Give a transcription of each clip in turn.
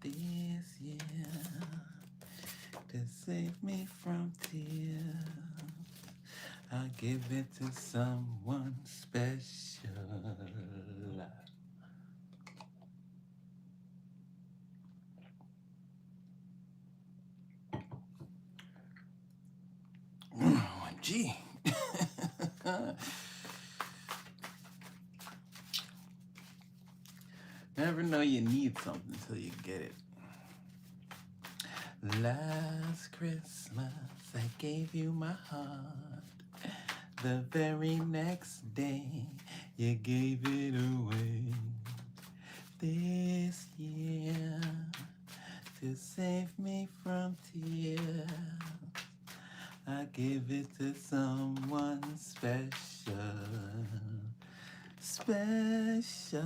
this year to save me from tears. I'll give it to someone special. OMG. Never know you need something until you get it. Last Christmas, I gave you my heart. The very next day, you gave it away. This year, to save me from tears, I give it to someone special. Special.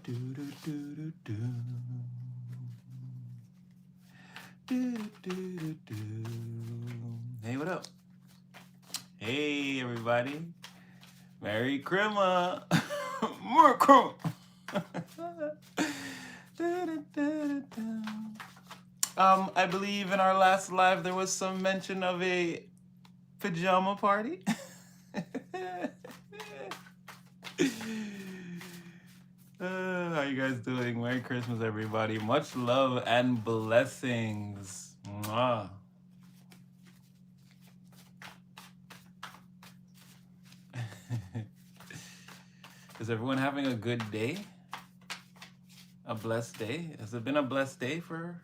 Do do do do do. Do do do do. Hey, what up? Hey, everybody. Merry Christmas. More Christmas. I believe in our last live there was some mention of a pajama party. How you guys doing? Merry Christmas, everybody. Much love and blessings. Mwah. Is everyone having a good day? A blessed day? Has it been a blessed day for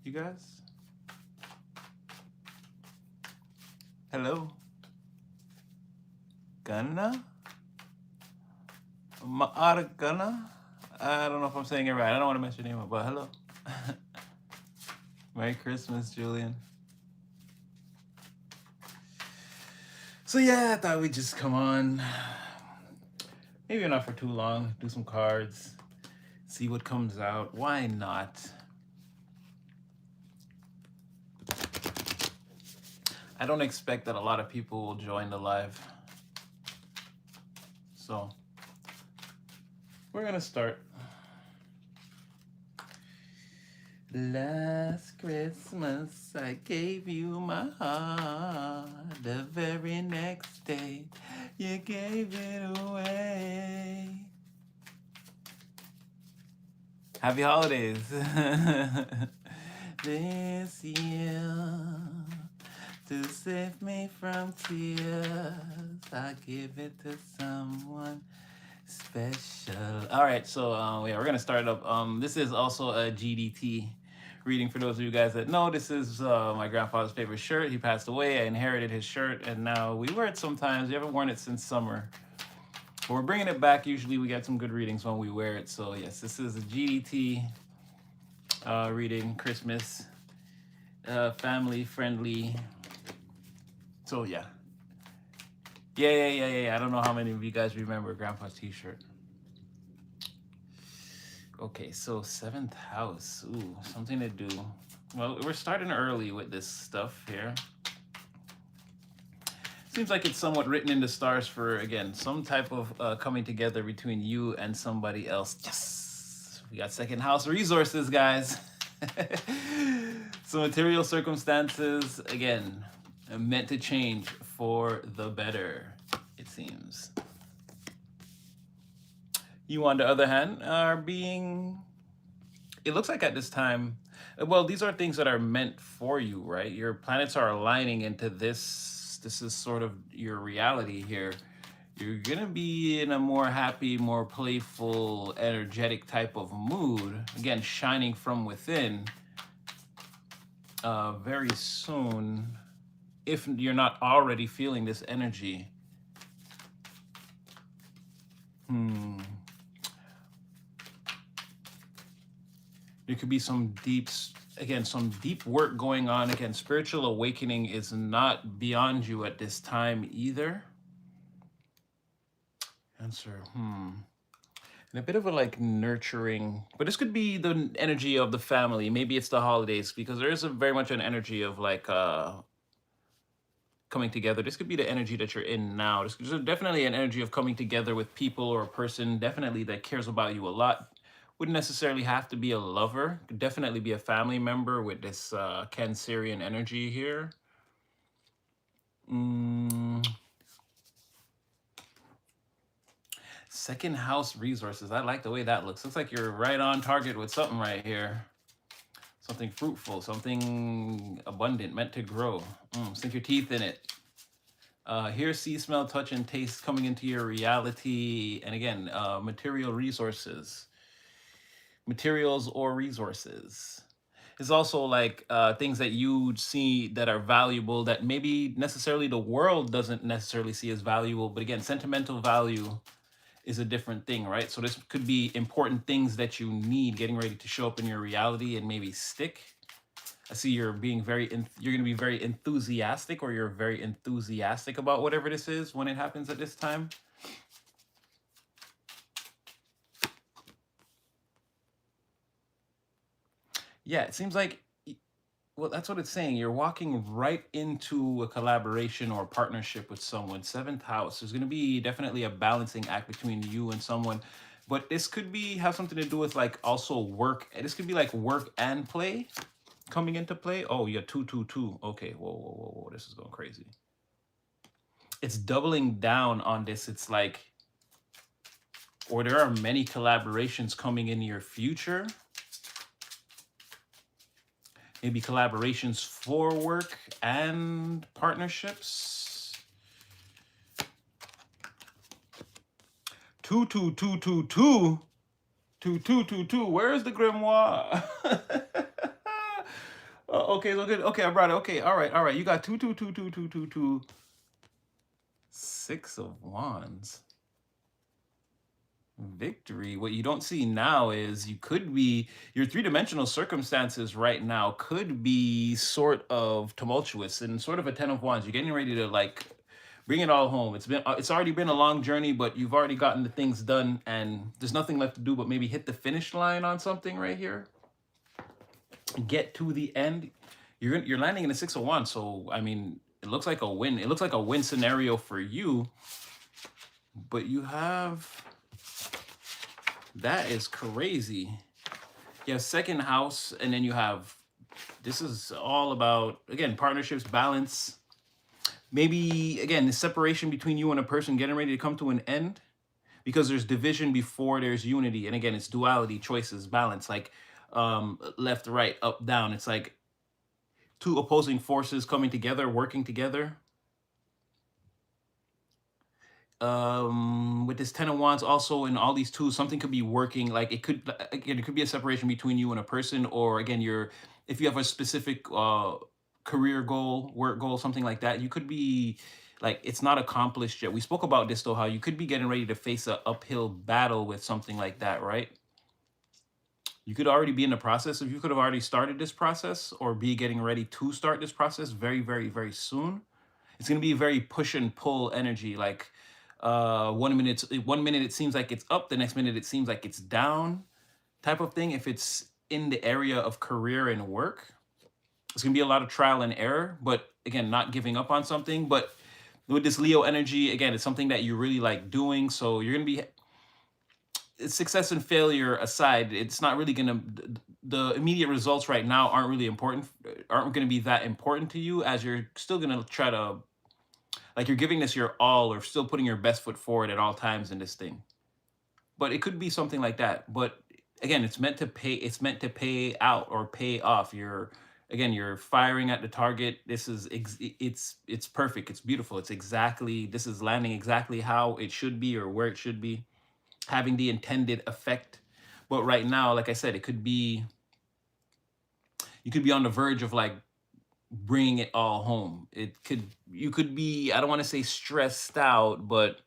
you guys? Hello? Gunna? Gunna? I don't know if I'm saying it right. I don't want to mess your name up, but hello. Merry Christmas, Julian. So yeah, I thought we'd just come on. Maybe not for too long. Do some cards. See what comes out. Why not? I don't expect that a lot of people will join the live. So we're gonna start. Last Christmas, I gave you my heart. The very next day, you gave it away. Happy holidays. This year, to save me from tears, I give it to someone special. All right, so yeah, we're gonna start up. This is also a GDT reading for those of you guys that know. This is my grandfather's favorite shirt. He passed away. I inherited his shirt, and now we wear it sometimes. We haven't worn it since summer, but we're bringing it back. Usually, we get some good readings when we wear it. So yes, this is a GDT reading, Christmas, family friendly. So yeah. Yeah. I don't know how many of you guys remember Grandpa's t-shirt. Okay, so 7th house. Ooh, something to do. Well, we're starting early with this stuff here. Seems like it's somewhat written in the stars for, again, some type of coming together between you and somebody else. Yes! We got 2nd house resources, guys. So material circumstances, again, meant to change for the better, it seems. You, on the other hand, are being, it looks like at this time, well, these are things that are meant for you, right? Your planets are aligning into this. This is sort of your reality here. You're gonna be in a more happy, more playful, energetic type of mood. Again, shining from within very soon, if you're not already feeling this energy. There could be some some deep work going on. Again, spiritual awakening is not beyond you at this time either. Answer, And a bit of a like nurturing, but this could be the energy of the family. Maybe it's the holidays, because there is a very much an energy of like coming together. This could be the energy that you're in now. There's definitely an energy of coming together with people or a person definitely that cares about you a lot, Wouldn't necessarily have to be a lover. Could definitely be a family member with this Cancerian energy here. Mm, second house resources. I like the way that looks. Looks like you're right on target with something right here. Something fruitful, something abundant, meant to grow. Sink your teeth in it. Hear, see, smell, touch, and taste coming into your reality. And again, material resources, materials or resources. It's also like things that you see that are valuable that maybe necessarily the world doesn't necessarily see as valuable. But again, sentimental value is a different thing, right? So this could be important things that you need getting ready to show up in your reality and maybe stick. I see you're being you're going to be very enthusiastic, or you're very enthusiastic about whatever this is when it happens at this time. Yeah, it seems like, well, that's what it's saying. You're walking right into a collaboration or partnership with someone. Seventh house. There's going to be definitely a balancing act between you and someone, but this could be have something to do with like also work. This could be like work and play coming into play. Oh, yeah, 222. Okay, whoa, whoa, whoa, whoa. This is going crazy. It's doubling down on this. It's like, or there are many collaborations coming in your future. Maybe collaborations for work and partnerships. 2222. 2222. Where is the grimoire? Okay, so good. Okay, I brought it. Okay, all right, all right. You got 22222222. Six of Wands. Victory. What you don't see now is you could be, your three-dimensional circumstances right now could be sort of tumultuous and sort of a 10 of Wands. You're getting ready to like bring it all home. It's already been a long journey, but you've already gotten the things done and there's nothing left to do but maybe hit the finish line on something right here. Get to the end. You're landing in a 6 of Wands, so I mean, it looks like a win. It looks like a win scenario for you, but you have, that is crazy. You have second house, and then you have, this is all about, again, partnerships, balance. Maybe, again, the separation between you and a person getting ready to come to an end, because there's division before there's unity. And again, it's duality, choices, balance, like left, right, up, down. It's like two opposing forces coming together, working together. With this 10 of Wands also, and all these twos, something could be working. Like it could, again, it could be a separation between you and a person, or again, if you have a specific career goal, work goal, something like that, you could be like, it's not accomplished yet. We spoke about this though, how you could be getting ready to face an uphill battle with something like that, right? You could already be in the process of, you could have already started this process or be getting ready to start this process very, very, very soon. It's going to be a very push and pull energy. Like 1 minute it seems like it's up, the next minute it seems like it's down, type of thing. If it's in the area of career and work, it's going to be a lot of trial and error, but again, not giving up on something. But with this Leo energy, again, it's something that you really like doing. So you're going to be, success and failure aside, it's not really going to, the immediate results right now aren't really important, aren't going to be that important to you, as you're still going to try to, like, you're giving this your all, or still putting your best foot forward at all times in this thing. But it could be something like that. But again, it's meant to pay, it's meant to pay out or pay off. You're firing at the target. This is it's perfect. It's beautiful. It's exactly, this is landing exactly how it should be, or where it should be, having the intended effect. But right now, like I said, it could be, you could be on the verge of like bringing it all home. You could be, I don't want to say stressed out, but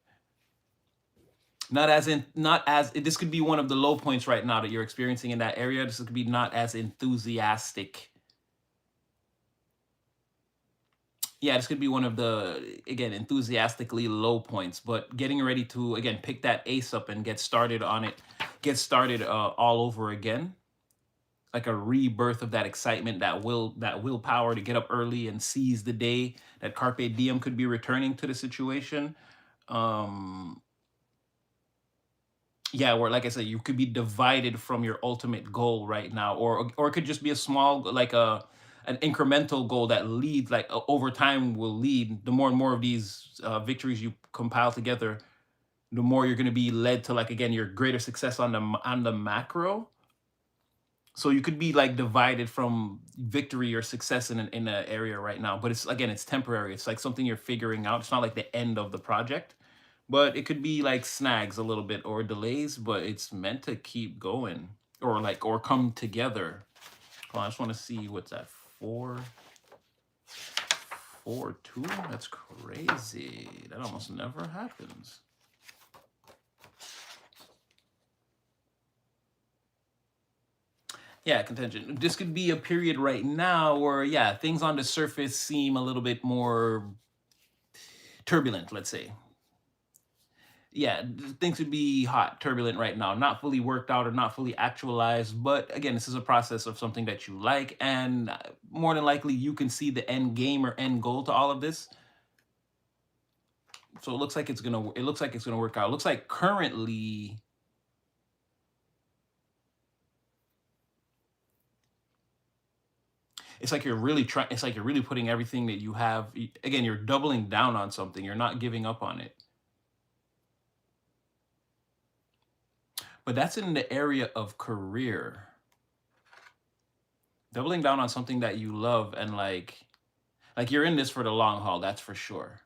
not as, this could be one of the low points right now that you're experiencing in that area. This could be not as enthusiastic. Yeah, this could be one of the, again, enthusiastically low points, but getting ready to, again, pick that ace up and get started on it, get started all over again. Like a rebirth of that excitement, that willpower to get up early and seize the day. That carpe diem could be returning to the situation. yeah, where like I said, you could be divided from your ultimate goal right now, or it could just be a small, like a an incremental goal that leads, like over time will lead. The more and more of these victories you compile together, the more you're going to be led to, like, again, your greater success on the on the macro. So you could be like divided from victory or success in an area right now, but it's, again, it's temporary. It's like something you're figuring out. It's not like the end of the project, but it could be like snags a little bit or delays, but it's meant to keep going, or like, or come together. Hold on, I just want to see what's that. 4 4 2. That's crazy. That almost never happens. Yeah, contention. This could be a period right now where, yeah, things on the surface seem a little bit more turbulent, let's say. Yeah, things would be hot, turbulent right now, not fully worked out or not fully actualized. But again, this is a process of something that you like, and more than likely, you can see the end game or end goal to all of this. So it looks like it's gonna. It looks like it's gonna work out. It looks like currently, it's like you're really trying. It's like you're really putting everything that you have. Again, you're doubling down on something. You're not giving up on it. But that's in the area of career. Doubling down on something that you love, and like you're in this for the long haul, that's for sure.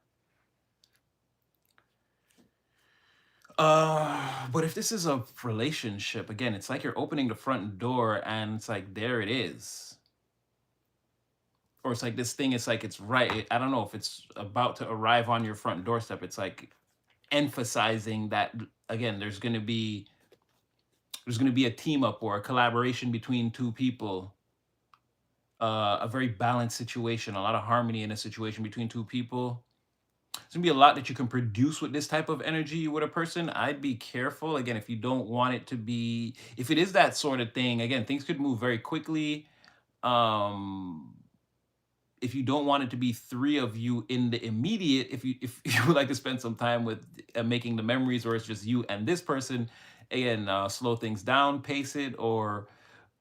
But if this is a relationship, again, it's like you're opening the front door and it's like there it is. Or it's like this thing, it's like it's right. I don't know if it's about to arrive on your front doorstep. It's like emphasizing that, again, there's gonna be a team up or a collaboration between two people, a very balanced situation, a lot of harmony in a situation between two people. There's gonna be a lot that you can produce with this type of energy with a person. I'd be careful, again, if you don't want it to be, if it is that sort of thing, again, things could move very quickly. Um, if you don't want it to be three of you in the immediate, if you would like to spend some time with making the memories, or it's just you and this person, again, slow things down, pace it, or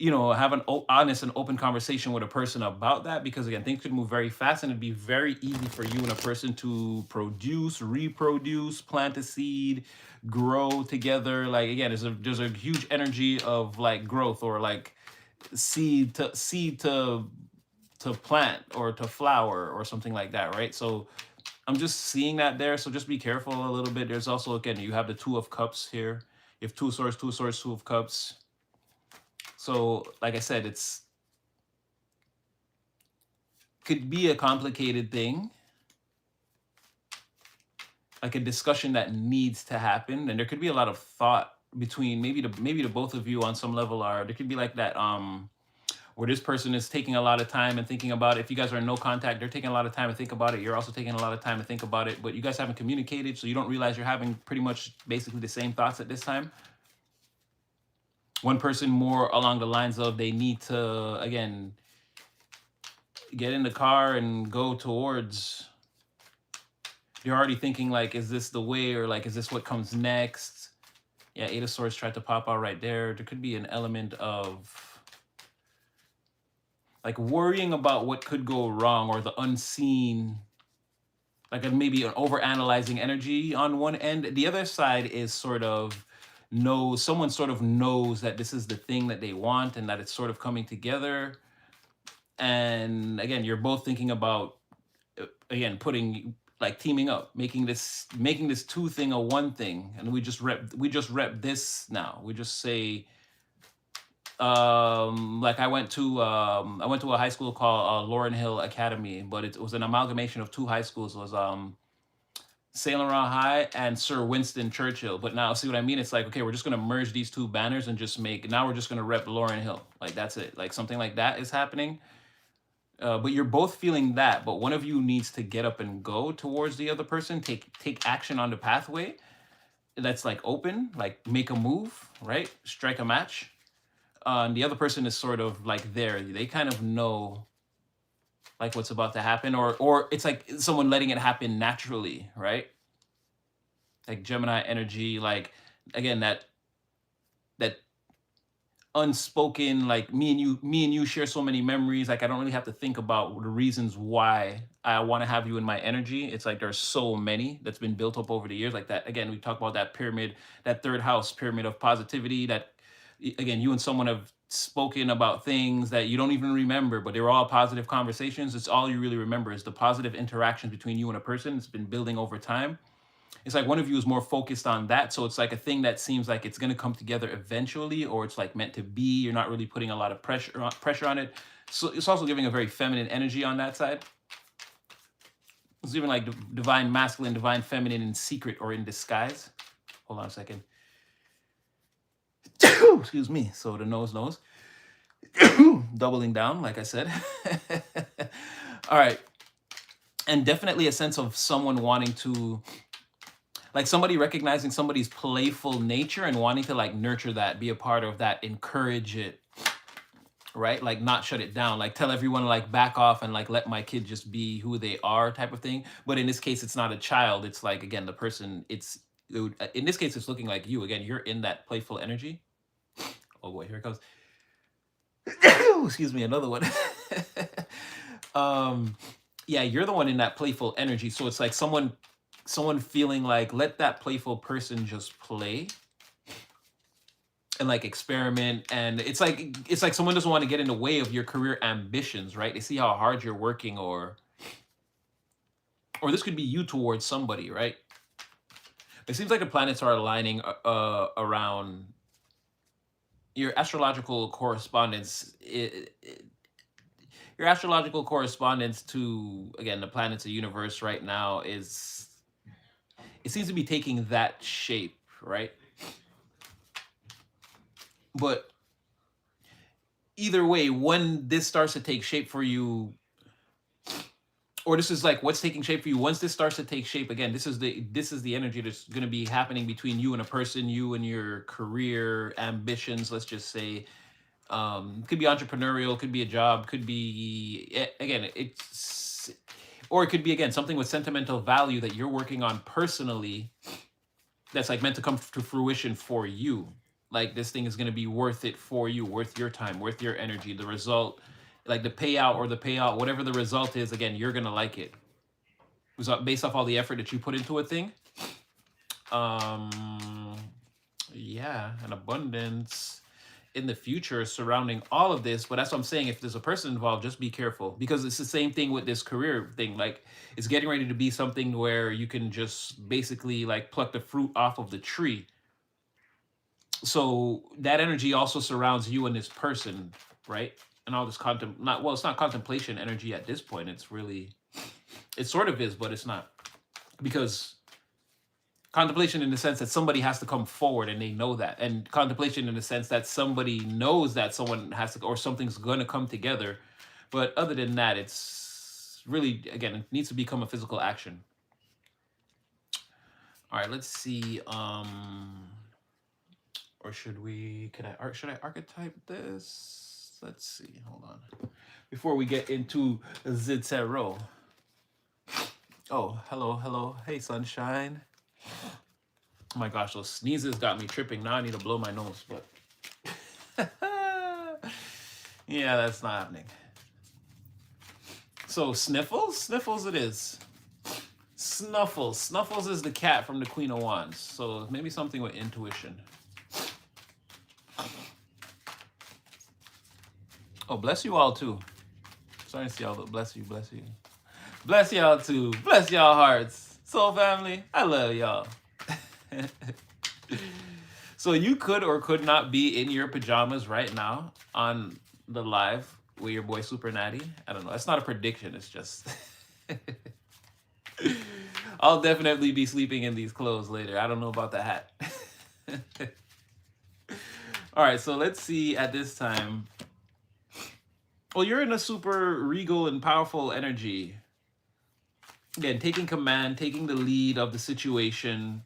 have an honest and open conversation with a person about that, because again, things could move very fast and it'd be very easy for you and a person to produce, reproduce, plant a seed, grow together. Like, again, there's a huge energy of like growth, or like seed to plant or to flower or something like that, right? So I'm just seeing that there. So just be careful a little bit. There's also, again, you have the Two of Cups here. You have two swords, two swords, Two of Cups. So like I said, it's could be a complicated thing, like a discussion that needs to happen, and there could be a lot of thought between maybe the both of you on some level. Are there could be like that where this person is taking a lot of time and thinking about it. If you guys are in no contact, they're taking a lot of time to think about it. You're also taking a lot of time to think about it, but you guys haven't communicated, so you don't realize you're having pretty much basically the same thoughts at this time. One person more along the lines of they need to, again, get in the car and go towards. You're already thinking like, is this the way, or like, is this what comes next? Yeah, Eight of Swords tried to pop out right there. There could be an element of like worrying about what could go wrong, or the unseen, like maybe an over analyzing energy on one end. The other side is sort of someone sort of knows that this is the thing that they want and that it's sort of coming together. And again, you're both thinking about, again, putting, like, teaming up, making this two thing a one thing. And we just rep this now. We just say, like, I went to a high school called Lauren Hill Academy, but it was an amalgamation of two high schools. It was Saint Laurent High and Sir Winston Churchill. But now, see what I mean? It's like, okay, we're just gonna merge these two banners and just now we're just gonna rep Lauren Hill. Like, that's it. Like, something like that is happening. But you're both feeling that, but one of you needs to get up and go towards the other person, take action on the pathway that's like open, like make a move, right? Strike a match. And the other person is sort of like there. They kind of know like what's about to happen, or it's like someone letting it happen naturally, right? Like Gemini energy, like, again, that that unspoken, like me and you share so many memories, like I don't really have to think about the reasons why I want to have you in my energy. It's like there's so many that's been built up over the years, like that. Again, we talk about that pyramid, that third house pyramid of positivity, that again, you and someone have spoken about things that you don't even remember, but they were all positive conversations. It's all you really remember is the positive interactions between you and a person. It's been building over time. It's like one of you is more focused on that, so it's like a thing that seems like it's going to come together eventually, or it's like meant to be. You're not really putting a lot of pressure on it. So it's also giving a very feminine energy on that side. It's even like divine masculine, divine feminine in secret or in disguise. Hold on a second. Excuse me. So the nose doubling down, like I said. All right. And definitely a sense of someone wanting to, like somebody recognizing somebody's playful nature and wanting to like nurture that, be a part of that, encourage it, right? Like not shut it down, like tell everyone to like back off and like let my kid just be who they are type of thing. But in this case, it's not a child. It's like, again, the person, in this case, it's looking like you. Again, you're in that playful energy. Oh boy, here it comes. Excuse me, another one. um, yeah, you're the one in that playful energy. So it's like someone feeling like let that playful person just play and like experiment. And it's like someone doesn't want to get in the way of your career ambitions, right? They see how hard you're working, or this could be you towards somebody, right? It seems like the planets are aligning around your astrological correspondence. Your astrological correspondence to, again, the planets, the universe right now is, it seems to be taking that shape, right? But either way, when this starts to take shape for you, or this is like what's taking shape for you, once this starts to take shape, again, this is the energy that's going to be happening between you and a person, you and your career ambitions, let's just say. Could be entrepreneurial, could be a job, could be again, it's, or it could be, again, something with sentimental value that you're working on personally, that's like meant to come to fruition for you. Like this thing is going to be worth it for you, worth your time, worth your energy. The result, like the payout, whatever the result is, again, you're going to like it. Based off all the effort that you put into a thing. Um, yeah, an abundance in the future surrounding all of this. But that's what I'm saying. If there's a person involved, just be careful, because it's the same thing with this career thing. Like it's getting ready to be something where you can just basically like pluck the fruit off of the tree. So that energy also surrounds you and this person, right? And all this not, well, it's not contemplation energy at this point. It's really, it sort of is, but it's not, because contemplation in the sense that somebody has to come forward and they know that, and contemplation in the sense that somebody knows that someone has to, or something's going to come together. But other than that, it's really, again, it needs to become a physical action. All right, let's see. Or should I archetype this? Let's see, hold on, before we get into the tarot. Oh, hello, hey sunshine. Oh my gosh, those sneezes got me tripping. Now I need to blow my nose, but yeah, that's not happening. So Sniffles it is. Snuffles is the cat from the Queen of Wands. So maybe something with intuition. Oh, bless you all too. Sorry to see all the bless you. Bless y'all too. Bless y'all hearts. Soul family, I love y'all. So you could or could not be in your pajamas right now on the live with your boy Super Natty. I don't know. That's not a prediction. It's just I'll definitely be sleeping in these clothes later. I don't know about the hat. All right, so let's see at this time. Well, you're in a super regal and powerful energy. Again, taking command, taking the lead of the situation.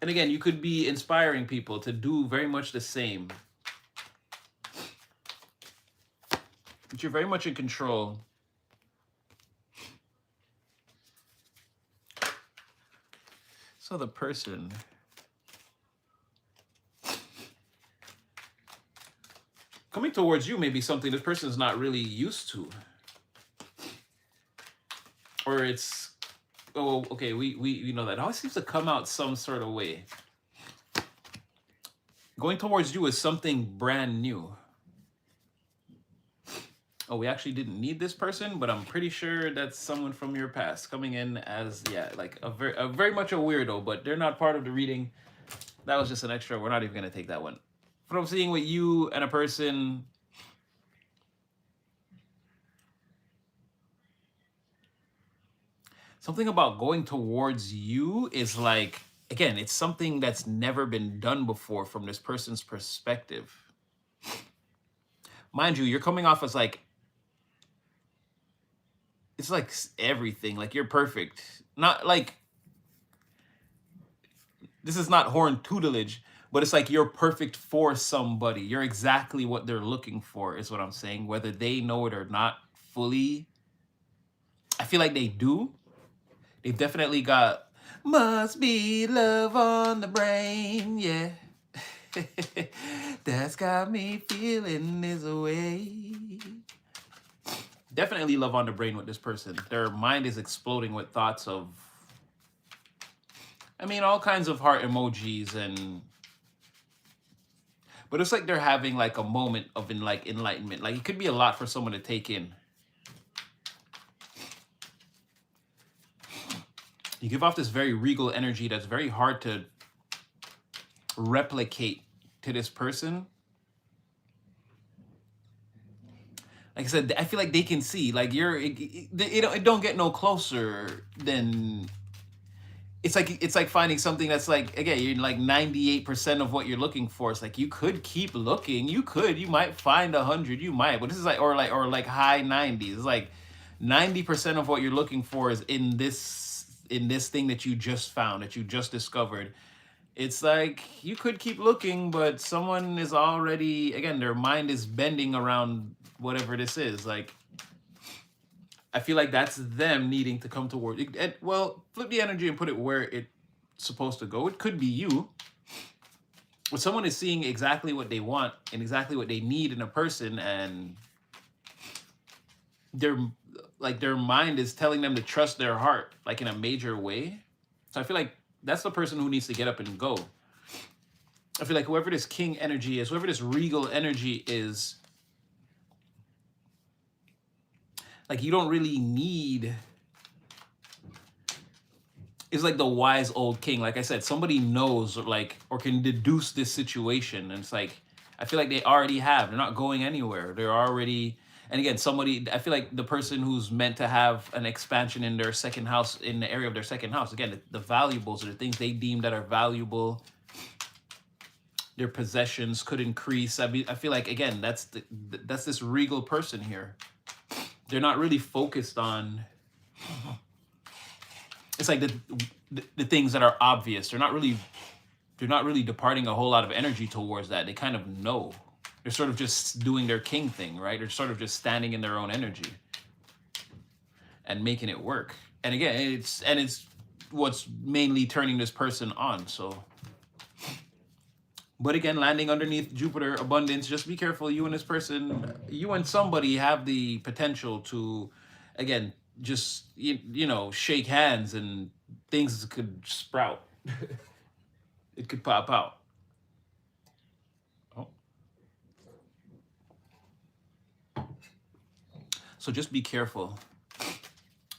And again, you could be inspiring people to do very much the same. But you're very much in control. So the person coming towards you may be something this person is not really used to, or it's, oh, okay, we know that it always seems to come out some sort of way. Going towards you is something brand new. Oh, we actually didn't need this person, but I'm pretty sure that's someone from your past coming in as, yeah, like a very much a weirdo, but they're not part of the reading. That was just an extra. We're not even gonna take that one. What I'm seeing with you and a person, something about going towards you is like, again, it's something that's never been done before from this person's perspective. Mind you, you're coming off as like, it's like everything, like you're perfect. Not like, this is not horn tutelage, but it's like you're perfect for somebody. You're exactly what they're looking for, is what I'm saying. Whether they know it or not fully, I feel like they do. They've definitely got, must be love on the brain, yeah. That's got me feeling this way. Definitely love on the brain with this person. Their mind is exploding with thoughts of, I mean, all kinds of heart emojis, and but it's like they're having like a moment of enlightenment. Like it could be a lot for someone to take in. You give off this very regal energy that's very hard to replicate to this person. Like I said, I feel like they can see, like it don't get no closer than, it's like finding something that's like, again, you're like 98% of what you're looking for. It's like you could keep looking, you might find 100, you might, but this is like, or like high 90s. It's like 90% of what you're looking for is in this thing that you just found, that you just discovered. It's like you could keep looking, but someone is already, again, their mind is bending around whatever this is. Like, I feel like that's them needing to come toward it. Well, flip the energy and put it where it's supposed to go. It could be you. But someone is seeing exactly what they want and exactly what they need in a person, and their mind is telling them to trust their heart, like in a major way. So I feel like that's the person who needs to get up and go. I feel like whoever this king energy is, whoever this regal energy is, like you don't really need, is like the wise old king. Like I said, somebody knows, or can deduce this situation. And it's like, I feel like they already have. They're not going anywhere. They're already, and again, somebody, I feel like the person who's meant to have an expansion in their second house, in the area of their second house, again, the valuables, or the things they deem that are valuable, their possessions could increase. I feel like, again, that's this regal person here. They're not really focused on, it's like the things that are obvious. They're not really departing a whole lot of energy towards that. They kind of know. They're sort of just doing their king thing, right? They're sort of just standing in their own energy and making it work. And again, it's what's mainly turning this person on. So, but again, landing underneath Jupiter, abundance, just be careful. You and this person, you and somebody have the potential to, again, just, you know, shake hands and things could sprout. It could pop out. Oh. So just be careful.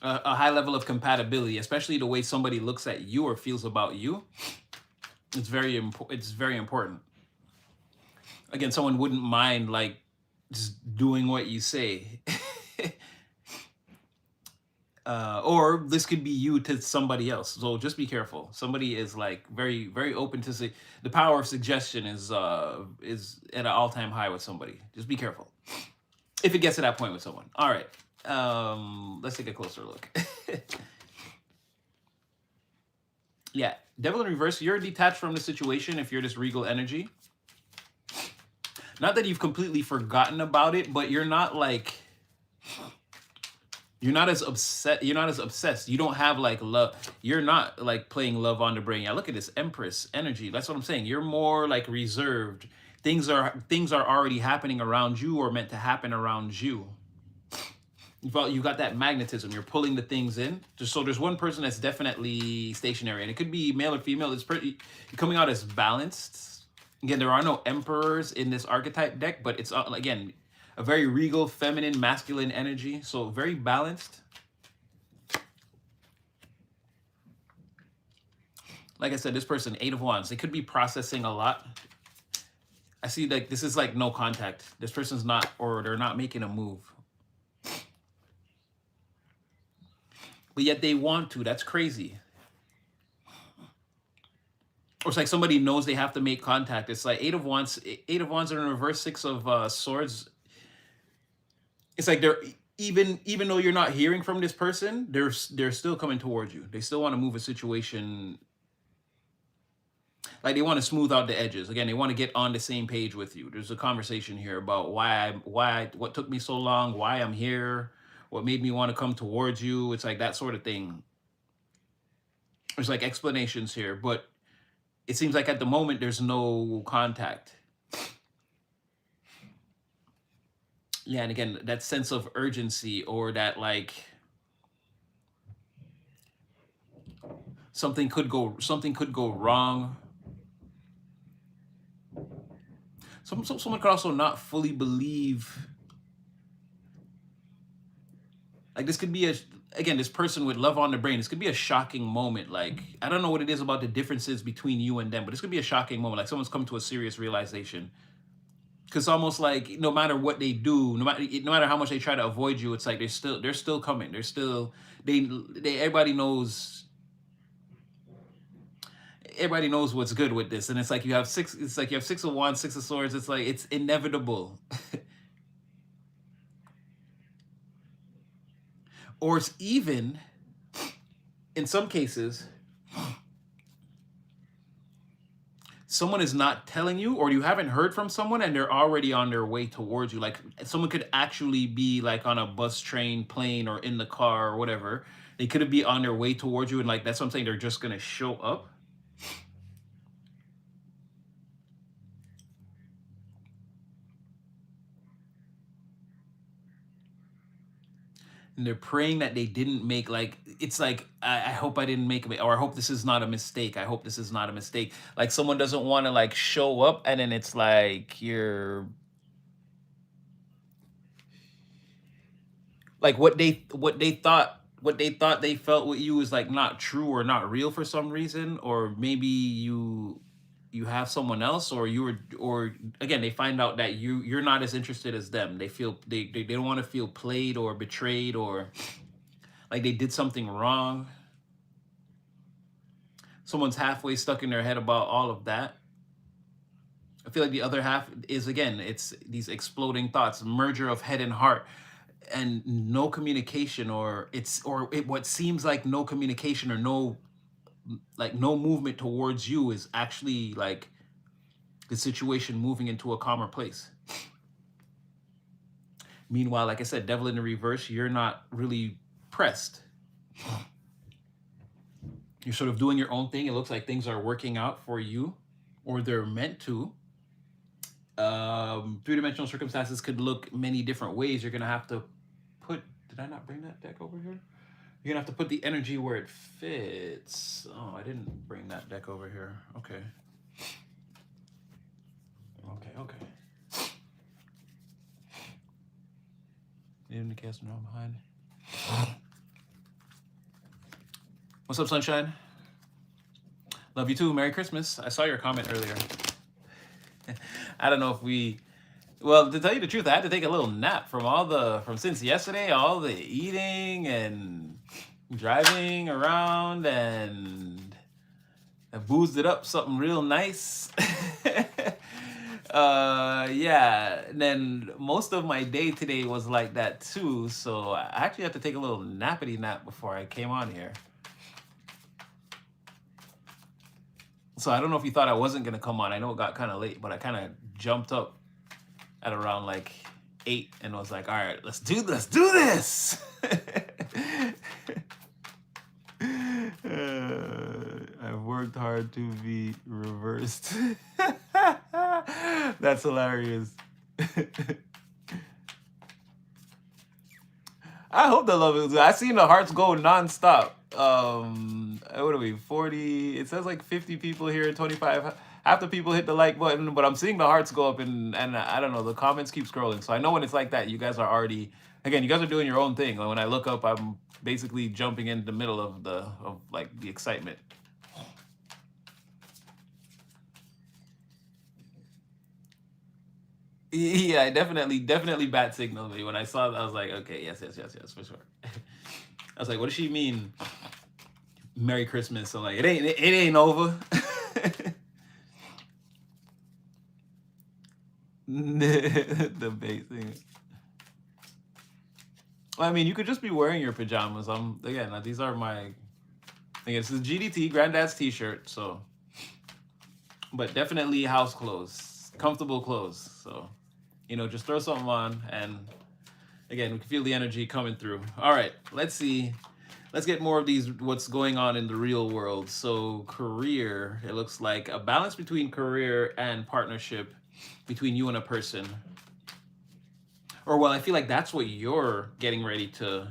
A high level of compatibility, especially the way somebody looks at you or feels about you, it's very important. Again, someone wouldn't mind like just doing what you say. Or this could be you to somebody else. So just be careful. Somebody is like very, very open to say, the power of suggestion is at an all-time high with somebody. Just be careful if it gets to that point with someone. All right. Let's take a closer look. Yeah, Devil in reverse, you're detached from the situation if you're this regal energy. Not that you've completely forgotten about it, but you're not like, you're not as upset, you're not as obsessed. You don't have like love. You're not like playing love on the brain. Yeah, look at this Empress energy. That's what I'm saying. You're more like reserved. things are already happening around you or meant to happen around you. You got that magnetism. You're pulling the things in. So there's one person that's definitely stationary, and it could be male or female. It's pretty coming out as balanced. Again, there are no emperors in this archetype deck, but it's again a very regal, feminine, masculine energy. So very balanced. Like I said, this person, 8 of Wands, they could be processing a lot. I see like this is like no contact. This person's not, or they're not making a move. But yet they want to. That's crazy. Or it's like somebody knows they have to make contact. It's like 8 of Wands in reverse, 6 of Swords. It's like they're even though you're not hearing from this person, they're still coming towards you. They still want to move a situation. Like they want to smooth out the edges. Again, they want to get on the same page with you. There's a conversation here about what took me so long, why I'm here, what made me want to come towards you. It's like that sort of thing. There's like explanations here, but it seems like at the moment there's no contact. Yeah, and again, that sense of urgency, or that like something could go wrong. Someone could also not fully believe. Like this could be again, this person with love on the brain, this could be a shocking moment. Like, I don't know what it is about the differences between you and them, but this could be a shocking moment. Like someone's come to a serious realization. Because almost like no matter what they do, no matter how much they try to avoid you, it's like they're still coming. They're still, everybody knows what's good with this. And it's like you have 6 of Wands, 6 of Swords. It's like it's inevitable. Or it's even, in some cases, someone is not telling you, or you haven't heard from someone and they're already on their way towards you. Like someone could actually be like on a bus, train, plane, or in the car or whatever. They could be on their way towards you, and like that's what I'm saying, they're just gonna show up. And they're praying that they didn't make, like, it's like, I hope I didn't make it, or I hope this is not a mistake. I hope this is not a mistake. Like someone doesn't want to like show up, and then it's like you're like what they thought they felt with you is like not true or not real for some reason, or maybe you have someone else, or or again, they find out that you're not as interested as them. They feel they don't want to feel played or betrayed, or like they did something wrong. Someone's halfway stuck in their head about all of that. I feel like the other half is, again, it's these exploding thoughts, merger of head and heart, and no communication, or what seems like no communication, or no movement towards you is actually like the situation moving into a calmer place. Meanwhile, like I said, devil in the reverse, you're not really pressed. You're sort of doing your own thing. It looks like things are working out for you, or they're meant to. Three-dimensional circumstances could look many different ways. You're gonna have to put, did I not bring that deck over here? You're gonna have to put the energy where it fits. Oh, I didn't bring that deck over here. Okay. Even the cast no behind. What's up, sunshine? Love you too. Merry Christmas. I saw your comment earlier. I don't know if well, to tell you the truth, I had to take a little nap from since yesterday, all the eating and driving around, and I boozed it up something real nice. Yeah, and then most of my day today was like that too, so I actually had to take a little nappity nap before I came on here. So I don't know if you thought I wasn't gonna come on. I know it got kind of late, but I kind of jumped up at around like 8 and was like, all right, let's do this. I've worked hard to be reversed. That's hilarious. I hope the love is good. I seen the hearts go nonstop. What are we? 40. It says like 50 people here, 25. Half the people hit the like button, but I'm seeing the hearts go up, and I don't know. The comments keep scrolling, so I know when it's like that, you guys are already. Again, you guys are doing your own thing. Like when I look up, I'm basically jumping in the middle of like the excitement. Yeah, I definitely bat signaled me when I saw that. I was like, okay, yes, yes, yes, yes, for sure. I was like, what does she mean? Merry Christmas. So like, it ain't over. The basic. Well, I mean, you could just be wearing your pajamas. Again, these are my. I guess it's GDT Granddad's T-shirt. So, but definitely house clothes, comfortable clothes. So, just throw something on, and again, we can feel the energy coming through. All right, let's see. Let's get more of these. What's going on in the real world? So, career. It looks like a balance between career and partnership between you and a person. Or well, I feel like that's what you're getting ready to.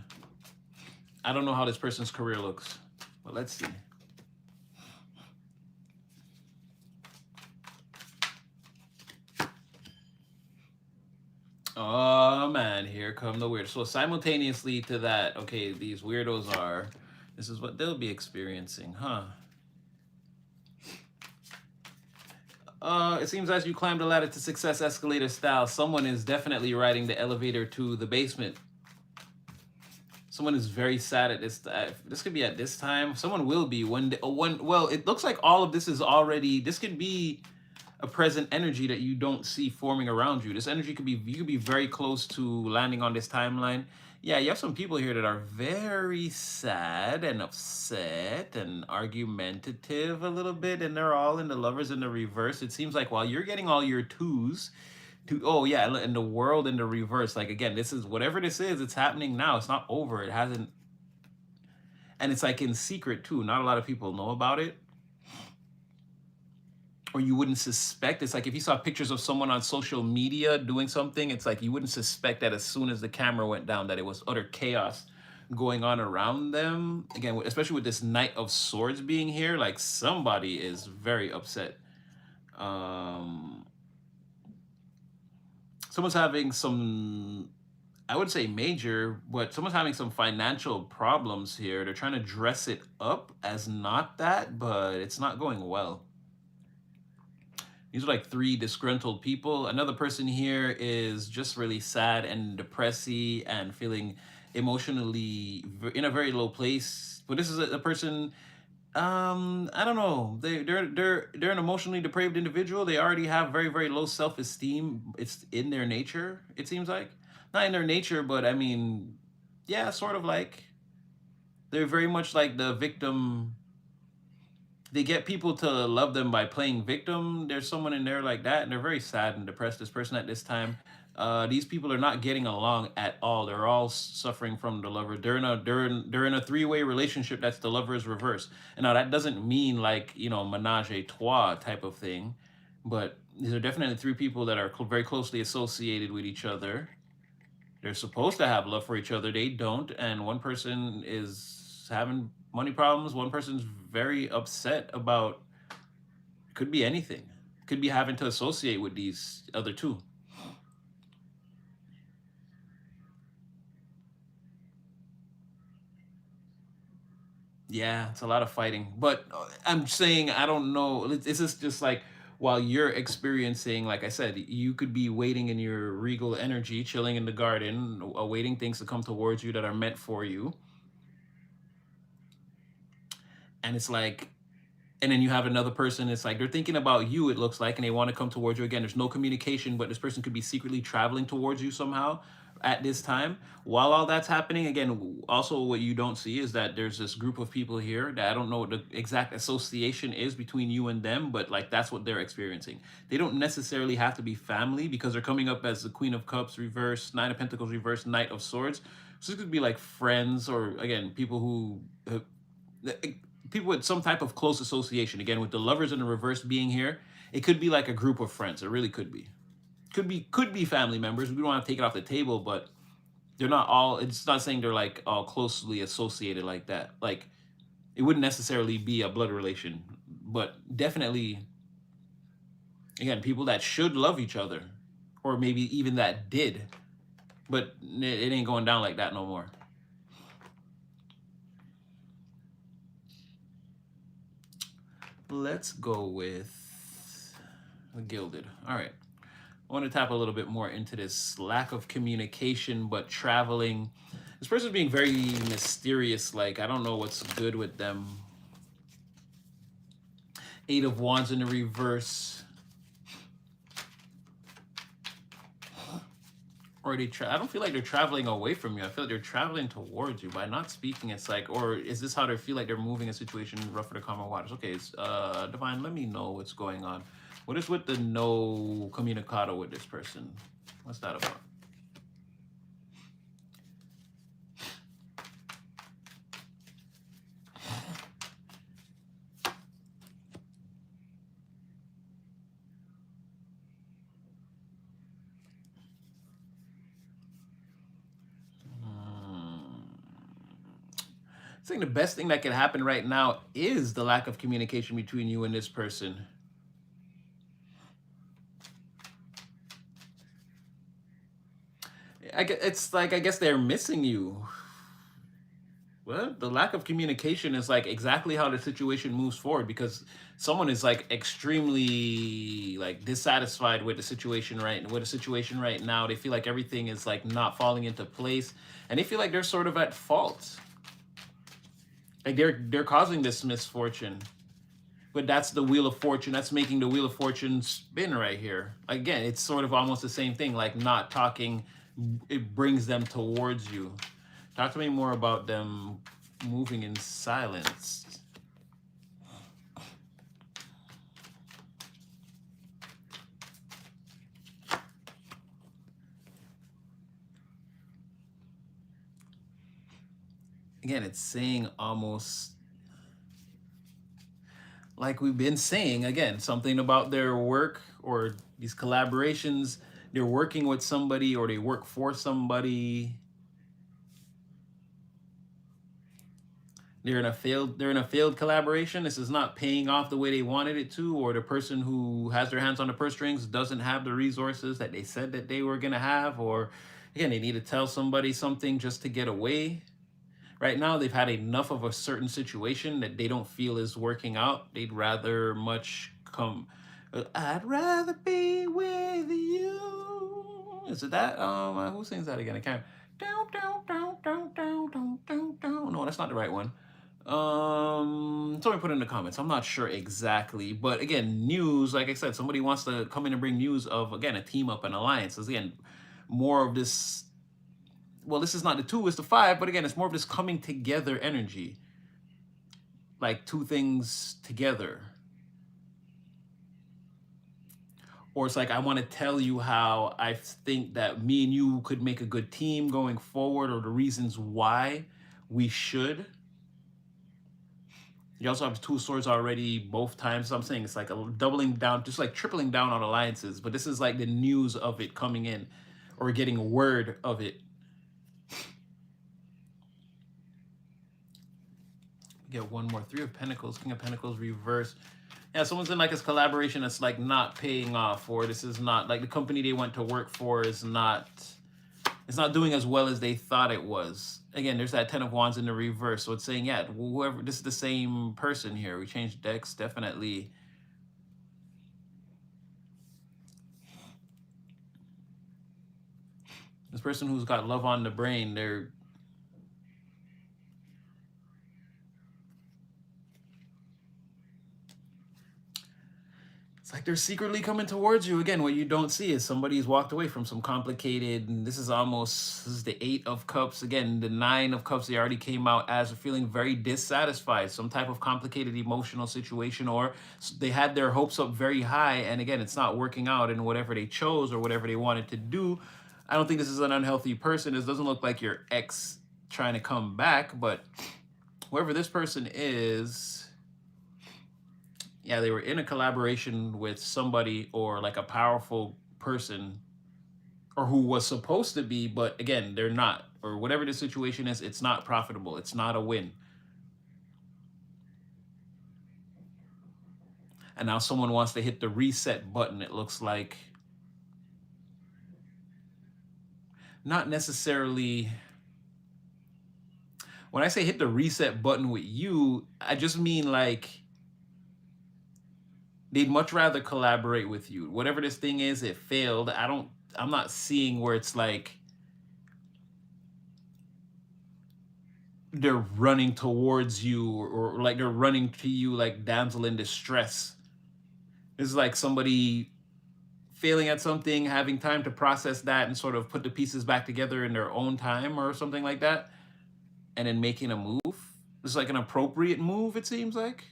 I don't know how this person's career looks, but let's see. Oh man, here come the weird. So simultaneously to that, okay, these weirdos are. This is what they'll be experiencing, huh? It seems as you climb the ladder to success escalator style, someone is definitely riding the elevator to the basement. Someone is very sad at this. This could be at this time. Someone will be when. Well, it looks like all of this is already. This could be a present energy that you don't see forming around you. This energy could be. You could be very close to landing on this timeline. Yeah, you have some people here that are very sad and upset and argumentative a little bit, and they're all in the lovers in the reverse. It seems like while you're getting all your twos, oh yeah, and the world in the reverse. Like again, this is whatever this is. It's happening now. It's not over. It hasn't, and it's like in secret too. Not a lot of people know about it, or you wouldn't suspect. It's like if you saw pictures of someone on social media doing something, it's like you wouldn't suspect that as soon as the camera went down that it was utter chaos going on around them. Again, especially with this Knight of Swords being here, like somebody is very upset. Someone's having some, I would say major, but someone's having some financial problems here. They're trying to dress it up as not that, but it's not going well. These are like three disgruntled people. Another person here is just really sad and depressy and feeling emotionally in a very low place. But this is a person. I don't know. They're an emotionally depraved individual. They already have very low self-esteem. It's in their nature. It seems like not in their nature, but I mean, yeah, sort of like they're very much like the victim. They get people to love them by playing victim. There's someone in there like that, and they're very sad and depressed. This person at this time, these people are not getting along at all. They're all suffering from the lover. They're in a three-way relationship that's the lover's reverse. And now that doesn't mean like menage a trois type of thing, but these are definitely three people that are very closely associated with each other. They're supposed to have love for each other. They don't, and one person is having money problems. One person's very upset about, could be anything. Could be having to associate with these other two. Yeah, it's a lot of fighting. But I'm saying I don't know. This is just like while you're experiencing, like I said, you could be waiting in your regal energy, chilling in the garden, awaiting things to come towards you that are meant for you. And it's like, and then you have another person, it's like they're thinking about you, it looks like, and they want to come towards you. Again, there's no communication, but this person could be secretly traveling towards you somehow at this time. While all that's happening, again, also what you don't see is that there's this group of people here that I don't know what the exact association is between you and them, but like that's what they're experiencing. They don't necessarily have to be family because they're coming up as the Queen of Cups reverse, Nine of Pentacles reverse, Knight of Swords. So this could be like friends, or again, people who people with some type of close association. Again, with the lovers in the reverse being here, it could be like a group of friends. It really could be. Could be family members. We don't want to take it off the table, but they're not all. It's not saying they're like all closely associated like that. Like it wouldn't necessarily be a blood relation, but definitely, again, people that should love each other, or maybe even that did, but it ain't going down like that no more. Let's go with the Gilded. All right. I want to tap a little bit more into this lack of communication, but traveling. This person's being very mysterious. Like, I don't know what's good with them. Eight of Wands in the reverse. Or I don't feel like they're traveling away from you. I feel like they're traveling towards you by not speaking. It's like, or is this how they feel like they're moving a situation rougher to calmer waters? Okay, it's, Divine, let me know what's going on. What is with the no communicado with this person? What's that about? I think the best thing that can happen right now is the lack of communication between you and this person. It's like, I guess they're missing you. Well, the lack of communication is like exactly how the situation moves forward, because someone is like extremely like dissatisfied with the situation right now. They feel like everything is like not falling into place, and they feel like they're sort of at fault. Like they're causing this misfortune. But that's the Wheel of Fortune. That's making the Wheel of Fortune spin right here. Again, it's sort of almost the same thing. Like not talking, it brings them towards you. Talk to me more about them moving in silence. Again, it's saying almost like we've been saying, again, something about their work or these collaborations. They're working with somebody or they work for somebody. They're in a failed collaboration. This is not paying off the way they wanted it to, or the person who has their hands on the purse strings doesn't have the resources that they said that they were going to have, or again, they need to tell somebody something just to get away. Right now, they've had enough of a certain situation that they don't feel is working out. They'd rather much come. I'd rather be with you. Is it that? Who sings that again? I can't. Down, down, down, down, down, down, down, down. No, that's not the right one. Somebody put it in the comments. I'm not sure exactly, but again, news. Like I said, somebody wants to come in and bring news of again a team up, an alliance. Again, more of this. Well, this is not the 2, it's the 5, but again, it's more of this coming together energy. Like two things together. Or it's like, I want to tell you how I think that me and you could make a good team going forward, or the reasons why we should. You also have 2 swords already both times. So I'm saying it's like a doubling down, just like tripling down on alliances. But this is like the news of it coming in, or getting word of it. Get one more. 3 of Pentacles, King of Pentacles, reverse. Yeah, someone's in like this collaboration that's like not paying off, or this is not like the company they went to work for is not, it's not doing as well as they thought it was. Again, there's that 10 of Wands in the reverse. So it's saying, yeah, whoever, this is the same person here. We changed decks, definitely. This person who's got love on the brain, they're, it's like they're secretly coming towards you. Again, what you don't see is somebody's walked away from some complicated, and this is the 8 of Cups. Again, the 9 of Cups, they already came out as feeling very dissatisfied, some type of complicated emotional situation, or they had their hopes up very high, and again, it's not working out in whatever they chose or whatever they wanted to do. I don't think this is an unhealthy person. This doesn't look like your ex trying to come back, but whoever this person is, yeah, they were in a collaboration with somebody, or like a powerful person, or who was supposed to be, but again, they're not, or whatever the situation is, it's not profitable. It's not a win. And now someone wants to hit the reset button. It looks like not necessarily. When I say hit the reset button with you, I just mean like they'd much rather collaborate with you. Whatever this thing is, it failed. I'm not seeing where it's like they're running towards you, or like they're running to you like damsel in distress. It's like somebody failing at something, having time to process that and sort of put the pieces back together in their own time or something like that, and then making a move. It's like an appropriate move, it seems like.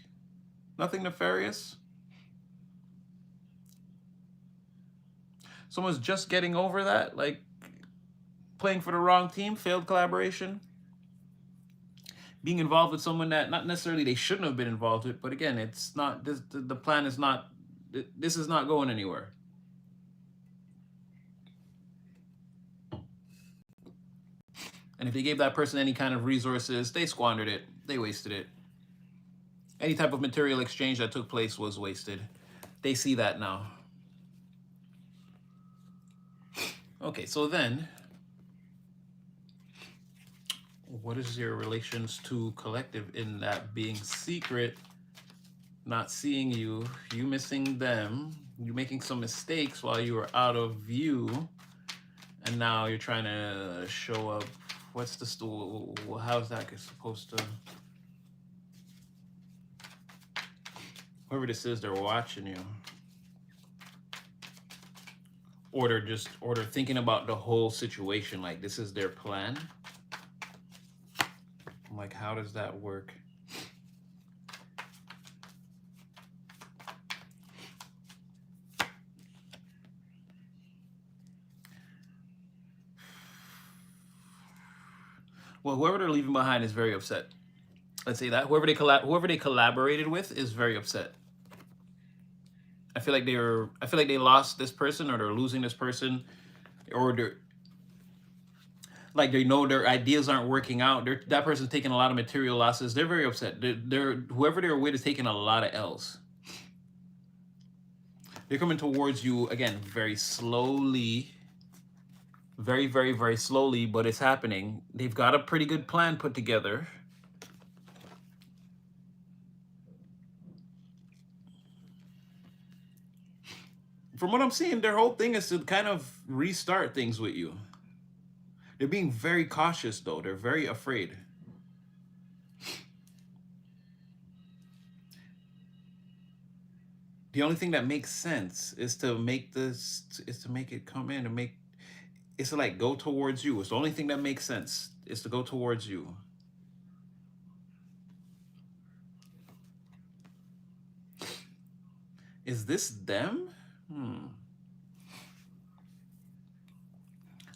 Nothing nefarious. Someone's just getting over that, like playing for the wrong team, failed collaboration, being involved with someone that not necessarily they shouldn't have been involved with, but again, it's not this. The plan is not. This is not going anywhere. And if they gave that person any kind of resources, they squandered it. They wasted it. Any type of material exchange that took place was wasted. They see that now. Okay, so then, what is your relations to collective in that being secret, not seeing you, you missing them, you making some mistakes while you were out of view, and now you're trying to show up. What's the stool? How's that supposed to? Whoever this is, they're watching you. Or they're thinking about the whole situation, like this is their plan. I'm like, how does that work? Well, whoever they're leaving behind is very upset. Let's say that whoever they collaborated with is very upset. I feel like they lost this person, or they're losing this person, or they know their ideas aren't working out. That person's taking a lot of material losses. They're very upset. Whoever they're with is taking a lot of L's. They're coming towards you again very slowly. Very, very, very slowly, but it's happening. They've got a pretty good plan put together. From what I'm seeing, their whole thing is to kind of restart things with you. They're being very cautious, though. They're very afraid. The only thing that makes sense is to make it come in and make. It's to like go towards you. It's the only thing that makes sense is to go towards you. Is this them?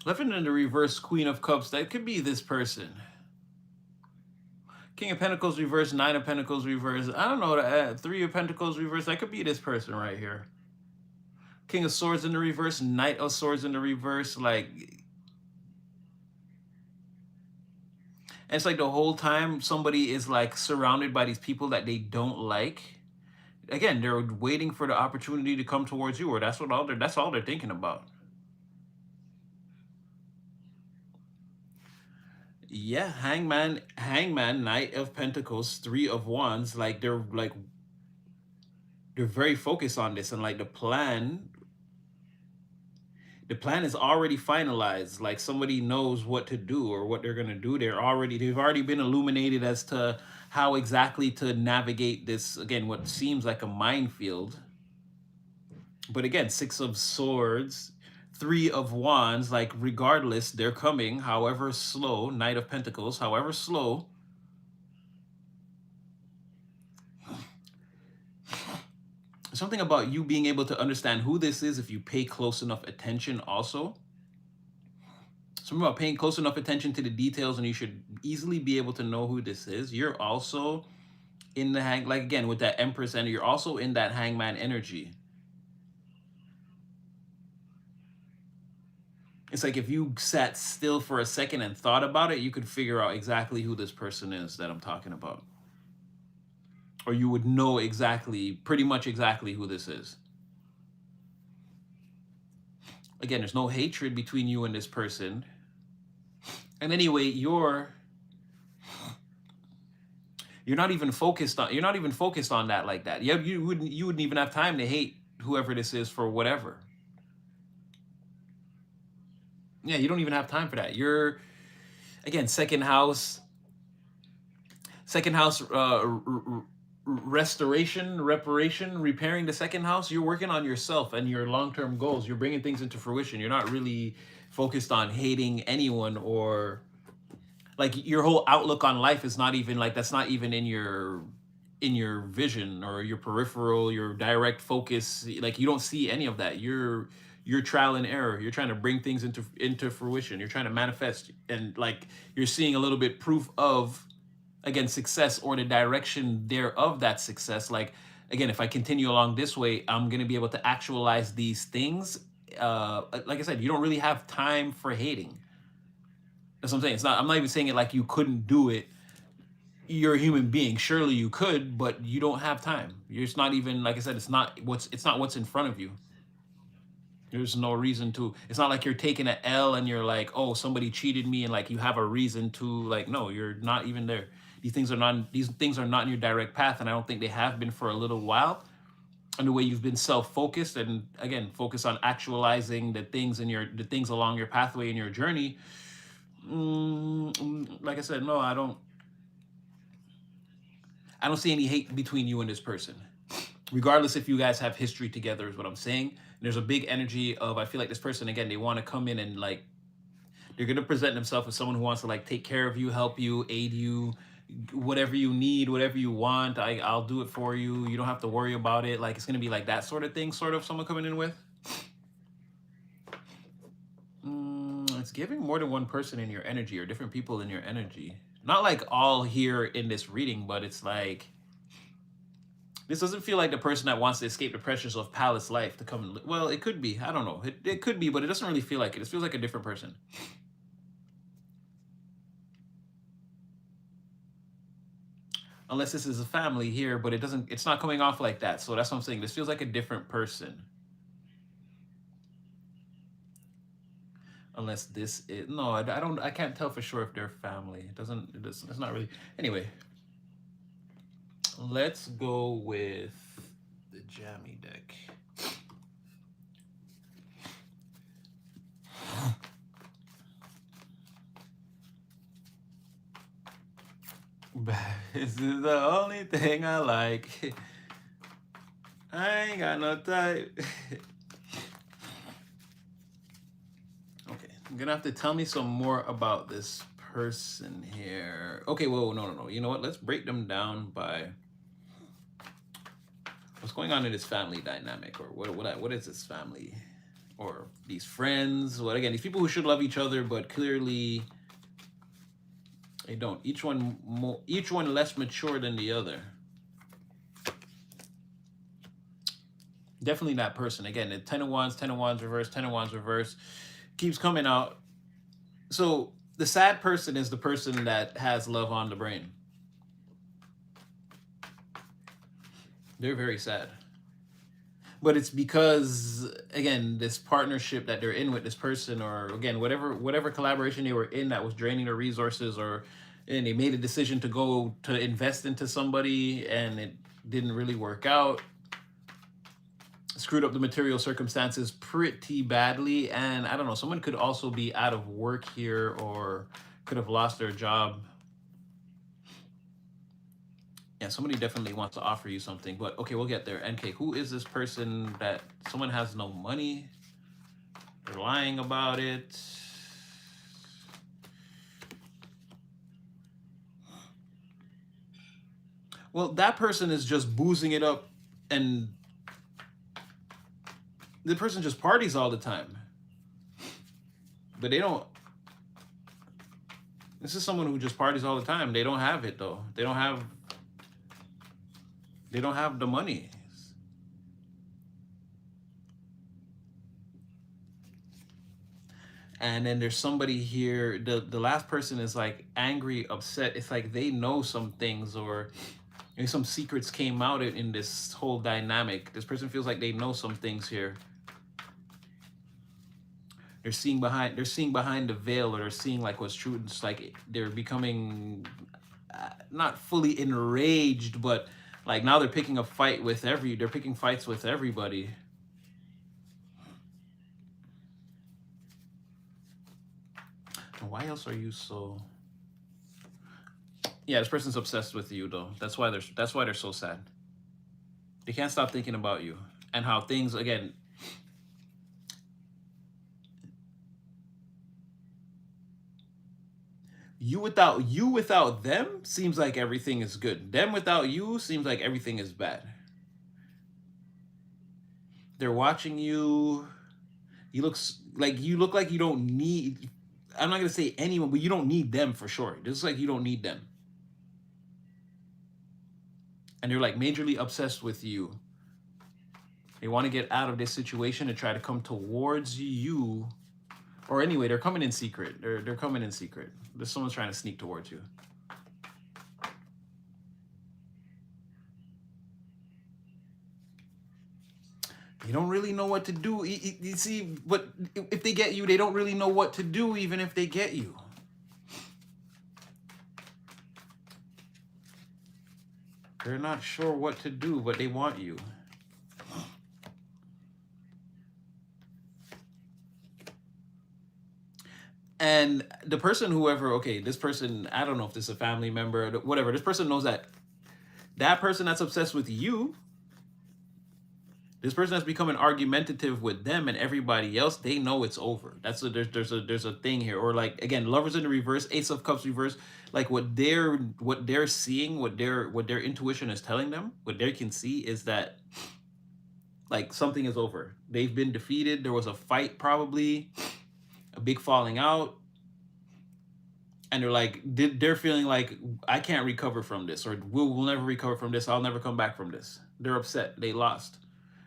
Left in the reverse, Queen of Cups. That could be this person. King of Pentacles reverse, Nine of Pentacles reverse. I don't know. Three of Pentacles reverse. That could be this person right here. King of Swords in the reverse, Knight of Swords in the reverse. Like, and it's like the whole time somebody is like surrounded by these people that they don't like. Again, they're waiting for the opportunity to come towards you, or that's all they're thinking about. Yeah, Hangman, Knight of Pentacles, Three of Wands. Like they're very focused on this, and like the plan is already finalized. Like somebody knows what to do or what they're gonna do. They've already been illuminated as to how exactly to navigate this, again, what seems like a minefield. But again, Six of Swords, Three of Wands, like regardless, they're coming, however slow. Knight of Pentacles, however slow. Something about you being able to understand who this is if you pay close enough attention also. Something about paying close enough attention to the details, and you should easily be able to know who this is. You're also in the like again with that Empress energy, you're also in that Hangman energy. It's like if you sat still for a second and thought about it, you could figure out exactly who this person is that I'm talking about. Or you would know exactly, pretty much exactly who this is. Again, there's no hatred between you and this person. And anyway, you're not even focused on that like that. You wouldn't even have time to hate whoever this is for whatever. Yeah, you don't even have time for that. You're, again, second house restoration, reparation, repairing the second house. You're working on yourself and your long-term goals. You're bringing things into fruition. You're not really focused on hating anyone, or like your whole outlook on life is not even like, that's not even in your vision or your peripheral, your direct focus. Like you don't see any of that. You're trial and error. You're trying to bring things into fruition. You're trying to manifest, and like you're seeing a little bit proof of, again, success, or the direction thereof that success. Like, again, if I continue along this way, I'm going to be able to actualize these things. Like I said, you don't really have time for hating. That's what I'm saying. I'm not even saying it like you couldn't do it. You're a human being. Surely you could, but you don't have time. You're just not even, like I said, it's not what's in front of you. There's no reason to. It's not like you're taking an L and you're like, oh, somebody cheated me, and like you have a reason to, like, no, you're not even there. These things are not in your direct path, and I don't think they have been for a little while. And the way you've been self-focused, and again, focus on actualizing the things along your pathway in your journey. Like I said, no, I don't see any hate between you and this person. Regardless if you guys have history together, is what I'm saying. There's a big energy of, I feel like this person, again, they want to come in and like, they're going to present themselves as someone who wants to like take care of you, help you, aid you, whatever you need, whatever you want. I'll do it for you. You don't have to worry about it. Like, it's going to be like that sort of thing, sort of someone coming in with. It's giving more than one person in your energy, or different people in your energy. Not like all here in this reading, but it's like, this doesn't feel like the person that wants to escape the pressures of palace life to come. Well, it could be. I don't know. It could be, but it doesn't really feel like it. It feels like a different person. Unless this is a family here, but it's not coming off like that. So that's what I'm saying. This feels like a different person. Unless this is, no, I can't tell for sure if they're family. It's not really. Anyway, let's go with the jammy deck. This is the only thing I like. I ain't got no type. Okay, you're gonna have to tell me some more about this person here. Okay, whoa, no. You know what? Let's break them down by what's going on in this family dynamic, or what is this family, or these friends? What, again, these people who should love each other, but clearly they don't. Each one less mature than the other. Definitely that person. Again, the 10 of Wands, 10 of Wands reverse, 10 of Wands reverse keeps coming out. So the sad person is the person that has love on the brain. They're very sad. But it's because, again, this partnership that they're in with this person, or again, whatever collaboration they were in that was draining their resources, and they made a decision to go to invest into somebody and it didn't really work out. Screwed up the material circumstances pretty badly. And I don't know, someone could also be out of work here, or could have lost their job. Yeah, somebody definitely wants to offer you something, but okay, we'll get there. NK, who is this person that someone has no money? They're lying about it. Well, that person is just boozing it up, and the person just parties all the time. But they don't. This is someone who just parties all the time. They don't have it though. They don't have the money. And then there's somebody here, the last person is like angry, upset. It's like they know some things, or maybe some secrets came out in this whole dynamic. This person feels like they know some things here. They're seeing behind the veil, or they're seeing like what's true. It's like they're becoming not fully enraged, but like now they're picking a fight with they're picking fights with everybody. Why else are you so? Yeah, this person's obsessed with you though. That's why they're so sad. They can't stop thinking about you and how things again. You without them seems like everything is good. Them without you seems like everything is bad. They're watching you. You look like you don't need. I'm not gonna say anyone, but you don't need them for sure. Just like you don't need them, and they're like majorly obsessed with you. They want to get out of this situation and try to come towards you, or anyway, they're coming in secret. They're coming in secret. There's someone's trying to sneak towards you. You don't really know what to do. You see, but if they get you, they don't really know what to do, even if they get you. They're not sure what to do, but they want you. And the person, whoever, okay, this person, I don't know if this is a family member, whatever. This person knows that person that's obsessed with you, this person that's becoming argumentative with them and everybody else, they know it's over. That's there's a thing here. Or like again, lovers in the reverse, ace of cups reverse, like what they're seeing, what their intuition is telling them, what they can see is that like something is over. They've been defeated. There was a fight, probably a big falling out, and they're feeling like I can't recover from this, or we'll never recover from this. I'll never come back from this. They're upset. They lost,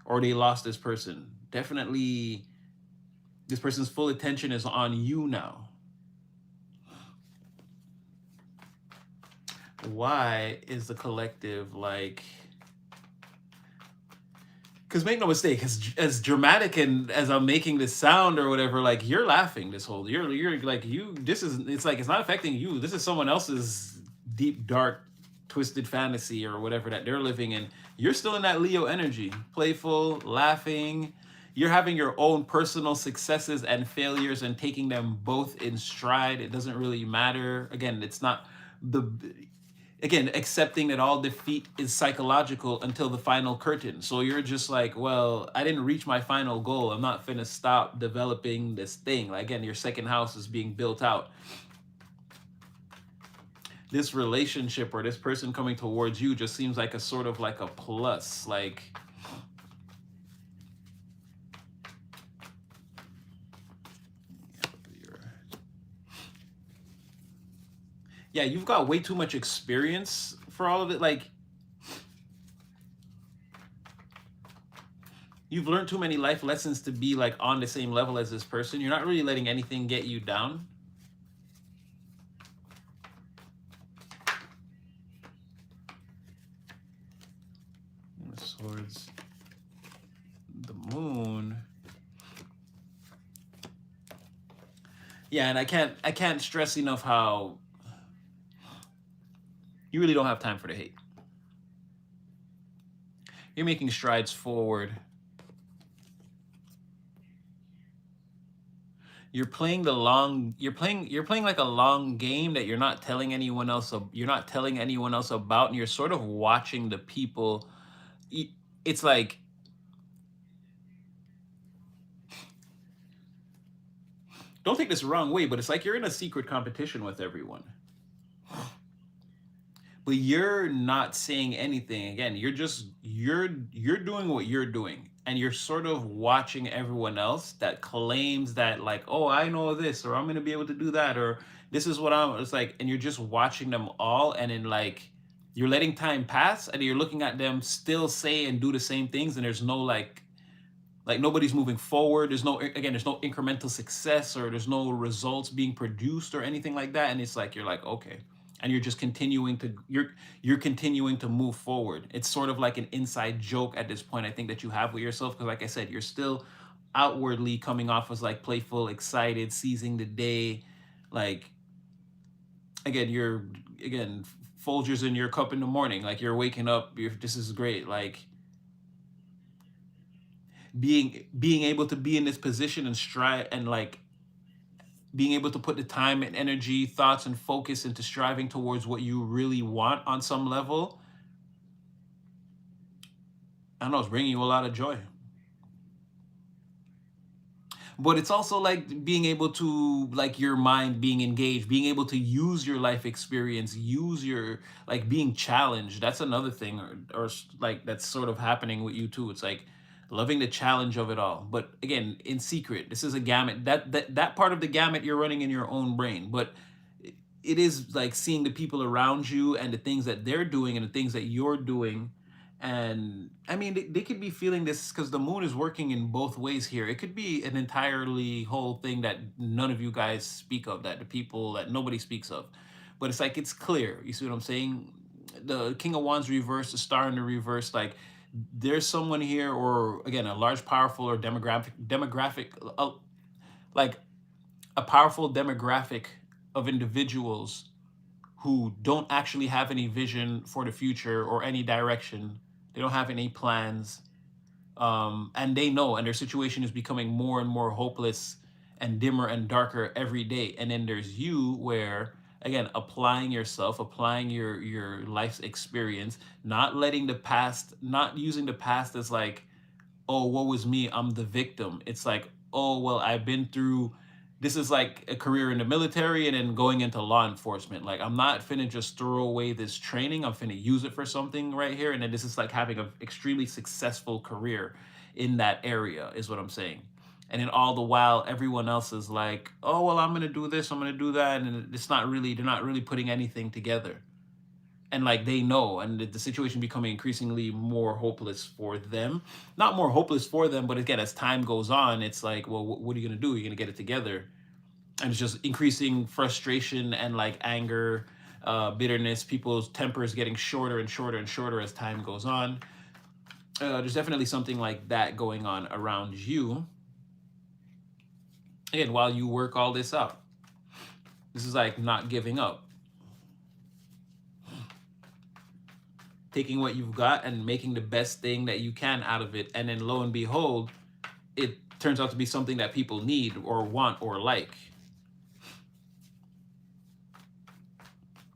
or they lost this person. Definitely, this person's full attention is on you now. Why is the collective like? Because make no mistake, as dramatic and as I'm making this sound or whatever, like you're laughing this whole you're like you. This is it's like it's not affecting you. This is someone else's deep, dark, twisted fantasy or whatever that they're living in. You're still in that Leo energy, playful, laughing. You're having your own personal successes and failures and taking them both in stride. It doesn't really matter. Again, it's not the again, accepting that all defeat is psychological until the final curtain. So you're just like, well, I didn't reach my final goal. I'm not finna stop developing this thing. Like, again, your second house is being built out. This relationship or this person coming towards you just seems like a sort of like a plus. Like, yeah, you've got way too much experience for all of it. Like, you've learned too many life lessons to be like on the same level as this person. You're not really letting anything get you down. The swords, the moon. Yeah, and I can't stress enough how you really don't have time for the hate. You're making strides forward. You're playing like a long game that you're not telling anyone else about, and you're sort of watching the people. It's like, don't take this the wrong way, but it's like you're in a secret competition with everyone. But you're not saying anything. Again, you're doing what you're doing, and you're sort of watching everyone else that claims that like, oh, I know this, or I'm gonna be able to do that, or this is what I'm. It's like, and you're just watching them all, and then like you're letting time pass, and you're looking at them still say and do the same things, and there's no like Like nobody's moving forward. There's no, again, there's no incremental success, or there's no results being produced or anything like that. And it's like you're like, okay. And you're just continuing to you're continuing to move forward. It's sort of like an inside joke at this point, I think, that you have with yourself. Because like I said, you're still outwardly coming off as like playful, excited, seizing the day. Like again, you're again Folgers in your cup in the morning. Like you're waking up, you're this is great. Like being able to be in this position and strive, and like being able to put the time and energy, thoughts and focus into striving towards what you really want on some level. I don't know, it's bringing you a lot of joy. But it's also like being able to, like, your mind being engaged, being able to use your life experience, use your, like, being challenged. That's another thing, or like that's sort of happening with you too. It's like loving the challenge of it all, but again, in secret. This is a gamut, that part of the gamut you're running in your own brain. But it is like seeing the people around you and the things that they're doing and the things that you're doing. And I mean, they could be feeling this because the moon is working in both ways here. It could be an entirely whole thing that none of you guys speak of, that the people that nobody speaks of. But it's like it's clear. You see what I'm saying? The King of Wands reverse, the Star in the reverse, like there's someone here, or again, a large, powerful, or demographic, like a powerful demographic of individuals who don't actually have any vision for the future or any direction. They don't have any plans. And they know, and their situation is becoming more and more hopeless and dimmer and darker every day. And then there's you, where again, applying yourself, applying your life's experience, not letting the past, not using the past as like, oh, what was me? I'm the victim. It's like, oh, well, I've been through, this is like a career in the military and then going into law enforcement. Like, I'm not finna just throw away this training. I'm finna use it for something right here. And then this is like having an extremely successful career in that area, is what I'm saying. And then all the while, everyone else is like, oh, well, I'm gonna do this, I'm gonna do that. And it's not really, they're not really putting anything together. And like they know, and the situation becoming increasingly more hopeless for them. Not more hopeless for them, but again, as time goes on, it's like, well, what are you gonna do? You're gonna get it together. And it's just increasing frustration and like anger, bitterness. People's tempers getting shorter and shorter and shorter as time goes on. There's definitely something like that going on around you. Again, while you work all this out, this is like not giving up, taking what you've got and making the best thing that you can out of it. And then lo and behold, it turns out to be something that people need or want or like.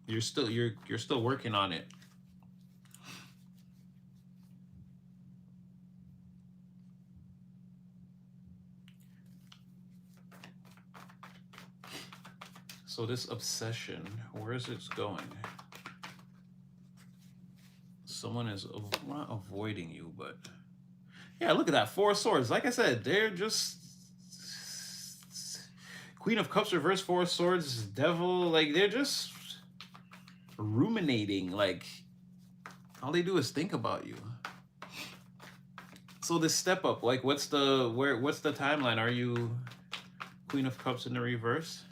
You're still working on it. So this obsession, where is it going? Someone is not avoiding you, but yeah, look at that. Four of Swords. Like I said, they're just Queen of Cups reverse, Four of Swords, Devil. Like they're just ruminating. Like all they do is think about you. So this step up, like what's the timeline? Are you Queen of Cups in the reverse?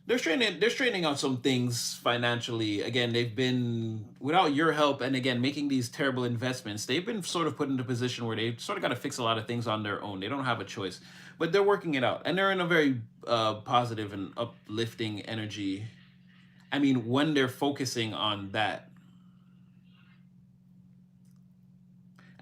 They're straining out some things financially. Again, they've been, without your help, and again, making these terrible investments, they've been sort of put in a position where they've sort of got to fix a lot of things on their own. They don't have a choice, but they're working it out, and they're in a very positive and uplifting energy. I mean, when they're focusing on that,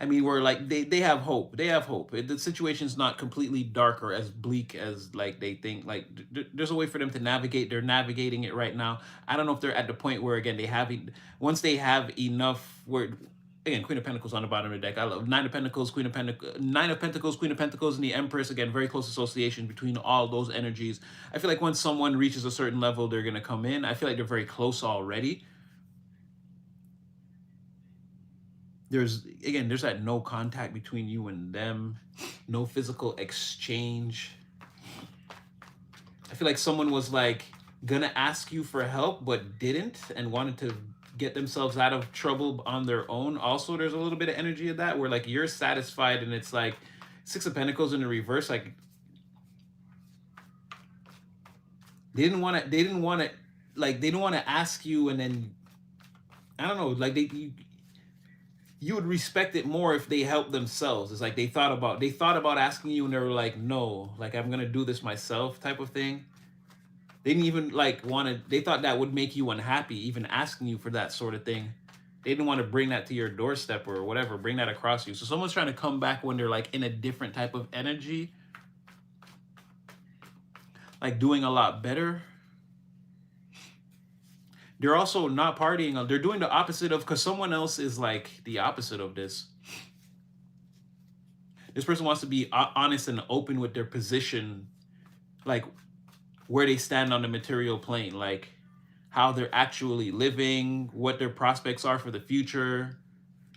I mean, we're like they have hope. They have hope. The situation's not completely dark or as bleak as like they think. Like there's a way for them to navigate. They're navigating it right now. I don't know if they're at the point where again they have once they have enough. Where again, Queen of Pentacles on the bottom of the deck. I love Nine of Pentacles, Queen of Pentacles, Nine of Pentacles, Queen of Pentacles, and the Empress. Again, very close association between all those energies. I feel like once someone reaches a certain level, they're gonna come in. I feel like they're very close already. There's that no contact between you and them, no physical exchange. I feel like someone was like gonna ask you for help but didn't, and wanted to get themselves out of trouble on their own. Also, there's a little bit of energy of that where like you're satisfied, and it's like Six of Pentacles in the reverse. Like they didn't want to. They didn't want to. Like they didn't want to ask you, and then I don't know. Like you would respect it more if they helped themselves. It's like they thought about asking you, and they were like, no, like I'm gonna do this myself, type of thing. They didn't even like want to. They thought that would make you unhappy, even asking you for that sort of thing. They didn't want to bring that to your doorstep or whatever, bring that across you. So someone's trying to come back when they're like in a different type of energy, like doing a lot better. They're also not partying. They're doing the opposite of, because someone else is like the opposite of this. This person wants to be honest and open with their position, like where they stand on the material plane, like how they're actually living, what their prospects are for the future.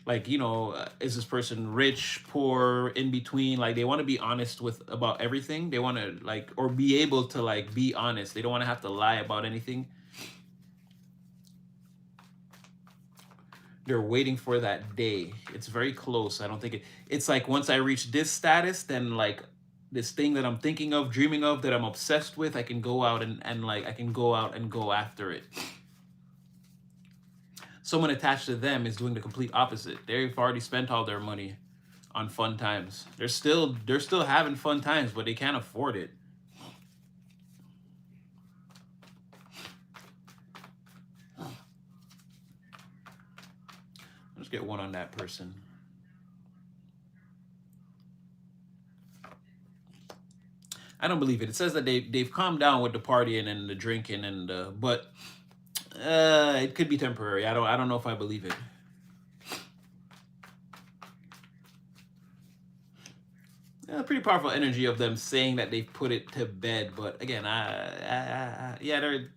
Like, you know, is this person rich, poor, in between? Like they want to be honest with about everything. They want to like, or be able to like be honest. They don't want to have to lie about anything. They're waiting for that day. It's very close. I don't think it's like once I reach this status, then like this thing that I'm thinking of, dreaming of, that I'm obsessed with, I can go out and like I can go out and go after it. Someone attached to them is doing the complete opposite. They've already spent all their money on fun times. They're still having fun times, but they can't afford it. Let's get one on that person. I don't believe it. It says that they've calmed down with the partying and the drinking and but it could be temporary. I don't know if I believe it. Pretty powerful energy of them saying that they've put it to bed, but again, yeah, they're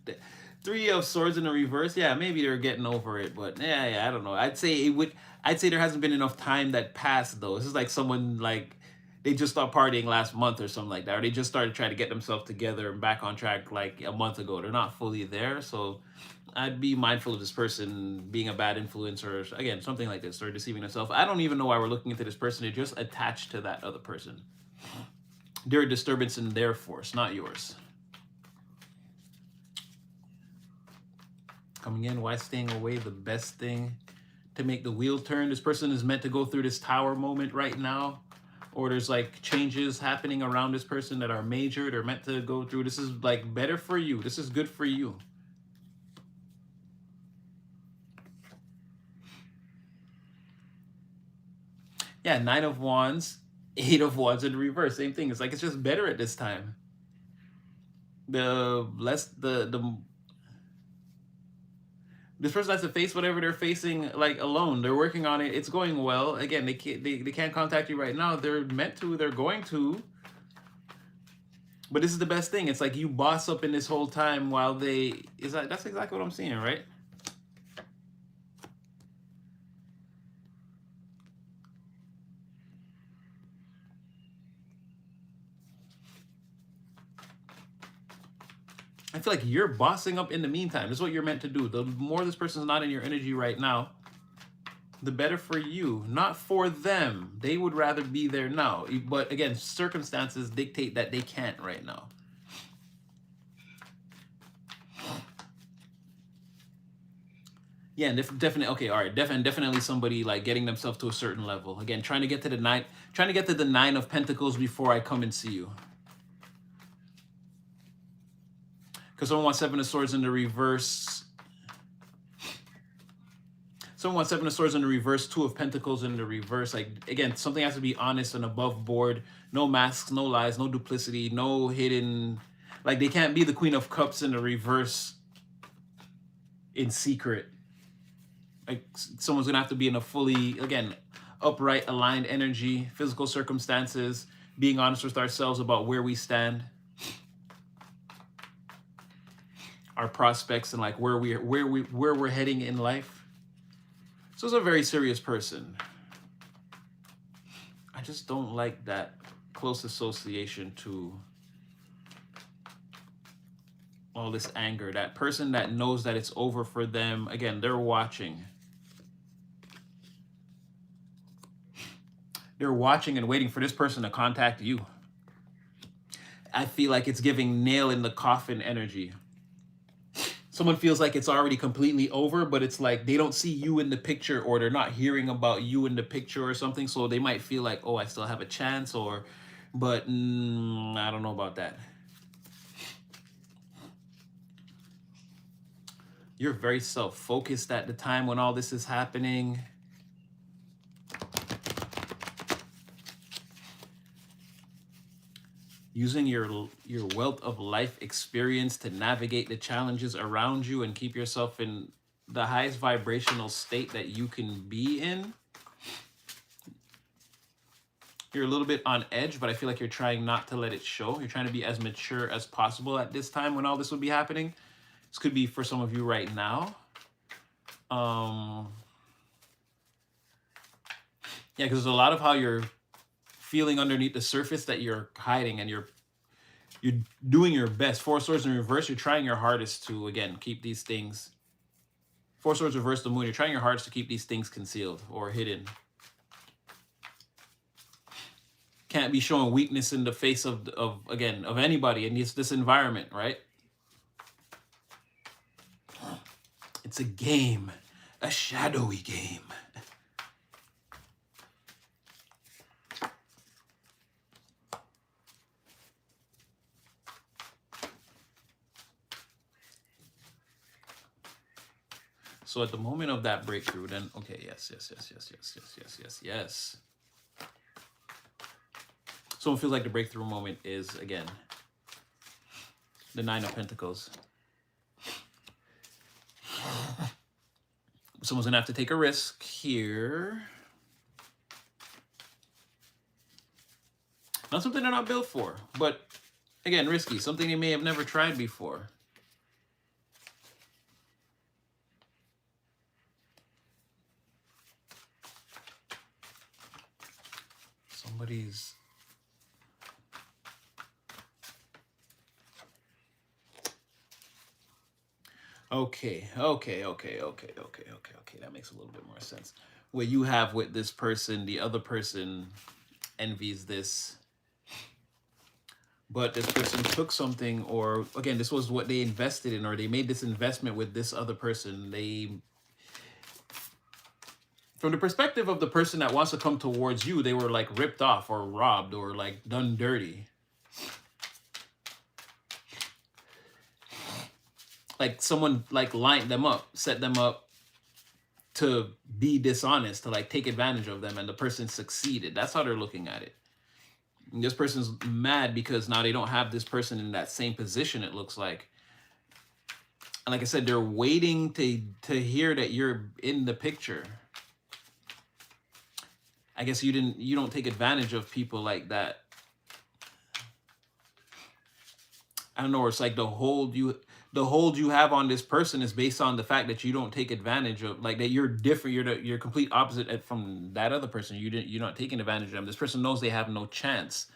Three of Swords in the reverse. Yeah, maybe they're getting over it, but yeah, I don't know. I'd say there hasn't been enough time that passed though. This is like someone like they just stopped partying last month or something like that, or they just started trying to get themselves together and back on track like a month ago. They're not fully there, so I'd be mindful of this person being a bad influence or again something like this, or deceiving themselves. I don't even know why we're looking into this person. They're just attached to that other person. They're a disturbance in their force, not yours. Coming in, why staying away the best thing to make the wheel turn? This person is meant to go through this tower moment right now, or there's like changes happening around this person that are major. They're meant to go through. This is like better for you. This is good for you. Yeah, Nine of Wands, Eight of Wands in reverse. Same thing. It's like it's just better at this time. This person has to face whatever they're facing like alone. They're working on it. It's going well. Again, they can't contact you right now. They're meant to. They're going to. But this is the best thing. It's like you boss up in this whole time while they. That's exactly what I'm seeing, right? I feel like you're bossing up in the meantime. This is what you're meant to do. The more this person's not in your energy right now, the better for you, not for them. They would rather be there now. But again, circumstances dictate that they can't right now. Yeah, definitely. Okay, all right. Definitely somebody like getting themselves to a certain level. Again, trying to get to the Nine of Pentacles before I come and see you. Because someone wants Seven of Swords in the reverse. Someone wants Seven of Swords in the reverse, Two of Pentacles in the reverse. Like, again, something has to be honest and above board. No masks, no lies, no duplicity, no hidden... Like, they can't be the Queen of Cups in the reverse in secret. Like, someone's going to have to be in a fully, again, upright, aligned energy, physical circumstances, being honest with ourselves about where we stand. Our prospects and like where we're heading in life. So it's a very serious person. I just don't like that close association to all this anger. That person that knows that it's over for them, again, they're watching. They're watching and waiting for this person to contact you. I feel like it's giving nail in the coffin energy. Someone feels like it's already completely over, but it's like they don't see you in the picture, or they're not hearing about you in the picture or something. So they might feel like, oh, I still have a chance, or, but I don't know about that. You're very self-focused at the time when all this is happening. Using your wealth of life experience to navigate the challenges around you and keep yourself in the highest vibrational state that you can be in. You're a little bit on edge, but I feel like you're trying not to let it show. You're trying to be as mature as possible at this time when all this would be happening. This could be for some of you right now. Yeah, because there's a lot of how you're feeling underneath the surface that you're hiding, and you're doing your best. Four Swords in reverse, you're trying your hardest to, again, keep these things. Four Swords reverse, the Moon, you're trying your hardest to keep these things concealed or hidden. Can't be showing weakness in the face of anybody in this environment, right? It's a game, a shadowy game. So at the moment of that breakthrough, then, okay, yes. Someone feels like the breakthrough moment is, again, the Nine of Pentacles. Someone's gonna have to take a risk here. Not something they're not built for, but again, risky. Something they may have never tried before. Somebody's... Okay. That makes a little bit more sense. What you have with this person, the other person envies this. But this person took something, or again, this was what they invested in, or they made this investment with this other person. They, from the perspective of the person that wants to come towards you, they were like ripped off or robbed or like done dirty. Like someone like lined them up, set them up to be dishonest, to like take advantage of them, and the person succeeded. That's how they're looking at it. And this person's mad because now they don't have this person in that same position, it looks like. And like I said, they're waiting to hear that you're in the picture. I guess you don't take advantage of people like that. I don't know, it's like the hold you have on this person is based on the fact that you don't take advantage of, like, that you're different, you're complete opposite from that other person. You're not taking advantage of them. This person knows they have no chance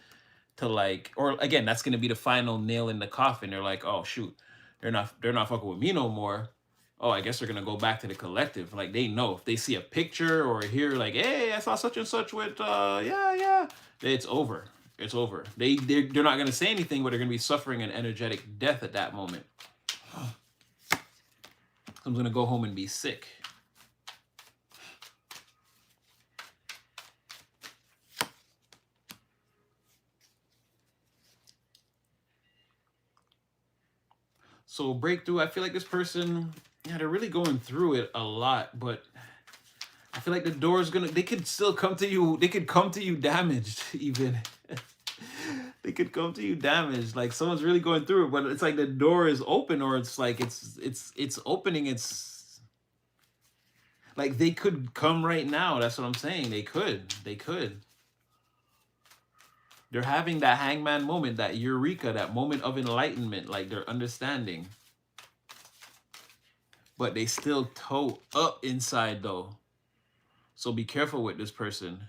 to, like, or again, that's going to be the final nail in the coffin. They're like, oh shoot, they're not fucking with me no more. Oh, I guess they're going to go back to the collective. Like, they know if they see a picture or hear like, hey, I saw such and such with yeah, it's over. It's over. They're not going to say anything, but they're going to be suffering an energetic death at that moment. Someone's going to go home and be sick. So breakthrough, I feel like this person, yeah, they're really going through it a lot, but I feel like the door is they could still come to you. They could come to you damaged even. They could come to you damaged. Like someone's really going through it, but it's like the door is open, or it's like it's opening. It's like they could come right now. That's what I'm saying. They could. They're having that hangman moment, that eureka, that moment of enlightenment, like they're understanding. But they still toe up inside though. So be careful with this person.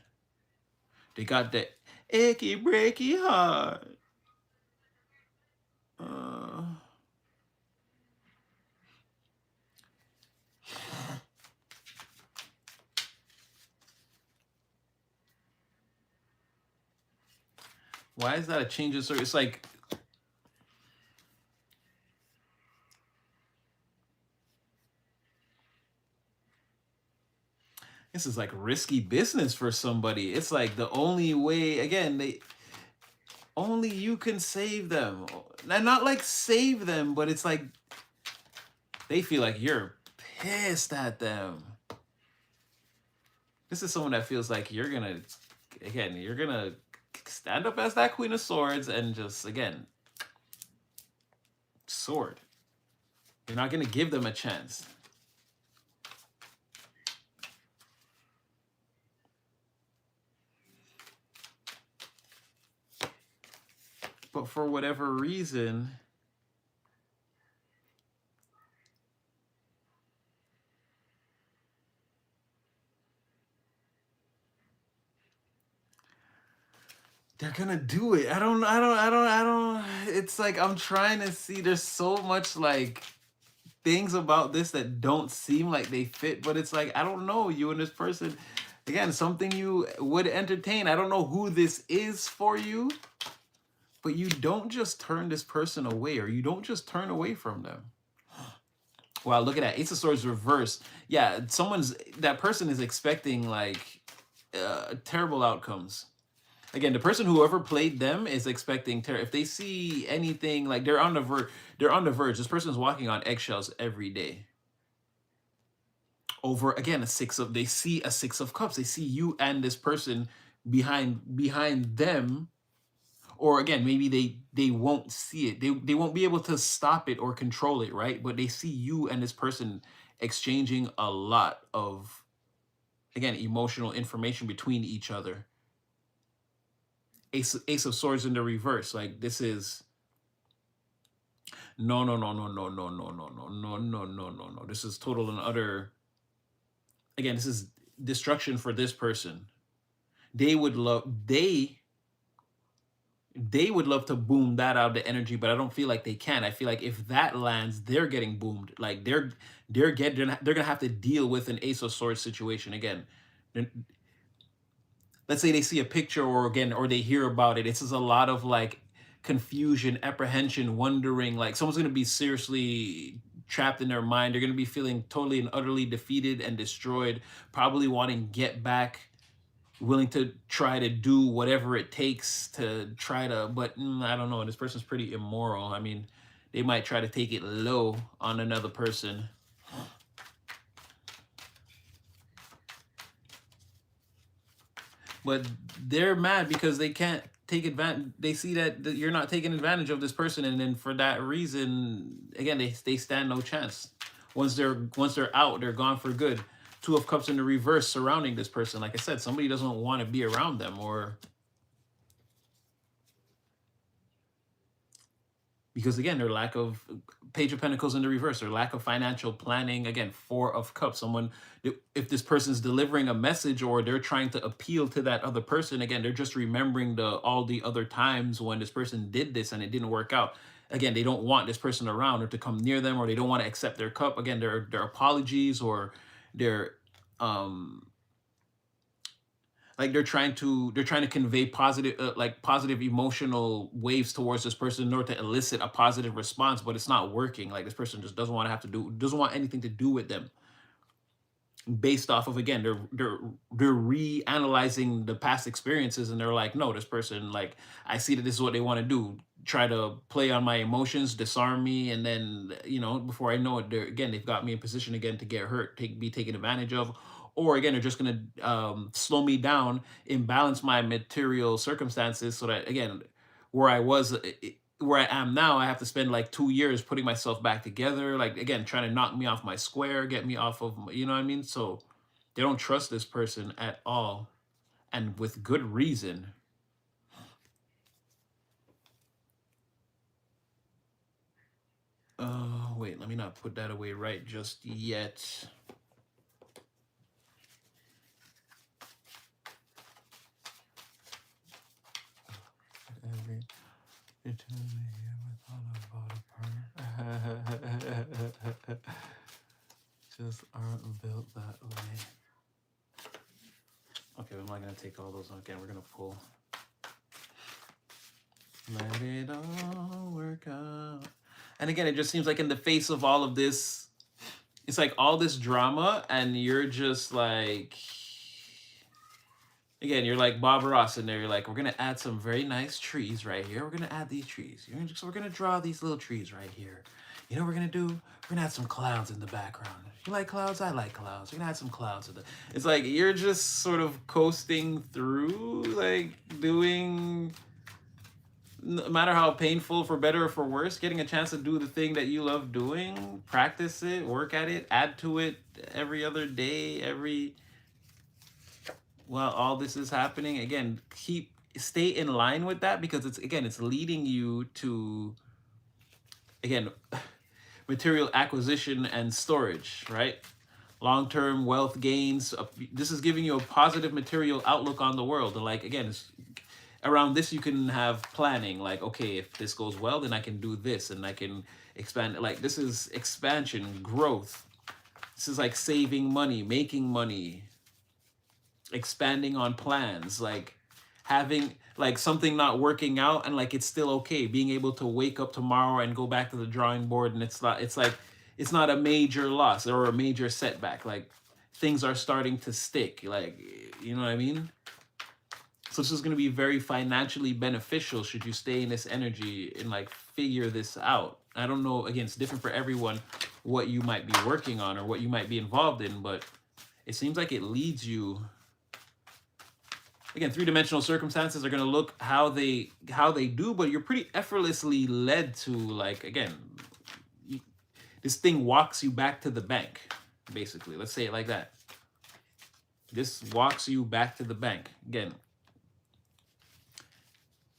They got that achy breaky heart. Why is that a change of source? It's like, this is like risky business for somebody. It's like the only way, again, they only you can save them. And not like save them, but it's like they feel like you're pissed at them. This is someone that feels like you're gonna, again, you're gonna stand up as that Queen of Swords and just, again, sword. You're not gonna give them a chance. But for whatever reason, they're gonna do it. I don't. It's like I'm trying to see. There's so much like things about this that don't seem like they fit, but it's like, I don't know, you and this person, again, something you would entertain. I don't know who this is for you, but you don't just turn this person away, or you don't just turn away from them. Wow, look at that. Ace of Swords reverse. Yeah, that person is expecting like terrible outcomes. Again, the person, whoever played them, is expecting terror. If they see anything, like they're on the verge. This person's walking on eggshells every day. Over, again, they see a 6 of Cups. They see you and this person behind them. Or again, maybe they won't see it. They won't be able to stop it or control it, right? But they see you and this person exchanging a lot of, again, emotional information between each other. Ace of Swords in the reverse. Like, this is no, no, no, no, no, no, no, no, no, no, no, no, no, no. This is total and utter. Again, this is destruction for this person. They would love they would love to boom that out of the energy, but I don't feel like they can. I feel like if that lands, they're getting boomed. Like they're gonna have to deal with an Ace of Swords situation again. Let's say they see a picture, or they hear about it. It's just a lot of like confusion, apprehension, wondering. Like someone's gonna be seriously trapped in their mind. They're gonna be feeling totally and utterly defeated and destroyed. Probably wanting to get back, willing to try to do whatever it takes to try to. But I don't know. This person's pretty immoral. I mean, they might try to take it low on another person. But they're mad because they can't take advantage. They see that you're not taking advantage of this person, and then for that reason, again, they stand no chance. Once they're out, they're gone for good. 2 of Cups in the reverse surrounding this person. Like I said, somebody doesn't want to be around them, or because again, their lack of Page of Pentacles in the reverse, their lack of financial planning. Again, 4 of Cups. Someone, if this person's delivering a message or they're trying to appeal to that other person, again, they're just remembering all the other times when this person did this and it didn't work out. Again, they don't want this person around or to come near them, or they don't want to accept their cup. Again, their apologies, or their like they're trying to convey positive positive emotional waves towards this person in order to elicit a positive response, but it's not working. Like this person just doesn't want anything to do with them, based off of, again, they're reanalyzing the past experiences, and they're like, no, this person, like, I see that this is what they want to do, try to play on my emotions, disarm me, and then, before I know it, they've got me in position again to get hurt, be taken advantage of. Or again, they're just going to slow me down, imbalance my material circumstances, so that, again, where I was, where I am now, I have to spend like 2 years putting myself back together. Like, again, trying to knock me off my square, get me off of, you know what I mean? So they don't trust this person at all, and with good reason. Wait, let me not put that away right just yet. Just aren't built that way. Okay, I'm not gonna take all those on again. We're gonna pull. Let it all work out. And again, it just seems like in the face of all of this, it's like all this drama, and you're just like, again, you're like Bob Ross in there. You're like, we're gonna add some very nice trees right here. We're gonna add these trees. So we're gonna draw these little trees right here. You know what we're gonna do? We're gonna add some clouds in the background. You like clouds? I like clouds. We're gonna add some clouds in the. It's like you're just sort of coasting through, like doing. No matter how painful, for better or for worse, getting a chance to do the thing that you love doing, practice it, work at it, add to it every other day, every while all this is happening. Again, stay in line with that, because it's leading you to, again, material acquisition and storage, right? Long-term wealth gains. This is giving you a positive material outlook on the world. And like, again, around this you can have planning, like, okay, if this goes well, then I can do this and I can expand. Like, this is expansion, growth. This is like saving money, making money, expanding on plans, like having like something not working out and like it's still okay, being able to wake up tomorrow and go back to the drawing board, and it's like it's not a major loss or a major setback. Like, things are starting to stick, like, you know what I mean? So this is going to be very financially beneficial should you stay in this energy and like figure this out. I don't know, again, it's different for everyone what you might be working on or what you might be involved in, but it seems like it leads you. Again, three-dimensional circumstances are going to look how they do, but you're pretty effortlessly led to, like, again, this thing walks you back to the bank, basically. Let's say it like that. This walks you back to the bank. Again,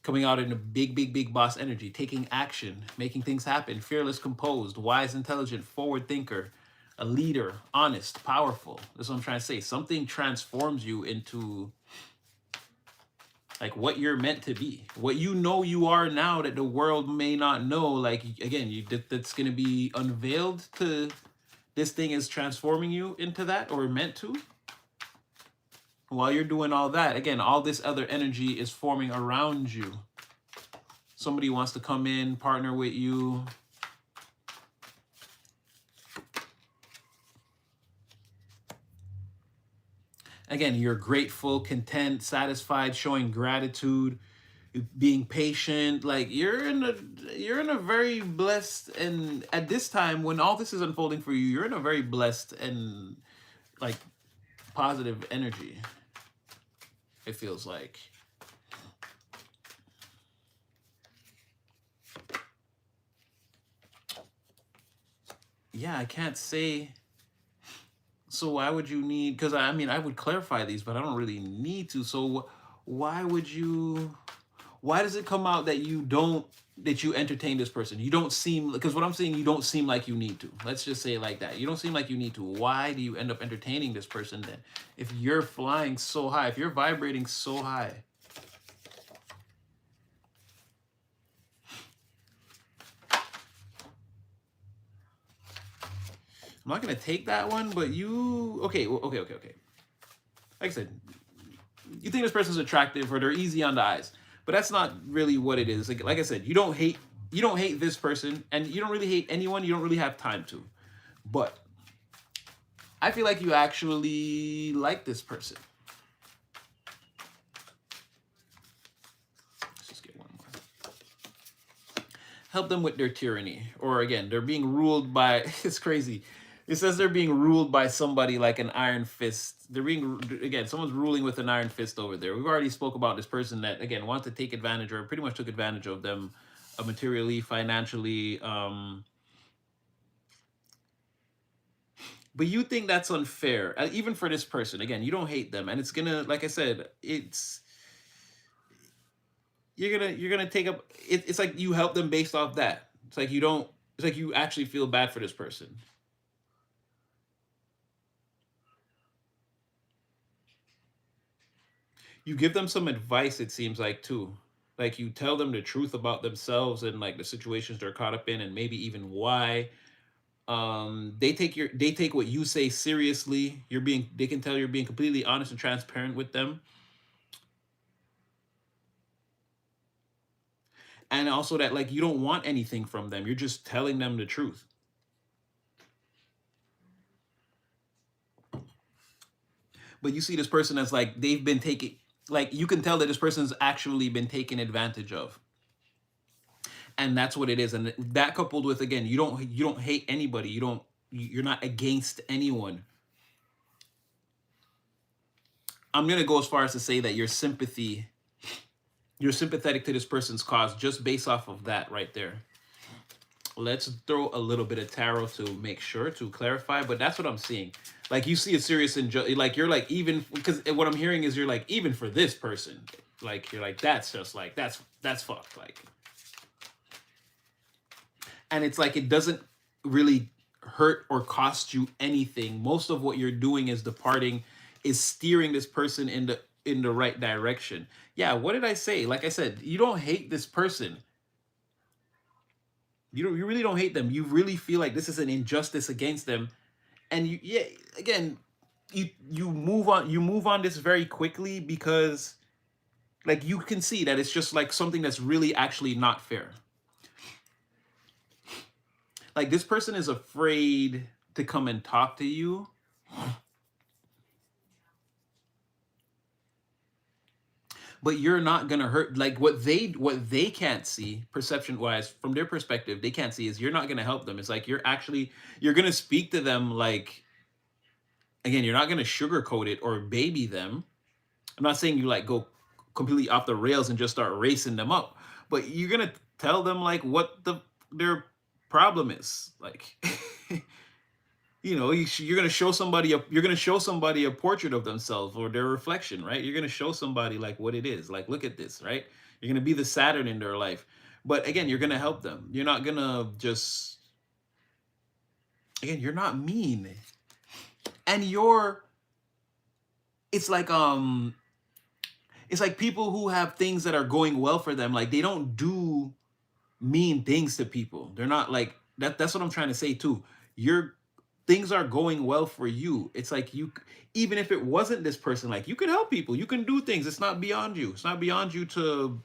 coming out in a big boss energy, taking action, making things happen, fearless, composed, wise, intelligent, forward thinker, a leader, honest, powerful. That's what I'm trying to say. Something transforms you into like what you're meant to be, what you know you are now that the world may not know. Like, again, that's going to be unveiled to, this thing is transforming you into that, or meant to. While you're doing all that, again, all this other energy is forming around you. Somebody wants to come in, partner with you. Again, you're grateful, content, satisfied, showing gratitude, being patient. Like, you're in a very blessed, and at this time when all this is unfolding for you, you're in a very blessed and like positive energy, it feels like. Yeah, I can't say. So why would you need, because I mean, I would clarify these, but I don't really need to. So why would you, why does it come out that you entertain this person? You don't seem, because what I'm saying, you don't seem like you need to. Let's just say it like that. You don't seem like you need to. Why do you end up entertaining this person then? If you're flying so high, if you're vibrating so high. I'm not gonna take that one, but you, okay. Like I said, you think this person's attractive or they're easy on the eyes, but that's not really what it is. Like I said, you don't hate this person, and you don't really hate anyone. You don't really have time to, but I feel like you actually like this person. Let's just get one more. Help them with their tyranny, or again, they're being ruled by. It's crazy. It says they're being ruled by somebody like an iron fist. They're being, again, someone's ruling with an iron fist over there. We've already spoke about this person that, again, wants to take advantage, or pretty much took advantage of them materially, financially. But you think that's unfair, even for this person. Again, you don't hate them, and it's gonna, like I said, you're gonna take up. It's like you help them based off that. It's like you don't. It's like you actually feel bad for this person. You give them some advice, it seems like, too. Like, you tell them the truth about themselves and like the situations they're caught up in, and maybe even why. They take what you say seriously. They can tell you're being completely honest and transparent with them. and also that like you don't want anything from them. You're just telling them the truth. But you see this person as like they've been taking, like you can tell that this person's actually been taken advantage of, and that's what it is. And that coupled with, again, you don't hate anybody, you're not against anyone. I'm gonna go as far as to say that you're sympathetic to this person's cause just based off of that right there. Let's throw a little bit of tarot to make sure to clarify, but that's what I'm seeing. Like you see a serious like you're like, even because what I'm hearing is you're like, even for this person, like you're like, that's just like that's fucked, like. And it's like it doesn't really hurt or cost you anything. Most of what you're doing is departing, is steering this person in the right direction. Yeah, what did I say? Like I said, you don't hate this person. You really don't hate them. You really feel like this is an injustice against them. And you, yeah, again, you move on this very quickly because like you can see that it's just like something that's really actually not fair. Like this person is afraid to come and talk to you. But you're not gonna hurt. Like what they can't see, perception wise, from their perspective, they can't see is you're not gonna help them. It's like you're gonna speak to them like, again, you're not gonna sugarcoat it or baby them. I'm not saying you like go completely off the rails and just start racing them up, but you're gonna tell them like what their problem is. Like you're gonna show somebody a portrait of themselves or their reflection, right? You're gonna show somebody like what it is. Like, look at this, right? You're gonna be the Saturn in their life. But again, you're gonna help them. You're not gonna just, again, you're not mean. And it's like it's like people who have things that are going well for them, like they don't do mean things to people. They're not like that's what I'm trying to say too. Your things are going well for you. It's like even if it wasn't this person, like you can help people, you can do things. It's not beyond you. It's not beyond you to,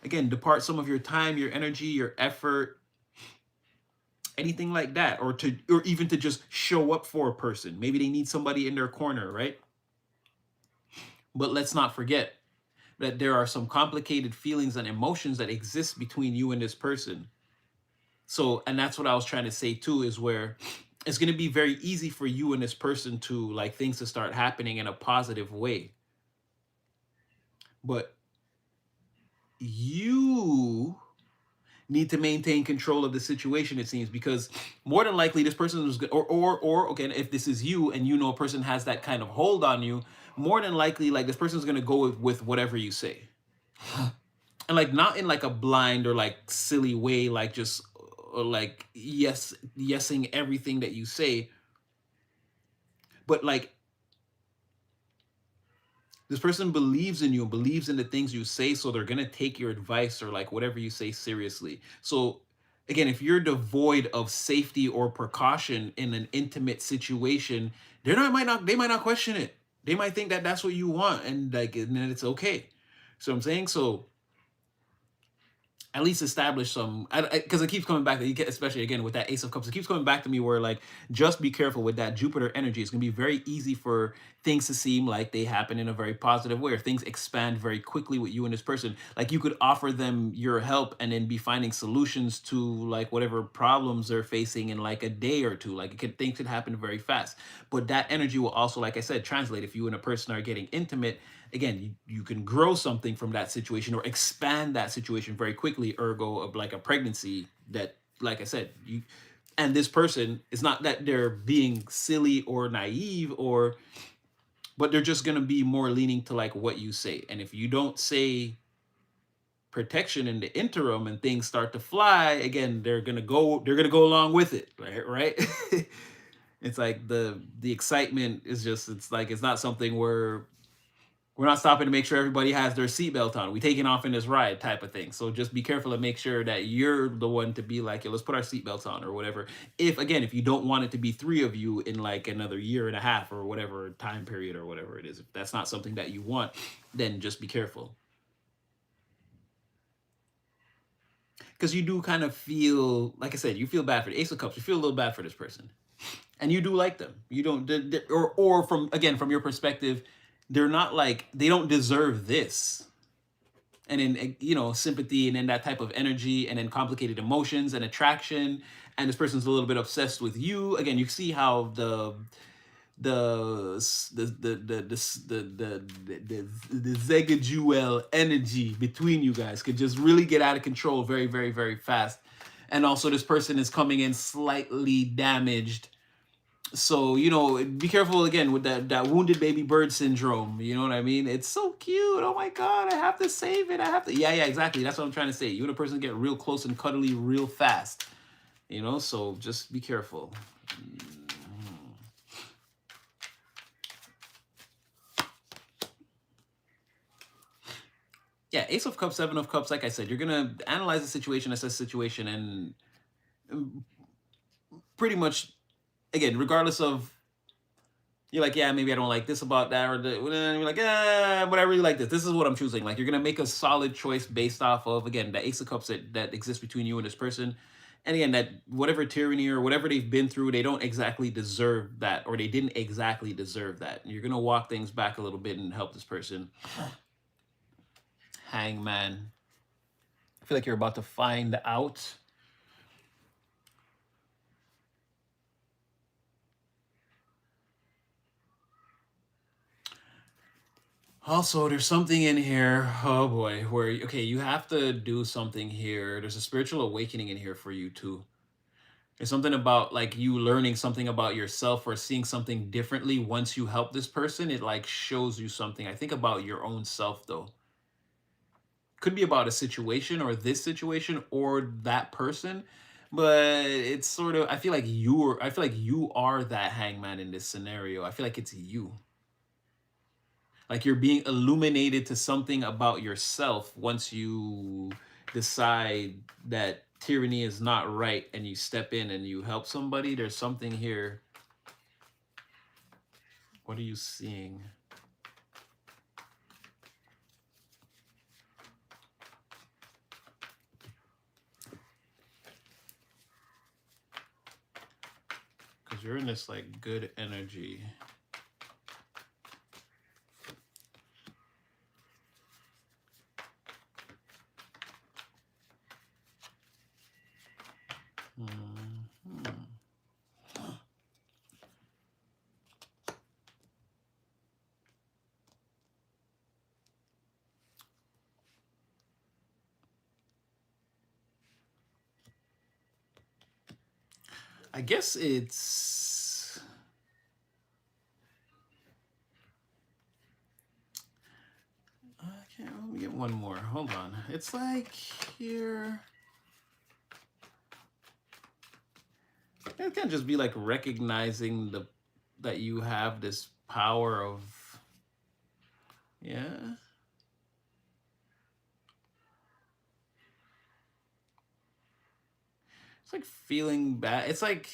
again, depart some of your time, your energy, your effort, anything like that, or even to just show up for a person. Maybe they need somebody in their corner, right? But let's not forget that there are some complicated feelings and emotions that exist between you and this person. So, and that's what I was trying to say too, is where it's going to be very easy for you and this person to like things to start happening in a positive way. But you need to maintain control of the situation, it seems, because more than likely this person is, or again, if this is you and you know a person has that kind of hold on you, more than likely like this person's going to go with whatever you say. And like not in like a blind or like silly way, like just or like yesing everything that you say, but like this person believes in you, believes in the things you say, so they're gonna take your advice or like whatever you say seriously. So again, if you're devoid of safety or precaution in an intimate situation, they might not question it. They might think that that's what you want, and then it's okay. So I'm saying, so at least establish some, because it keeps coming back that you get, especially again with that Ace of Cups, it keeps coming back to me where like just be careful with that Jupiter energy. It's gonna be very easy for things to seem like they happen in a very positive way, or things expand very quickly with you and this person. Like you could offer them your help and then be finding solutions to like whatever problems they're facing in like a day or two. Like things could happen very fast. But that energy will also, like I said, translate if you and a person are getting intimate. Again, you can grow something from that situation or expand that situation very quickly, ergo of like a pregnancy that, like I said, you and this person, it's not that they're being silly or naive, or but they're just going to be more leaning to like what you say. And if you don't say protection in the interim and things start to fly again, they're going to go along with it, right? It's like the excitement is just, it's like it's not something where we're not stopping to make sure everybody has their seatbelt on. We taking off in this ride type of thing. So just be careful and make sure that you're the one to be like, yo, let's put our seatbelts on or whatever. If you don't want it to be three of you in like another year and a half or whatever time period or whatever it is, if that's not something that you want, then just be careful. because you do kind of feel, like I said, you feel bad for the Ace of Cups. You feel a little bad for this person, and you do like them. You don't, or from, again, from your perspective, they're not like, they don't deserve this. And in, sympathy, and in that type of energy, and then complicated emotions and attraction, and this person's a little bit obsessed with you. Again, you see how the Zegajuel energy between you guys could just really get out of control very, very, very fast. And also, this person is coming in slightly damaged. So, be careful again with that wounded baby bird syndrome. You know what I mean? It's so cute. Oh my God, I have to save it. I have to. Yeah, yeah, exactly. That's what I'm trying to say. You and a person get real close and cuddly real fast. So just be careful. Yeah, Ace of Cups, Seven of Cups, like I said, you're going to analyze the situation, assess the situation, and pretty much, again, regardless of, you're like, yeah, maybe I don't like this about that, or you're like, but I really like this. This is what I'm choosing. Like, you're going to make a solid choice based off of, again, the Ace of Cups that exists between you and this person. And again, that whatever tyranny or whatever they've been through, they don't exactly deserve that, or they didn't exactly deserve that. You're going to walk things back a little bit and help this person. Hangman. I feel like you're about to find out. Also, there's something in here, oh boy, where, okay, you have to do something here. There's a spiritual awakening in here for you too. There's something about like you learning something about yourself or seeing something differently once you help this person. It like shows you something. I think about your own self though. Could be about a situation or this situation or that person, but it's sort of, I feel like you are that hangman in this scenario. I feel like it's you. Like you're being illuminated to something about yourself once you decide that tyranny is not right and you step in and you help somebody. There's something here. What are you seeing? Because you're in this like good energy. I guess it's... I can't, let me get one more. Hold on. It's like here... It can just be like recognizing that you have this power of... Yeah. It's like feeling bad. It's like...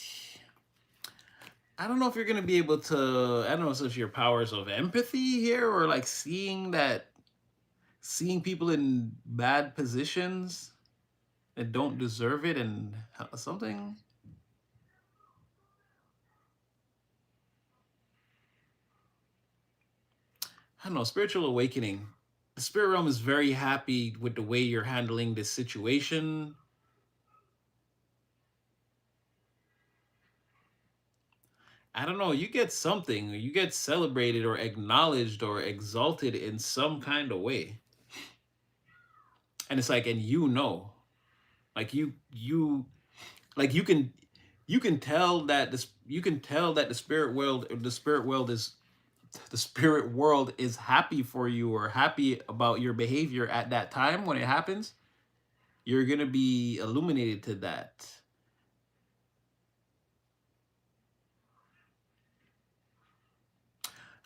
I don't know if you're going to be able to... I don't know if your powers of empathy here or like seeing people in bad positions that don't deserve it and something... I don't know, spiritual awakening. The spirit realm is very happy with the way you're handling this situation. I don't know, you get something, you get celebrated or acknowledged or exalted in some kind of way. And it's like, and like like you can tell that the spirit world is happy for you or happy about your behavior at that time when it happens. You're going to be illuminated to that.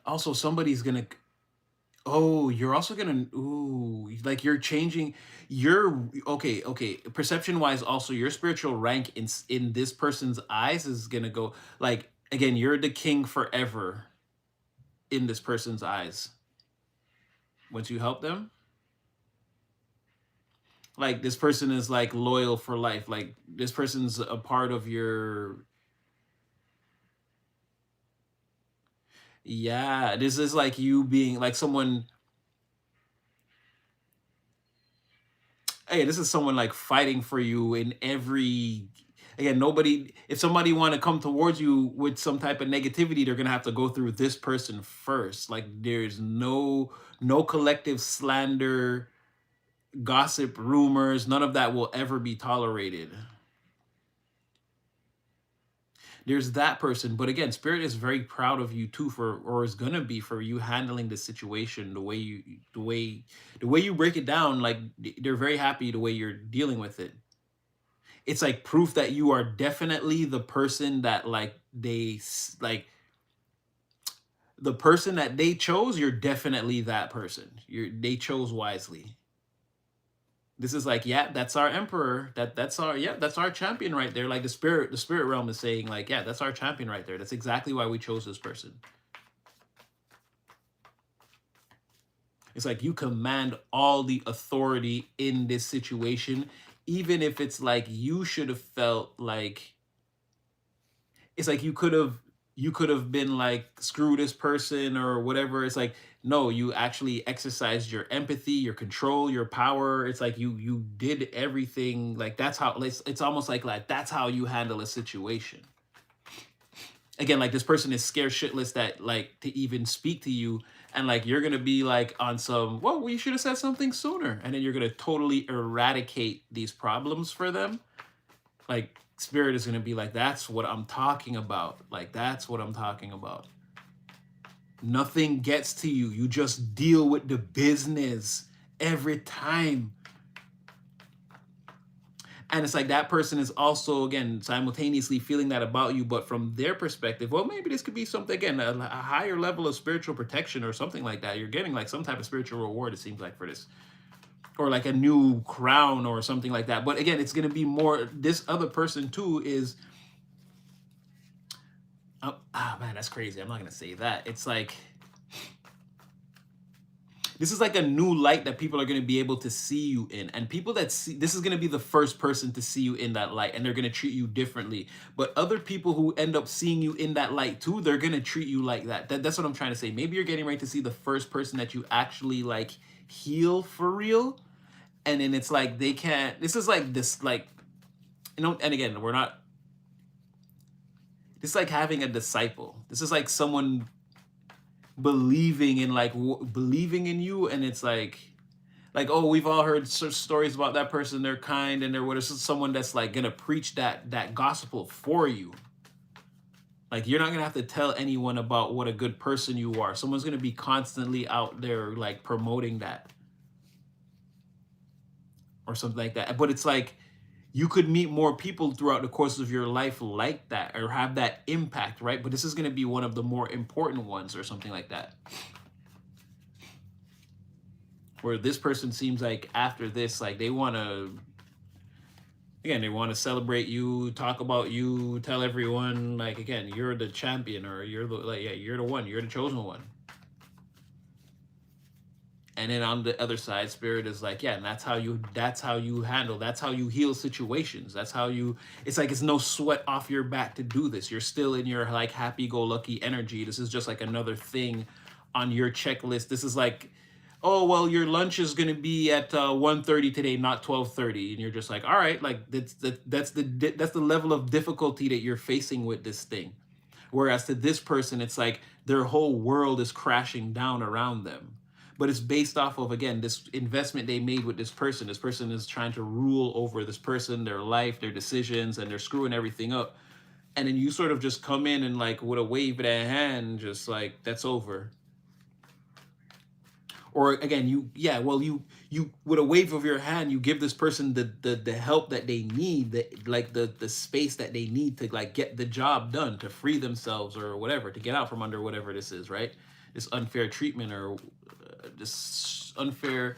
Also, somebody's going to... Oh, you're also going to... Ooh, like you're changing... Okay. Perception-wise, also, your spiritual rank in this person's eyes is going to go... Like, again, you're the king forever in this person's eyes. Once you help them. like this person is like loyal for life. Like this person's a part of your, yeah, this is like you being like someone, hey, this is someone like fighting for you in every, again, nobody, if somebody want to come towards you with some type of negativity, they're gonna have to go through this person first. Like there's no collective slander, gossip, rumors, none of that will ever be tolerated. There's that person, but again, spirit is very proud of you too, for, or is gonna be, for you handling the situation the way you, the way you break it down. Like they're very happy the way you're dealing with it. It's like proof that you are definitely the person that like like the person that they chose. You're definitely that person. They chose wisely. This is like, yeah, that's our emperor. That's our, yeah, that's our champion right there. Like the spirit realm is saying like, yeah, that's our champion right there. That's exactly why we chose this person. It's like you command all the authority in this situation, even if it's like you should have felt like, it's like you could have been like, screw this person or whatever. It's like, no, you actually exercised your empathy, your control, your power. It's like you did everything. Like that's how it's almost like that's how you handle a situation. Again, like this person is scared shitless that like to even speak to you, and like you're gonna be like on some, well, we should have said something sooner, and then you're gonna totally eradicate these problems for them. Like spirit is going to be like, that's what I'm talking about. Like that's what I'm talking about. Nothing gets to you, you just deal with the business every time. And it's like that person is also, again, simultaneously feeling that about you, but from their perspective, well, maybe this could be something, again, a higher level of spiritual protection or something like that. You're getting like some type of spiritual reward, it seems like, for this, or like a new crown or something like that. But again, it's going to be more, this other person too is, oh, man, that's crazy. I'm not going to say that. It's like, this is like a new light that people are going to be able to see you in. And people that see, this is going to be the first person to see you in that light, and they're going to treat you differently. But other people who end up seeing you in that light too, they're going to treat you like that. That's what I'm trying to say. Maybe you're getting ready to see the first person that you actually like heal for real. And then it's like, they can't, this is like this, like, you know, and again, we're not, it's like having a disciple. This is like someone believing in like believing in you, and it's like, oh, we've all heard stories about that person. They're kind and they're what is someone that's like gonna preach that gospel for you. Like you're not gonna have to tell anyone about what a good person you are. Someone's gonna be constantly out there like promoting that or something like that. But it's like you could meet more people throughout the course of your life like that, or have that impact, right? But this is going to be one of the more important ones or something like that. Where this person seems like after this, like they want to, again, they want to celebrate you, talk about you, tell everyone, like, again, you're the champion, or you're the, like, yeah, you're the one, you're the chosen one. And then on the other side, spirit is like, yeah, and that's how you handle, that's how you heal situations. That's how you, it's like, it's no sweat off your back to do this. You're still in your like happy-go-lucky energy. This is just like another thing on your checklist. This is like, oh, well, your lunch is going to be at 1:30 today, not 12:30. And you're just like, all right, like that's the level of difficulty that you're facing with this thing. Whereas to this person, it's like their whole world is crashing down around them. But it's based off of, again, this investment they made with this person. This person is trying to rule over this person, their life, their decisions, and they're screwing everything up. And then you sort of just come in and like with a wave of that hand, just like, that's over. Or again, you with a wave of your hand, you give this person the help that they need, the space that they need to like get the job done, to free themselves or whatever, to get out from under whatever this is, right? This unfair treatment, or this unfair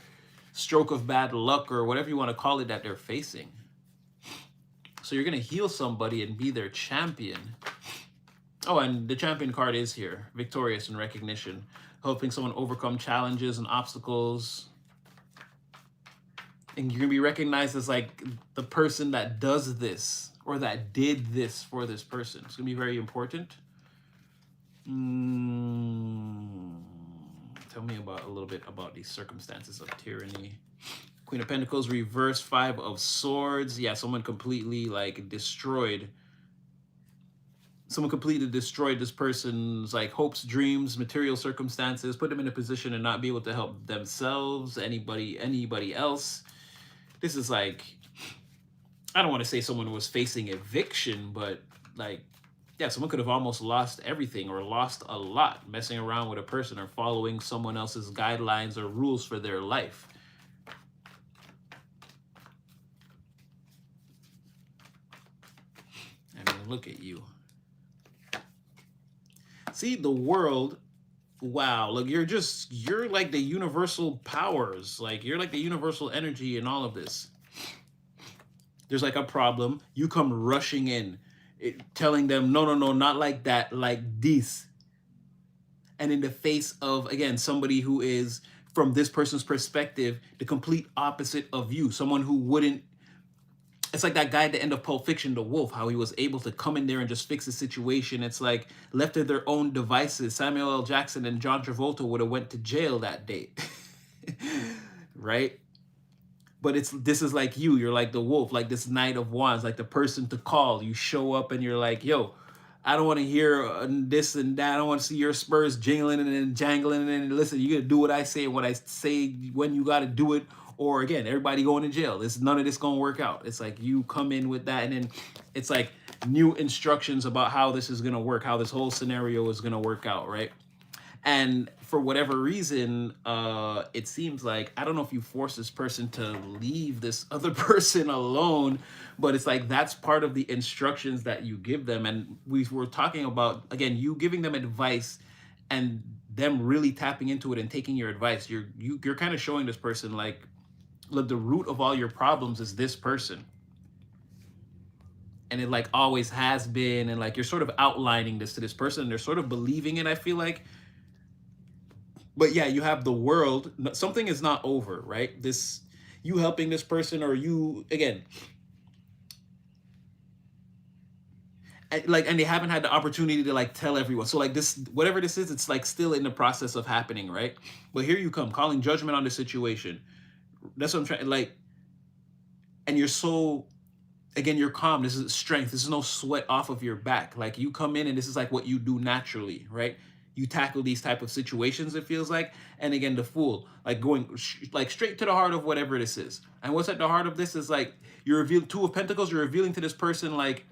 stroke of bad luck, or whatever you want to call it, that they're facing. So you're gonna heal somebody and be their champion. Oh, and the champion card is here, victorious in recognition, helping someone overcome challenges and obstacles. and you're gonna be recognized as like the person that does this or that did this for this person. It's gonna be very important. Tell me about a little bit about these circumstances of tyranny. Queen of Pentacles reverse, Five of Swords. Yeah, someone completely like destroyed. Someone completely destroyed this person's like hopes, dreams, material circumstances, put them in a position to not be able to help themselves, anybody else. This is like, I don't want to say someone was facing eviction, but like, yeah, someone could have almost lost everything or lost a lot messing around with a person or following someone else's guidelines or rules for their life. I mean, look at you. See, the world, wow, look, you're like the universal powers. Like, you're like the universal energy in all of this. There's like a problem. You come rushing in, telling them, no, not like that, like this. And in the face of, again, somebody who is, from this person's perspective, the complete opposite of you. Someone who wouldn't, it's like that guy at the end of Pulp Fiction, the wolf, how he was able to come in there and just fix the situation. It's like, left to their own devices, Samuel L. Jackson and John Travolta would have went to jail that day. Right? But this is like you're like the wolf, like this Knight of Wands, like the person to call. You show up and you're like, yo, I don't want to hear this and that. I don't want to see your spurs jingling and jangling. And listen, you got to do what I say, when you got to do it. Or again, everybody going to jail. None of this going to work out. It's like you come in with that, and then it's like new instructions about how this is going to work, how this whole scenario is going to work out, right? And for whatever reason, it seems like, I don't know if you force this person to leave this other person alone, but it's like that's part of the instructions that you give them. And we were talking about, again, you giving them advice and them really tapping into it and taking your advice. You're kind of showing this person like, look, the root of all your problems is this person. And it like always has been. And like you're sort of outlining this to this person and they're sort of believing it, I feel like. But yeah, you have the world. Something is not over, right? This, you helping this person, or you, again, like, and they haven't had the opportunity to like tell everyone. So like this, whatever this is, it's like still in the process of happening, right? But here you come, calling judgment on the situation. That's what I'm trying, like, and you're so, again, you're calm. This is strength. This is no sweat off of your back. Like you come in and this is like what you do naturally, right? You tackle these type of situations, it feels like. And again, the Fool, like going like straight to the heart of whatever this is. And what's at the heart of this is like, you're revealing, Two of Pentacles, you're revealing to this person like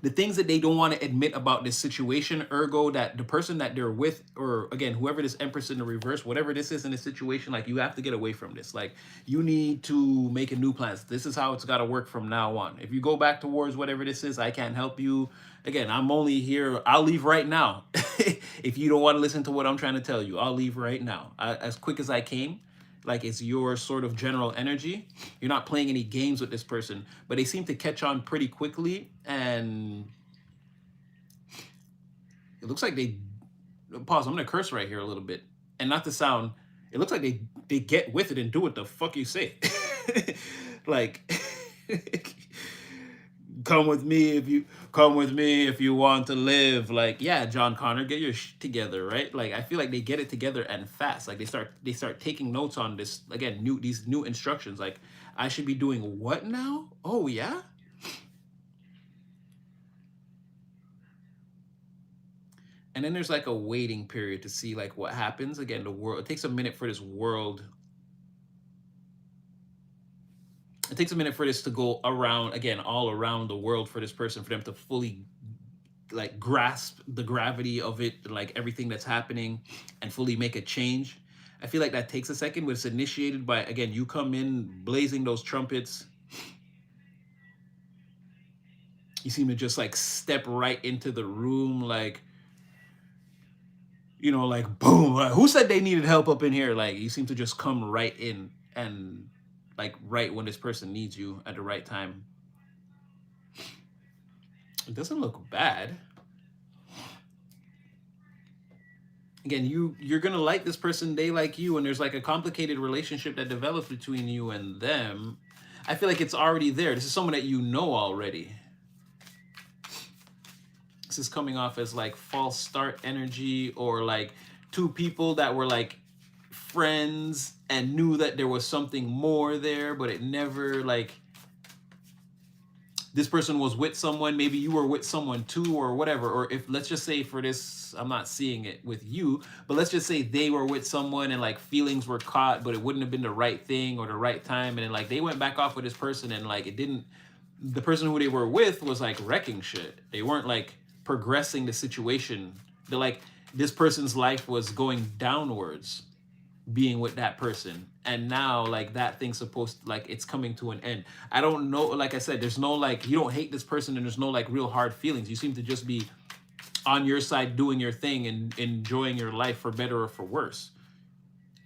the things that they don't want to admit about this situation, ergo that the person that they're with, or again, whoever this Empress in the reverse, whatever this is in this situation, like you have to get away from this. Like you need to make a new plan. This is how it's got to work from now on. If you go back towards whatever this is, I can't help you. Again, I'm only here. I'll leave right now. If you don't want to listen to what I'm trying to tell you, I'll leave right now. As quick as I came. Like it's your sort of general energy. You're not playing any games with this person, but they seem to catch on pretty quickly. And it looks like they, pause, I'm gonna curse right here a little bit. And not to sound, it looks like they get with it and do what the fuck you say. Like, come with me if you want to live. Like, yeah, John Connor, get your shit together, right? Like I feel like they get it together and fast. Like they start taking notes on this, again, these new instructions. Like, I should be doing what now? Oh yeah. And then there's like a waiting period to see like what happens. Again, the world, it takes a minute for this world, it takes a minute for this to go around, again, all around the world, for this person, for them to fully like grasp the gravity of it, like everything that's happening, and fully make a change. I feel like that takes a second, but it's initiated by, again, you come in blazing those trumpets. You seem to just like step right into the room, like, you know, like boom, like, who said they needed help up in here? Like you seem to just come right in, and like right when this person needs you at the right time. It doesn't look bad. again, you're gonna like this person, they like you, and there's like a complicated relationship that develops between you and them. I feel like it's already there. This is someone that you know already. This is coming off as like false start energy, or like two people that were like friends and knew that there was something more there, but it never like, this person was with someone, maybe you were with someone too, or whatever. Or if, let's just say for this, I'm not seeing it with you, but let's just say they were with someone and like feelings were caught, but it wouldn't have been the right thing or the right time, and then like they went back off with this person, and like it didn't, the person who they were with was like wrecking shit. They weren't like progressing the situation. They're like, this person's life was going downwards being with that person, and now like that thing's supposed, like it's coming to an end. I don't know, like I said, there's no like, you don't hate this person, and there's no like real hard feelings. You seem to just be on your side doing your thing and enjoying your life, for better or for worse.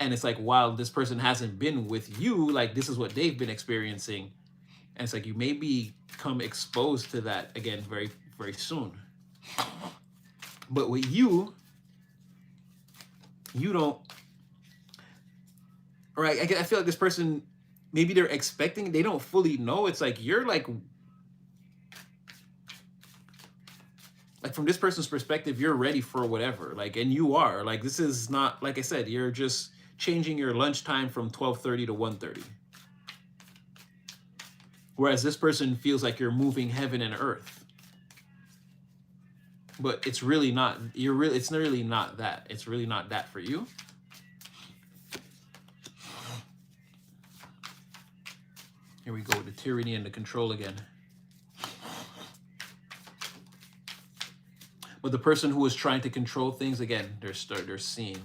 And it's like, while this person hasn't been with you, like this is what they've been experiencing, and it's like you may become exposed to that again very, very soon. But with you don't, right? I feel like this person, maybe they're expecting, they don't fully know. It's like you're like from this person's perspective, you're ready for whatever, like, and you are like, this is not, like I said, you're just changing your lunchtime from 12:30 to 1:30. Whereas this person feels like you're moving heaven and earth. But it's really not, it's really not that. It's really not that for you. Here we go with the tyranny and the control again. But the person who is trying to control things, again, they're seeing.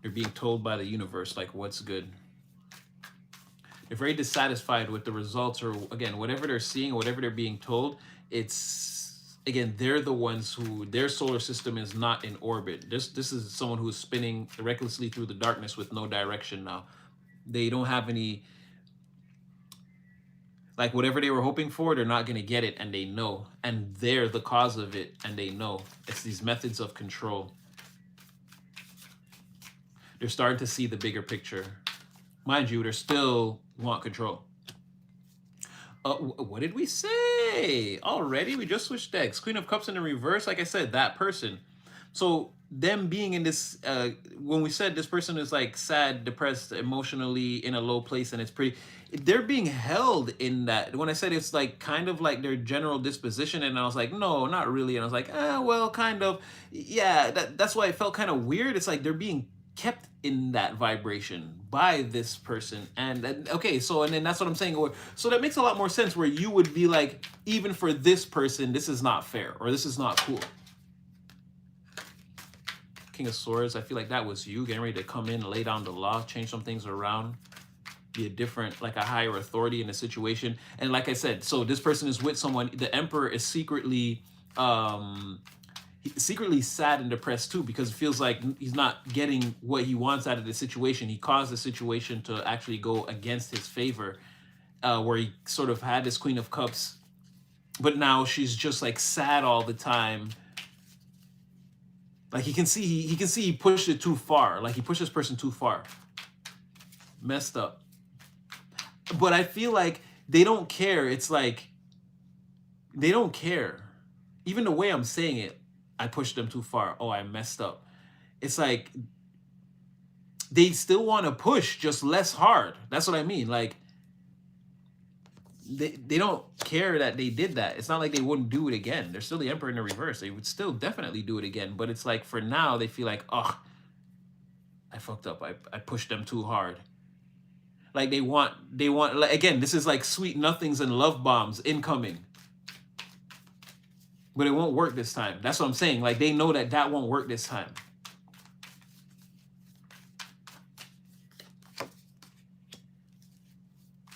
They're being told by the universe, like, what's good. They're very dissatisfied with the results, or again, whatever they're seeing, whatever they're being told, it's, again, they're the ones who, their solar system is not in orbit. This is someone who's spinning recklessly through the darkness with no direction now. They don't have any, like, whatever they were hoping for, they're not going to get it, and they know. And they're the cause of it, and they know. It's these methods of control. They're starting to see the bigger picture. Mind you, they still want control. What did we say? Already? We just switched decks. Queen of Cups in the reverse. Like I said, that person. So them being in this, when we said this person is like sad, depressed, emotionally in a low place, and it's pretty, they're being held in that. When I said it's like kind of like their general disposition, and I was like, no, not really. And I was like, well, kind of. Yeah, that's why it felt kind of weird. It's like they're being kept in that vibration by this person. And okay, so, and then that's what I'm saying. So that makes a lot more sense, where you would be like, even for this person, this is not fair, or this is not cool. King of Swords, I feel like that was you getting ready to come in, lay down the law, change some things around, be a different, like a higher authority in a situation. And like I said, so this person is with someone. The Emperor is secretly sad and depressed too, because it feels like he's not getting what he wants out of the situation. He caused the situation to actually go against his favor, where he sort of had this Queen of Cups, but now she's just like sad all the time. Like he can see he pushed it too far. Like he pushed this person too far. Messed up. But I feel like they don't care. It's like they don't care. Even the way I'm saying it, I pushed them too far. Oh, I messed up. It's like they still want to push, just less hard. That's what I mean. Like they don't care that they did that. It's not like they wouldn't do it again. They're still the Emperor in the reverse. They would still definitely do it again. But it's like for now, they feel like, oh, I fucked up. I pushed them too hard. Like they want, like, again, this is like sweet nothings and love bombs incoming. But it won't work this time. That's what I'm saying. Like they know that won't work this time.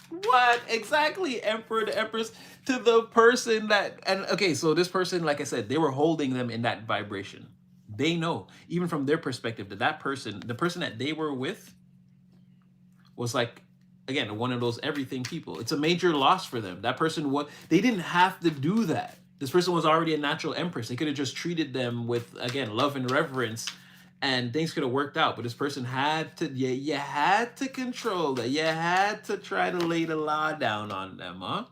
What? Exactly, Emperor, the Empress, to the person that, and okay, so this person, like I said, they were holding them in that vibration. They know, even from their perspective, that person, the person that they were with was like, again, one of those everything people. It's a major loss for them. That person, they didn't have to do that. This person was already a natural empress. They could have just treated them with, again, love and reverence, and things could have worked out. But this person had to, yeah, you had to control that. You had to try to lay the law down on them, huh?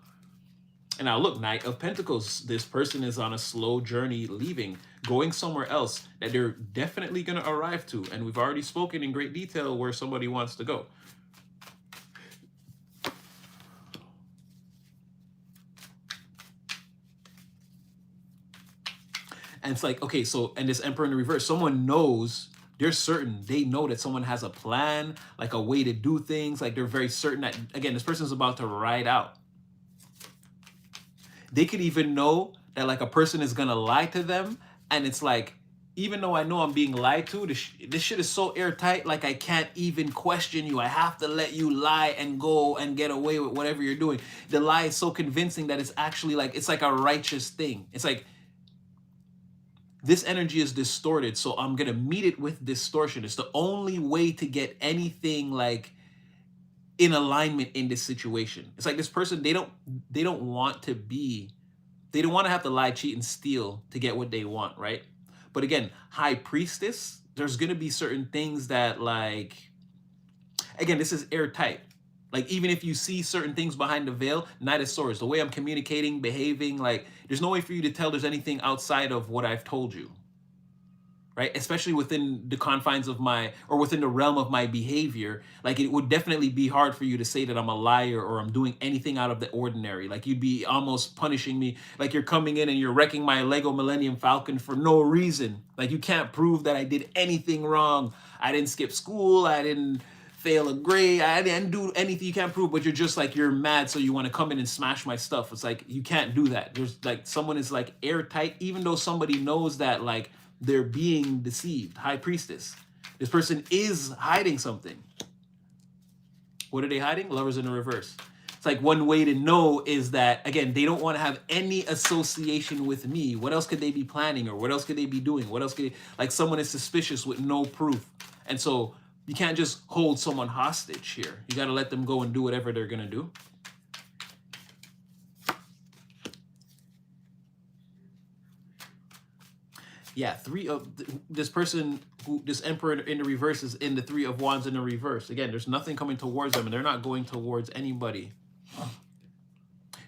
And now look, Knight of Pentacles, this person is on a slow journey leaving, going somewhere else that they're definitely going to arrive to. And we've already spoken in great detail where somebody wants to go. And it's like, okay, so, and this Emperor in the reverse, someone knows, they're certain, they know that someone has a plan, like a way to do things. Like they're very certain that, again, this person's about to ride out. They could even know that like a person is gonna lie to them, and it's like, even though I know I'm being lied to, this shit is so airtight, like I can't even question you. I have to let you lie and go and get away with whatever you're doing. The lie is so convincing that it's actually like, it's like a righteous thing. It's like, this energy is distorted, so I'm gonna meet it with distortion. It's the only way to get anything like in alignment in this situation. It's like this person, they don't want to be, they don't want to have to lie, cheat, and steal to get what they want, right? But again, High Priestess, there's gonna be certain things that like, again, this is airtight. Like even if you see certain things behind the veil, Knight of Swords, the way I'm communicating, behaving, like there's no way for you to tell there's anything outside of what I've told you. Right? Especially within the confines of my, or within the realm of my behavior, like it would definitely be hard for you to say that I'm a liar or I'm doing anything out of the ordinary. Like you'd be almost punishing me, like you're coming in and you're wrecking my Lego Millennium Falcon for no reason. Like you can't prove that I did anything wrong. I didn't skip school. I didn't fail a grade. I didn't do anything. You can't prove, but you're just like, you're mad, so you want to come in and smash my stuff. It's like, you can't do that. There's like, someone is like airtight, even though somebody knows that like, they're being deceived. High Priestess. This person is hiding something. What are they hiding? Lovers in the reverse. It's like one way to know is that, again, they don't want to have any association with me. What else could they be planning, or what else could they be doing? What else could they, like someone is suspicious with no proof. And so you can't just hold someone hostage here. You got to let them go and do whatever they're going to do. Yeah, three of this person who, this Emperor in the reverse is in the Three of Wands in the reverse. Again, there's nothing coming towards them, and they're not going towards anybody.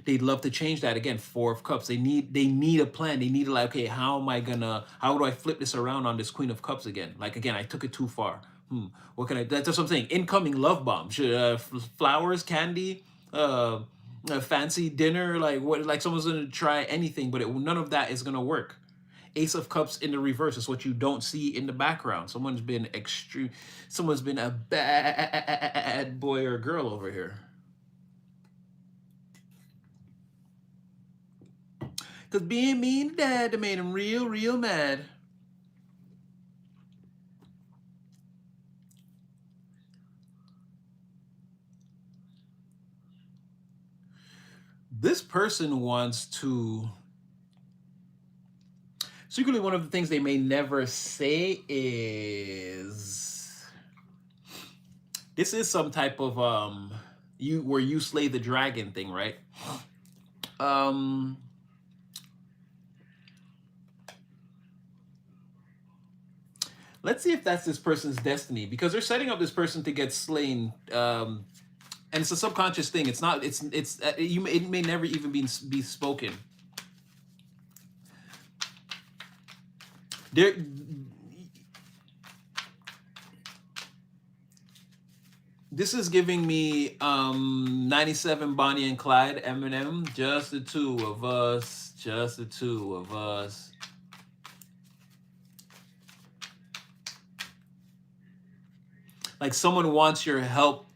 They'd love to change that. Again, Four of Cups. They need a plan. They need to like, okay, how do I flip this around on this Queen of Cups again? Like again, I took it too far. What can I? That's what I'm saying. Incoming love bomb. Flowers, candy, a fancy dinner. Like what? Like someone's gonna try anything, but none of that is gonna work. Ace of Cups in the reverse is what you don't see in the background. Someone's been extreme. Someone's been a bad boy or girl over here. Because being mean to dad made him real, real mad. This person wants to... Secretly, one of the things they may never say is, this is some type of where you slay the dragon thing, right? Let's see if that's this person's destiny, because they're setting up this person to get slain, and it's a subconscious thing. It's not. It may never even be spoken. There, this is giving me 97 Bonnie and Clyde, Eminem, just the two of us, just the two of us. Like someone wants your help.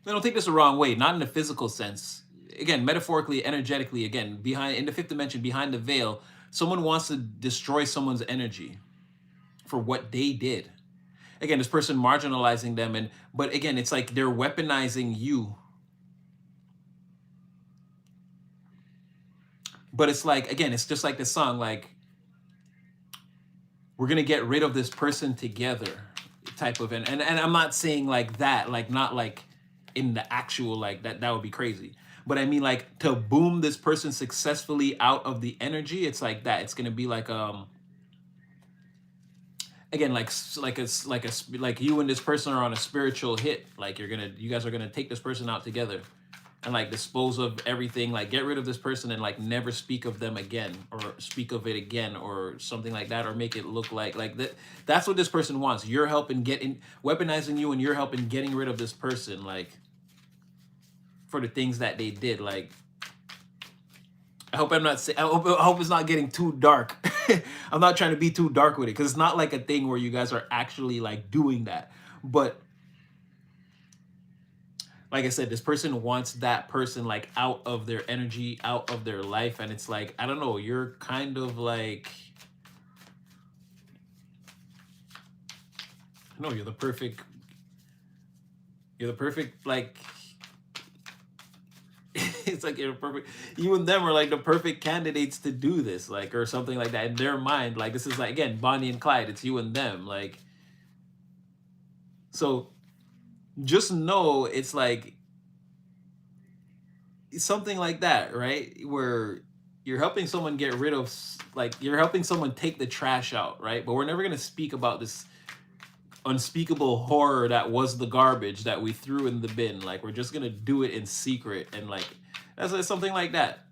I don't take this the wrong way, not in a physical sense. Again, metaphorically, energetically, again, in the fifth dimension, behind the veil, someone wants to destroy someone's energy for what they did. Again, this person marginalizing them, but again, it's like they're weaponizing you. But it's like, again, it's just like the song, like, we're gonna get rid of this person together, type of, and I'm not saying like that, like not like in the actual, like that would be crazy. But I mean, like, to boom this person successfully out of the energy, it's like that. It's gonna be like again, like you and this person are on a spiritual hit. Like you guys are gonna take this person out together and like dispose of everything, like get rid of this person and like never speak of them again or speak of it again or something like that, or make it look like that. That's what this person wants. You're helping getting weaponizing you, and you're helping getting rid of this person, like, for the things that they did. Like, I hope I'm not say, I hope it's not getting too dark. I'm not trying to be too dark with it, because it's not like a thing where you guys are actually like doing that. But like I said, this person wants that person like out of their energy, out of their life. And it's like, I don't know, you're kind of like, no, you're the perfect, like, it's like you're perfect. You and them are like the perfect candidates to do this, like, or something like that in their mind. Like, this is like, again, Bonnie and Clyde, it's you and them. Like, so just know it's like something like that, right? Where you're helping someone get rid of, like, you're helping someone take the trash out, right? But we're never going to speak about this unspeakable horror that was the garbage that we threw in the bin. Like, we're just going to do it in secret. And like, that's something like that.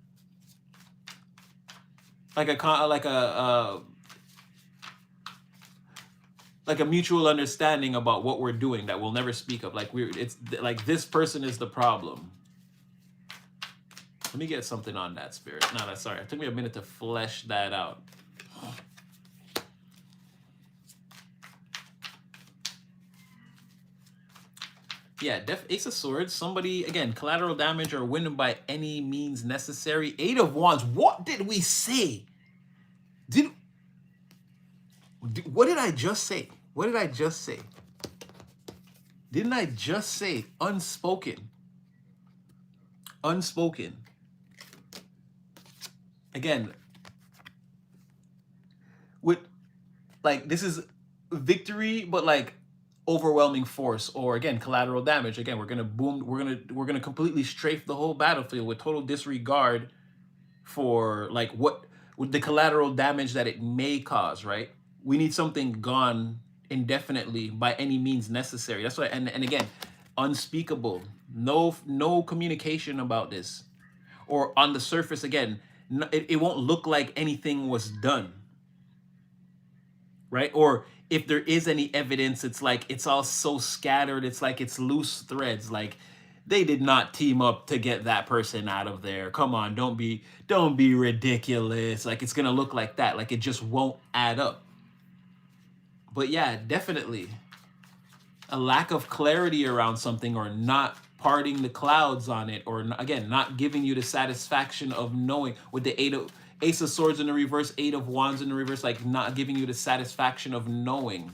Like a mutual understanding about what we're doing that we'll never speak of. Like, it's like, this person is the problem. Let me get something on that, Spirit. No, that's sorry. It took me a minute to flesh that out. Yeah, Ace of Swords. Somebody, again, collateral damage or win by any means necessary. Eight of Wands. What did we say? What did I just say? What did I just say? Didn't I just say unspoken? Unspoken. Again, with, like, this is victory, but like overwhelming force, or again, collateral damage. Again, we're gonna boom, we're gonna completely strafe the whole battlefield with total disregard for like what with the collateral damage that it may cause, right? We need something gone indefinitely by any means necessary. That's why, and again, unspeakable. No communication about this. Or on the surface, again, it won't look like anything was done, right? Or if there is any evidence, it's like it's all so scattered. It's like it's loose threads. Like, they did not team up to get that person out of there. Come on, don't be ridiculous. Like, it's gonna look like that. Like, it just won't add up. But yeah, definitely a lack of clarity around something, or not parting the clouds on it, or again, not giving you the satisfaction of knowing, with the Ace of Swords in the reverse, Eight of Wands in the reverse, like not giving you the satisfaction of knowing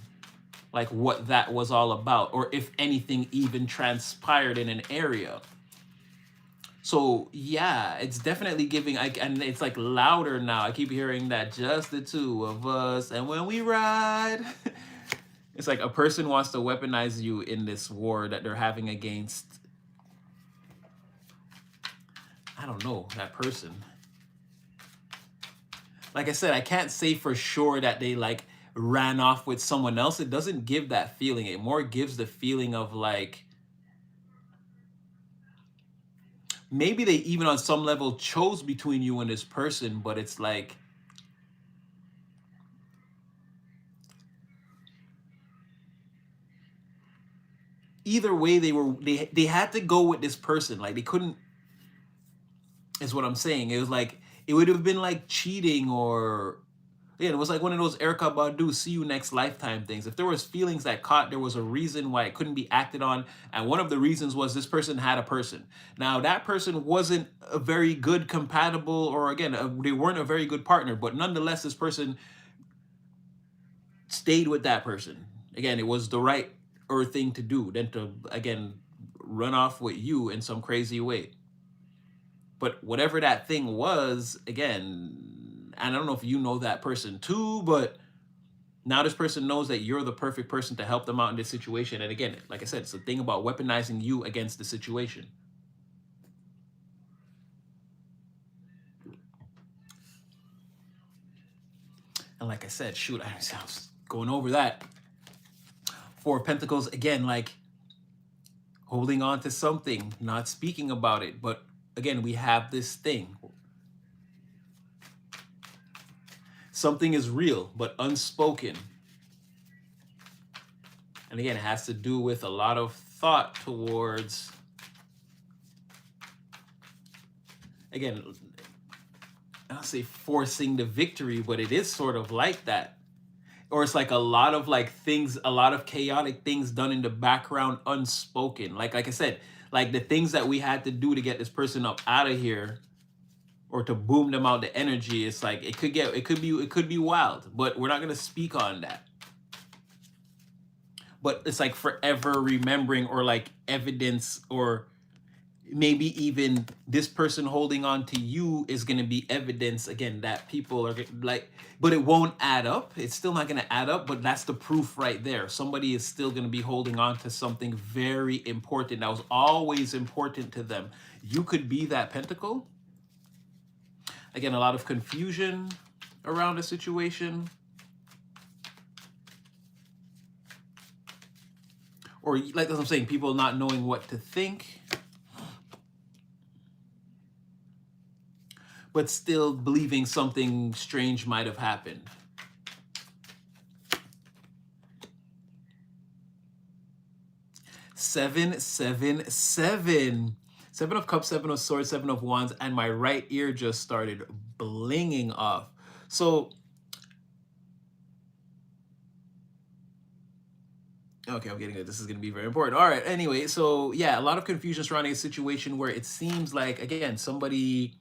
like what that was all about, or if anything even transpired in an area. So yeah, it's definitely giving, and it's like louder now. I keep hearing that, just the two of us, and when we ride. It's like a person wants to weaponize you in this war that they're having against, I don't know, that person. Like I said, I can't say for sure that they like ran off with someone else. It doesn't give that feeling. It more gives the feeling of like, maybe they even on some level chose between you and this person, but it's like, either way, they had to go with this person. Like, they couldn't, is what I'm saying. It was like, it would have been like cheating, or yeah, it was like one of those Erykah Badu see you next lifetime things. If there was feelings that caught, there was a reason why it couldn't be acted on, and one of the reasons was this person had a person. Now, that person wasn't a very good compatible, or again, they weren't a very good partner, but nonetheless, this person stayed with that person. Again, it was the right or thing to do than to, again, run off with you in some crazy way. But whatever that thing was, again, I don't know if you know that person too, but now this person knows that you're the perfect person to help them out in this situation. And again, like I said, it's the thing about weaponizing you against the situation. And like I said, shoot, I was going over that. Four of Pentacles, again, like holding on to something, not speaking about it. But again, we have this thing. Something is real, but unspoken. And again, it has to do with a lot of thought towards, again, I don't say forcing the victory, but it is sort of like that. Or it's like a lot of like things, a lot of chaotic things done in the background, unspoken. Like I said, like the things that we had to do to get this person up out of here, or to boom them out the energy. It's like it could be wild, but we're not gonna speak on that. But it's like forever remembering, or like evidence, or maybe even this person holding on to you is going to be evidence again that people are like, but it won't add up. It's still not going to add up, but that's the proof right there. Somebody is still going to be holding on to something very important that was always important to them. You could be that pentacle. Again, a lot of confusion around the situation, or like I'm saying, people not knowing what to think, but still believing something strange might have happened. Seven, seven, seven. Seven of Cups, Seven of Swords, Seven of Wands, and my right ear just started blinging off. So, okay, I'm getting it. This is going to be very important. All right, anyway, so yeah, a lot of confusion surrounding a situation where it seems like, again, somebody,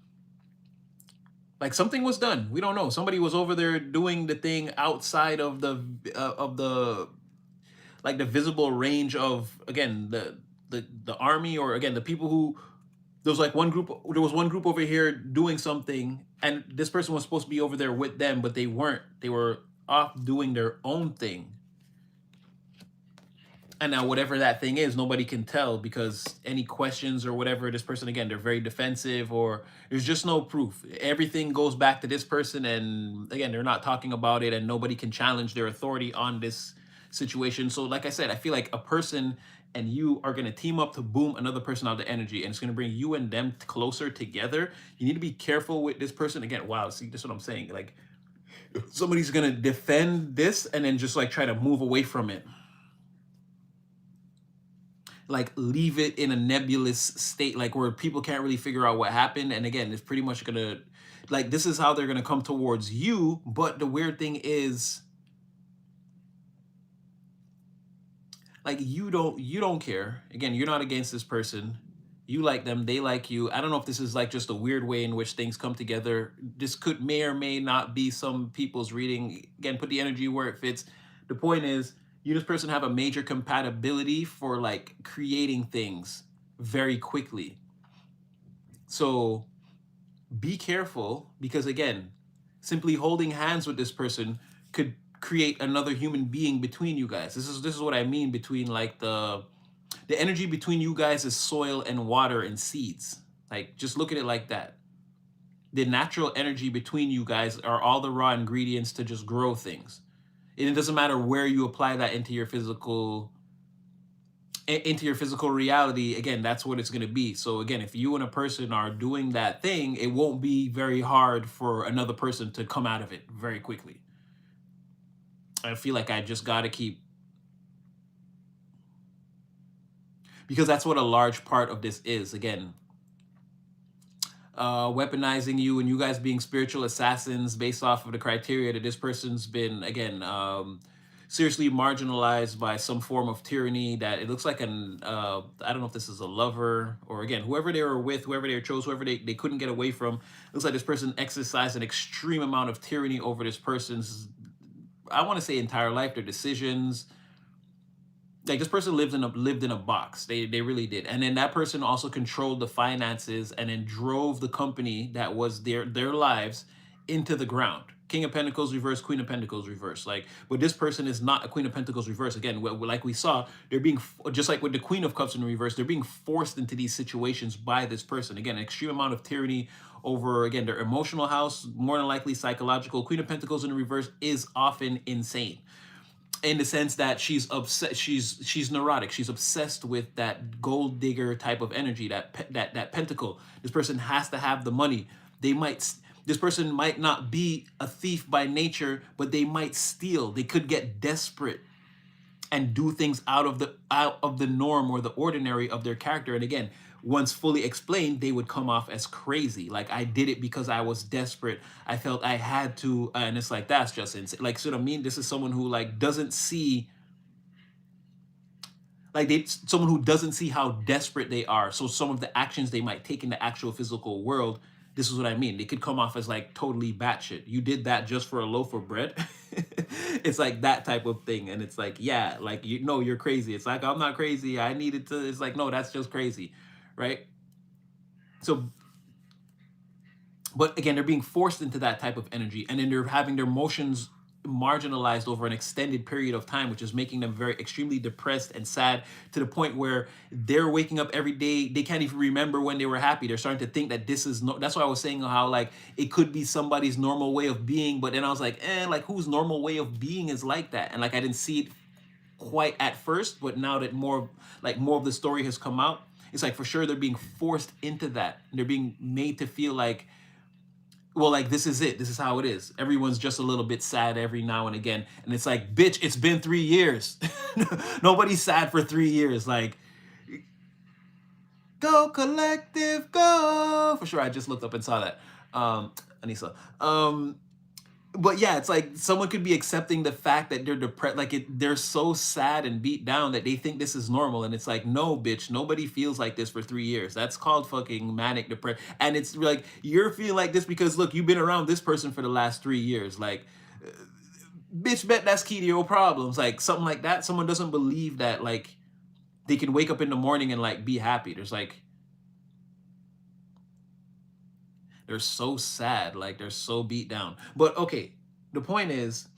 like something was done. We don't know. Somebody was over there doing the thing outside of the like the visible range of, again, the army, or again the people who, there was one group over here doing something, and this person was supposed to be over there with them, but they weren't. They were off doing their own thing. And now whatever that thing is, nobody can tell, because any questions or whatever, this person, again, they're very defensive, or there's just no proof. Everything goes back to this person, and again, they're not talking about it, and nobody can challenge their authority on this situation. So like I said, I feel like a person and you are going to team up to boom another person out of the energy, and it's going to bring you and them closer together. You need to be careful with this person. Again, wow, see, this is what I'm saying. Like, somebody's going to defend this and then just like try to move away from it, like leave it in a nebulous state, like where people can't really figure out what happened. And again, it's pretty much gonna, like, this is how they're gonna come towards you. But the weird thing is, like, you don't care. Again, you're not against this person. You like them, they like you. I don't know if this is like just a weird way in which things come together. This may or may not be some people's reading. Again, put the energy where it fits. The point is, you and this person have a major compatibility for like creating things very quickly. So be careful, because again, simply holding hands with this person could create another human being between you guys. This is what I mean between like the energy between you guys is soil and water and seeds. Like, just look at it like that. The natural energy between you guys are all the raw ingredients to just grow things. And it doesn't matter where you apply that into your physical reality. Again, that's what it's going to be. So again, if you and a person are doing that thing, it won't be very hard for another person to come out of it very quickly. I feel like I just got to keep, because that's what a large part of this is. Again, weaponizing you, and you guys being spiritual assassins based off of the criteria that this person's been, again, seriously marginalized by some form of tyranny, that it looks like an, I don't know if this is a lover, or again, whoever they were with, whoever they chose, whoever they couldn't get away from. It looks like this person exercised an extreme amount of tyranny over this person's, I want to say, entire life, their decisions. Like, this person lived in a box. They really did. And then that person also controlled the finances, and then drove the company that was their lives into the ground. King of Pentacles reverse, Queen of Pentacles reverse. Like, but this person is not a Queen of Pentacles reverse. Again, like we saw, they're being, just like with the Queen of Cups in reverse, they're being forced into these situations by this person. Again, an extreme amount of tyranny over, again, their emotional house, more than likely psychological. Queen of Pentacles in reverse is often insane, in the sense that she's upset, she's neurotic, she's obsessed with that gold digger type of energy, that pentacle. This person has to have the money. They might, this person might not be a thief by nature, but they might steal. They could get desperate and do things out of the norm or the ordinary of their character. And again, once fully explained, they would come off as crazy. Like, I did it because I was desperate. I felt I had to, and it's like, that's just insane. Like, so what I mean, this is someone who like doesn't see, like someone who doesn't see how desperate they are. So some of the actions they might take in the actual physical world, this is what I mean. They could come off as like totally batshit. You did that just for a loaf of bread. It's like that type of thing. And it's like, yeah, like, you know, you're crazy. It's like, I'm not crazy. I needed to, it's like, no, that's just crazy. Right? So, but again, they're being forced into that type of energy, and then they're having their emotions marginalized over an extended period of time, which is making them very extremely depressed and sad, to the point where they're waking up every day, they can't even remember when they were happy. They're starting to think that this is no, that's why I was saying how like it could be somebody's normal way of being, but then I was like, like whose normal way of being is like that? And like I didn't see it quite at first, but now that more of the story has come out, it's like for sure they're being forced into that. They're being made to feel like, well, like, this is it. This is how it is. Everyone's just a little bit sad every now and again. And it's like, bitch, it's been 3 years. Nobody's sad for 3 years. Like, go collective, go. For sure, I just looked up and saw that. Anissa. But yeah, it's like someone could be accepting the fact that they're depressed, like they're so sad and beat down that they think this is normal, and it's like, no, bitch, nobody feels like this for 3 years. That's called fucking manic depression, and it's like you're feeling like this because look, you've been around this person for the last 3 years. Like, bitch, bet that's key to your problems, like something like that. Someone doesn't believe that like they can wake up in the morning and like be happy. There's like, they're so sad, like they're so beat down. But okay, the point is,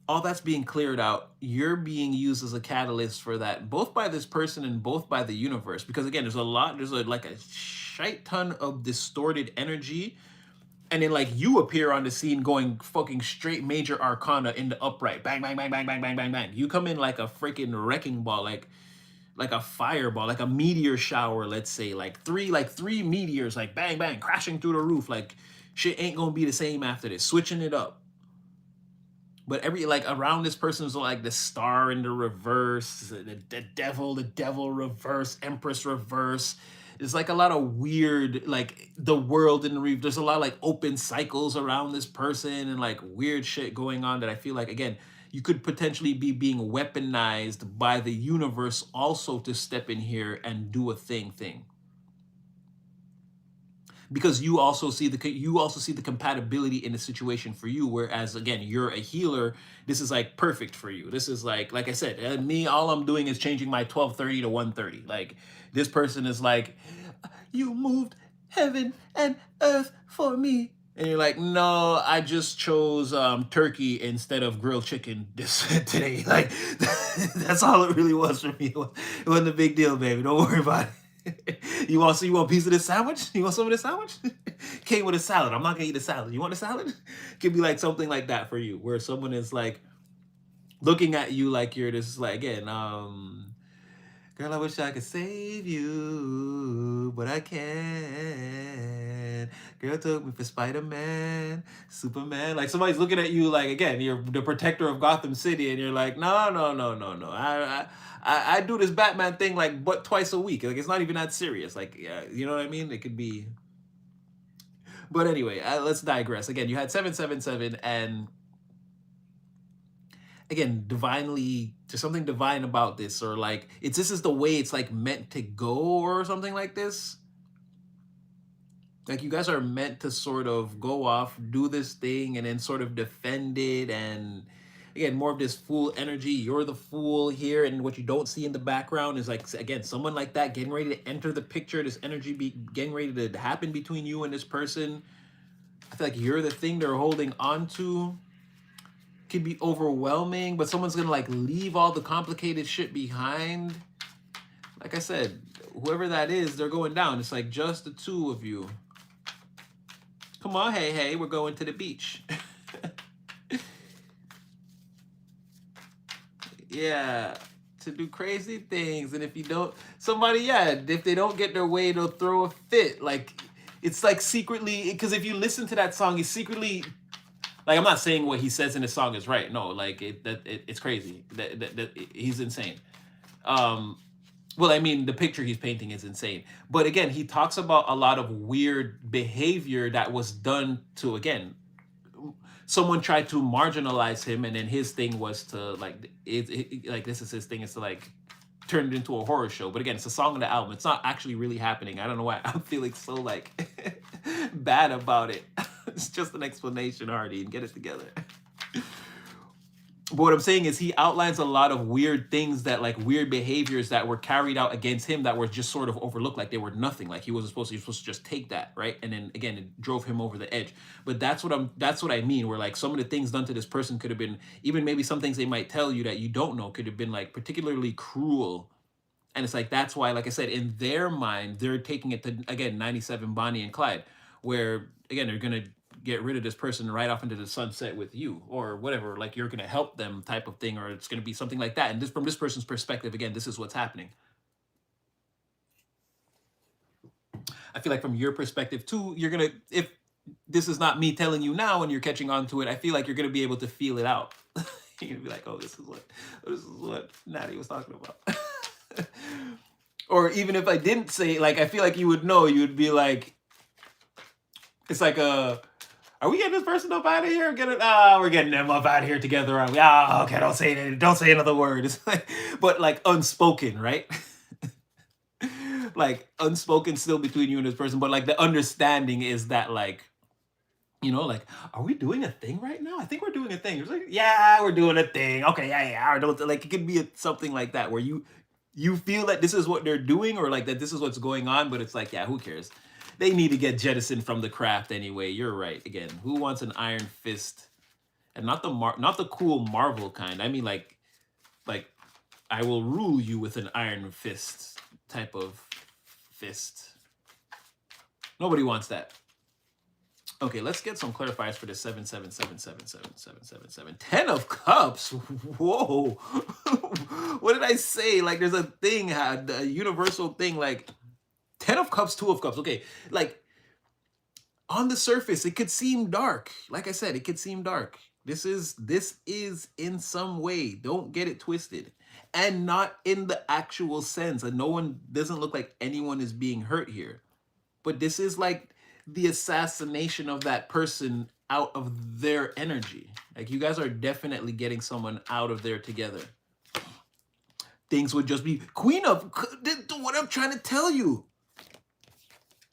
all that's being cleared out. You're being used as a catalyst for that, both by this person and both by the universe. Because again, there's like a shite ton of distorted energy. And then like you appear on the scene going fucking straight major arcana in the upright. Bang, bang, bang, bang, bang, bang, bang, bang. You come in like a freaking wrecking ball, like a fireball, like a meteor shower, let's say, like three meteors, like bang bang, crashing through the roof. Like shit ain't gonna be the same after this. Switching it up. But every like around this person is like the star in the reverse, the devil reverse, empress reverse. There's like a lot of weird, like the world in the reef. There's a lot of like open cycles around this person and like weird shit going on that I feel like, again, you could potentially be being weaponized by the universe also to step in here and do a thing. Because you also see the compatibility in the situation for you, whereas again, you're a healer. This is like perfect for you. This is like I said, me, all I'm doing is changing my 12:30 to 1:30. Like, this person is like, you moved heaven and earth for me, and you're like, no, I just chose turkey instead of grilled chicken this today. Like, that's all it really was for me. It wasn't a big deal, baby. Don't worry about it. You want a piece of this sandwich? You want some of this sandwich? Came with a salad. I'm not gonna eat the salad. You want a salad? Could be like something like that for you, where someone is like looking at you like you're this, like, again, girl, I wish I could save you, but I can't. Girl took me for Spider-Man, Superman. Like, somebody's looking at you like, again, you're the protector of Gotham City, and you're like, no. I do this Batman thing like but twice a week. Like, it's not even that serious. Like, yeah, you know what I mean? It could be. But anyway, let's digress. Again, you had 777, and again, divinely, there's something divine about this, or like this is the way it's like meant to go, or something like this. Like, you guys are meant to sort of go off, do this thing, and then sort of defend it. And again, more of this fool energy. You're the fool here, and what you don't see in the background is like, again, someone like that getting ready to enter the picture. This energy be getting ready to happen between you and this person. I feel like you're the thing they're holding on to. Could be overwhelming, but someone's gonna like leave all the complicated shit behind. Like I said, whoever that is, they're going down. It's like just the two of you. Come on, hey, hey, we're going to the beach. Yeah, to do crazy things. And if you don't, somebody, yeah, if they don't get their way, they'll throw a fit. Like, it's like secretly, because if you listen to that song, he's secretly, like, I'm not saying what he says in the song is right. No, like, it's crazy. He's insane. Um, well, I mean, the picture he's painting is insane. But again, he talks about a lot of weird behavior that was done to, again, someone tried to marginalize him, and then his thing was to like like this is his thing is to like turn it into a horror show. But again, it's a song on the album. It's not actually really happening. I don't know why I'm feeling so like bad about it. It's just an explanation, Hardy, and get it together. But what I'm saying is he outlines a lot of weird things that like weird behaviors that were carried out against him that were just sort of overlooked, like they were nothing. Like he was supposed to just take that, right? And then again, it drove him over the edge. But that's what I mean, where like some of the things done to this person could have been, even maybe some things they might tell you that you don't know could have been like particularly cruel. And it's like that's why, like I said, in their mind, they're taking it to again 97 Bonnie and Clyde, where again they're gonna get rid of this person right off into the sunset with you or whatever, like you're going to help them type of thing, or it's going to be something like that. And this, from this person's perspective, again, this is what's happening. I feel like from your perspective too, you're going to, if this is not me telling you now and you're catching on to it, I feel like you're going to be able to feel it out. You're going to be like, oh, this is what Natty was talking about. Or even if I didn't say, like, I feel like you would know, you would be like, it's like a, are we getting this person up out of here? We're getting them up out of here together, aren't we? Okay, don't say another word. It's like, but like unspoken, right? Like unspoken still between you and this person, but like the understanding is that like, you know, like, are we doing a thing right now? I think we're doing a thing. It's like, yeah, we're doing a thing. Okay, yeah. Or don't, like, it could be something like that where you feel that this is what they're doing, or like that this is what's going on, but it's like, yeah, who cares? They need to get jettisoned from the craft anyway. You're right. Again, who wants an iron fist? And not the cool Marvel kind. I mean like I will rule you with an iron fist type of fist. Nobody wants that. Okay, let's get some clarifiers for the 777777777. 10 of Cups. Whoa. What did I say? Like there's a thing, a universal thing, like 10 of Cups, 2 of Cups. Okay, like on the surface, it could seem dark. Like I said, it could seem dark. This is in some way, don't get it twisted, and not in the actual sense. And no one, doesn't look like anyone is being hurt here. But this is like the assassination of that person out of their energy. Like you guys are definitely getting someone out of there together. Things would just be Queen of, what I'm trying to tell you.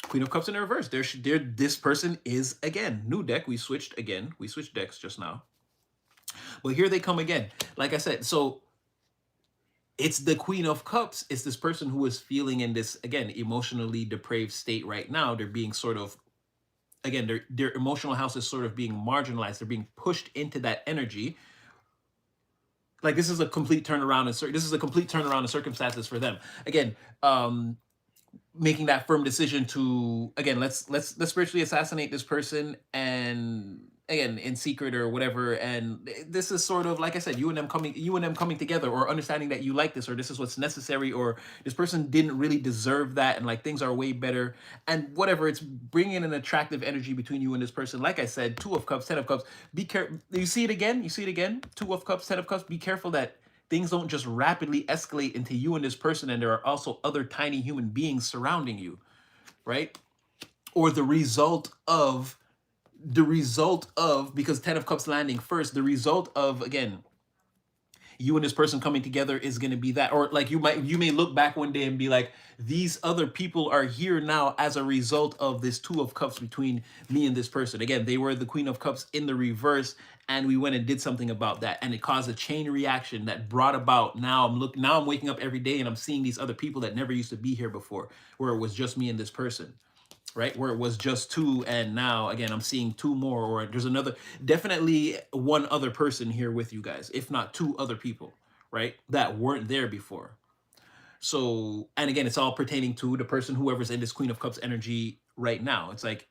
Queen of Cups in the reverse. This person is, again, new deck. We switched decks just now. But here they come again. Like I said, so it's the Queen of Cups. It's this person who is feeling in this, again, emotionally depraved state right now. They're being sort of, again, their emotional house is sort of being marginalized. They're being pushed into that energy. Like this is a complete turnaround. This is a complete turnaround in circumstances for them. Again, making that firm decision to, again, let's spiritually assassinate this person, and again in secret or whatever. And this is sort of, like I said, you and them coming together, or understanding that you like this, or this is what's necessary, or this person didn't really deserve that, and like things are way better, and whatever. It's bringing an attractive energy between you and this person. Like I said, 2 of Cups, 10 of Cups. Be careful. You see it again. 2 of Cups, 10 of Cups. Be careful that things don't just rapidly escalate into you and this person, and there are also other tiny human beings surrounding you, right? Or the result of, because 10 of Cups landing first, the result of, again, you and this person coming together is going to be that. Or like you may look back one day and be like, these other people are here now as a result of this 2 of Cups between me and this person. Again, they were the Queen of Cups in the reverse, and we went and did something about that, and it caused a chain reaction that brought about, now I'm waking up every day and I'm seeing these other people that never used to be here before, where it was just me and this person. right? Where it was just two, and now again I'm seeing two more, or there's another, definitely one other person here with you guys, if not two other people, right? That weren't there before. So, and again, it's all pertaining to the person, whoever's in this Queen of Cups energy right now. It's like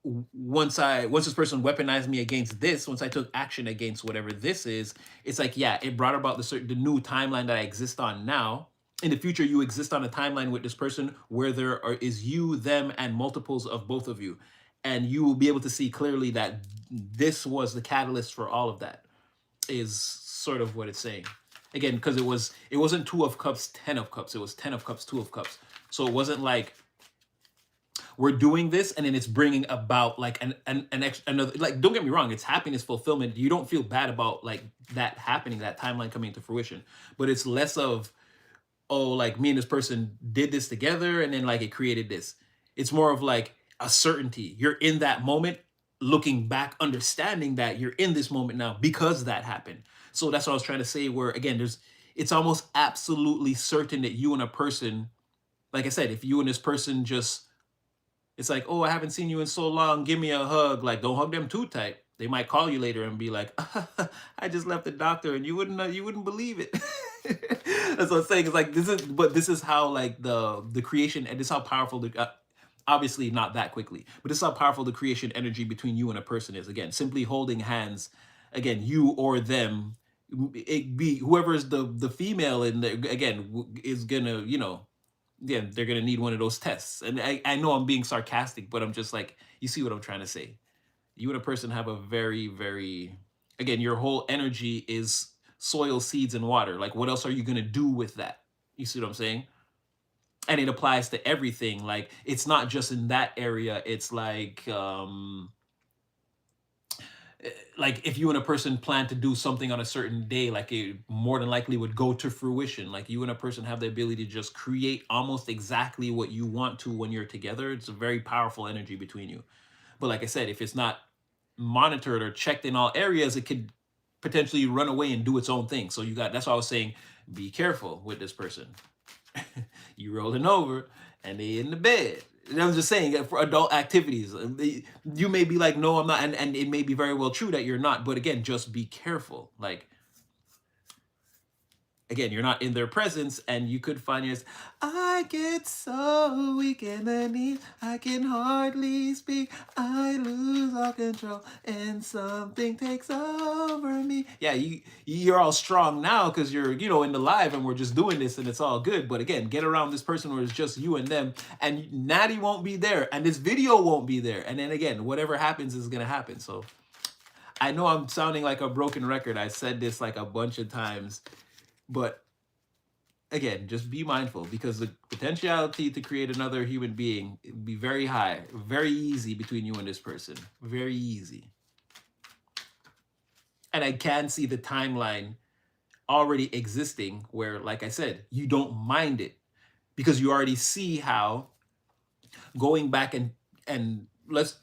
once this person weaponized me against this, once I took action against whatever this is, it's like, yeah, it brought about the new timeline that I exist on now. In the future, you exist on a timeline with this person where is you, them, and multiples of both of you, and you will be able to see clearly that this was the catalyst for all of that. Is sort of what it's saying. Again, because it wasn't two of cups, 10 of cups. It was 10 of cups, 2 of cups. So it wasn't like we're doing this and then it's bringing about like another, like, don't get me wrong, it's happiness, fulfillment, you don't feel bad about like that happening, that timeline coming to fruition, but it's less of, oh, like me and this person did this together and then like it created this. It's more of like a certainty, you're in that moment, looking back, understanding that you're in this moment now because that happened. So that's what I was trying to say, where again it's almost absolutely certain that you and a person, like I said, if you and this person just, it's like, oh, I haven't seen you in so long. Give me a hug. Like, don't hug them too tight. They might call you later and be like, I just left the doctor, and you wouldn't believe it. That's what I'm saying. It's like this is how like the creation, and this is how powerful the obviously not that quickly, but this is how powerful the creation energy between you and a person is. Again, simply holding hands. Again, you or them. It be whoever's the female, and again is gonna, yeah, they're gonna need one of those tests. And I know I'm being sarcastic, but I'm just like, you see what I'm trying to say. You and a person have a very, very, again, your whole energy is soil, seeds, and water. Like, what else are you gonna do with that? You see what I'm saying? And it applies to everything. Like, it's not just in that area. It's like if you and a person plan to do something on a certain day, like it more than likely would go to fruition. Like you and a person have the ability to just create almost exactly what you want to when you're together. It's a very powerful energy between you. But like I said, if it's not monitored or checked in all areas, it could potentially run away and do its own thing. So that's why I was saying, be careful with this person. You rolling over and they in the bed. And I was just saying, for adult activities, you may be like, no, I'm not. And it may be very well true that you're not. But again, just be careful. Like, again, you're not in their presence, and you could find yourself, I get so weak in the knees, I can hardly speak, I lose all control, and something takes over me. Yeah, you're all strong now because you're, in the live, and we're just doing this, and it's all good. But again, get around this person where it's just you and them, and Natty won't be there, and this video won't be there. And then again, whatever happens is gonna happen. So I know I'm sounding like a broken record. I said this like a bunch of times. But again, just be mindful, because the potentiality to create another human being would be very high, very easy between you and this person. Very easy. And I can see the timeline already existing where, like I said, you don't mind it because you already see how going back and let's,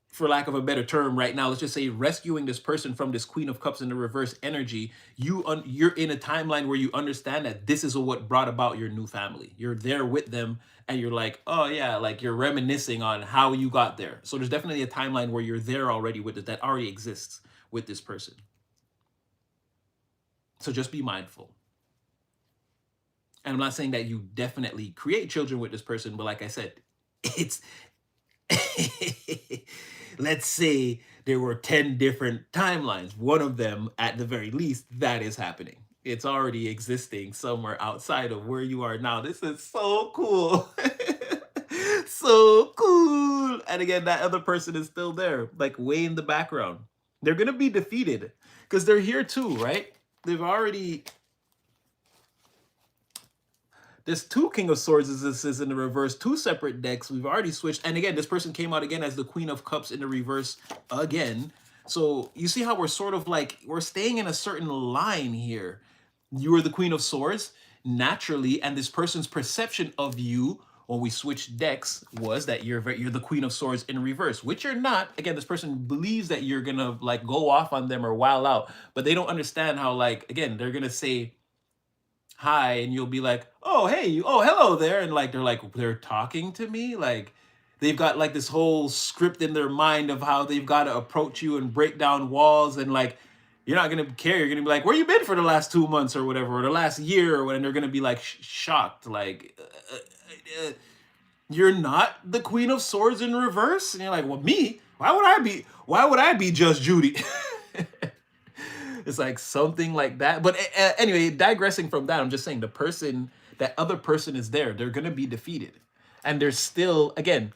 for lack of a better term right now, let's just say rescuing this person from this Queen of Cups in the reverse energy, you're in a timeline where you understand that this is what brought about your new family. You're there with them, and you're like, oh yeah, like you're reminiscing on how you got there. So there's definitely a timeline where you're there already with it, that already exists with this person. So just be mindful. And I'm not saying that you definitely create children with this person, but like I said, it's let's say there were 10 different timelines. One of them, at the very least, that is happening. It's already existing somewhere outside of where you are now. This is so cool. So cool. And again, that other person is still there, like way in the background. They're going to be defeated because they're here too, right? They've already, there's two King of Swords is in the reverse, two separate decks. We've already switched. And again, this person came out again as the Queen of Cups in the reverse again. So you see how we're sort of like, we're staying in a certain line here. You are the Queen of Swords naturally, and this person's perception of you when we switched decks was that you're the Queen of Swords in reverse, which you're not. Again, this person believes that you're gonna like go off on them or wow out, but they don't understand how, like, again, they're gonna say hi and you'll be like, oh hey, oh hello there, and like they're talking to me, like they've got like this whole script in their mind of how they've got to approach you and break down walls, and like you're not gonna care. You're gonna be like, "Where you been for the last 2 months or whatever, or the last year or whatever?" And they're gonna be like shocked, like, "You're not the Queen of Swords in reverse?" And you're like, "Well, me? Why would I be? Why would I be just Judy?" It's like something like that. But anyway, digressing from that, I'm just saying that other person is there. They're gonna be defeated, and there's still, again,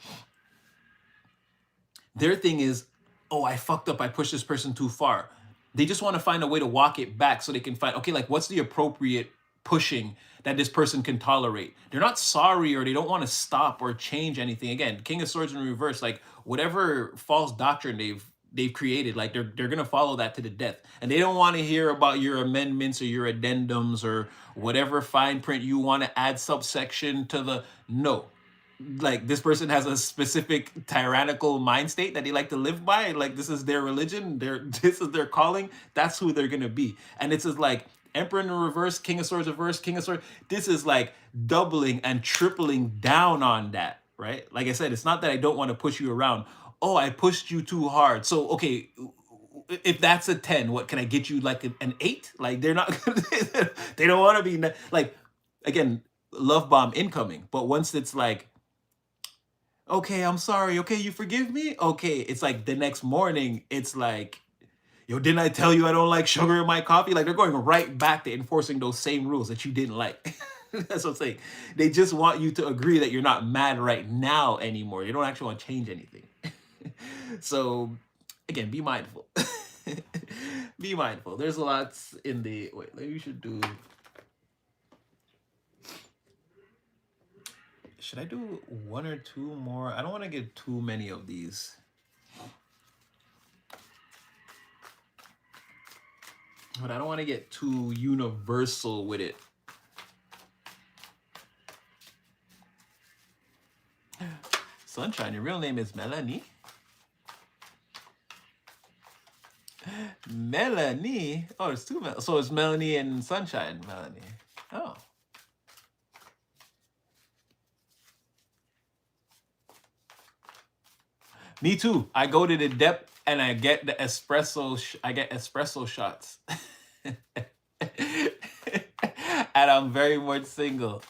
their thing is, oh, I fucked up. I pushed this person too far. They just want to find a way to walk it back so they can find, okay, like what's the appropriate pushing that this person can tolerate. They're not sorry, or they don't want to stop or change anything. Again, King of Swords in reverse, like whatever false doctrine they've created, like they're gonna follow that to the death. And they don't want to hear about your amendments or your addendums or whatever fine print you want to add subsection to the no. Like this person has a specific tyrannical mind state that they like to live by. Like this is their religion, this is their calling. That's who they're gonna be. And it's just like Emperor in reverse, King of Swords reverse, King of Swords. This is like doubling and tripling down on that, right? Like I said, it's not that I don't want to push you around. Oh, I pushed you too hard. So okay, if that's a 10, what can I get you, like an 8? Like they're not they don't want to be like, again, love bomb incoming. But once it's like, okay, I'm sorry. Okay, you forgive me? Okay, it's like the next morning, it's like, yo, didn't I tell you I don't like sugar in my coffee? Like they're going right back to enforcing those same rules that you didn't like. That's what I'm saying. They just want you to agree that you're not mad right now anymore. They don't actually want to change anything. So again, be mindful. Be mindful. There's lots in the, wait, maybe we should do, should I do 1 or 2 more? I don't want to get too many of these. But I don't want to get too universal with it. Sunshine, your real name is Melanie? Melanie? Oh, there's 2 so it's Melanie and Sunshine. Melanie. Oh. Me too. I go to the depth and I get the espresso. I get espresso shots. And I'm very much single.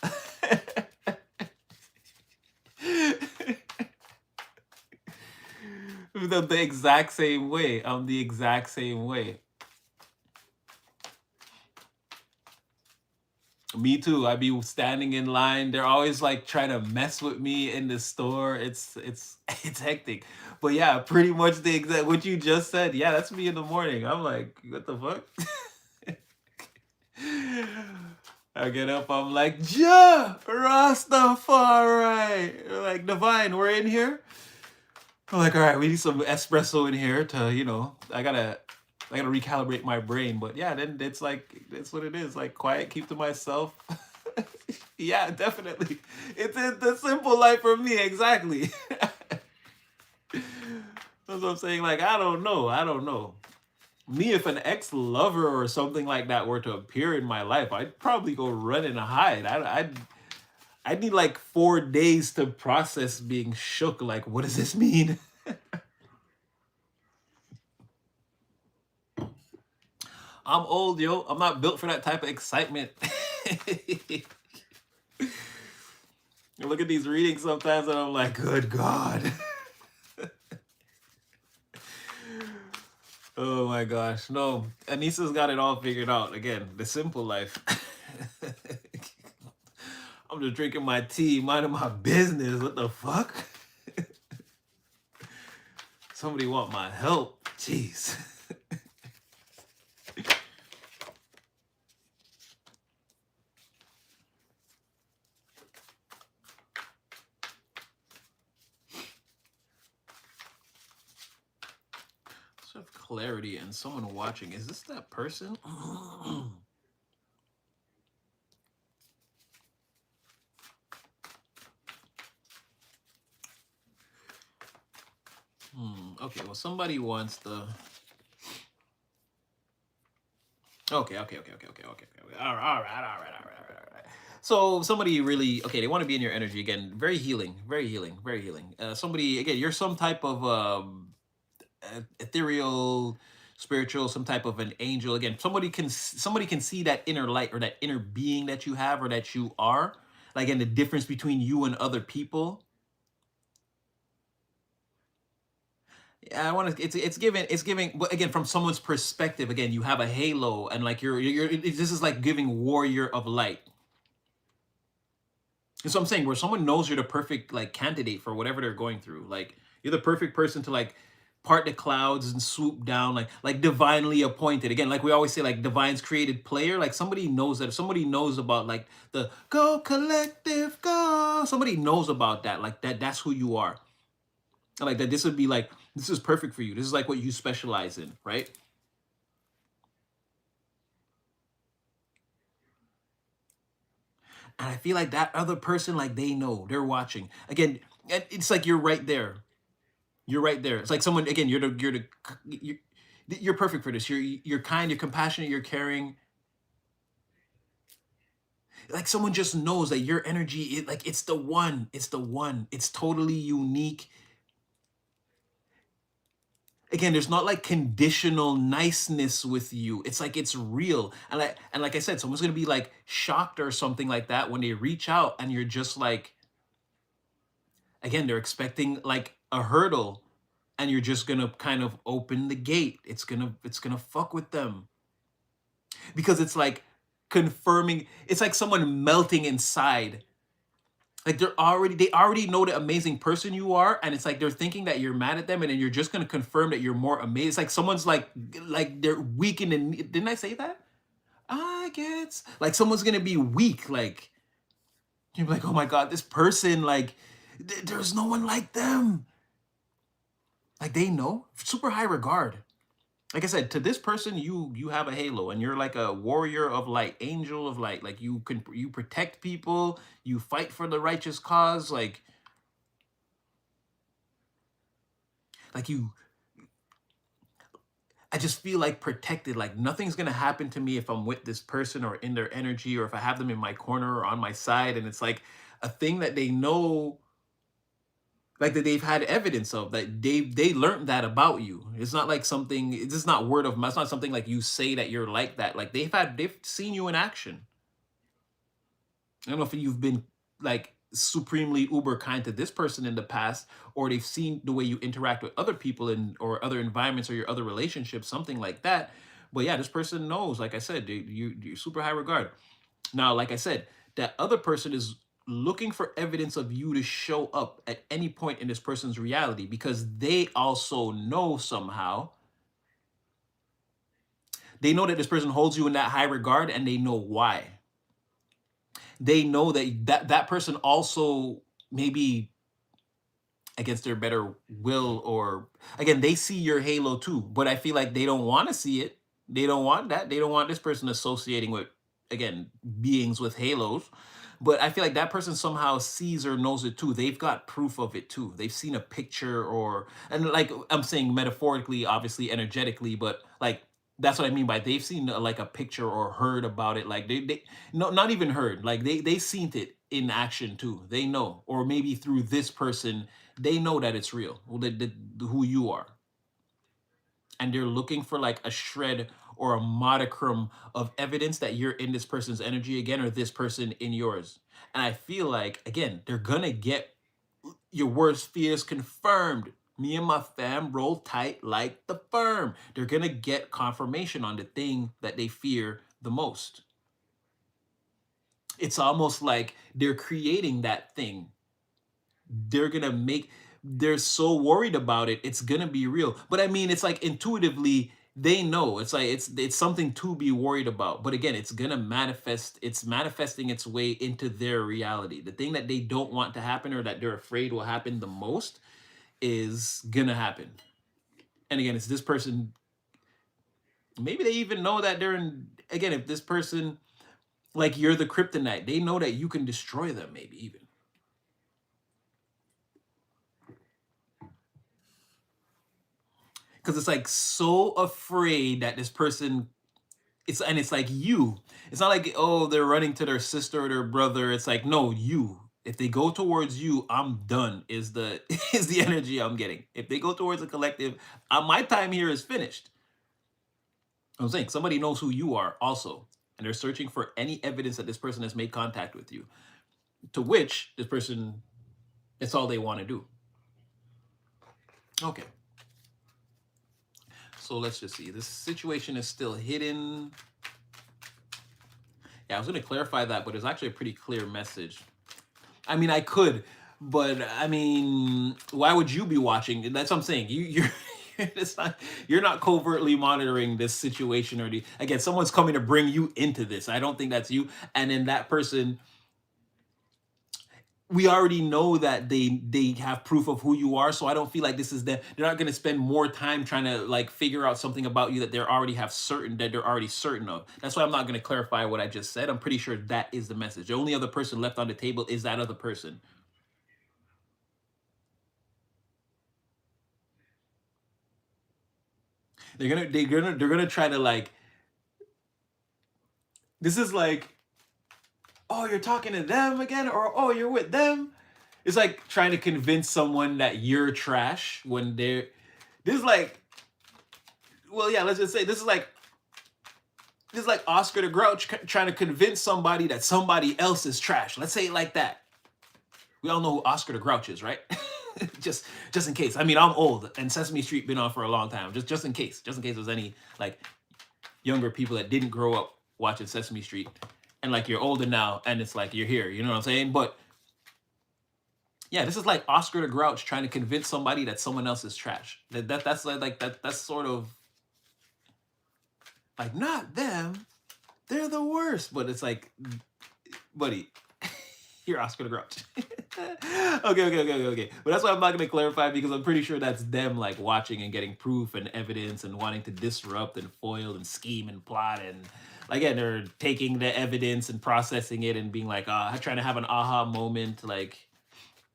The exact same way. I'm the exact same way. Me too. I be standing in line. They're always like trying to mess with me in the store. It's it's hectic. But yeah, pretty much the exact what you just said. Yeah, that's me in the morning. I'm like, what the fuck? I get up, I'm like, Ja Rastafari. They're like, Divine, we're in here. I'm like, all right, we need some espresso in here to, I gotta recalibrate my brain. But yeah, then it's like, it's what it is. Like quiet, keep to myself. Yeah, definitely. It's the simple life for me, exactly. That's what I'm saying. Like, I don't know. Me, if an ex-lover or something like that were to appear in my life, I'd probably go run and hide. I'd need like 4 days to process being shook. Like, what does this mean? I'm old, yo. I'm not built for that type of excitement. I look at these readings sometimes and I'm like, good God. Oh my gosh. No, Anissa's got it all figured out. Again, the simple life. I'm just drinking my tea, minding my business. What the fuck? Somebody want my help. Jeez. Sort of clarity and someone watching. Is this that person? Okay, well, somebody wants the... Okay. All right. So somebody really okay, they want to be in your energy again. Very healing, very healing, very healing. Somebody again, you're some type of ethereal, spiritual, some type of an angel. Again, somebody can see that inner light or that inner being that you have or that you are. Like, and the difference between you and other people. Yeah, I want to. It's giving, but again, from someone's perspective. Again, you have a halo, and like this is like giving warrior of light. And so I'm saying where someone knows you're the perfect like candidate for whatever they're going through. Like you're the perfect person to like part the clouds and swoop down like divinely appointed. Again, like we always say, like divine's created player. Like somebody knows that if somebody knows about like the go collective go, somebody knows about that. Like that's who you are. And like that this would be like this is perfect for you. This is like what you specialize in, right? And I feel like that other person, like they know, they're watching. Again, and it's like you're right there. You're right there. It's like someone again. You're perfect for this. You're kind. You're compassionate. You're caring. Like someone just knows that your energy is like it's the one. It's the one. It's totally unique. Again, there's not like conditional niceness with you. It's like it's real. And like I said, someone's gonna be like shocked or something like that when they reach out, and you're just like again, they're expecting like a hurdle, and you're just gonna kind of open the gate. It's gonna fuck with them because it's like confirming. It's like someone melting inside. Like they already know the amazing person you are, and it's like they're thinking that you're mad at them, and then you're just gonna confirm that you're more amazing. It's like someone's like they're weak in the didn't I say that? I guess like someone's gonna be weak. Like you're like, oh my god, this person like there's no one like them. Like they know super high regard. Like I said, to this person, you have a halo, and you're like a warrior of light, angel of light. Like you protect people, you fight for the righteous cause. Like you, I just feel like protected. Like nothing's gonna happen to me if I'm with this person or in their energy, or if I have them in my corner or on my side. And it's like a thing that they know, like that they've had evidence of that they learned that about you. It's not like something. It's just not word of mouth. It's not something like you say that you're like that. Like they've seen you in action. I don't know if you've been like supremely uber kind to this person in the past, or they've seen the way you interact with other people in or other environments or your other relationships, something like that. But yeah, this person knows, like I said, you're super high regard. Now, like I said, that other person is looking for evidence of you to show up at any point in this person's reality because they also know somehow. They know that this person holds you in that high regard, and they know why. They know that person also maybe against their better will, or again they see your halo too, but I feel like they don't want to see it. They don't want that. They don't want this person associating with again beings with halos. But I feel like that person somehow sees or knows it too. They've got proof of it too. They've seen a picture, or and like I'm saying metaphorically, obviously energetically, but like that's what I mean by they've seen like a picture or heard about it. Like they no, not even heard, like they seen it in action too. They know, or maybe through this person they know that it's real, that who you are, and they're looking for like a shred or a modicum of evidence that you're in this person's energy again, or this person in yours. And I feel like again they're gonna get your worst fears confirmed. Me and my fam roll tight like the firm. They're gonna get confirmation on the thing that they fear the most. It's almost like they're creating that thing. They're gonna make they're so worried about it, it's gonna be real. But I mean, it's like intuitively they know it's like it's something to be worried about. But again, it's gonna manifest, it's manifesting its way into their reality. The thing that they don't want to happen or that they're afraid will happen the most is gonna happen. And again, it's this person, maybe they even know that they're in again, if this person like you're the kryptonite, they know that you can destroy them, maybe even. Because it's like so afraid that this person it's like you. It's not like, oh, they're running to their sister or their brother. It's like, no, you. If they go towards you, I'm done. Is the is the energy I'm getting. If they go towards a collective, my time here is finished. I'm saying somebody knows who you are also, and they're searching for any evidence that this person has made contact with you. To which this person, it's all they want to do. Okay. So let's just see. This situation is still hidden. Yeah, I was going to clarify that, but it's actually a pretty clear message. I mean, I could, but I mean, why would you be watching? That's what I'm saying. You're it's not, you're not covertly monitoring this situation, or again, someone's coming to bring you into this. I don't think that's you. And then that person, we already know that they have proof of who you are, so I don't feel like this is them. They're not going to spend more time trying to like figure out something about you that they're already certain of. That's why I'm not going to clarify what I just said. I'm pretty sure that is the message. The only other person left on the table is that other person. They're gonna try to like, this is like, oh, you're talking to them again, or oh, you're with them. It's like trying to convince someone that you're trash when they're, this is like, well, yeah, let's just say this is like Oscar the Grouch trying to convince somebody that somebody else is trash. Let's say it like that. We all know who Oscar the Grouch is, right? just in case. I mean, I'm old and Sesame Street been on for a long time. Just in case there's any like younger people that didn't grow up watching Sesame Street, and like you're older now and it's like you're here. You know what I'm saying? But yeah, this is like Oscar the Grouch trying to convince somebody that someone else is trash. That's sort of like, not them. They're the worst. But it's like, buddy, you're Oscar the Grouch. Okay. But that's why I'm not gonna clarify, because I'm pretty sure that's them like watching and getting proof and evidence and wanting to disrupt and foil and scheme and plot, and again, they're taking the evidence and processing it and being like, trying to have an aha moment, like.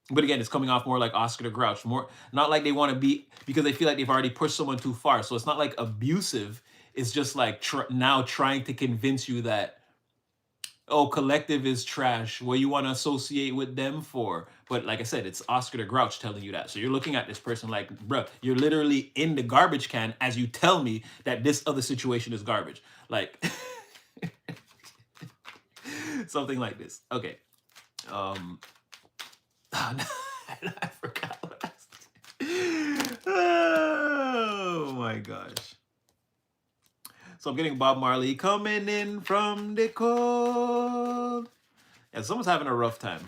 But again, it's coming off more like Oscar the Grouch, more not like they want to be, because they feel like they've already pushed someone too far. So it's not like abusive. It's just like now trying to convince you that, oh, collective is trash. What you want to associate with them for? But like I said, it's Oscar the Grouch telling you that. So you're looking at this person like, bruh, you're literally in the garbage can as you tell me that this other situation is garbage. Like something like this. Okay. I forgot what I said. Oh my gosh. So I'm getting Bob Marley coming in from the cold. Yeah, someone's having a rough time.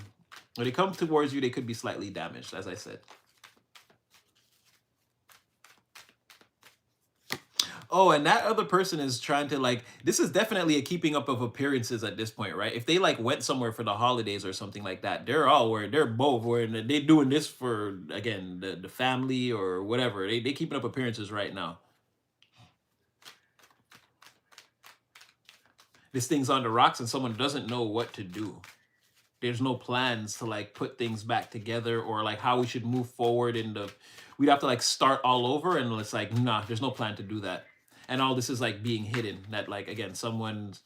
When they come towards you, they could be slightly damaged, as I said. Oh, and that other person is trying to like, this is definitely a keeping up of appearances at this point, right? If they like went somewhere for the holidays or something like that, they're both wearing, they doing this for, again, the family or whatever. They keeping up appearances right now. This thing's on the rocks and someone doesn't know what to do. There's no plans to like put things back together, or like how we should move forward in the, we'd have to like start all over, and it's like, nah, there's no plan to do that. And all this is like being hidden, that like, again, someone's,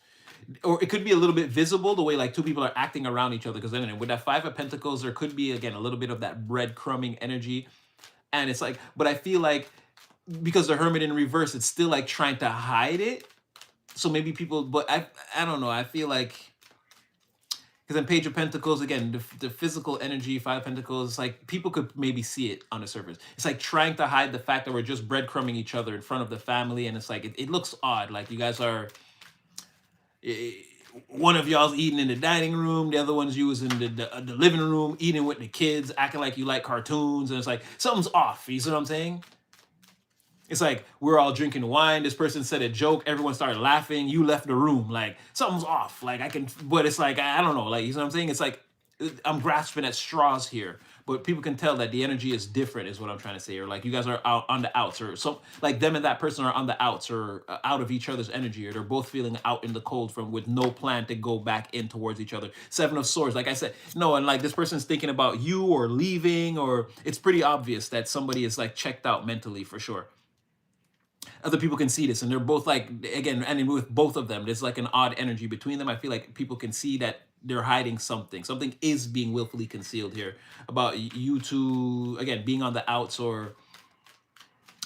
or it could be a little bit visible the way like two people are acting around each other, because then with that Five of Pentacles there could be, again, a little bit of that breadcrumbing energy. And it's like, but I feel like because the Hermit in reverse, it's still like trying to hide it. So maybe people, but I don't know, I feel like, because then Page of Pentacles, again, the physical energy, Five of Pentacles, it's like people could maybe see it on the surface. It's like trying to hide the fact that we're just breadcrumbing each other in front of the family. And it's like, it looks odd. Like you guys are, one of y'all's eating in the dining room, the other one's using the living room, eating with the kids, acting like you like cartoons. And it's like, something's off. You see what I'm saying? It's like, we're all drinking wine. This person said a joke. Everyone started laughing. You left the room. Like, something's off. Like, but it's like, I don't know. Like, you know what I'm saying? It's like, I'm grasping at straws here. But people can tell that the energy is different, is what I'm trying to say. Or like, you guys are out on the outs. Or some, like them and that person are on the outs, or out of each other's energy. Or they're both feeling out in the cold with no plan to go back in towards each other. Seven of Swords, like I said. No, and like this person's thinking about you or leaving. Or it's pretty obvious that somebody is like checked out mentally for sure. other people can see this, and they're both like, again, and with both of them there's like an odd energy between them. I feel like people can see that they're hiding something. Something is being willfully concealed here about you two, again, being on the outs. Or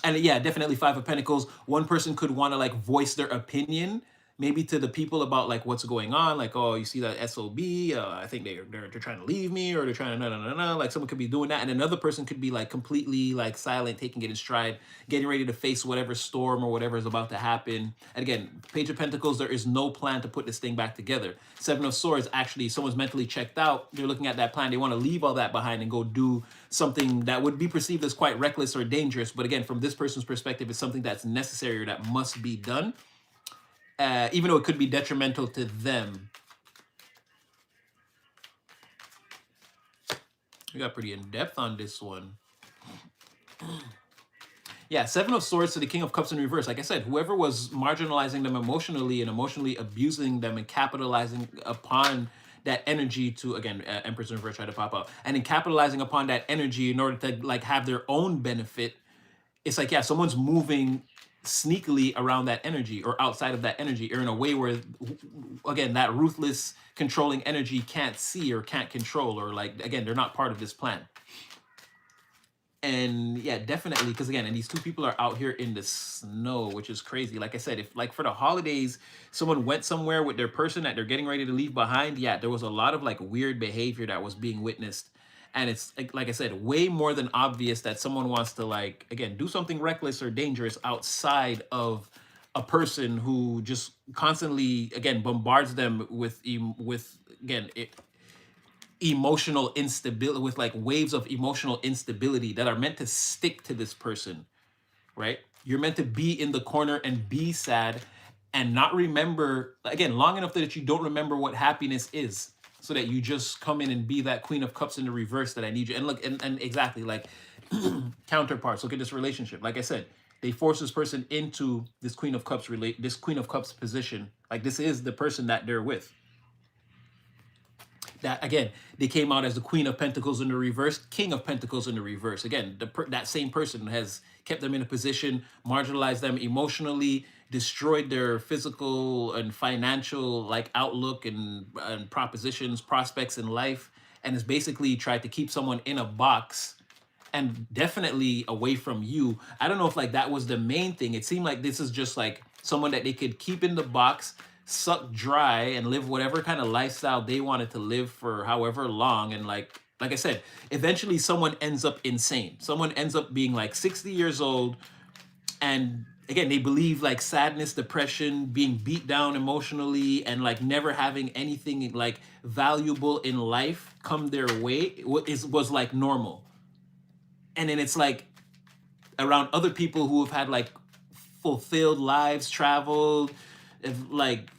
and yeah, definitely Five of Pentacles. One person could want to like voice their opinion, maybe to the people about like what's going on. Like, oh, you see that SOB? I think they're trying to leave me, or they're trying to no. Like someone could be doing that, and another person could be like completely like silent, taking it in stride, getting ready to face whatever storm or whatever is about to happen. And again, Page of Pentacles, there is no plan to put this thing back together. Seven of Swords, actually, someone's mentally checked out. They're looking at that plan. They want to leave all that behind and go do something that would be perceived as quite reckless or dangerous. But again, from this person's perspective, it's something that's necessary or that must be done, even though it could be detrimental to them. We got pretty in depth on this one. Yeah, Seven of Swords to the King of Cups in reverse. Like I said, whoever was marginalizing them emotionally and emotionally abusing them and capitalizing upon that energy to, again, Empress in reverse tried to pop out, and then capitalizing upon that energy in order to like have their own benefit. It's like, yeah, someone's moving sneakily around that energy or outside of that energy, or in a way where, again, that ruthless controlling energy can't see or can't control, or like, again, they're not part of this plan. And yeah, definitely, because again, and these two people are out here in the snow, which is crazy. Like I said, if like for the holidays, someone went somewhere with their person that they're getting ready to leave behind, yeah, there was a lot of like weird behavior that was being witnessed. And it's like I said, way more than obvious that someone wants to like, again, do something reckless or dangerous outside of a person who just constantly, again, bombards them with again, emotional instability, with like waves of emotional instability that are meant to stick to this person, right? You're meant to be in the corner and be sad and not remember, again, long enough that you don't remember what happiness is, so that you just come in and be that Queen of Cups in the reverse that I need you. And look, and exactly, like counterparts, look at this relationship. Like I said, they force this person into this Queen of Cups this Queen of Cups position. Like this is the person that they're with. That again, they came out as the Queen of Pentacles in the reverse, King of Pentacles in the reverse. Again, that same person has kept them in a position, marginalized them emotionally, destroyed their physical and financial like outlook and propositions, prospects in life, and has basically tried to keep someone in a box and definitely away from you. I don't know if like that was the main thing. It seemed like this is just like someone that they could keep in the box, suck dry, and live whatever kind of lifestyle they wanted to live for however long. And like I said, eventually someone ends up insane. Someone ends up being like 60 years old, and again, they believe like sadness, depression, being beat down emotionally, and like never having anything like valuable in life come their way was like normal. And then it's like around other people who have had like fulfilled lives, traveled, like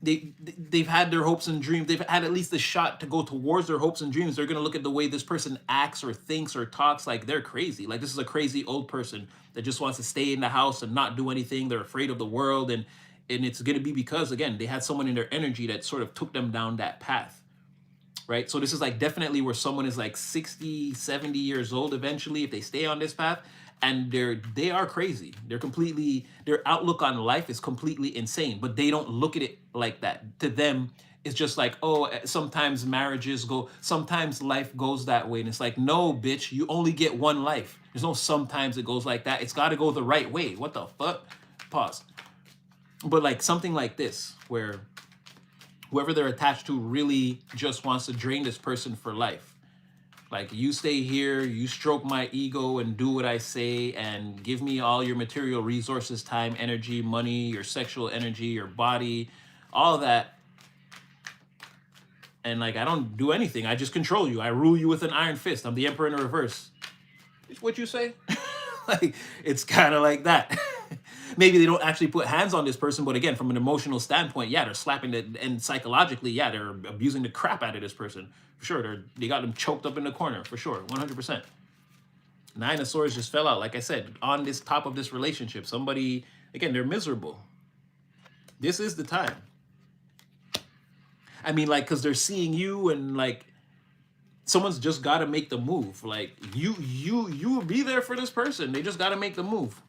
they've had their hopes and dreams. They've had at least a shot to go towards their hopes and dreams. They're gonna look at the way this person acts or thinks or talks like they're crazy. Like this is a crazy old person that just wants to stay in the house and not do anything. They're afraid of the world, and it's gonna be because again, they had someone in their energy that sort of took them down that path. Right? So this is like definitely where someone is like 60, 70 years old eventually if they stay on this path, and they are crazy. Their outlook on life is completely insane, but they don't look at it like that. To them, it's just like, oh, sometimes sometimes life goes that way. And it's like, no, bitch, you only get one life. There's no sometimes it goes like that. It's got to go the right way. What the fuck? Pause. But like something like this, where whoever they're attached to really just wants to drain this person for life. Like, you stay here, you stroke my ego and do what I say and give me all your material resources, time, energy, money, your sexual energy, your body, all that. And like, I don't do anything. I just control you. I rule you with an iron fist. I'm the emperor in reverse. Is what you say? Like, it's kind of like that. Maybe they don't actually put hands on this person, but again, from an emotional standpoint, yeah, they're slapping it, and psychologically, yeah, they're abusing the crap out of this person. For sure, they got them choked up in the corner, for sure, 100%. Nine of Swords just fell out, like I said, on this top of this relationship. Somebody, again, they're miserable. This is the time. I mean, like, because they're seeing you, and like, someone's just got to make the move. Like, you will be there for this person. They just got to make the move.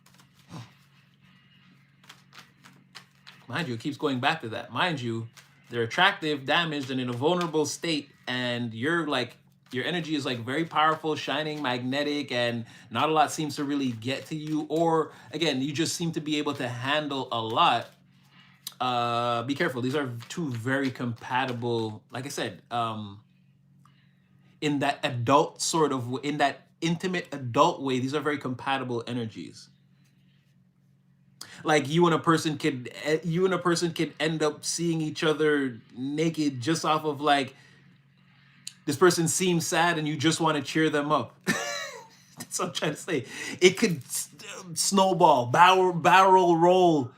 Mind you, it keeps going back to that. Mind you, they're attractive, damaged, and in a vulnerable state, and you're like, your energy is like very powerful, shining, magnetic, and not a lot seems to really get to you. Or again, you just seem to be able to handle a lot. Be careful. These are two very compatible, like I said, in that adult sort of, in that intimate adult way, these are very compatible energies. Like you and a person could end up seeing each other naked just off of like, this person seems sad and you just want to cheer them up. That's what I'm trying to say. It could snowball, barrel roll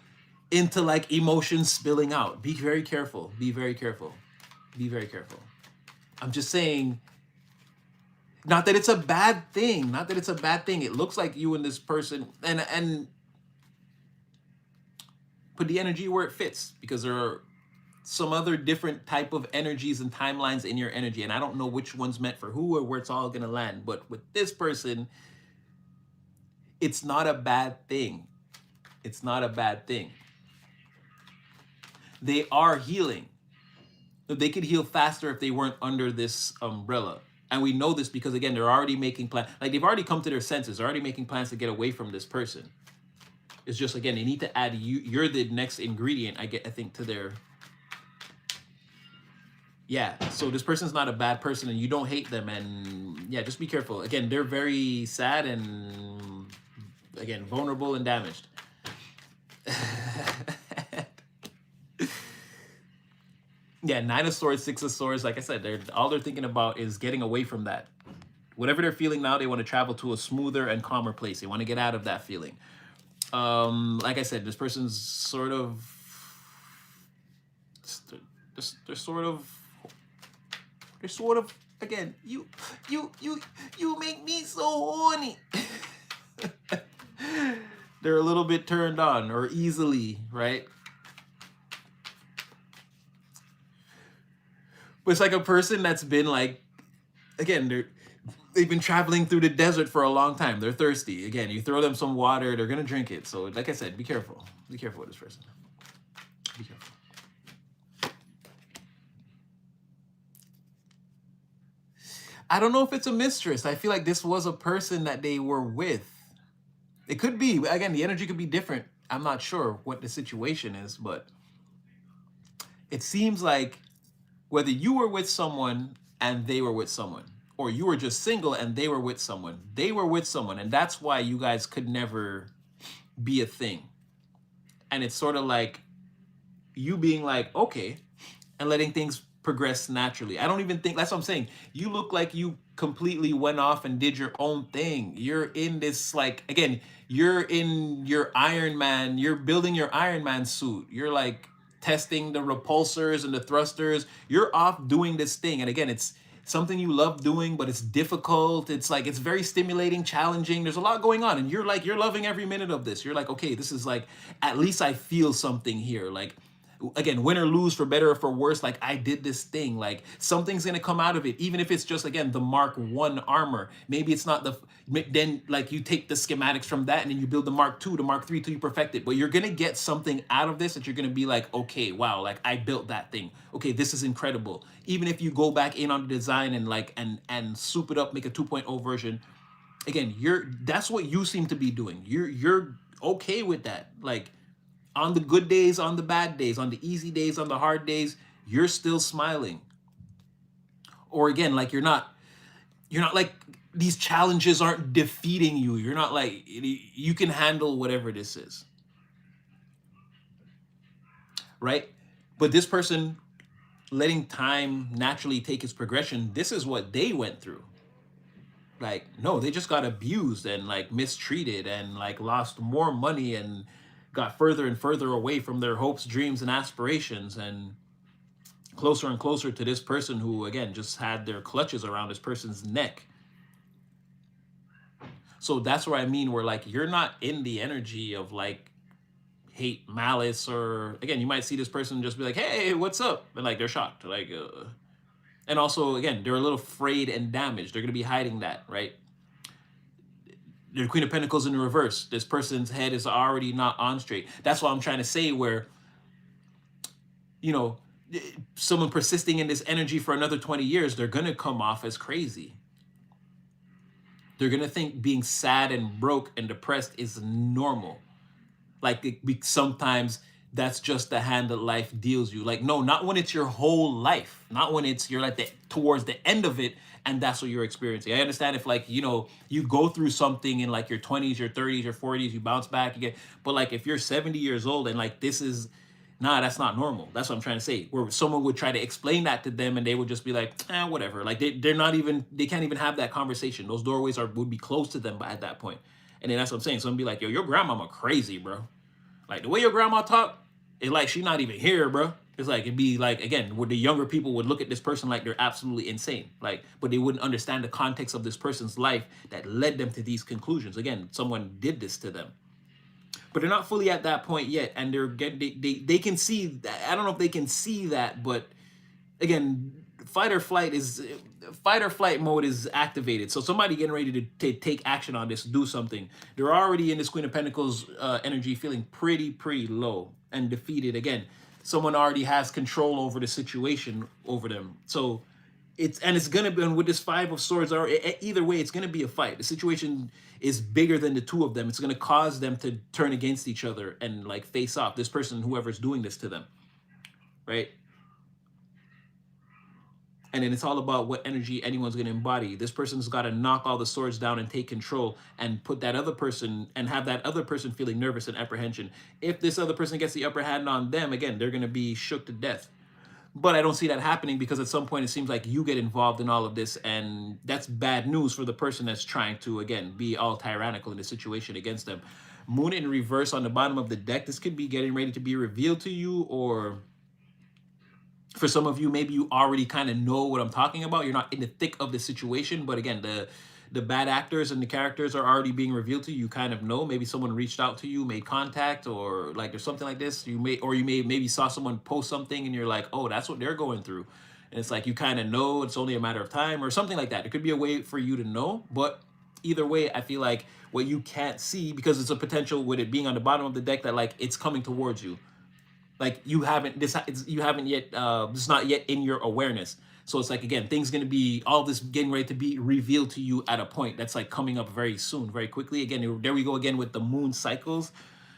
into like emotions spilling out. Be very careful. Be very careful. Be very careful. I'm just saying, not that it's a bad thing. Not that it's a bad thing. It looks like you and this person, and put the energy where it fits, because there are some other different type of energies and timelines in your energy, and I don't know which one's meant for who or where it's all gonna land. But with this person, it's not a bad thing. It's not a bad thing. They are healing. They could heal faster if they weren't under this umbrella. And we know this because, again, they're already making plans. Like, they've already come to their senses. They're already making plans to get away from this person. It's just, again, they need to add you. You're the next ingredient, I think, to their... Yeah, so this person's not a bad person and you don't hate them. And yeah, just be careful. Again, they're very sad and, again, vulnerable and damaged. Yeah, 9 of Swords, 6 of Swords. Like I said, all they're thinking about is getting away from that. Whatever they're feeling now, they want to travel to a smoother and calmer place. They want to get out of that feeling. Like I said, this person's sort of... They're sort of, again, you make me so horny. They're a little bit turned on, or easily, right? But it's like a person that's been like, again, they've been traveling through the desert for a long time. They're thirsty. Again, you throw them some water, they're gonna drink it. So like I said, be careful. Be careful with this person. Be careful. I don't know if it's a mistress. I feel like this was a person that they were with. It could be. Again, the energy could be different. I'm not sure what the situation is, but it seems like whether you were with someone and they were with someone, or you were just single and they were with someone, and that's why you guys could never be a thing. And it's sort of like you being like, okay, and letting things progress naturally. I don't even think, that's what I'm saying. You look like you completely went off and did your own thing. You're in this, like, again, you're in your Iron Man, you're building your Iron Man suit. You're like testing the repulsors and the thrusters. You're off doing this thing. And again, it's something you love doing, but it's difficult. It's like, it's very stimulating, challenging. There's a lot going on. And you're like, you're loving every minute of this. You're like, okay, this is like, at least I feel something here. Like, again, win or lose, for better or for worse, like, I did this thing. Like, something's gonna come out of it, even if it's just, again, the Mark 1 armor. Maybe it's not the, then like you take the schematics from that and then you build the Mark 2, the Mark 3 till you perfect it. But you're gonna get something out of this that you're gonna be like, okay, wow, like, I built that thing. Okay, this is incredible. Even if you go back in on the design and like, and soup it up, make a 2.0 version. Again, that's what you seem to be doing. You're okay with that. Like, on the good days, on the bad days, on the easy days, on the hard days, you're still smiling. Or again, like, you're not like, these challenges aren't defeating you. You're not like, you can handle whatever this is. Right? But this person letting time naturally take its progression, this is what they went through. Like, no, they just got abused and like mistreated and like lost more money and got further and further away from their hopes, dreams, and aspirations, and closer and closer to this person who, again, just had their clutches around this person's neck. So that's where I mean, where like, you're not in the energy of like hate, malice, or again, you might see this person just be like, hey, what's up? And like, they're shocked. Like, and also, again, they're a little afraid and damaged. They're going to be hiding that, right? The Queen of Pentacles in the reverse. This person's head is already not on straight. That's what I'm trying to say, where you know, someone persisting in this energy for another 20 years, they're gonna come off as crazy. They're gonna think being sad and broke and depressed is normal. Like sometimes that's just the hand that life deals you. Like, no, not when it's your whole life, not when it's you're like the towards the end of it, and that's what you're experiencing. I understand if, like, you know, you go through something in like your 20s, your 30s, your 40s, you bounce back, you get, but like if you're 70 years old and like this is, nah, that's not normal. That's what I'm trying to say. Where someone would try to explain that to them and they would just be like, whatever. Like they're not even, they can't even have that conversation. Those doorways would be closed to them at that point. And then that's what I'm saying. Someone be like, yo, your grandmama crazy, bro. Like the way your grandma talk, it's like she not even here, bro. It's like it'd be like, again, where the younger people would look at this person like they're absolutely insane. Like, but they wouldn't understand the context of this person's life that led them to these conclusions. Again, someone did this to them. But they're not fully at that point yet, and they're getting they can see that. I don't know if they can see that, but again, fight or flight mode is activated. So somebody getting ready to take action on this, do something. They're already in this Queen of Pentacles energy, feeling pretty low and defeated. Again, someone already has control over the situation over them. So it's gonna be, and with this Five of Swords, or either way, it's gonna be a fight. The situation is bigger than the two of them. It's gonna cause them to turn against each other and like face off. This person, whoever's doing this to them, right? And then it's all about what energy anyone's going to embody. This person's got to knock all the swords down and take control and put that other person and have that other person feeling nervous and apprehension. If this other person gets the upper hand on them, again, they're going to be shook to death. But I don't see that happening because at some point it seems like you get involved in all of this, and that's bad news for the person that's trying to, again, be all tyrannical in the situation against them. Moon in reverse on the bottom of the deck. This could be getting ready to be revealed to you, or for some of you, maybe you already kind of know what I'm talking about. You're not in the thick of the situation, but again, the bad actors and the characters are already being revealed to you. You kind of know. Maybe someone reached out to you, made contact, or like there's something like this. You may maybe saw someone post something and you're like, oh, that's what they're going through. And it's like you kind of know it's only a matter of time or something like that. It could be a way for you to know, but either way, I feel like what you can't see, because it's a potential with it being on the bottom of the deck, that like it's coming towards you. Like you haven't you haven't yet it's not yet in your awareness. So it's like, again, things going to be, all this getting ready to be revealed to you at a point that's like coming up very soon, very quickly. Again, there we go again with the moon cycles.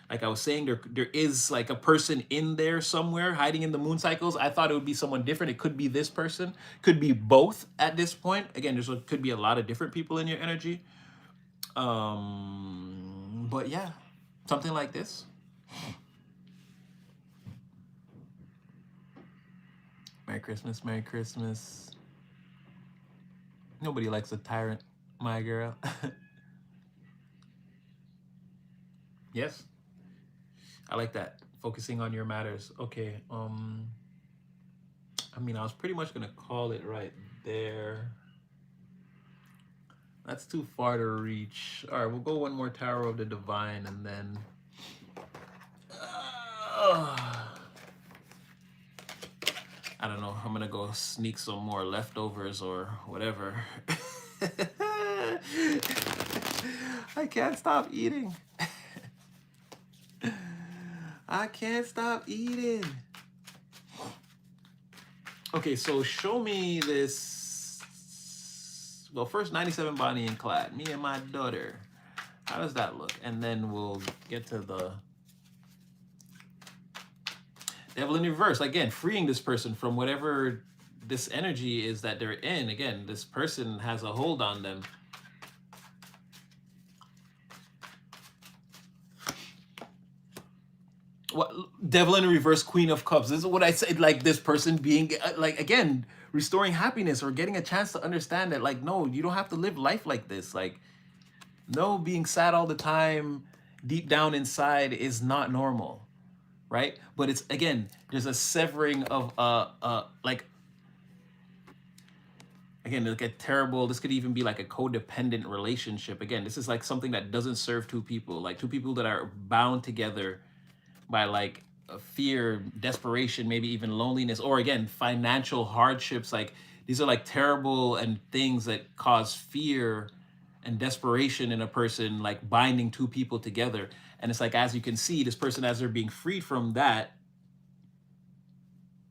Like I was saying, there is like a person in there somewhere hiding in the moon cycles. I thought it would be someone different. It could be this person, could be both at this point. Again, could be a lot of different people in your energy. But yeah, something like this. Merry Christmas, Merry Christmas. Nobody likes a tyrant, my girl. Yes, I like that. Focusing on your matters. Okay. I mean, I was pretty much gonna call it right there. That's too far to reach. All right, we'll go one more Tower of the Divine, and then. I don't know. I'm gonna go sneak some more leftovers or whatever. I can't stop eating. I can't stop eating. Okay, so show me this. Well, first 97 Bonnie and Clyde, me and my daughter. How does that look? And then we'll get to the Devil in reverse. Again, freeing this person from whatever this energy is that they're in. Again, this person has a hold on them. What, Devil in reverse, Queen of Cups. This is what I said. Like this person being like, again, restoring happiness or getting a chance to understand that, like, no, you don't have to live life like this. Like, no, being sad all the time deep down inside is not normal, right? But it's, again, there's a severing of like, again, look at terrible. This could even be like a codependent relationship. Again, this is like something that doesn't serve two people, like two people that are bound together by like fear, desperation, maybe even loneliness, or again, financial hardships. Like these are like terrible and things that cause fear and desperation in a person, like binding two people together. And it's like, as you can see, this person, as they're being freed from that,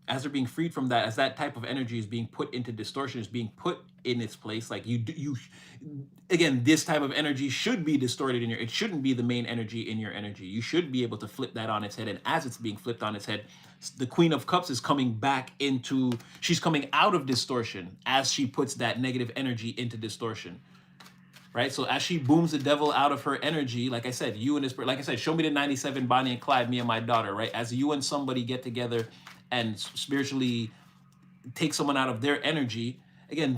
as they're being freed from that, as that type of energy is being put into distortion, is being put in its place, like you again, this type of energy should be distorted in your, it shouldn't be the main energy in your energy. You should be able to flip that on its head. And as it's being flipped on its head, the Queen of Cups is coming back into, she's coming out of distortion as she puts that negative energy into distortion. Right? So as she booms the devil out of her energy, like I said, you and this, like I said, show me the 97 Bonnie and Clyde, me and my daughter, right? As you and somebody get together and spiritually take someone out of their energy, again,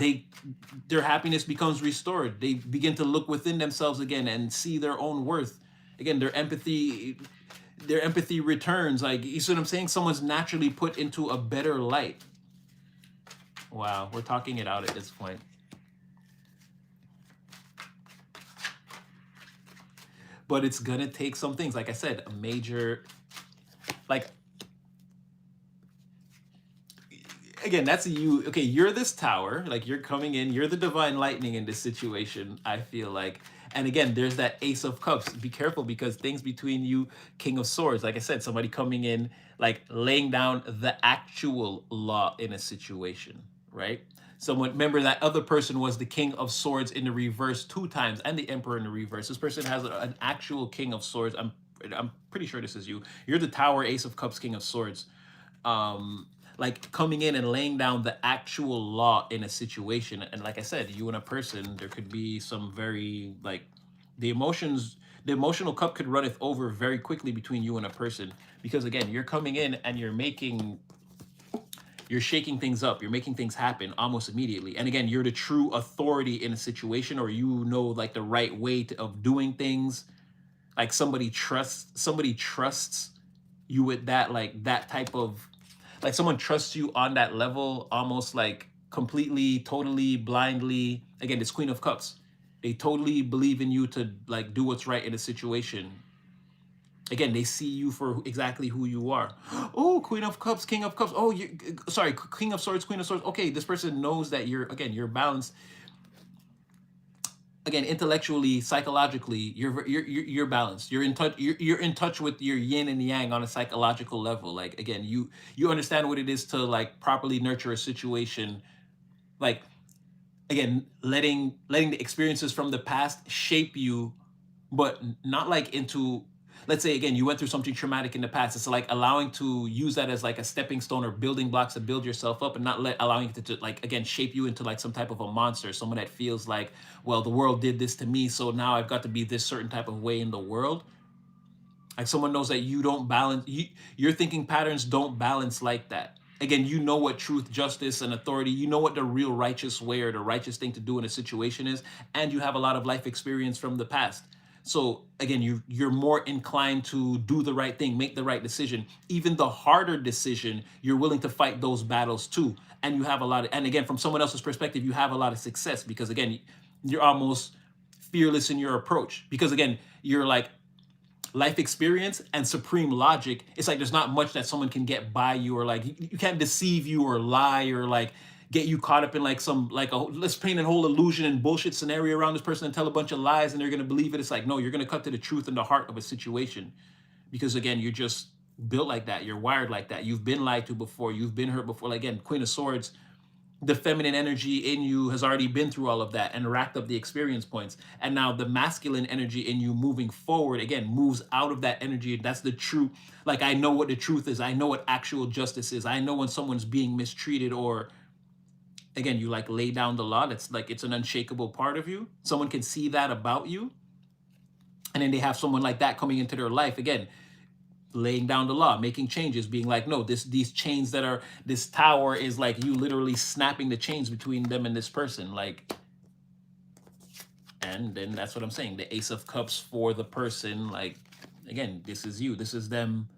their happiness becomes restored. They begin to look within themselves again and see their own worth. Again, their empathy returns. Like, you see what I'm saying? Someone's naturally put into a better light. Wow, we're talking it out at this point. But it's gonna take some things, like I said, a major, like, again, that's you. Okay, you're this tower, like you're coming in, you're the divine lightning in this situation, I feel like. And again, there's that Ace of Cups. Be careful, because things between you, King of Swords, like I said, somebody coming in, like laying down the actual law in a situation, right? Someone, remember that other person was the King of Swords in the reverse 2 times, and the Emperor in the reverse. This person has an actual King of Swords. I'm pretty sure this is you. You're the Tower, Ace of Cups, King of Swords. Like coming in and laying down the actual law in a situation. And like I said, you and a person, there could be some very, like, the emotional cup could runneth over very quickly between you and a person, because again, you're coming in and you're shaking things up, you're making things happen almost immediately. And again, you're the true authority in a situation, or you know, like the right way of doing things. Like somebody trusts you with that, like that type of, like someone trusts you on that level, almost like completely, totally, blindly. Again, this Queen of Cups, they totally believe in you to like do what's right in a situation. Again, they see you for exactly who you are. Oh, Queen of Cups, King of Cups. Oh, you, sorry, King of Swords, Queen of Swords. Okay, this person knows that you're balanced. Again, intellectually, psychologically, you're balanced. You're in touch. You're in touch with your yin and yang on a psychological level. Like again, you understand what it is to like properly nurture a situation. Like again, letting the experiences from the past shape you, but not like into, let's say again, you went through something traumatic in the past. It's like allowing to use that as like a stepping stone or building blocks to build yourself up, and not allowing it to like again shape you into like some type of a monster, someone that feels like, well, the world did this to me, so now I've got to be this certain type of way in the world. Like someone knows that you don't balance, your thinking patterns don't balance like that. Again, you know what truth, justice, and authority, you know what the real righteous way or the righteous thing to do in a situation is, and you have a lot of life experience from the past. So again, you're more inclined to do the right thing, make the right decision. Even the harder decision, you're willing to fight those battles too. And you have a lot of, and again, from someone else's perspective, you have a lot of success, because again, you're almost fearless in your approach. Because again, you're like, life experience and supreme logic, it's like there's not much that someone can get by you, or like you can't deceive you or lie or like get you caught up in like some, like a, let's paint a whole illusion and bullshit scenario around this person and tell a bunch of lies and they're going to believe it. It's like, no, you're going to cut to the truth in the heart of a situation, because again, you're just built like that, you're wired like that, you've been lied to before, you've been hurt before. Like again, Queen of Swords, the feminine energy in you has already been through all of that and racked up the experience points. And now the masculine energy in you moving forward, again, moves out of that energy. That's the true, like, I know what the truth is. I know what actual justice is. I know when someone's being mistreated, or again, you like lay down the law. That's like, it's an unshakable part of you. Someone can see that about you. And then they have someone like that coming into their life. Again, laying down the law, making changes, being like, no, these chains that are, this tower is like you literally snapping the chains between them and this person. Like, and then that's what I'm saying. The Ace of Cups for the person, like, again, this is you, this is them.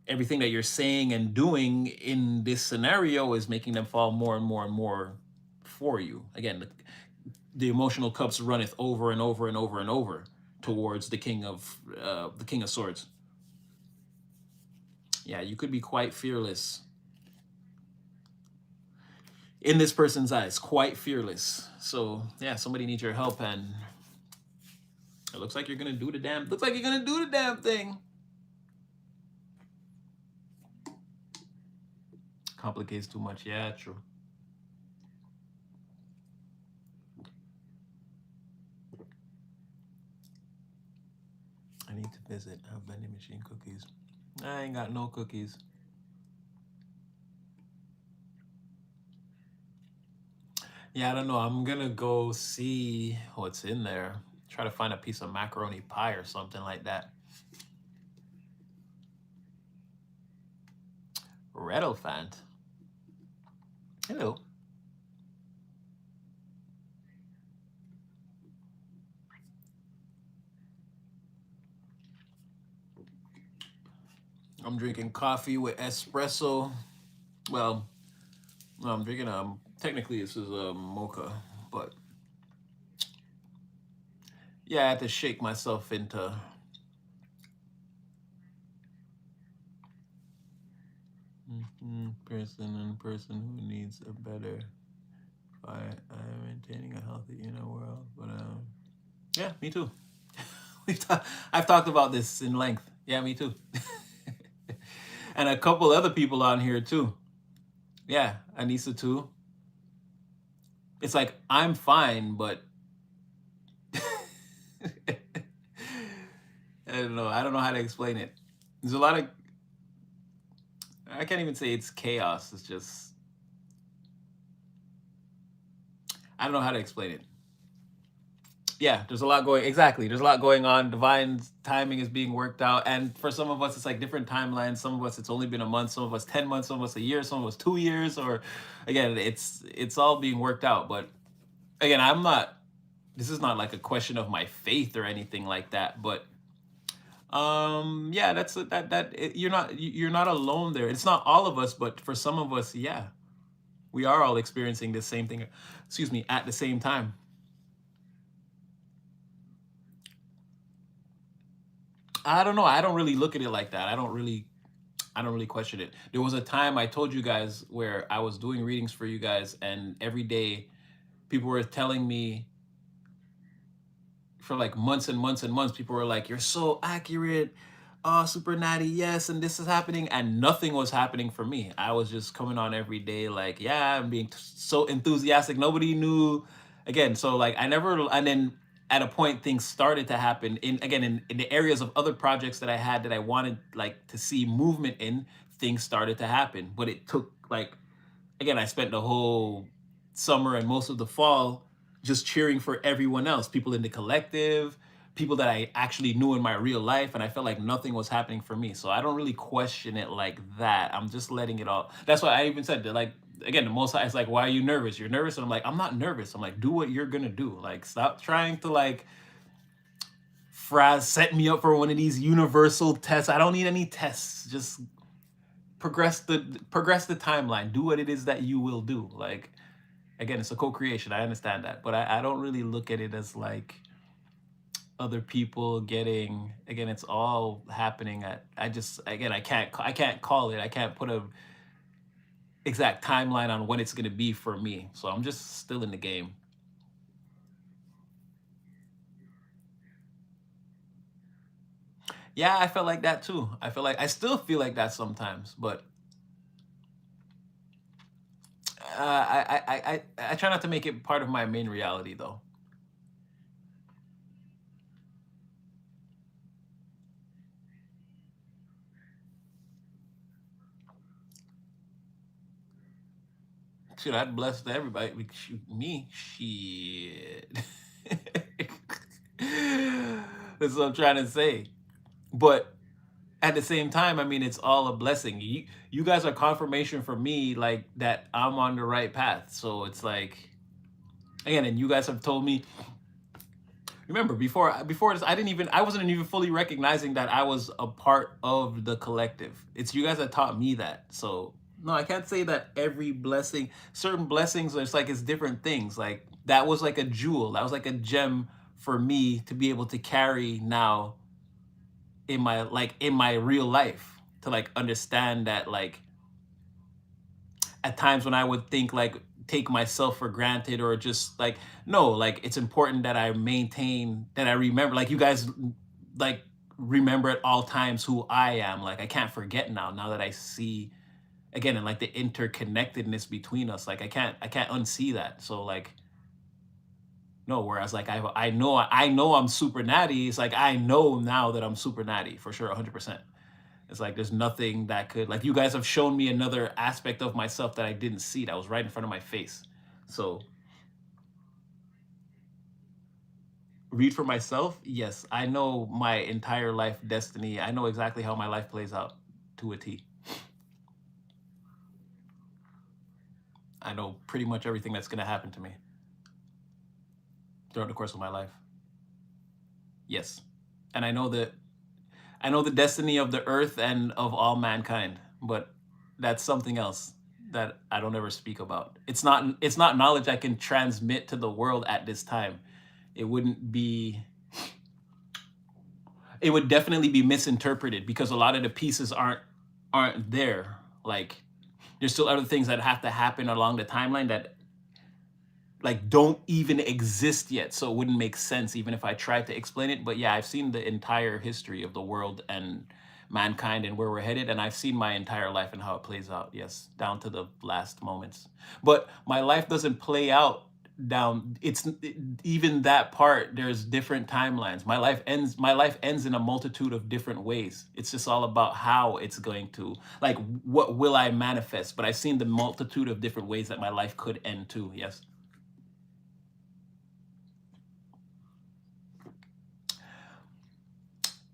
Everything that you're saying and doing in this scenario is making them fall more and more and more for you. Again, the emotional cups runneth over and over and over and over towards the King of Swords. Yeah, you could be quite fearless in this person's eyes, quite fearless. So yeah, somebody needs your help, and it looks like you're gonna do the damn. Looks like you're gonna do the damn thing. complicates too much. Yeah, true. I need to visit a vending machine cookies. I ain't got no cookies. Yeah, I don't know. I'm gonna go see what's in there. Try to find a piece of macaroni pie or something like that. Red Elephant. Hello. I'm drinking coffee with espresso. Well, no, I'm drinking technically this is a mocha, but yeah, I had to shake myself into person and person who needs a better I'm maintaining a healthy inner world. But yeah, me too. I've talked about this in length. Yeah, me too. And a couple other people on here too. Yeah, Anissa too. It's like I'm fine, but I don't know. I don't know how to explain it. There's a lot of I can't even say it's chaos. It's just I don't know how to explain it. Yeah, there's a lot going exactly. There's a lot going on. Divine timing is being worked out, and for some of us, it's like different timelines. Some of us, it's only been a month. Some of us, 10 months. Some of us, a year. Some of us, 2 years. Or again, it's all being worked out. But again, I'm not. This is not like a question of my faith or anything like that. But yeah, you're not alone there. It's not all of us, but for some of us, yeah, we are all experiencing the same thing. Excuse me, at the same time. I don't know. I don't really look at it like that. I don't really question it. There was a time I told you guys where I was doing readings for you guys, and every day people were telling me for like months and months and months, people were like, "You're so accurate. Oh, super natty, yes, and this is happening," and nothing was happening for me. I was just coming on every day, like, yeah, I'm being so enthusiastic. Nobody knew. Again, so like I never, and then at a point things started to happen in again in the areas of other projects that I had that I wanted like to see movement in. Things started to happen, but it took like again, I spent the whole summer and most of the fall just cheering for everyone else, people in the collective, people that I actually knew in my real life, and I felt like nothing was happening for me. So I don't really question it like that. I'm just letting it all. That's why I even said that, like, again, the most high is like, why are you nervous? You're nervous, and I'm like, I'm not nervous. I'm like, do what you're gonna do. Like, stop trying to like set me up for one of these universal tests. I don't need any tests. Just progress the timeline. Do what it is that you will do. Like again, it's a co-creation. I understand that, but I don't really look at it as like other people getting. Again, it's all happening at. I just again, I can't call it. I can't put a exact timeline on when it's gonna be for me. So I'm just still in the game. Yeah, I felt like that too. I feel like I still feel like that sometimes, but I try not to make it part of my main reality though. Shit, I'd bless everybody. Me, shit. That's what I'm trying to say. But at the same time, I mean, it's all a blessing. You guys are confirmation for me, like that I'm on the right path. So it's like, again, and you guys have told me. Remember, before this, I wasn't even fully recognizing that I was a part of the collective. It's you guys that taught me that. So no, I can't say that every blessing, certain blessings, it's like it's different things. Like that was like a jewel, that was like a gem for me to be able to carry now in my real life to like understand that like at times when I would think like take myself for granted or just like no, like it's important that I maintain that I remember like you guys like remember at all times who I am. Like I can't forget now that I see again, and like the interconnectedness between us. Like I can't unsee that. So like no, whereas like I know I'm super natty. It's like I know now that I'm super natty for sure, 100%. It's like there's nothing that could, like, you guys have shown me another aspect of myself that I didn't see, that was right in front of my face. So read for myself. Yes, I know my entire life destiny. I know exactly how my life plays out to a T. I know pretty much everything that's going to happen to me throughout the course of my life. Yes. And I know the destiny of the earth and of all mankind, but that's something else that I don't ever speak about. It's not knowledge I can transmit to the world at this time. It wouldn't be it would definitely be misinterpreted because a lot of the pieces aren't there. Like there's still other things that have to happen along the timeline that like don't even exist yet, so it wouldn't make sense even if I tried to explain it. But yeah, I've seen the entire history of the world and mankind and where we're headed, and I've seen my entire life and how it plays out. Yes, down to the last moments. But my life doesn't play out down it's even that part. There's different timelines. My life ends in a multitude of different ways. It's just all about how it's going to, like, what will I manifest. But I've seen the multitude of different ways that my life could end too. Yes.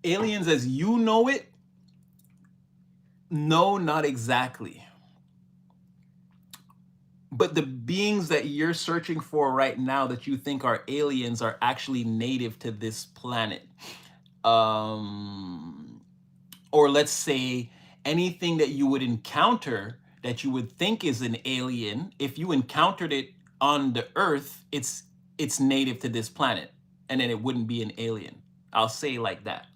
Aliens as you know it, no, not exactly. But the beings that you're searching for right now that you think are aliens are actually native to this planet. Um, or let's say anything that you would encounter that you would think is an alien, if you encountered it on the Earth, it's native to this planet, and then it wouldn't be an alien. I'll say like that.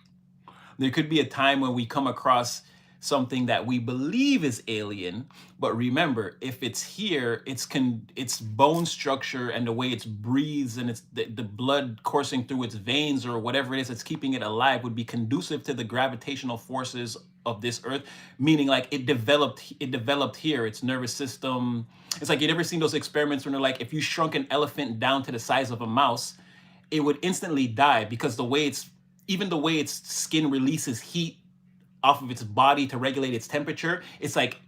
There could be a time when we come across something that we believe is alien, but remember, if it's here, its bone structure and the way it breathes and the blood coursing through its veins or whatever it is that's keeping it alive would be conducive to the gravitational forces of this earth, meaning like it developed here, its nervous system. It's like, you never seen those experiments when they're like, if you shrunk an elephant down to the size of a mouse, it would instantly die because the way its skin releases heat off of its body to regulate its temperature, it's like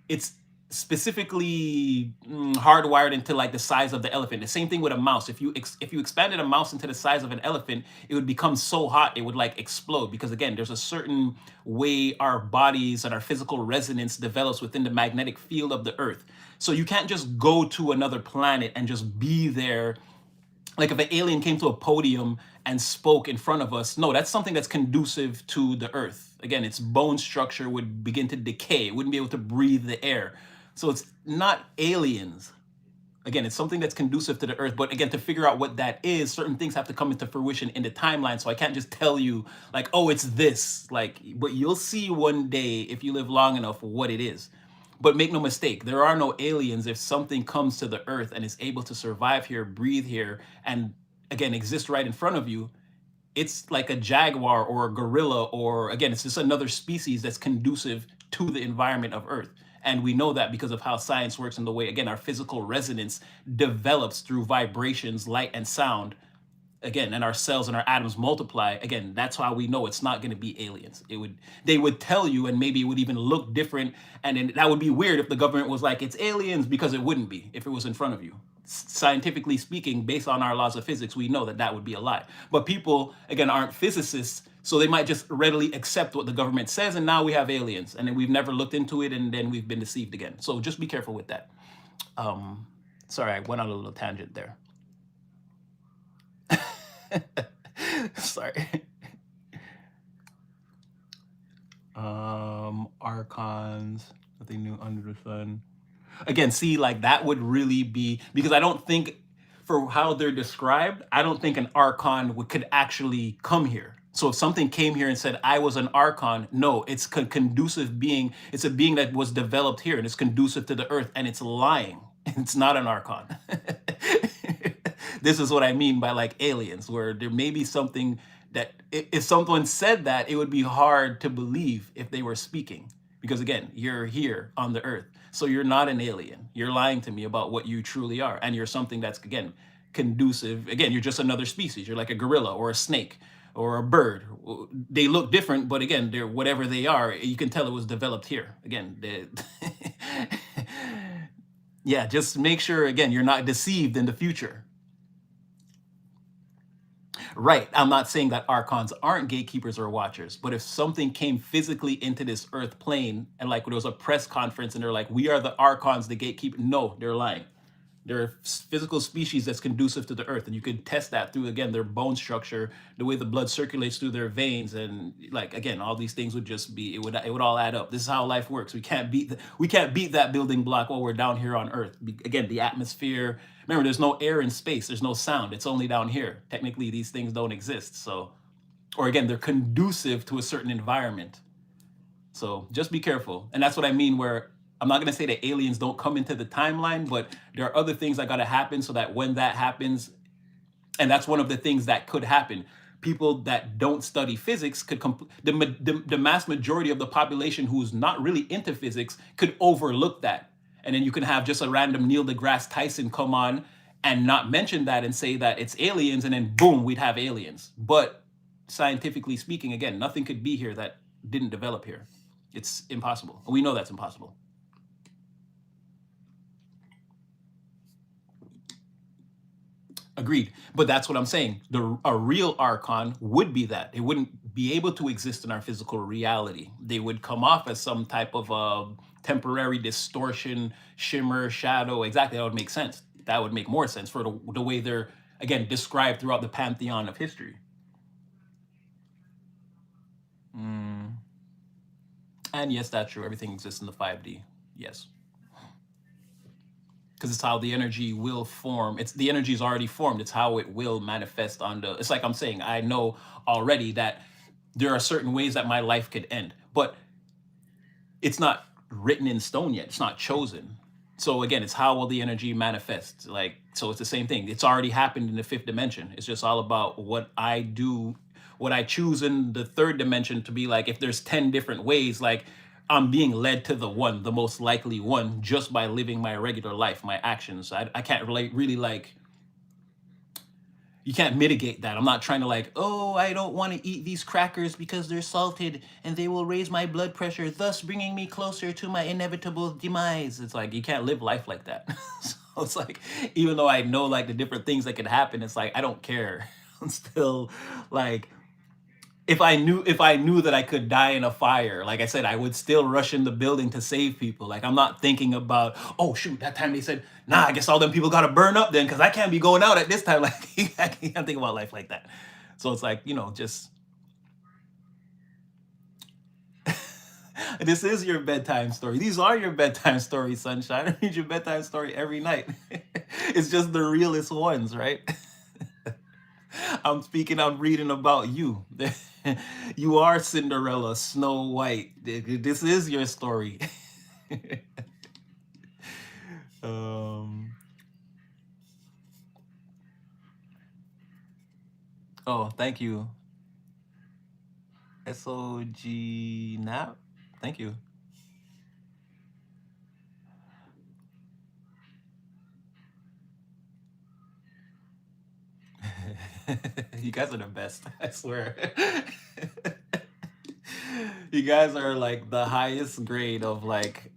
it's specifically hardwired into like the size of the elephant. The same thing with a mouse. If you expanded a mouse into the size of an elephant, it would become so hot it would like explode, because again, there's a certain way our bodies and our physical resonance develops within the magnetic field of the earth. So you can't just go to another planet and just be there. Like if an alien came to a podium and spoke in front of us, no, that's something that's conducive to the earth. Again, its bone structure would begin to decay. It wouldn't be able to breathe the air. So it's not aliens. Again, it's something that's conducive to the earth. But again, to figure out what that is, certain things have to come into fruition in the timeline. So I can't just tell you like, oh, it's this. Like, but you'll see one day if you live long enough what it is. But make no mistake, there are no aliens if something comes to the earth and is able to survive here, breathe here, and again, exist right in front of you. It's like a jaguar or a gorilla, or again, it's just another species that's conducive to the environment of earth. And we know that because of how science works and the way, again, our physical resonance develops through vibrations, light, and sound. Again, and our cells and our atoms multiply. Again, that's how we know it's not going to be aliens. They would tell you, and maybe it would even look different, and then that would be weird if the government was like, it's aliens, because it wouldn't be if it was in front of you. Scientifically speaking, based on our laws of physics, we know that that would be a lie. But people, again, aren't physicists, so they might just readily accept what the government says, and now we have aliens, and then we've never looked into it, and then we've been deceived again. So just be careful with that. Sorry, I went on a little tangent there. Sorry. Archons, nothing new under the sun. Again, see, like that would really be, because I don't think, for how they're described, I don't think an archon could actually come here. So if something came here and said I was an archon, no, it's a conducive being. It's a being that was developed here and it's conducive to the earth, and it's lying. It's not an archon. This is what I mean by like aliens, where there may be something that if someone said that, it would be hard to believe if they were speaking, because again, you're here on the earth. So you're not an alien. You're lying to me about what you truly are. And you're something that's, again, conducive. Again, you're just another species. You're like a gorilla or a snake or a bird. They look different, but again, they're whatever they are. You can tell it was developed here. Again, yeah, just make sure, again, you're not deceived in the future. Right. I'm not saying that archons aren't gatekeepers or watchers, but if something came physically into this earth plane and like there was a press conference and they're like, we are the archons, the gatekeeper. No, they're lying. They're a physical species that's conducive to the earth. And you could test that through, again, their bone structure, the way the blood circulates through their veins. And like, again, all these things would just be, it would all add up. This is how life works. We can't beat that building block while we're down here on earth. Again, the atmosphere, remember, there's no air in space. There's no sound. It's only down here. Technically, these things don't exist. So, or again, they're conducive to a certain environment. So just be careful. And that's what I mean, where I'm not going to say that aliens don't come into the timeline, but there are other things that got to happen so that when that happens, and that's one of the things that could happen. People that don't study physics could, the mass majority of the population who's not really into physics could overlook that. And then you can have just a random Neil deGrasse Tyson come on and not mention that and say that it's aliens, and then boom, we'd have aliens. But scientifically speaking, again, nothing could be here that didn't develop here. It's impossible. And we know that's impossible. Agreed. But that's what I'm saying. A real archon would be that. It wouldn't be able to exist in our physical reality. They would come off as some type of temporary distortion, shimmer, shadow. Exactly. That would make sense. That would make more sense for the way they're, again, described throughout the pantheon of history. Mm. And yes, that's true. Everything exists in the 5D. Yes. Because it's how the energy will form. It's the energy is already formed. It's how it will manifest on the. It's like I'm saying, I know already that there are certain ways that my life could end, but it's not written in stone yet. It's not chosen. So again, it's how will the energy manifest? Like, so it's the same thing. It's already happened in the fifth dimension. It's just all about what I do, what I choose in the third dimension to be like. If there's 10 different ways, like I'm being led to the one, the most likely one, just by living my regular life, my actions. I can't really like, you can't mitigate that. I'm not trying to like, oh, I don't want to eat these crackers because they're salted and they will raise my blood pressure, thus bringing me closer to my inevitable demise. It's like, you can't live life like that. So it's like, even though I know like the different things that could happen, it's like, I don't care. I'm still like, if I knew that I could die in a fire, like I said, I would still rush in the building to save people. Like I'm not thinking about, oh shoot, that time they said, nah, I guess all them people gotta burn up then because I can't be going out at this time. Like I can't think about life like that. So it's like, just this is your bedtime story. These are your bedtime stories, sunshine. I read your bedtime story every night. It's just the realest ones, right? I'm reading about you. You are Cinderella, Snow White. This is your story. um, oh, thank you. SOG Nap. Thank you. You guys are the best, I swear. You guys are like the highest grade of like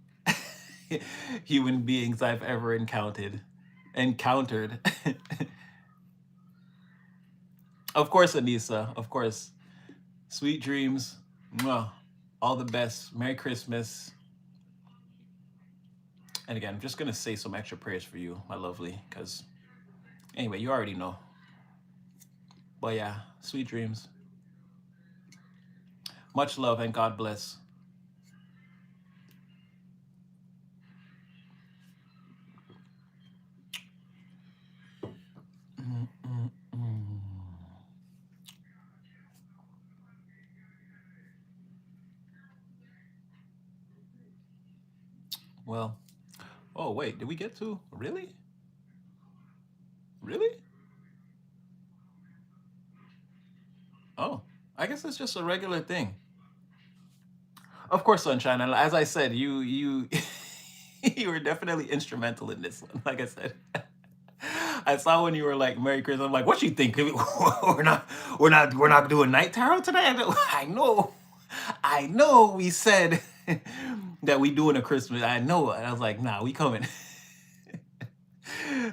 human beings I've ever encountered. Of course, Anissa. Of course. Sweet dreams. Mwah. All the best. Merry Christmas. And again, I'm just gonna say some extra prayers for you, my lovely, because anyway, you already know. But yeah, sweet dreams. Much love and God bless. Mm, mm, mm. Well, oh wait, did we get to really? Really? Oh, I guess it's just a regular thing. Of course, Sunshine. And as I said, you you were definitely instrumental in this one. Like I said, I saw when you were like Merry Christmas. I'm like, what you think? We're not doing night tarot today. I know. We said that we doing a Christmas. I know, and I was like, nah, we coming.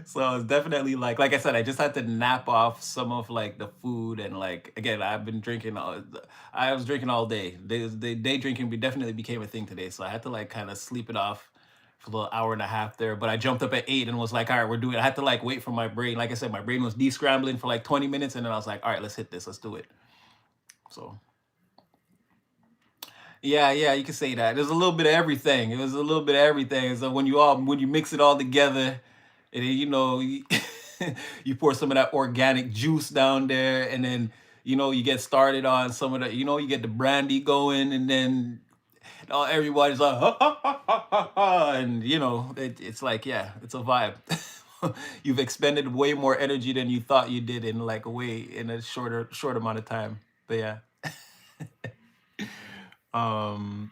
So I was definitely like I said, I just had to nap off some of like the food and like again, I've been drinking. I was drinking all day. The day drinking definitely became a thing today, so I had to like kind of sleep it off for a little hour and a half there. But I jumped up at 8 and was like, all right, we're doing. I had to like wait for my brain. Like I said, my brain was descrambling for like 20 minutes, and then I was like, all right, let's hit this. Let's do it. So yeah, yeah, you can say that. There's a little bit of everything. It was a little bit of everything. So when you mix it all together, and then, you pour some of that organic juice down there, and then you get started on some of the you get the brandy going, and then everybody's like ha, ha, ha, ha, ha, ha, and it's like yeah, it's a vibe. You've expended way more energy than you thought you did in like a way in a short amount of time. But yeah. Um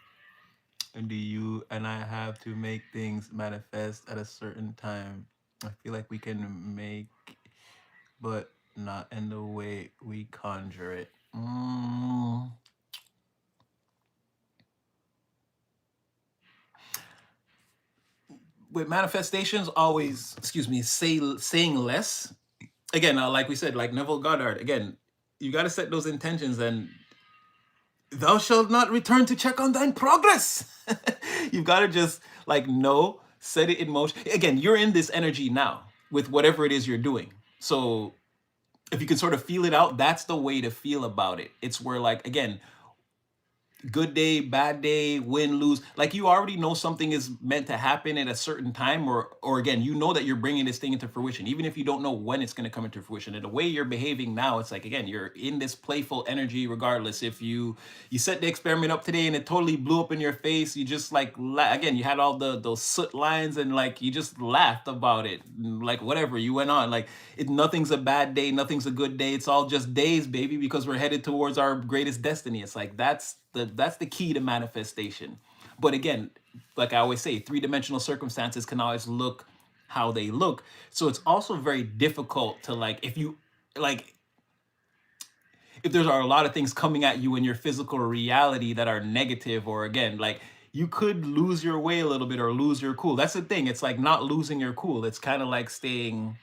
do you and I have to make things manifest at a certain time? I feel like we can make, but not in the way we conjure it. With manifestations, always, excuse me, saying less. Again, like we said, like Neville Goddard. Again, you got to set those intentions, and thou shalt not return to check on thine progress. You've got to just like no, set it in motion. Again, you're in this energy now with whatever it is you're doing. So if you can sort of feel it out, that's the way to feel about it. It's where like again, good day, bad day, win, lose. Like you already know something is meant to happen at a certain time, or again, you know that you're bringing this thing into fruition, even if you don't know when it's going to come into fruition. And the way you're behaving now, it's like again, you're in this playful energy. Regardless, if you set the experiment up today and it totally blew up in your face, you just like again, you had all those soot lines and like you just laughed about it, like whatever you went on. Like nothing's a bad day, nothing's a good day. It's all just days, baby, because we're headed towards our greatest destiny. It's like that's the key to manifestation. But again, like I always say, three-dimensional circumstances can always look how they look. So it's also very difficult to like like if there's are a lot of things coming at you in your physical reality that are negative, or again, like you could lose your way a little bit or lose your cool. That's the thing. It's like not losing your cool. It's kind of like staying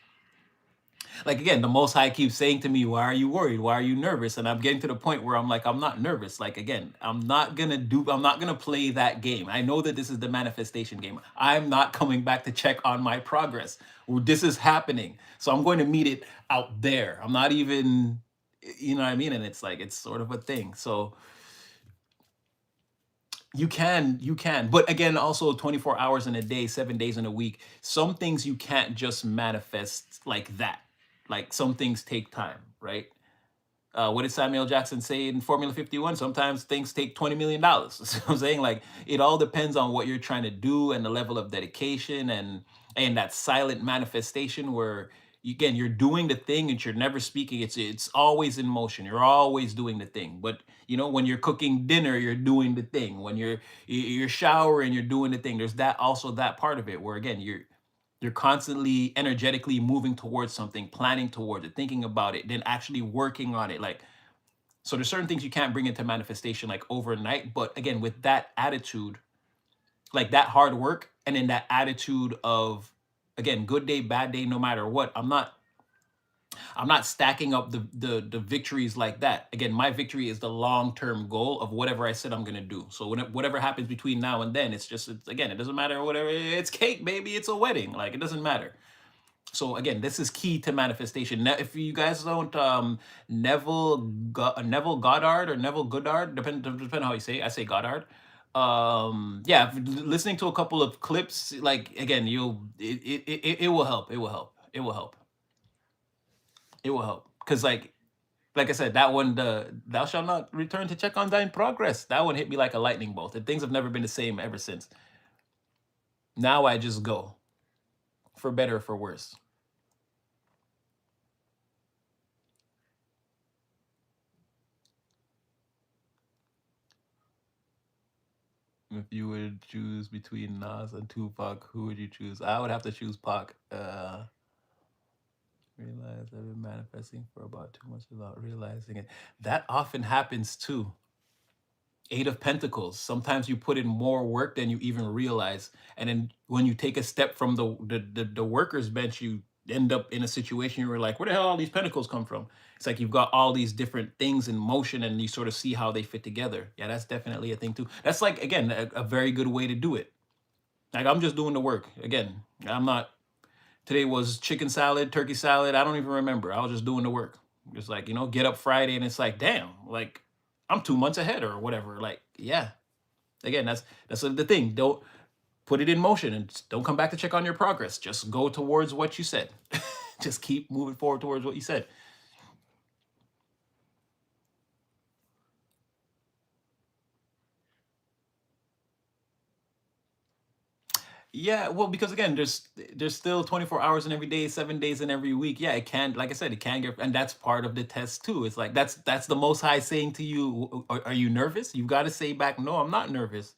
like again, the most high keeps saying to me, why are you worried, why are you nervous? And I'm getting to the point where I'm like, I'm not nervous. Like again, I'm not gonna play that game. I know that this is the manifestation game. I'm not coming back to check on my progress. This is happening, so I'm going to meet it out there. I'm not even, you know what I mean? And it's like it's sort of a thing. So you can, but again, also 24 hours in a day, 7 days in a week. Some things you can't just manifest like that. Like some things take time, right? What did Samuel Jackson say in Formula 51? Sometimes things take $20 million. So I'm saying like it all depends on what you're trying to do and the level of dedication and that silent manifestation where again you're doing the thing and you're never speaking. It's always in motion. You're always doing the thing. But when you're cooking dinner, you're doing the thing. When you're showering, you're doing the thing. There's that also that part of it where again you're constantly energetically moving towards something, planning towards it, thinking about it, then actually working on it. Like, so there's certain things you can't bring into manifestation like overnight. But again, with that attitude, like that hard work, and then that attitude of again, good day, bad day, no matter what, I'm not stacking up the victories like that. Again, my victory is the long-term goal of whatever I said I'm gonna do. So whatever happens between now and then, again, it doesn't matter. Whatever, it's cake, baby. It's a wedding. Like it doesn't matter. So again, this is key to manifestation. Now, if you guys don't, Neville Goddard or Neville Goddard, depend how you say it. I say Goddard. Yeah, listening to a couple of clips, like again, it will help. It will help. It will help. It will help because like I said, that one, the thou shalt not return to check on thine progress. That one hit me like a lightning bolt, and things have never been the same ever since. Now I just go for better or for worse. If you would choose between Nas and Tupac, who would you choose? I would have to choose Pac. Realize I've been manifesting for about 2 months without realizing it. That often happens too. Eight of Pentacles. Sometimes you put in more work than you even realize, and then when you take a step from the workers bench, you end up in a situation where you're like, where the hell all these pentacles come from? It's like you've got all these different things in motion, and you sort of see how they fit together. Yeah, that's definitely a thing too. That's like again a very good way to do it. Like I'm just doing the work again. I'm not. Today was chicken salad, turkey salad. I don't even remember. I was just doing the work. It's like, get up Friday and it's like, damn, like I'm 2 months ahead or whatever. Like, yeah. Again, that's the thing. Don't put it in motion and don't come back to check on your progress. Just go towards what you said. Just keep moving forward towards what you said. Yeah, well, because again, there's still 24 hours in every day, 7 days in every week. Yeah, it can, like I said, it can get, and that's part of the test too. It's like that's the Most High saying to you, are you nervous? You've got to say back, no, I'm not nervous.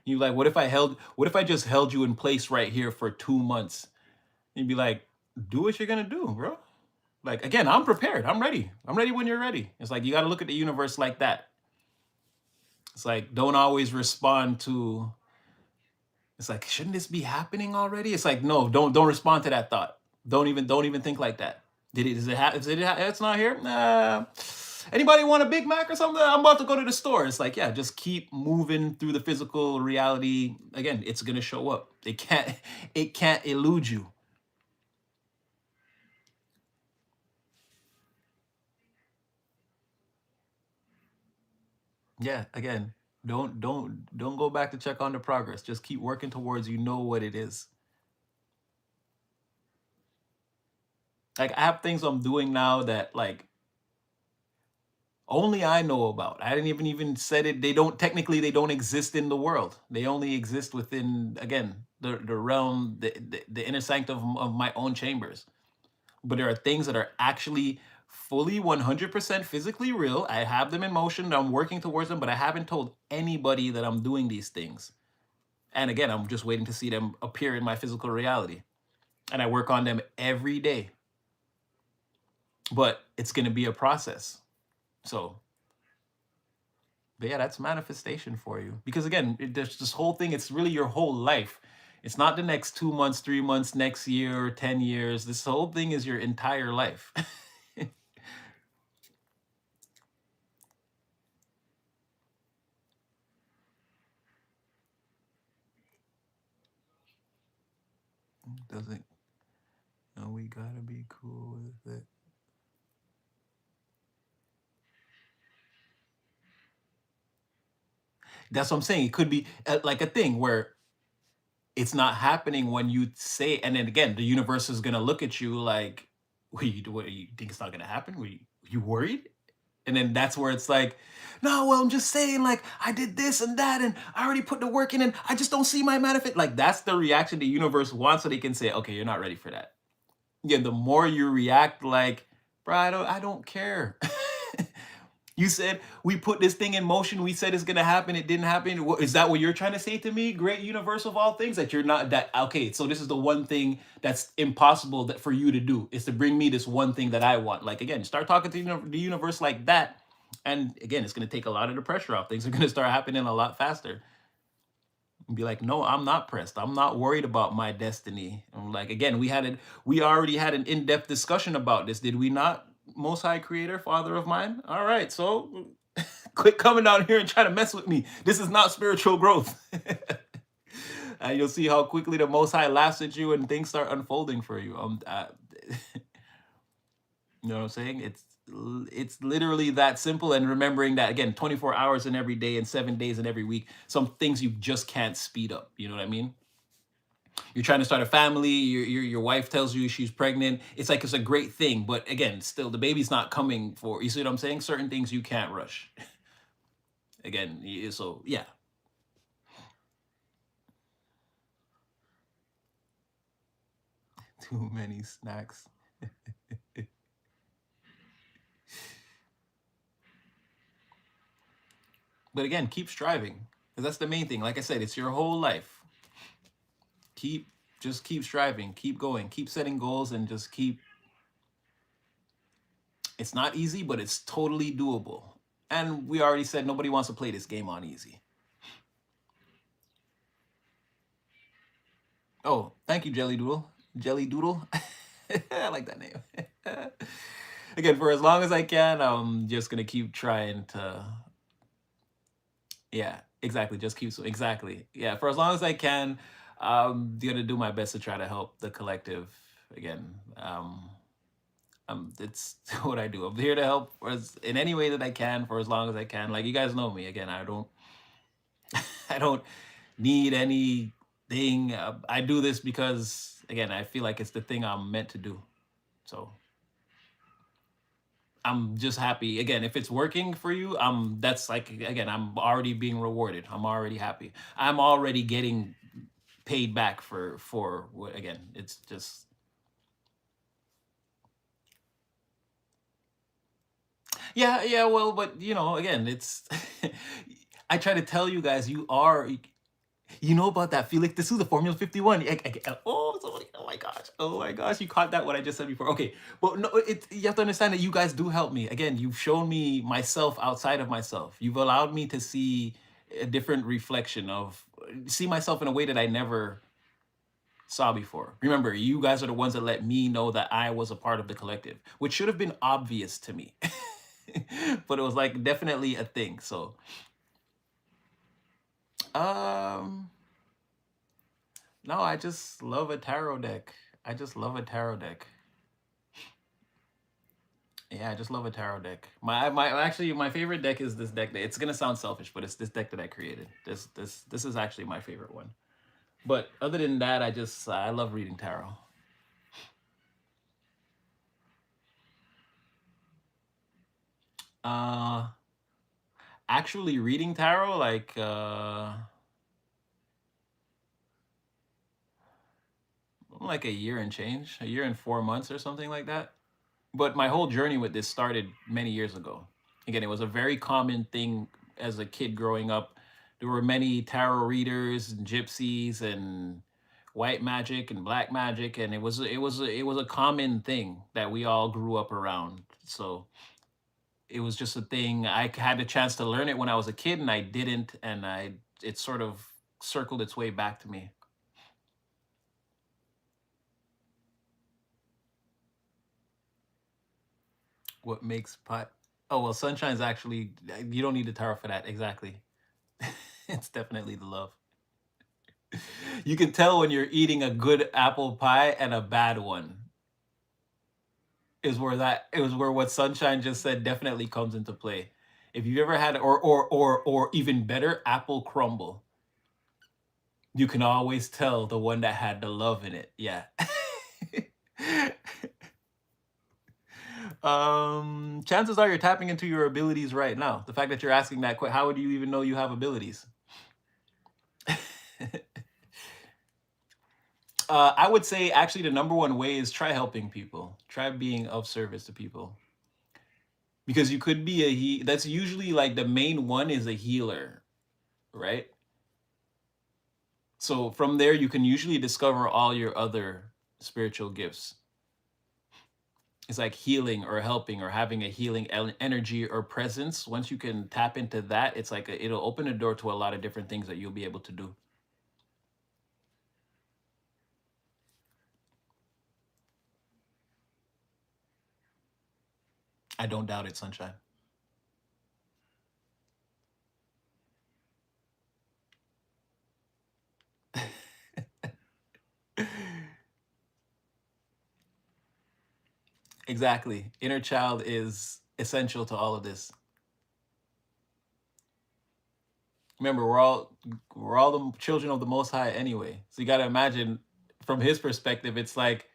You like, what if I just held you in place right here for 2 months? You'd be like, do what you're gonna do, bro. Like again, I'm prepared. I'm ready. I'm ready when you're ready. It's like you got to look at the universe like that. It's like don't always respond to. It's like shouldn't this be happening already? It's like no, don't respond to that thought. Don't even think like that. Did it? Is it? It's not here. Nah. Anybody want a Big Mac or something? I'm about to go to the store. It's like yeah, just keep moving through the physical reality. Again, it's gonna show up. It can't elude you. Yeah, again, don't go back to check on the progress. Just keep working towards what it is. Like I have things I'm doing now that like only I know about. I didn't even said it. They don't exist in the world. They only exist within again the realm, the inner sanctum of my own chambers. But there are things that are actually fully 100% physically real. I have them in motion. I'm working towards them, but I haven't told anybody that I'm doing these things. And again, I'm just waiting to see them appear in my physical reality. And I work on them every day. But it's going to be a process. So, but yeah, that's manifestation for you. Because again, there's this whole thing, it's really your whole life. It's not the next 2 months, 3 months, next year, 10 years. This whole thing is your entire life. Doesn't, no, we gotta be cool with it. That's what I'm saying. It could be like a thing where it's not happening when you say, and then again, the universe is gonna look at you like, what, you think it's not gonna happen? You worried? And then that's where it's like, no, well, I'm just saying, like, I did this and that, and I already put the work in, and I just don't see my manifest. Like, that's the reaction the universe wants, so they can say, okay, you're not ready for that. Yeah, the more you react like, bro, I don't care. You said we put this thing in motion. We said it's gonna happen. It didn't happen. Is that what you're trying to say to me? Great universe of all things, that you're not that okay. So this is the one thing that's impossible that for you to do is to bring me this one thing that I want. Like again, start talking to the universe like that, and again, it's gonna take a lot of the pressure off. Things are gonna start happening a lot faster. And be like, no, I'm not pressed. I'm not worried about my destiny. I'm like, again, we already had an in-depth discussion about this, did we not? Most High Creator, Father of mine. All right, so quit coming down here and trying to mess with me. This is not spiritual growth. And you'll see how quickly the Most High laughs at you and things start unfolding for you. You know what I'm saying? It's literally that simple. And remembering that again, 24 hours in every day and 7 days in every week. Some things you just can't speed up. You know what I mean? You're trying to start a family. Your wife tells you she's pregnant. It's like it's a great thing, but again, still the baby's not coming for. You see what I'm saying? Certain things you can't rush. Again, so yeah. Too many snacks. But again, keep striving. because that's the main thing. Like I said, it's your whole life. Keep just keep striving, keep going, keep setting goals, and just keep. It's not easy, but it's totally doable. And we already said nobody wants to play this game on easy. Oh, thank you, Jelly Doodle. Jelly Doodle. I like that name. Again, for as long as I can, I'm just gonna keep trying to. Yeah, exactly. Just keep so exactly. Yeah, for as long as I can, I'm gonna do my best to try to help the collective. Again, it's what I do. I'm here to help in any way that I can for as long as I can. Like you guys know me. Again, I don't, I don't need anything. I do this because, again, I feel like it's the thing I'm meant to do. So I'm just happy. Again, if it's working for you, that's like again, I'm already being rewarded. I'm already happy. I'm already getting paid back for what again, it's just yeah, yeah, well, but again, it's I try to tell you guys you are you know about that, Felix. This is the Formula 51. Oh, oh my gosh, you caught that what I just said before. Okay, but no, you have to understand that you guys do help me. Again, you've shown me myself outside of myself. You've allowed me to see a different reflection of see myself in a way that I never saw before. Remember, you guys are the ones that let me know that I was a part of the collective, which should have been obvious to me. But it was like definitely a thing. So, um, no, I just love a tarot deck. I just love a tarot deck. Yeah, I just love a tarot deck. My actually my favorite deck is this deck. It's gonna sound selfish, but it's this deck that I created. This is actually my favorite one. But other than that, I love reading tarot. Uh, actually reading tarot like a year and change, a year and 4 months or something like that. But my whole journey with this started many years ago. Again, it was a very common thing as a kid growing up. There were many tarot readers and gypsies and white magic and black magic, and it was a common thing that we all grew up around. So it was just a thing. I had a chance to learn it when I was a kid, and I didn't, and it sort of circled its way back to me. What makes pot? Oh well, sunshine's actually you don't need the tarot for that exactly. It's definitely the love. You can tell when you're eating a good apple pie and a bad one. Is where that it was where what Sunshine just said definitely comes into play. If you've ever had or even better, apple crumble, you can always tell the one that had the love in it. Yeah. Chances are you're tapping into your abilities right now. The fact that you're asking that, how would you even know you have abilities? I would say actually the number one way is try helping people. Try being of service to people. Because you could be that's usually like the main one is a healer, right? So from there you can usually discover all your other spiritual gifts. It's like healing or helping or having a healing energy or presence. Once you can tap into that, it's like it'll open a door to a lot of different things that you'll be able to do. I don't doubt it, Sunshine. Exactly. Inner child is essential to all of this. Remember, we're all the children of the Most High anyway. So you got to imagine from his perspective, it's like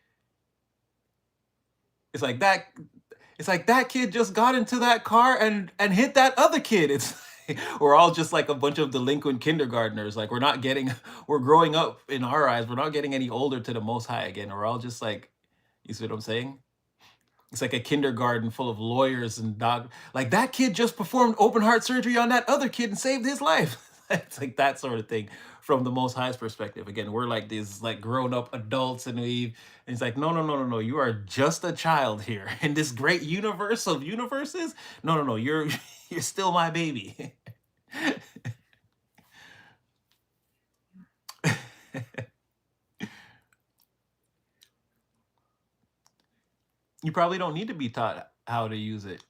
that it's like that kid just got into that car and hit that other kid. It's like, we're all just like a bunch of delinquent kindergartners. Like we're growing up in our eyes. We're not getting any older to the Most High again. We're all just like, you see what I'm saying? It's like a kindergarten full of lawyers and dog. Like that kid just performed open heart surgery on that other kid and saved his life. It's like that sort of thing from the Most High's perspective. Again, we're like these like grown up adults, and we and it's like, no, no, no, no, no. You are just a child here in this great universe of universes. No, no, no. You're you're still my baby. You probably don't need to be taught how to use it.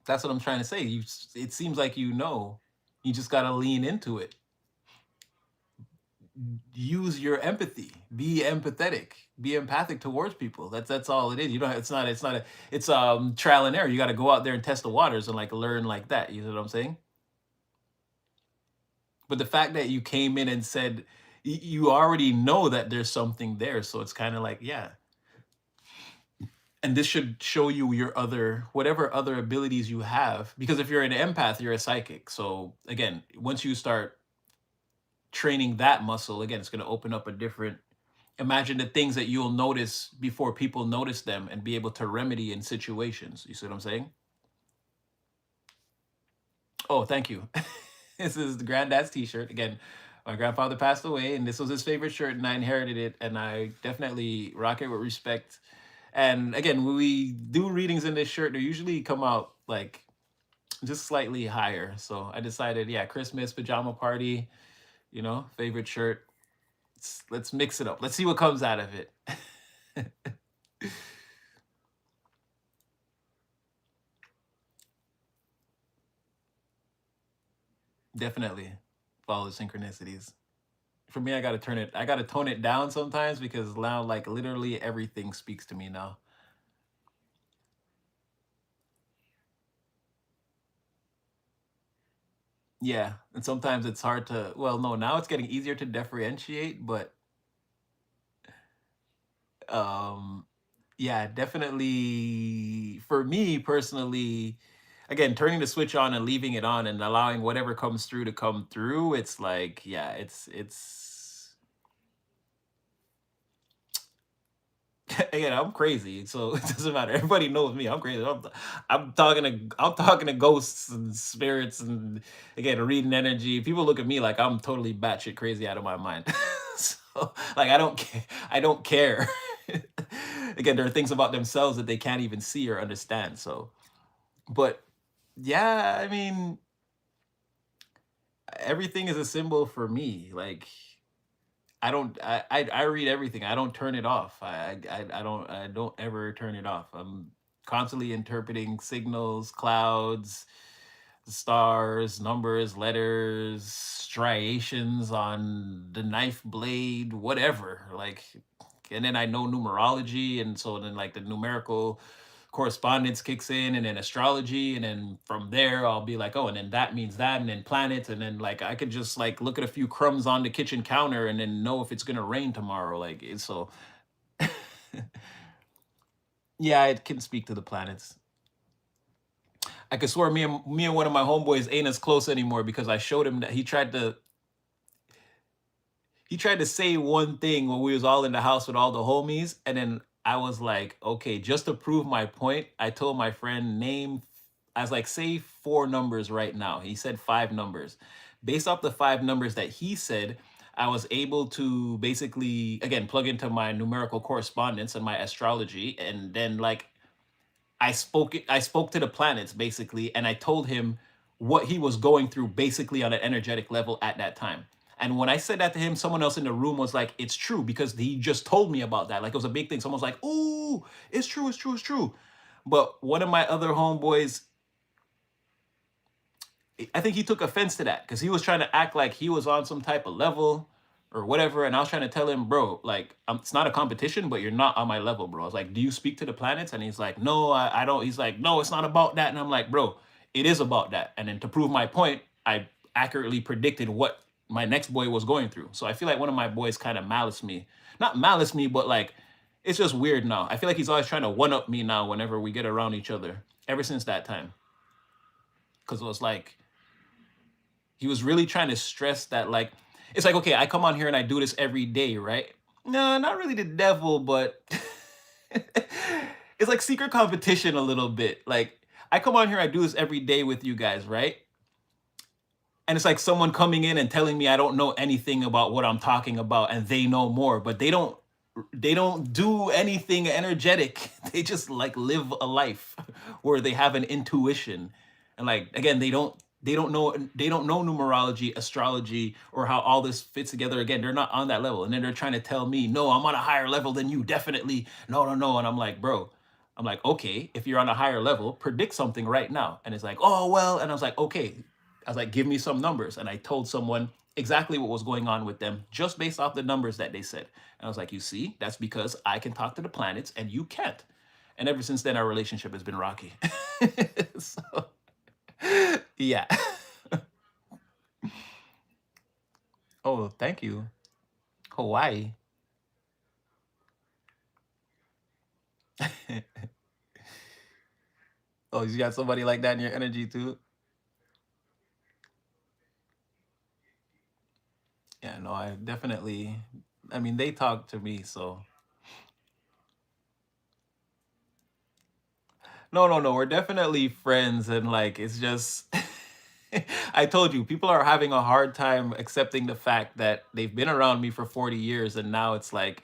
That's what I'm trying to say. It seems like you know. You just got to lean into it. Use your empathy. Be empathetic. Be empathic towards people. That's all it is. You don't. It's not a. It's trial and error. You got to go out there and test the waters and like learn like that. You know what I'm saying? But the fact that you came in and said you already know that there's something there, so it's kind of like, yeah. And this should show you your other whatever other abilities you have, because if you're an empath, you're a psychic. So again, once you start training that muscle, again, it's going to open up a different, imagine the things that you'll notice before people notice them and be able to remedy in situations. You see what I'm saying? Oh, thank you. This is the granddad's t-shirt. Again, my grandfather passed away and this was his favorite shirt and I inherited it and I definitely rock it with respect. And again, when we do readings in this shirt, they usually come out like just slightly higher. So I decided, yeah, Christmas pajama party, favorite shirt. Let's mix it up. Let's see what comes out of it. Definitely follow the synchronicities. For me, I gotta tone it down sometimes because now like literally everything speaks to me now. Yeah. And sometimes it's hard to, well, no, now it's getting easier to differentiate, but um yeah, definitely for me personally, again, turning the switch on and leaving it on and allowing whatever comes through to come through, it's like, yeah, it's again, I'm crazy, so it doesn't matter. Everybody knows me. I'm crazy. I'm talking to ghosts and spirits, and again, reading energy. People look at me like I'm totally batshit crazy out of my mind. So, like, I don't care. I don't care. Again, there are things about themselves that they can't even see or understand. So, but yeah, I mean, everything is a symbol for me. Like, I don't I read everything. I don't turn it off. I don't ever turn it off. I'm constantly interpreting signals, clouds, stars, numbers, letters, striations on the knife blade, whatever. Like, and then I know numerology, and so then like the numerical correspondence kicks in, and then astrology, and then from there I'll be like, oh, and then that means that, and then planets, and then like I could just like look at a few crumbs on the kitchen counter and then know if it's gonna rain tomorrow. Like so yeah, it can speak to the planets. I could swear me and one of my homeboys ain't as close anymore because I showed him that he tried to say one thing when we was all in the house with all the homies, and then I was like, okay, just to prove my point, I told my friend name. I was like, say four numbers right now. He said five numbers. Based off the five numbers that he said, I was able to basically again plug into my numerical correspondence and my astrology, and then like I spoke to the planets basically, and I told him what he was going through basically on an energetic level at that time. And when I said that to him, someone else in the room was like, "It's true," because he just told me about that. Like it was a big thing. Someone was like, "Ooh, it's true, it's true, it's true." But one of my other homeboys, I think he took offense to that because he was trying to act like he was on some type of level or whatever. And I was trying to tell him, bro, like, it's not a competition, but you're not on my level, bro. I was like, do you speak to the planets? And he's like, no, I don't. He's like, no, it's not about that. And I'm like, bro, it is about that. And then to prove my point, I accurately predicted what my next boy was going through. So I feel like one of my boys kind of malice me. Not malice me, but like, it's just weird now. I feel like he's always trying to one up me now whenever we get around each other ever since that time. Because it was like, he was really trying to stress that, like, it's like, okay, I come on here and I do this every day, right? No, not really the devil, but it's like secret competition a little bit. Like, I come on here, I do this every day with you guys, right? And it's like someone coming in and telling me I don't know anything about what I'm talking about and they know more, but they don't do anything energetic. They just like live a life where they have an intuition. And like again, they don't know numerology, astrology, or how all this fits together. Again, they're not on that level. And then they're trying to tell me, no, I'm on a higher level than you. Definitely. No, no, no. And I'm like, bro, I'm like, okay, if you're on a higher level, predict something right now. And it's like, oh, well. And I was like, okay. I was like, give me some numbers. And I told someone exactly what was going on with them just based off the numbers that they said. And I was like, you see, that's because I can talk to the planets and you can't. And ever since then, our relationship has been rocky. So, yeah. Oh, thank you. Hawaii. Oh, you got somebody like that in your energy too? Yeah, no, I definitely, I mean, they talk to me, so no, no, no, we're definitely friends. And like, it's just, I told you, people are having a hard time accepting the fact that they've been around me for 40 years. And now it's like,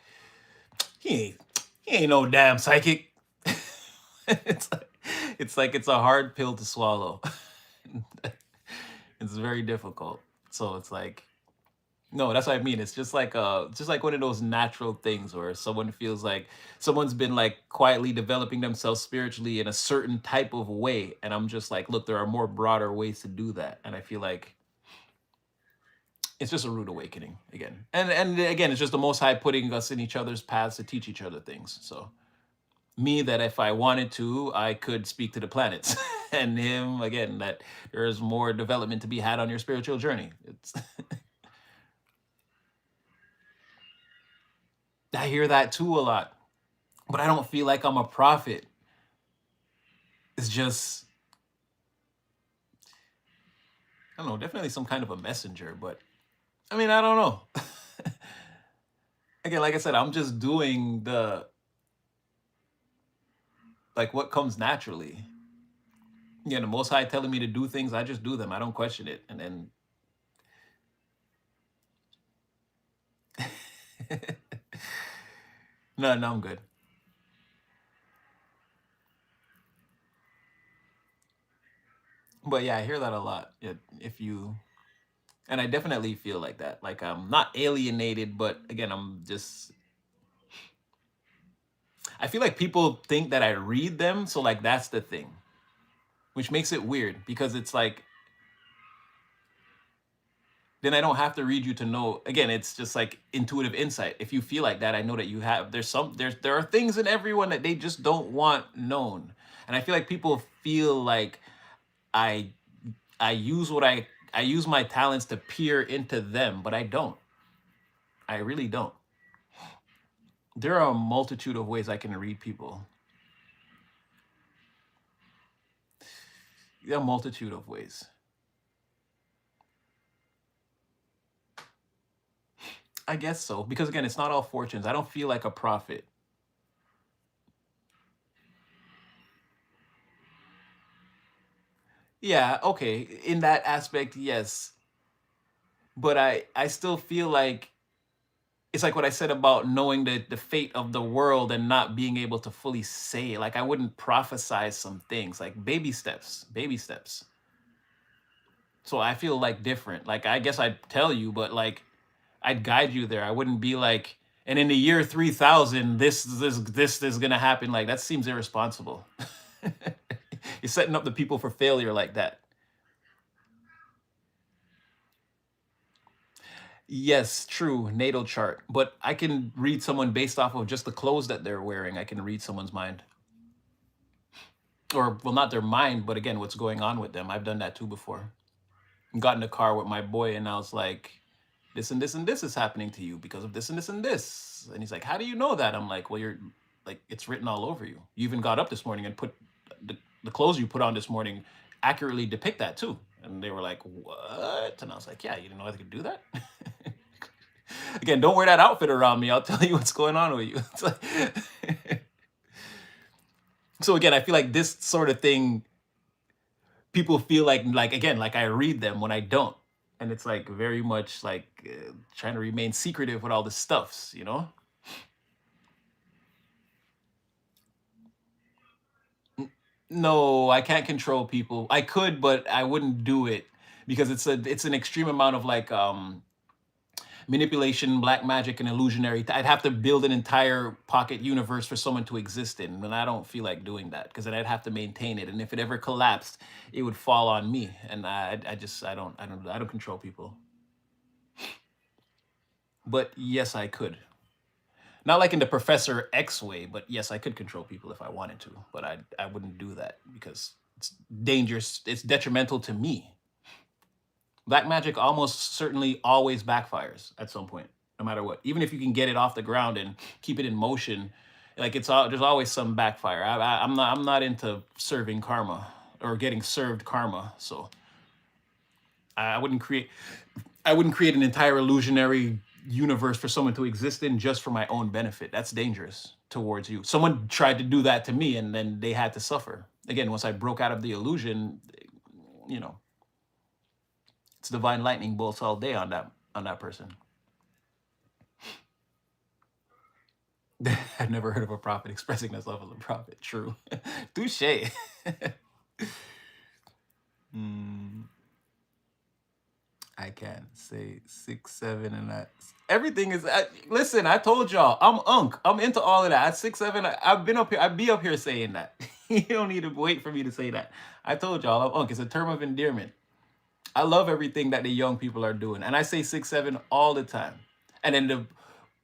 he ain't, he ain't no damn psychic. it's like, it's a hard pill to swallow. It's very difficult. So it's like, no, that's what I mean. It's just like one of those natural things where someone feels like someone's been like quietly developing themselves spiritually in a certain type of way. And I'm just like, look, there are more broader ways to do that. And I feel like it's just a rude awakening again. And again, it's just the most high putting us in each other's paths to teach each other things. So me that if I wanted to, I could speak to the planets. And him again, that there's more development to be had on your spiritual journey. It's I hear that too a lot, but I don't feel like I'm a prophet. It's just, I don't know, definitely some kind of a messenger, but I mean, I don't know. Again, like I said, I'm just doing the like what comes naturally. Yeah, the most high telling me to do things, I just do them. I don't question it. And then no, no, I'm good. But yeah, I hear that a lot. If you and I definitely feel like that. Like I'm not alienated, but again, I feel like people think that I read them, so like that's the thing, which makes it weird because it's like then I don't have to read you to know. Again, it's just like intuitive insight. If you feel like that, I know that you have. There are things in everyone that they just don't want known, and I feel like people feel like I I use what I use my talents to peer into them, but I don't. I really don't. There are a multitude of ways I can read people. There are a multitude of ways. I guess so because again, it's not all fortunes. I don't feel like a prophet. Yeah, okay. In that aspect, yes. But I still feel like it's like what I said about knowing the fate of the world and not being able to fully say it. Like I wouldn't prophesize some things, like baby steps, baby steps. So I feel like different. Like I guess I'd tell you, but like I'd guide you there. I wouldn't be like, and in the year 3000, this is gonna happen. Like that seems irresponsible. You're setting up the people for failure like that. Yes, true, natal chart. But I can read someone based off of just the clothes that they're wearing. I can read someone's mind. Or, well, not their mind, but again, what's going on with them. I've done that too before. Got in the car with my boy and I was like, this and this and this is happening to you because of this and this and this. And he's like, how do you know that? I'm like, well, you're like, it's written all over you. You even got up this morning and put the clothes you put on this morning accurately depict that too. And they were like, what? And I was like, yeah, you didn't know I could do that? Again, don't wear that outfit around me. I'll tell you what's going on with you. It's like, so again, I feel like this sort of thing, people feel like again, like I read them when I don't. and it's like very much like trying to remain secretive with all the stuffs, you know. No, I can't control people. I could, but I wouldn't do it because it's an extreme amount of like manipulation, black magic, and illusionary. I'd have to build an entire pocket universe for someone to exist in, and I don't feel like doing that because then I'd have to maintain it, and if it ever collapsed, it would fall on me. And I just, I don't control people. But yes, I could. Not like in the Professor X way, but yes, I could control people if I wanted to. But I wouldn't do that because it's dangerous. It's detrimental to me. Black magic almost certainly always backfires at some point, no matter what. Even if you can get it off the ground and keep it in motion, like there's always some backfire. I'm not into serving karma or getting served karma. So I wouldn't create I wouldn't create an entire illusionary universe for someone to exist in just for my own benefit. That's dangerous towards you. Someone tried to do that to me and then they had to suffer. Again, once I broke out of the illusion, you know, it's divine lightning bolts all day on that person. I've never heard of a prophet expressing themselves as a prophet. True. Touche. Mm, I can say 6'7" and that. Everything is. Listen, I told y'all, I'm unk. I'm into all of that. At 6'7", I've been up here. I'd be up here saying that. You don't need to wait for me to say that. I told y'all, I'm unk. It's a term of endearment. I love everything that the young people are doing, and I say 6'7" all the time. And then the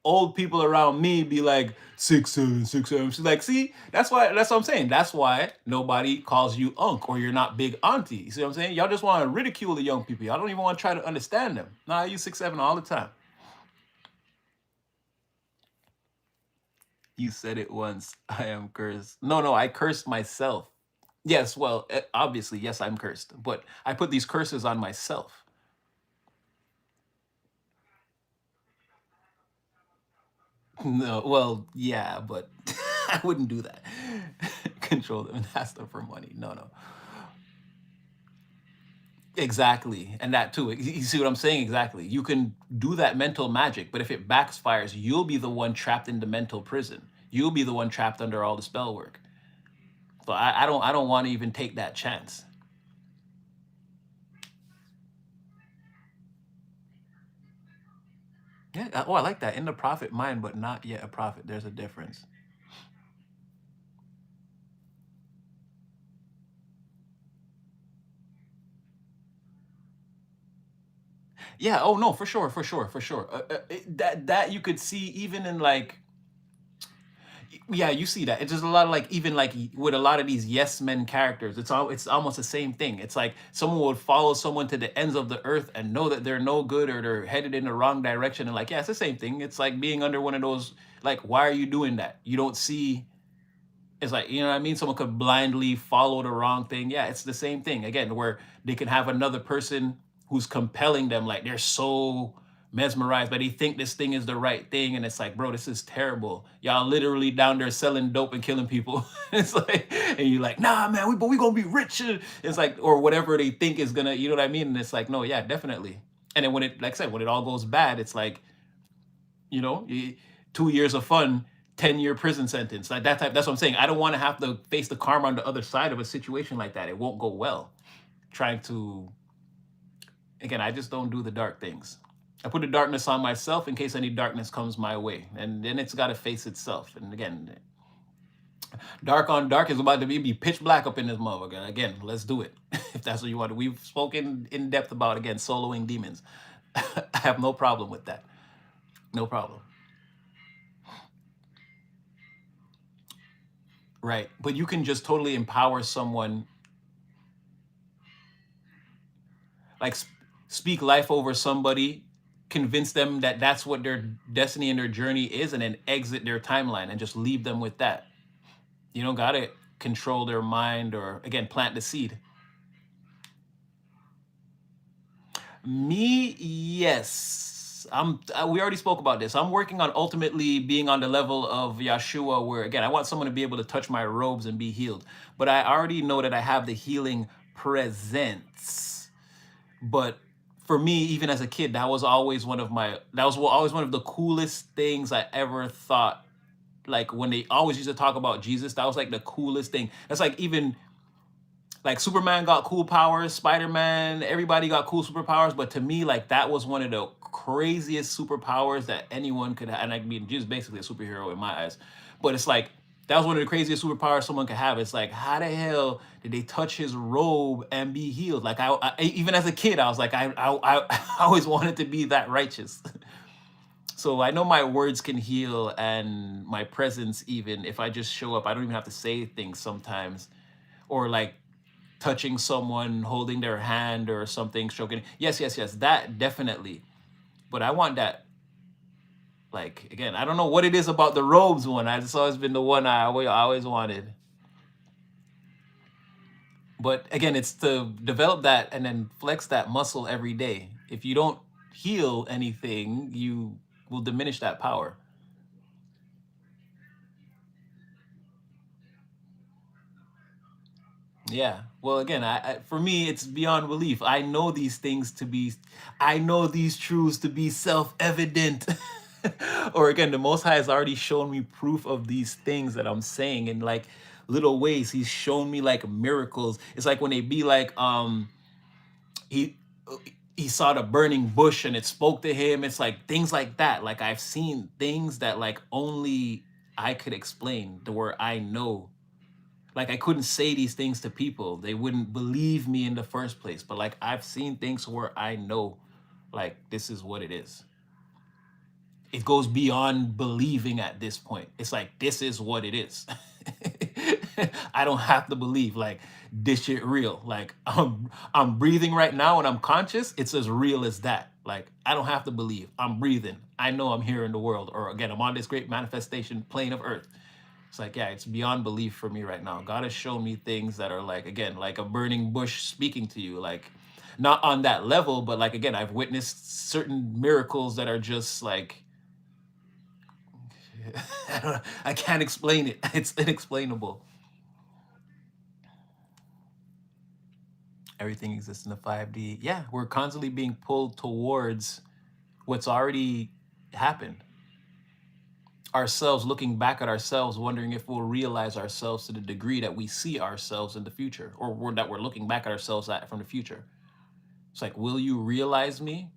old people around me be like 6'7", 6'7". She's like, see, that's what I'm saying. That's why nobody calls you unk or you're not big auntie. You see what I'm saying? Y'all just want to ridicule the young people. Y'all don't even want to try to understand them. Nah, I use 6'7" all the time. You said it once. I am cursed. No, no, I cursed myself. Yes, well, obviously, yes, I'm cursed, but I put these curses on myself. No, well, yeah, but I wouldn't do that. Control them and ask them for money. No, no. Exactly. And that too. You see what I'm saying? Exactly. You can do that mental magic, but if it backfires, you'll be the one trapped in the mental prison. You'll be the one trapped under all the spell work. So I don't want to even take that chance. Yeah. Oh, I like that. In the prophet mind, but not yet a prophet. There's a difference. Yeah. Oh no, for sure, for sure, for sure. That you could see even in like, yeah, you see that. It's just a lot of like, even like with a lot of these yes men characters, it's almost the same thing. It's like someone would follow someone to the ends of the earth and know that they're no good or they're headed in the wrong direction. And like, yeah, it's the same thing. It's like being under one of those, like, why are you doing that? You don't see. It's like, you know what I mean? Someone could blindly follow the wrong thing. Yeah, it's the same thing. Again, where they can have another person who's compelling them, like they're so mesmerized, but they think this thing is the right thing. And it's like, bro, this is terrible. Y'all literally down there selling dope and killing people. It's like, and you're like, nah, man, but we gonna be rich. It's like, or whatever they think is gonna, you know what I mean? And it's like, no, yeah, definitely. And then when it, like I said, when it all goes bad, it's like, you know, 2 years of fun, 10-year prison sentence, like that type. That's what I'm saying. I don't want to have to face the karma on the other side of a situation like that. It won't go well. Trying to, again, I just don't do the dark things. I put the darkness on myself in case any darkness comes my way, and then it's got to face itself. And again, dark on dark is about to be pitch black up in this motherfucker. Again, let's do it if that's what you want. We've spoken in depth about, again, soloing demons. I have no problem with that. No problem. Right. But you can just totally empower someone, like speak life over somebody, convince them that that's what their destiny and their journey is, and then exit their timeline and just leave them with that. You don't got to control their mind or, again, plant the seed. Me, yes. We already spoke about this. I'm working on ultimately being on the level of Yeshua, where again, I want someone to be able to touch my robes and be healed. But I already know that I have the healing presence. But for me, even as a kid, that was always one of my, that was always one of the coolest things I ever thought. Like when they always used to talk about Jesus, that was like the coolest thing. That's like even like Superman got cool powers, Spider-Man, everybody got cool superpowers, but to me, like that was one of the craziest superpowers that anyone could have. And I mean, Jesus basically a superhero in my eyes. But it's like that was one of the craziest superpowers someone could have. It's like, how the hell did they touch his robe and be healed? Like even as a kid, I was like, I always wanted to be that righteous. So I know my words can heal and my presence, even if I just show up, I don't even have to say things sometimes. Or like touching someone, holding their hand or something, stroking. Yes, yes, yes, that definitely. But I want that, like, again, I don't know what it is about the robes one. It's always been the one I always wanted. But again, it's to develop that and then flex that muscle every day. If you don't heal anything, you will diminish that power. Yeah. Well, again, for me, it's beyond belief. I know these things to be, I know these truths to be self-evident. Or again, the Most High has already shown me proof of these things that I'm saying in like little ways. He's shown me like miracles. It's like when they be like, he he saw the burning bush and it spoke to him. It's like things like that. Like I've seen things that like only I could explain, to where I know, like I couldn't say these things to people, they wouldn't believe me in the first place. But like I've seen things where I know, like this is what it is. It goes beyond believing at this point. It's like this is what it is. I don't have to believe, like this shit real. Like I'm breathing right now and I'm conscious, it's as real as that. Like I don't have to believe, I'm breathing, I know I'm here in the world, or again, I'm on this great manifestation plane of earth. It's like, yeah, it's beyond belief for me right now. God has shown me things that are like, again, like a burning bush speaking to you. Like, not on that level, but like, again, I've witnessed certain miracles that are just like, I can't explain it. It's inexplainable. Everything exists in the 5D. Yeah, we're constantly being pulled towards what's already happened. Ourselves, looking back at ourselves, wondering if we'll realize ourselves to the degree that we see ourselves in the future, or that we're looking back at ourselves at from the future. It's like, will you realize me?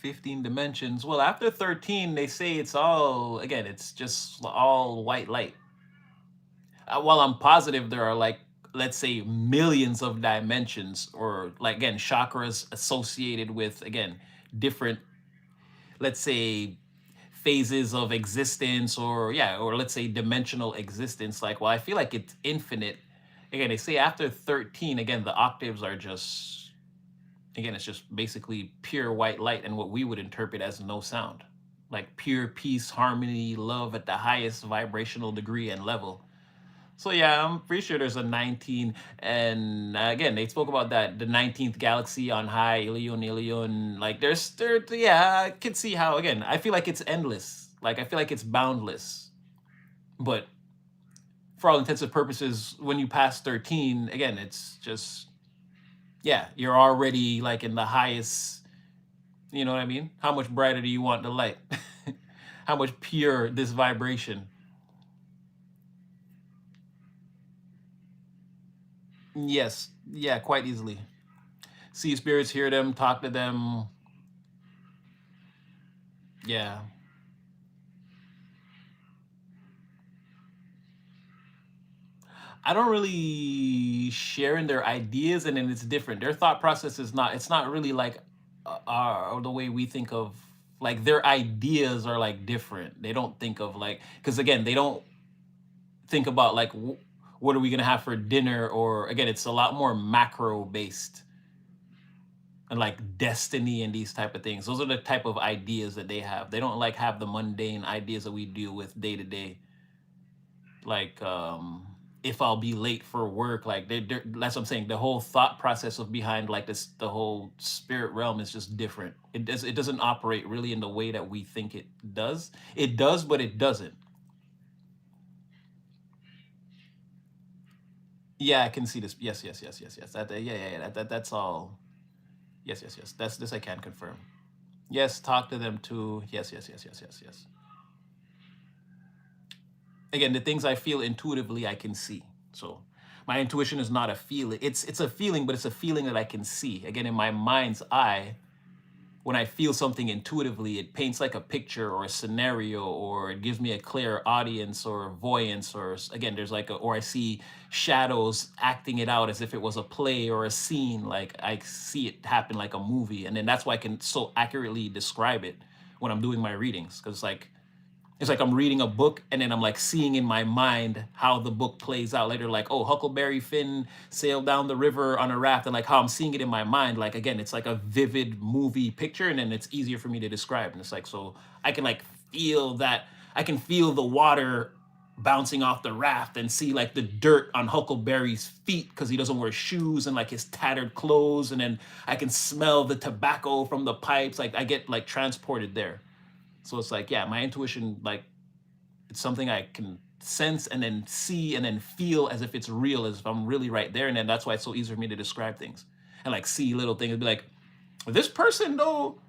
15 dimensions. Well, after 13, they say it's all, again, it's just all white light. While I'm positive there are like, let's say, millions of dimensions, or like, again, chakras associated with, again, different, let's say, phases of existence, or yeah, or let's say dimensional existence. Like, well, I feel like it's infinite. Again, they say after 13, again, the octaves are just, again, it's just basically pure white light and what we would interpret as no sound. Like pure peace, harmony, love at the highest vibrational degree and level. So yeah, I'm pretty sure there's a 19, and again, they spoke about that, the 19th galaxy on high, Ilion, Ilion. Like yeah, I could see how, again, I feel like it's endless. Like I feel like it's boundless. But for all intents and purposes, when you pass 13, again, it's just, yeah, you're already like in the highest, you know what I mean? How much brighter do you want the light? How much pure this vibration? Yes, yeah, quite easily. See spirits, hear them, talk to them. Yeah. I don't really share in their ideas, and then it's different. Their thought process is not, it's not really like the way we think of, like their ideas are like different. They don't think of like, because again, they don't think about like what are we going to have for dinner, or again, it's a lot more macro based, and like destiny and these type of things. Those are the type of ideas that they have. They don't like have the mundane ideas that we deal with day to day, like if I'll be late for work. Like that's what I'm saying. The whole thought process of behind like this, the whole spirit realm is just different. It doesn't operate really in the way that we think it does. It does, but it doesn't. Yeah, I can see this. Yes, yes, yes, yes, yes. That, yeah, yeah, yeah. That's all. Yes, yes, yes. That's this I can confirm. Yes, talk to them too. Yes, yes, yes, yes, yes, yes. Again, the things I feel intuitively, I can see. So my intuition is not a feeling. It's a feeling, but it's a feeling that I can see. Again, in my mind's eye, when I feel something intuitively, it paints like a picture or a scenario, or it gives me a clear audience or voyance, or again, there's like a, or I see shadows acting it out as if it was a play or a scene. Like I see it happen like a movie. And then that's why I can so accurately describe it when I'm doing my readings. Cause it's like I'm reading a book and then I'm like seeing in my mind how the book plays out later. Like, oh, Huckleberry Finn sailed down the river on a raft, and like how I'm seeing it in my mind. Like again, it's like a vivid movie picture, and then it's easier for me to describe. And it's like, so I can like feel that. I can feel the water bouncing off the raft and see like the dirt on Huckleberry's feet because he doesn't wear shoes, and like his tattered clothes. And then I can smell the tobacco from the pipes. Like I get like transported there. So it's like, yeah, my intuition, like it's something I can sense and then see and then feel as if it's real, as if I'm really right there. And then that's why it's so easy for me to describe things and like see little things and be like, this person, no,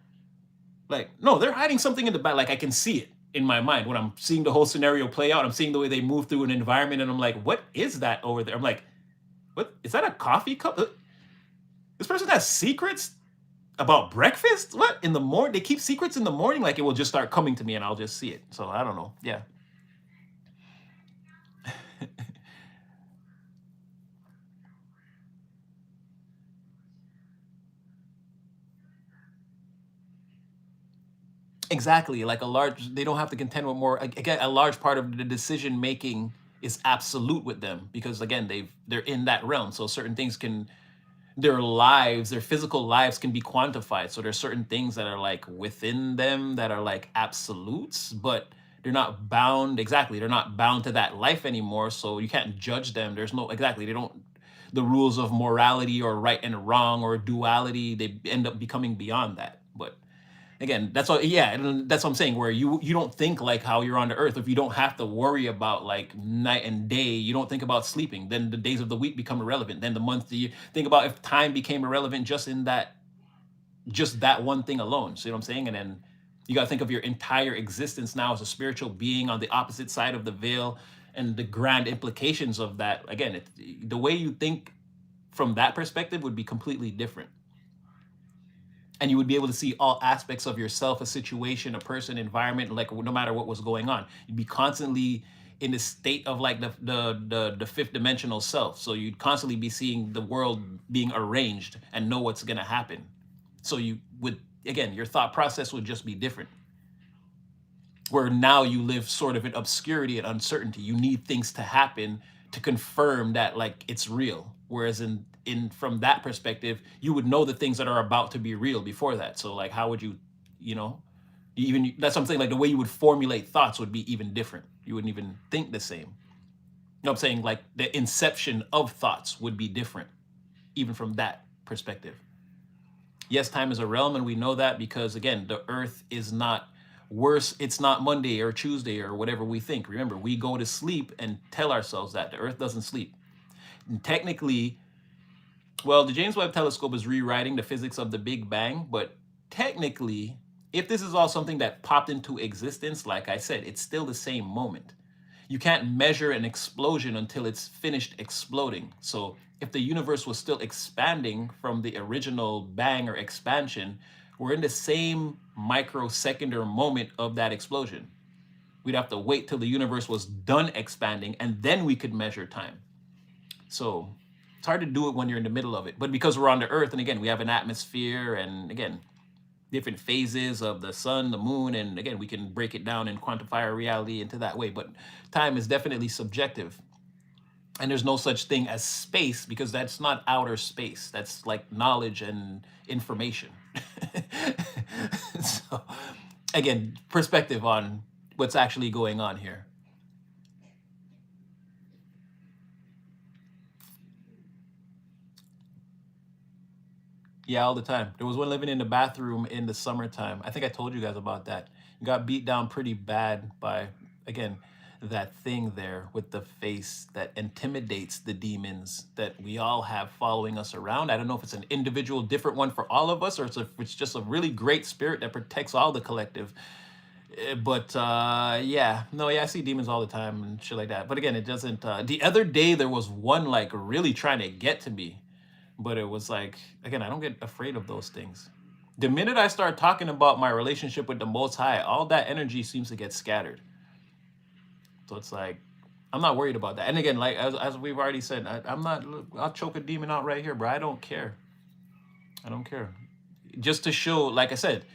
like, no, they're hiding something in the back. Like I can see it in my mind when I'm seeing the whole scenario play out. I'm seeing the way they move through an environment, and I'm like, what is that over there? I'm like, what is that, a coffee cup? This person has secrets about breakfast? What in the morning? They keep secrets in the morning. Like it will just start coming to me and I'll just see it. So I don't know. Yeah. Exactly. Like a large, they don't have to contend with more. Again, a large part of the decision making is absolute with them because again, they're in that realm. So certain things can, their lives, their physical lives can be quantified. So there's certain things that are like within them that are like absolutes, but they're not bound. Exactly. They're not bound to that life anymore. So you can't judge them. There's no, exactly. They don't, the rules of morality or right and wrong or duality, they end up becoming beyond that. But again, that's all. Yeah, and that's what I'm saying. Where you don't think like how you're on the earth. If you don't have to worry about like night and day, you don't think about sleeping. Then the days of the week become irrelevant. Then the month, you think about if time became irrelevant just in that, just that one thing alone. See what I'm saying? And then you got to think of your entire existence now as a spiritual being on the opposite side of the veil, and the grand implications of that. Again, the way you think from that perspective would be completely different, and you would be able to see all aspects of yourself, a situation, a person, environment, like no matter what was going on. You'd be constantly in the state of like the fifth dimensional self. So you'd constantly be seeing the world being arranged and know what's gonna happen. So you would, again, your thought process would just be different. Where now you live sort of in obscurity and uncertainty. You need things to happen to confirm that like it's real. Whereas in from that perspective, you would know the things that are about to be real before that. So like how would you, you know, even that's something like the way you would formulate thoughts would be even different. You wouldn't even think the same. You know what I'm saying? Like the inception of thoughts would be different, even from that perspective. Yes, time is a realm, and we know that because again, the earth is not worse. It's not Monday or Tuesday or whatever we think. Remember, we go to sleep and tell ourselves that the earth doesn't sleep. And technically, well, the James Webb Telescope is rewriting the physics of the Big Bang, but technically, if this is all something that popped into existence, like I said, it's still the same moment. You can't measure an explosion until it's finished exploding. So if the universe was still expanding from the original bang or expansion, we're in the same microsecond or moment of that explosion. We'd have to wait till the universe was done expanding and then we could measure time. So it's hard to do it when you're in the middle of it. But because we're on the earth, and again, we have an atmosphere, and again, different phases of the sun, the moon, and again, we can break it down and quantify our reality into that way. But time is definitely subjective. And there's no such thing as space because that's not outer space. That's like knowledge and information. So, again, perspective on what's actually going on here. Yeah, all the time. There was one living in the bathroom in the summertime. I think I told you guys about that. Got beat down pretty bad by, again, that thing there with the face that intimidates the demons that we all have following us around. I don't know if it's an individual different one for all of us, or it's just a really great spirit that protects all the collective. But yeah, no, yeah, I see demons all the time and shit like that. But again, it doesn't. The other day there was one like really trying to get to me, but it was like, again, I don't get afraid of those things. The minute I start talking about my relationship with the Most High, all that energy seems to get scattered. So it's like, I'm not worried about that. And again, like as we've already said, I'm not. I'll choke a demon out right here, bro. I don't care. I don't care. Just to show, like I said,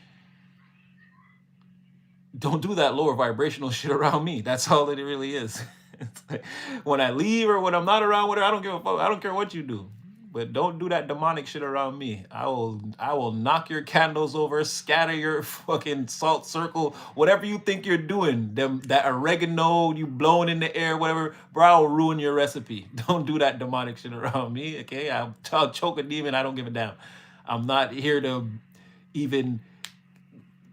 don't do that lower vibrational shit around me. That's all that it really is. It's like, when I leave or when I'm not around with her, I don't give a fuck. I don't care what you do. But don't do that demonic shit around me. I will knock your candles over, scatter your fucking salt circle, whatever you think you're doing. Them that oregano you blowing in the air, whatever, bro, I'll ruin your recipe. Don't do that demonic shit around me. Okay. I'll choke a demon. I don't give a damn. I'm not here to even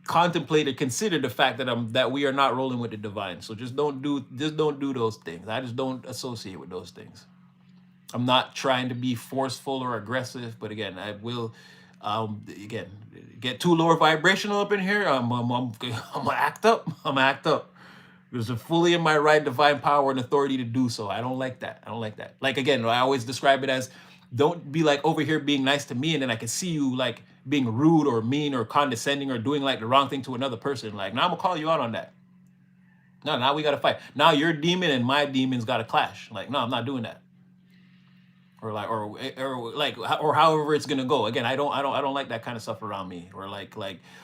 contemplate or consider the fact that we are not rolling with the divine. So just don't do those things. I just don't associate with those things. I'm not trying to be forceful or aggressive, but again, I will again get too lower vibrational up in here. I'm gonna act up. I'm gonna act up. Because I'm fully in my right divine power and authority to do so. I don't like that. I don't like that. Like again, I always describe it as, don't be like over here being nice to me and then I can see you like being rude or mean or condescending or doing like the wrong thing to another person. Like, now I'm gonna call you out on that. No, now we gotta fight. Now your demon and my demons gotta clash. Like, no, I'm not doing that. Or however it's gonna go. Again, I don't like that kind of stuff around me. Or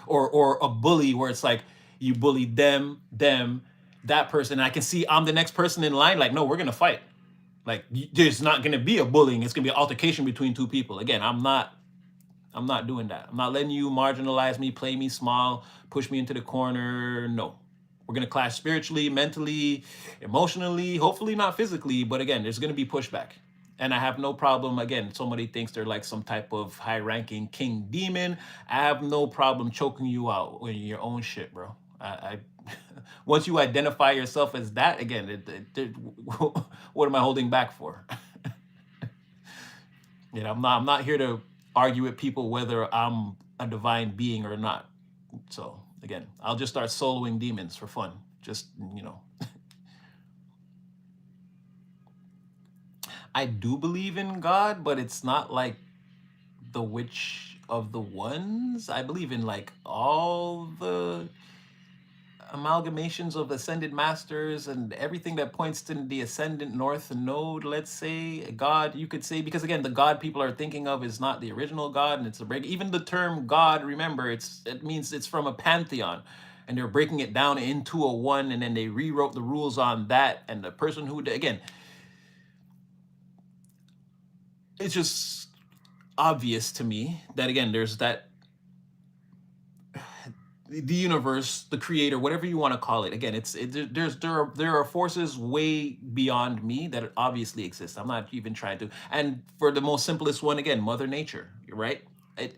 or a bully where it's like you bully them, that person. And I can see I'm the next person in line. Like, no, we're gonna fight. Like, there's not gonna be a bullying. It's gonna be an altercation between two people. Again, I'm not doing that. I'm not letting you marginalize me, play me small, push me into the corner. No. We're gonna clash spiritually, mentally, emotionally, hopefully not physically, but again, there's gonna be pushback. And I have no problem, again, somebody thinks they're like some type of high-ranking king demon. I have no problem choking you out when you're your own shit, bro. I once you identify yourself as that, again, what am I holding back for? I'm not here to argue with people whether I'm a divine being or not. So again, I'll just start soloing demons for fun. Just, I do believe in God, but it's not like the Witch of the Ones. I believe in like all the amalgamations of ascended masters and everything that points to the ascendant north node, let's say. God, you could say, because again, the God people are thinking of is not the original God, and it's a break. Even the term God, remember, it means it's from a pantheon, and they're breaking it down into a one, and then they rewrote the rules on that. And the person who, again, it's just obvious to me that again, there's that, the universe, the creator, whatever you want to call it. Again, there are forces way beyond me that obviously exist. I'm not even trying to. And for the most simplest one, again, Mother Nature, right? It,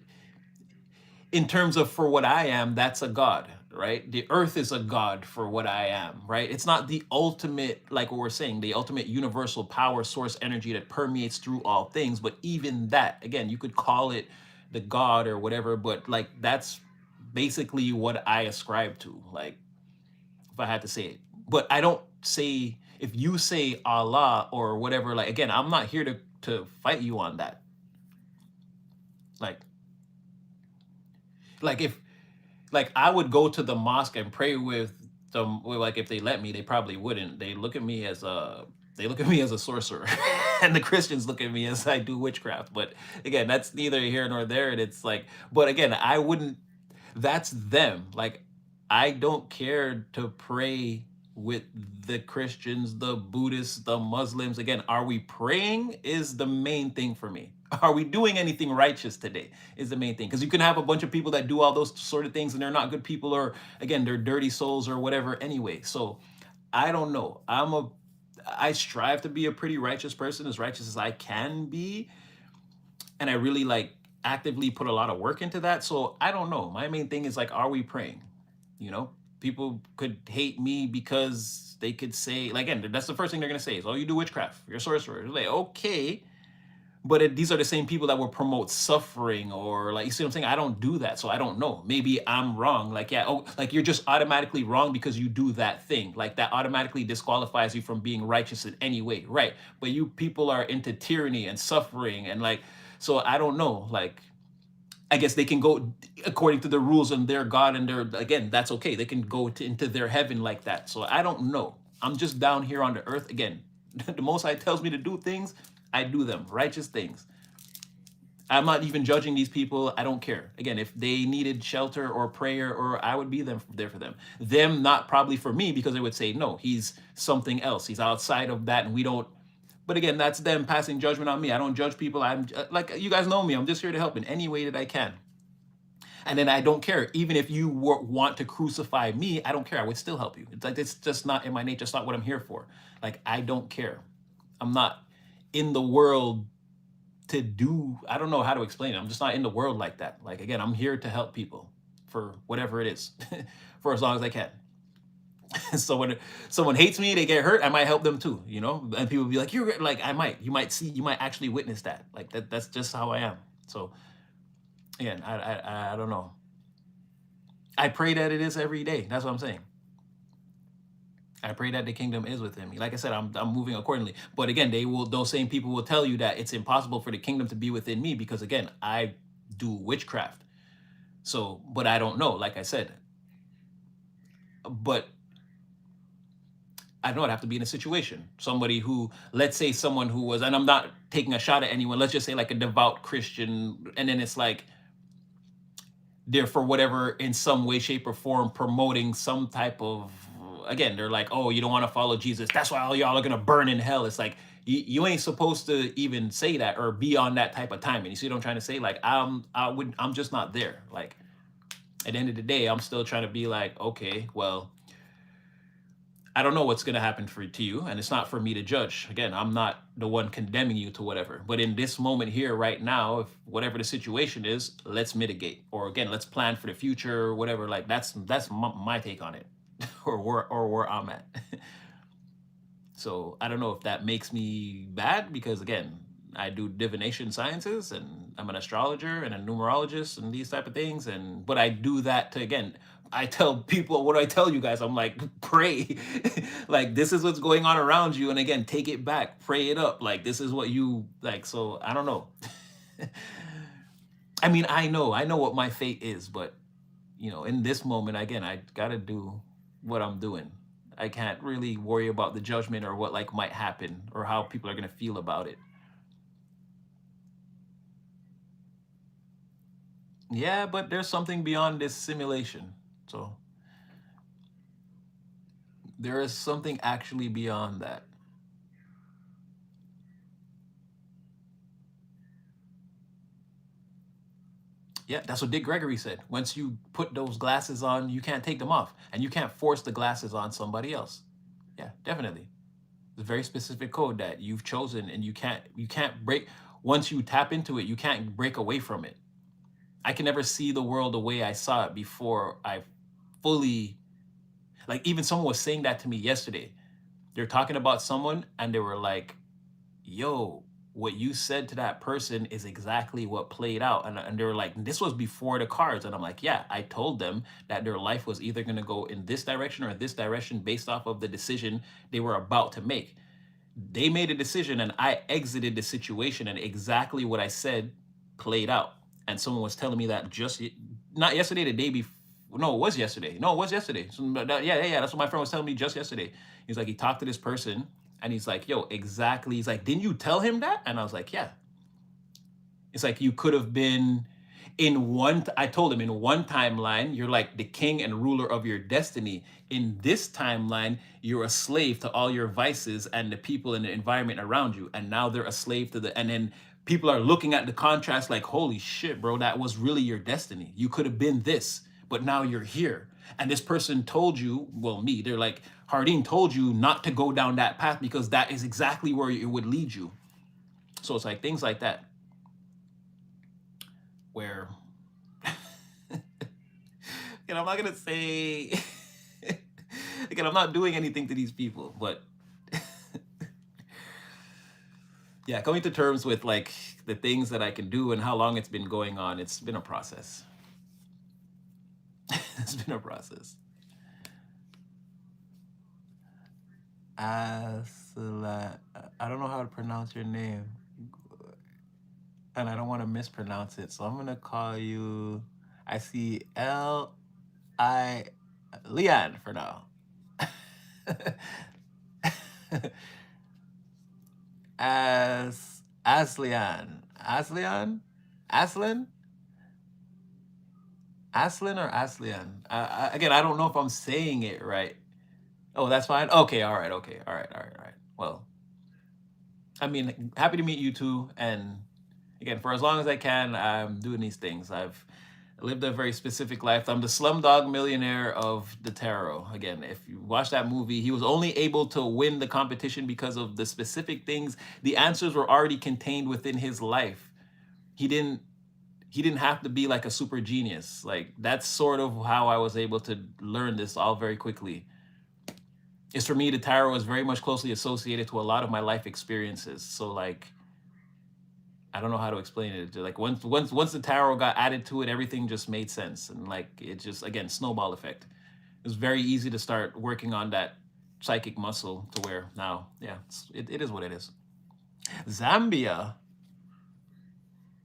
in terms of for what I am, that's a god, right? The earth is a god for what I am, right? It's not the ultimate, like what we're saying, the ultimate universal power source energy that permeates through all things. But even that, again, you could call it the god or whatever, but like that's basically what I ascribe to, like, if I had to say it. But I don't say, if you say Allah or whatever, like, again, I'm not here to fight you on that. Like, if like I would go to the mosque and pray with them, well, like if they let me. They probably wouldn't. They look at me as a sorcerer. And the Christians look at me as I do witchcraft. But again, that's neither here nor there. And it's like, but again, I wouldn't, that's them. Like, I don't care to pray with the Christians, the Buddhists, the Muslims. Again, are we praying is the main thing for me. Are we doing anything righteous today is the main thing. Because you can have a bunch of people that do all those sort of things and they're not good people, or again, they're dirty souls or whatever anyway. So I don't know. I strive to be a pretty righteous person, as righteous as I can be. And I really like actively put a lot of work into that. So I don't know. My main thing is like, are we praying? People could hate me because yes, they could say, like, again, that's the first thing they're gonna say is, oh, you do witchcraft, you're a sorcerer. Like, okay, but these are the same people that will promote suffering, or like, you see what I'm saying? I don't do that, so I don't know. Maybe I'm wrong. Like, yeah, oh, like you're just automatically wrong because you do that thing. Like that automatically disqualifies you from being righteous in any way, right? But you people are into tyranny and suffering, and like, so I don't know. Like, I guess they can go according to the rules and their God, and their, again, that's okay. They can go into their heaven like that. So I don't know. I'm just down here on the earth again. The Most High tells me to do things, I do them, righteous things. I'm not even judging these people. I don't care. Again, if they needed shelter or prayer, or I would be there for them. Them, not probably for me, because they would say, no, he's something else. He's outside of that, and we don't. But again, that's them passing judgment on me. I don't judge people. I'm like, you guys know me. I'm just here to help in any way that I can. And then I don't care. Even if you want to crucify me, I don't care. I would still help you. It's like, it's just not in my nature. It's not what I'm here for. Like, I don't care. I'm not in the world to do, I don't know how to explain it. I'm just not in the world like that. Like, again, I'm here to help people for whatever it is, for as long as I can. So when someone hates me, they get hurt, I might help them too, you know? And people be like, you're like, you might actually witness that. Like that's just how I am. So again, I don't know. I pray that it is every day. That's what I'm saying. I pray that the kingdom is within me. Like I said, I'm moving accordingly. But again, those same people will tell you that it's impossible for the kingdom to be within me because, again, I do witchcraft. So, but I don't know, like I said. But I know I'd have to be in a situation. Somebody who, let's say someone who was, and I'm not taking a shot at anyone, let's just say like a devout Christian, and then it's like they're, for whatever, in some way, shape, or form, promoting some type of, again, they're like, oh, you don't want to follow Jesus, that's why all y'all are gonna burn in hell. It's like, you ain't supposed to even say that or be on that type of timing. You see what I'm trying to say? Like, I'm just not there. Like, at the end of the day, I'm still trying to be like, okay, well, I don't know what's going to happen to you, and it's not for me to judge. Again, I'm not the one condemning you to whatever. But in this moment here, right now, if whatever the situation is, let's mitigate, or again, let's plan for the future, or whatever. Like that's my take on it, or where I'm at. So I don't know if that makes me bad, because again, I do divination sciences, and I'm an astrologer and a numerologist and these type of things. And but I do that to, again, I tell people, what do I tell you guys? I'm like, pray. Like, this is what's going on around you. And again, take it back, pray it up. Like, this is what you like. So I don't know. I mean, I know what my fate is, but you know, in this moment, again, I gotta do what I'm doing. I can't really worry about the judgment or what like might happen or how people are gonna feel about it. Yeah, but there's something beyond this simulation. So there is something actually beyond that. Yeah, that's what Dick Gregory said. Once you put those glasses on, you can't take them off, and you can't force the glasses on somebody else. Yeah, definitely. It's a very specific code that you've chosen, and you can't break. Once you tap into it, you can't break away from it. I can never see the world the way I saw it before I fully, like, even someone was saying that to me yesterday. They're talking about someone, and they were like, yo, what you said to that person is exactly what played out. And they were like, this was before the cards. And I'm like, yeah, I told them that their life was either going to go in this direction or this direction based off of the decision they were about to make. They made a decision, and I exited the situation, and exactly what I said played out. And someone was telling me that just not yesterday, the day before. No, it was yesterday. No, it was yesterday. So, yeah. That's what my friend was telling me just yesterday. He's like, he talked to this person, and he's like, yo, exactly. He's like, didn't you tell him that? And I was like, yeah. It's like, you could have been in one, I told him, in one timeline, you're like the king and ruler of your destiny. In this timeline, you're a slave to all your vices and the people and the environment around you. And now they're a slave to and then people are looking at the contrast like, holy shit, bro, that was really your destiny. You could have been this, but now you're here. And this person told you, well, me, they're like, Hardin told you not to go down that path because that is exactly where it would lead you. So it's like things like that, where, and I'm not gonna say, Again, I'm not doing anything to these people, but yeah, coming to terms with like the things that I can do and how long it's been going on, it's been a process. It's been a process. Asla, I don't know how to pronounce your name, and I don't want to mispronounce it, so I'm gonna call you. I see I Leon for now. Aslian, Aslan, Aslin or Aslian. Again, I don't know if I'm saying it right. Oh, that's fine. Okay, all right, okay, all right, all right, all right. Well, I mean, happy to meet you too. And again, for as long as I can, I'm doing these things. I've lived a very specific life. I'm the slumdog millionaire of the tarot. Again, if you watch that movie, he was only able to win the competition because of the specific things. The answers were already contained within his life. He didn't he didn't have to be like a super genius. Like that's sort of how I was able to learn this all very quickly. Is for me, the tarot is very much closely associated to a lot of my life experiences. So like I don't know how to explain it. Like once the tarot got added to it, everything just made sense. And like it just again, snowball effect. It was very easy to start working on that psychic muscle to where now, yeah, it is what it is. Zambia.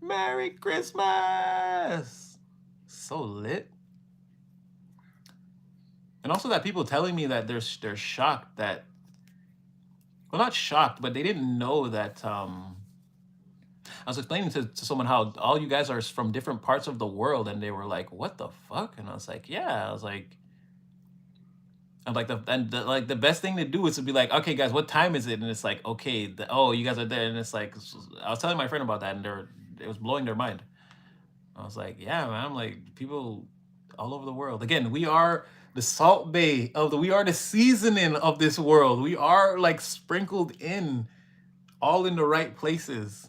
Merry Christmas. So lit. And also that people telling me that they're shocked that, well, not shocked, but they didn't know that I was explaining to someone how all you guys are from different parts of the world, and they were like, "What the fuck?" And I was like, "Yeah." I'm like like the best thing to do is to be like, "Okay, guys, what time is it?" And it's like, "Okay, oh, you guys are there," and it's like, I was telling my friend about that, and it was blowing their mind. I was like, "Yeah, man." I'm like, people all over the world. Again, we are the Salt Bay of we are the seasoning of this world. We are like sprinkled in, all in the right places.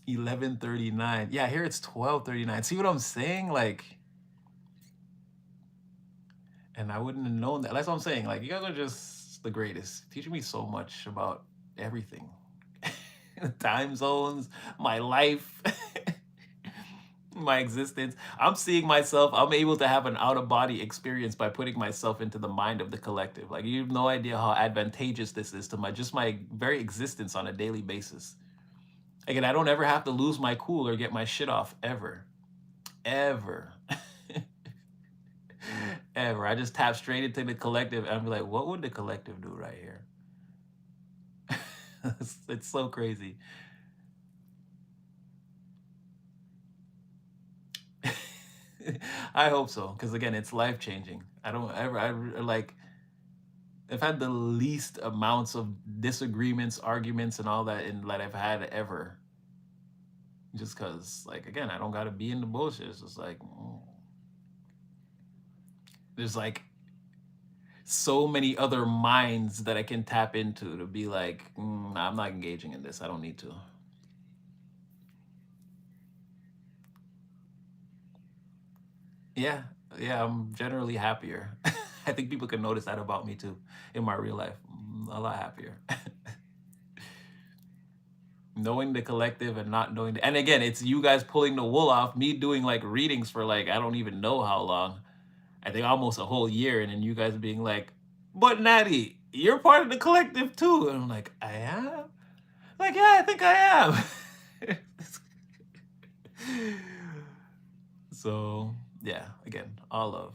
11:39. Yeah, here it's 12:39. See what I'm saying? Like, and I wouldn't have known that. That's what I'm saying. Like, you guys are just the greatest, teaching me so much about everything. Time zones, my life, my existence. I'm seeing myself. I'm able to have an out of body experience by putting myself into the mind of the collective. Like, you have no idea how advantageous this is to my very existence on a daily basis. Again, I don't ever have to lose my cool or get my shit off ever. Ever. Ever. I just tap straight into the collective and be like, what would the collective do right here? It's so crazy. I hope so, because again, it's life changing. I don't ever, I like, I've had the least amounts of disagreements, arguments, and all that that I've had ever. Just because, like, again, I don't got to be in the bullshit. It's just like, there's like so many other minds that I can tap into to be like, I'm not engaging in this. I don't need to. Yeah, yeah, I'm generally happier. I think people can notice that about me too in my real life. A lot happier. Knowing the collective and not knowing and again, it's you guys pulling the wool off, me doing like readings for like I don't even know how long. I think almost a whole year, and then you guys being like, but Natty, you're part of the collective too. And I'm like, I am? Like, yeah, I think I am. So yeah, again, all love.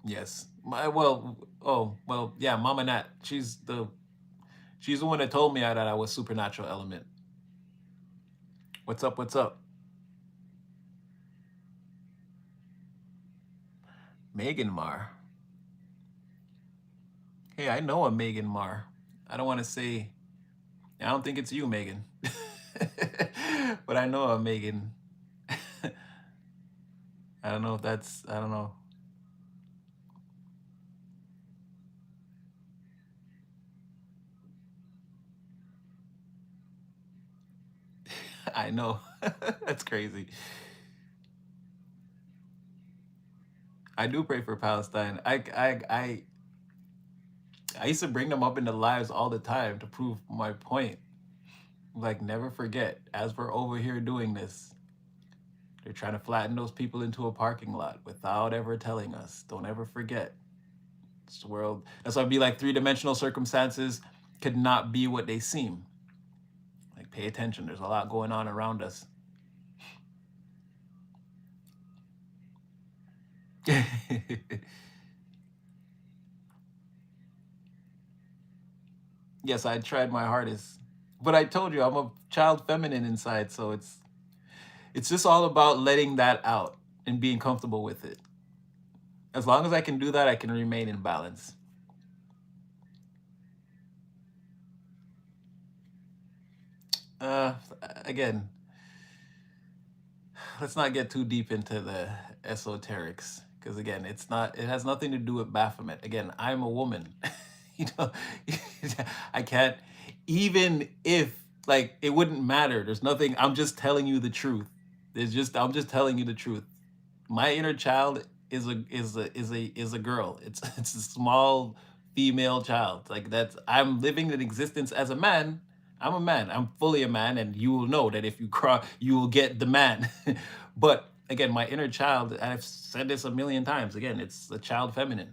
Yes. Yeah, Mama Nat. She's the one that told me that I was supernatural element. What's up? What's up? Megan Mar. Hey, I know a Megan Mar. I don't want to say I don't think it's you, Megan. But I know a Megan. I don't know if that's I don't know. I know. That's crazy. I do pray for Palestine. I used to bring them up in the lives all the time to prove my point. Like, never forget, as we're over here doing this, they're trying to flatten those people into a parking lot without ever telling us. Don't ever forget. It's the world. That's why I'd be like, three-dimensional circumstances could not be what they seem. Like, pay attention. There's a lot going on around us. Yes, I tried my hardest. But I told you I'm a child feminine inside, so it's just all about letting that out and being comfortable with it. As long as I can do that, I can remain in balance. Uh, Again, let's not get too deep into the esoterics because again, it has nothing to do with Baphomet. Again, I'm a woman. you know, I can't even if like it wouldn't matter. There's nothing. I'm just telling you the truth. I'm just telling you the truth. My inner child is a girl. It's a small female child. Like that's I'm living an existence as a man. I'm a man. I'm fully a man, and you will know that if you cry, you will get the man. But again, my inner child. I've said this a million times. Again, it's a child feminine.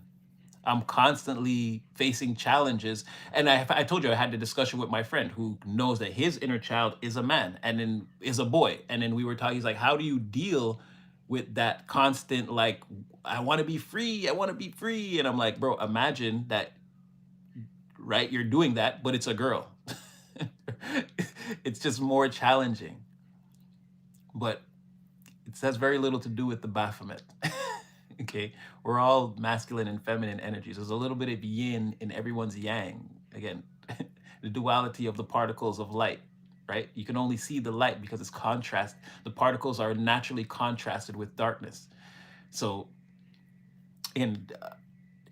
I'm constantly facing challenges. And I told you I had the discussion with my friend who knows that his inner child is a man and then is a boy. And then we were talking, he's like, how do you deal with that constant, like, I want to be free, I want to be free. And I'm like, bro, imagine that, right? You're doing that, but it's a girl. It's just more challenging. But it has very little to do with the Baphomet. Okay, we're all masculine and feminine energies. There's a little bit of yin in everyone's yang. Again, the duality of the particles of light, right? You can only see the light because it's contrast. The particles are naturally contrasted with darkness. So, and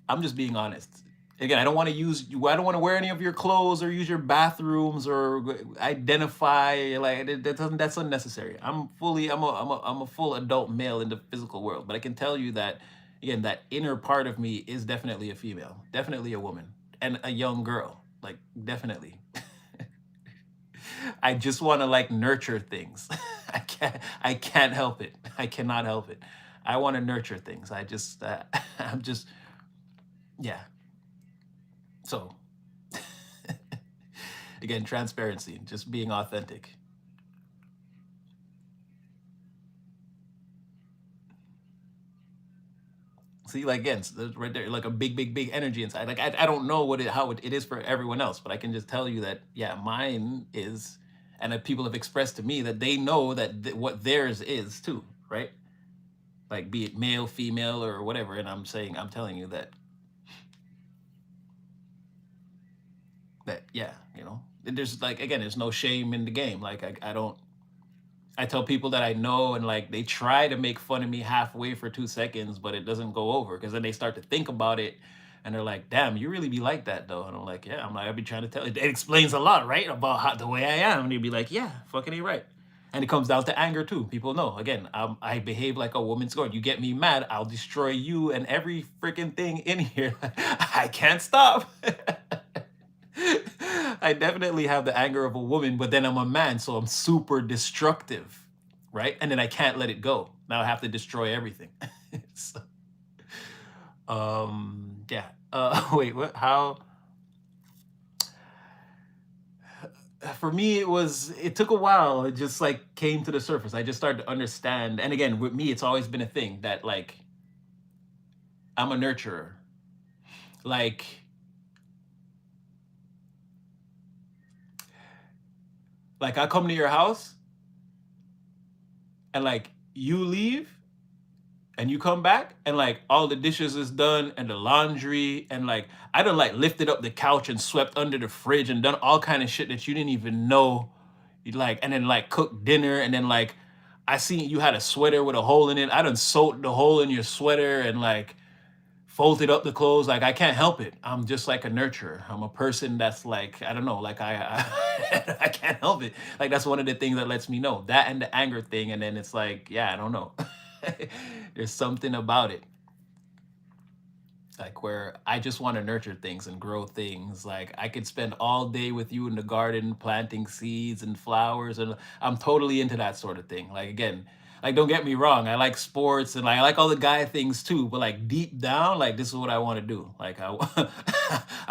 I'm just being honest. Again, I don't want to use. I don't want to wear any of your clothes or use your bathrooms or identify like that. Doesn't That's unnecessary. I'm a full adult male in the physical world, but I can tell you that again, that inner part of me is definitely a female, definitely a woman, and a young girl. Like definitely. I just want to like nurture things. I can't help it. I cannot help it. I want to nurture things. I'm just yeah. So again, transparency, just being authentic. See, like again, right there, like a big, big, big energy inside. Like I don't know how it is for everyone else, but I can just tell you that yeah, mine is, and that people have expressed to me that they know that what theirs is too, right? Like be it male, female, or whatever. And I'm telling you that yeah, there's like again, there's no shame in the game. Like I don't. I tell people that I know, and like they try to make fun of me halfway for 2 seconds, but it doesn't go over because then they start to think about it, and they're like, "Damn, you really be like that though." And I'm like, "Yeah." I'm like, "I be trying to tell it. It explains a lot, right, about the way I am." And you'd be like, "Yeah, fucking you right." And it comes down to anger too. People know. Again, I behave like a woman scorned. You get me mad, I'll destroy you and every freaking thing in here. I can't stop. I definitely have the anger of a woman, but then I'm a man, so I'm super destructive, right? And then I can't let it go. Now I have to destroy everything. So, yeah. Wait, what? How? For me, it took a while. It just like came to the surface. I just started to understand. And again, with me, it's always been a thing that like I'm a nurturer. Like, I come to your house and like you leave and you come back and like all the dishes is done and the laundry and like I done like lifted up the couch and swept under the fridge and done all kind of shit that you didn't even know you like and then like cooked dinner and then like I seen you had a sweater with a hole in it. I done sewed the hole in your sweater and like folded up the clothes. Like I can't help it. I'm just like a nurturer. I'm a person that's like, I don't know, like I can't help it. Like that's one of the things that lets me know that, and the anger thing. And then it's like, yeah, I don't know. There's something about it, like where I just want to nurture things and grow things. Like I could spend all day with you in the garden planting seeds and flowers, and I'm totally into that sort of thing. Like again, like don't get me wrong, I like sports and I like all the guy things too, but like deep down, like this is what I want to do. Like I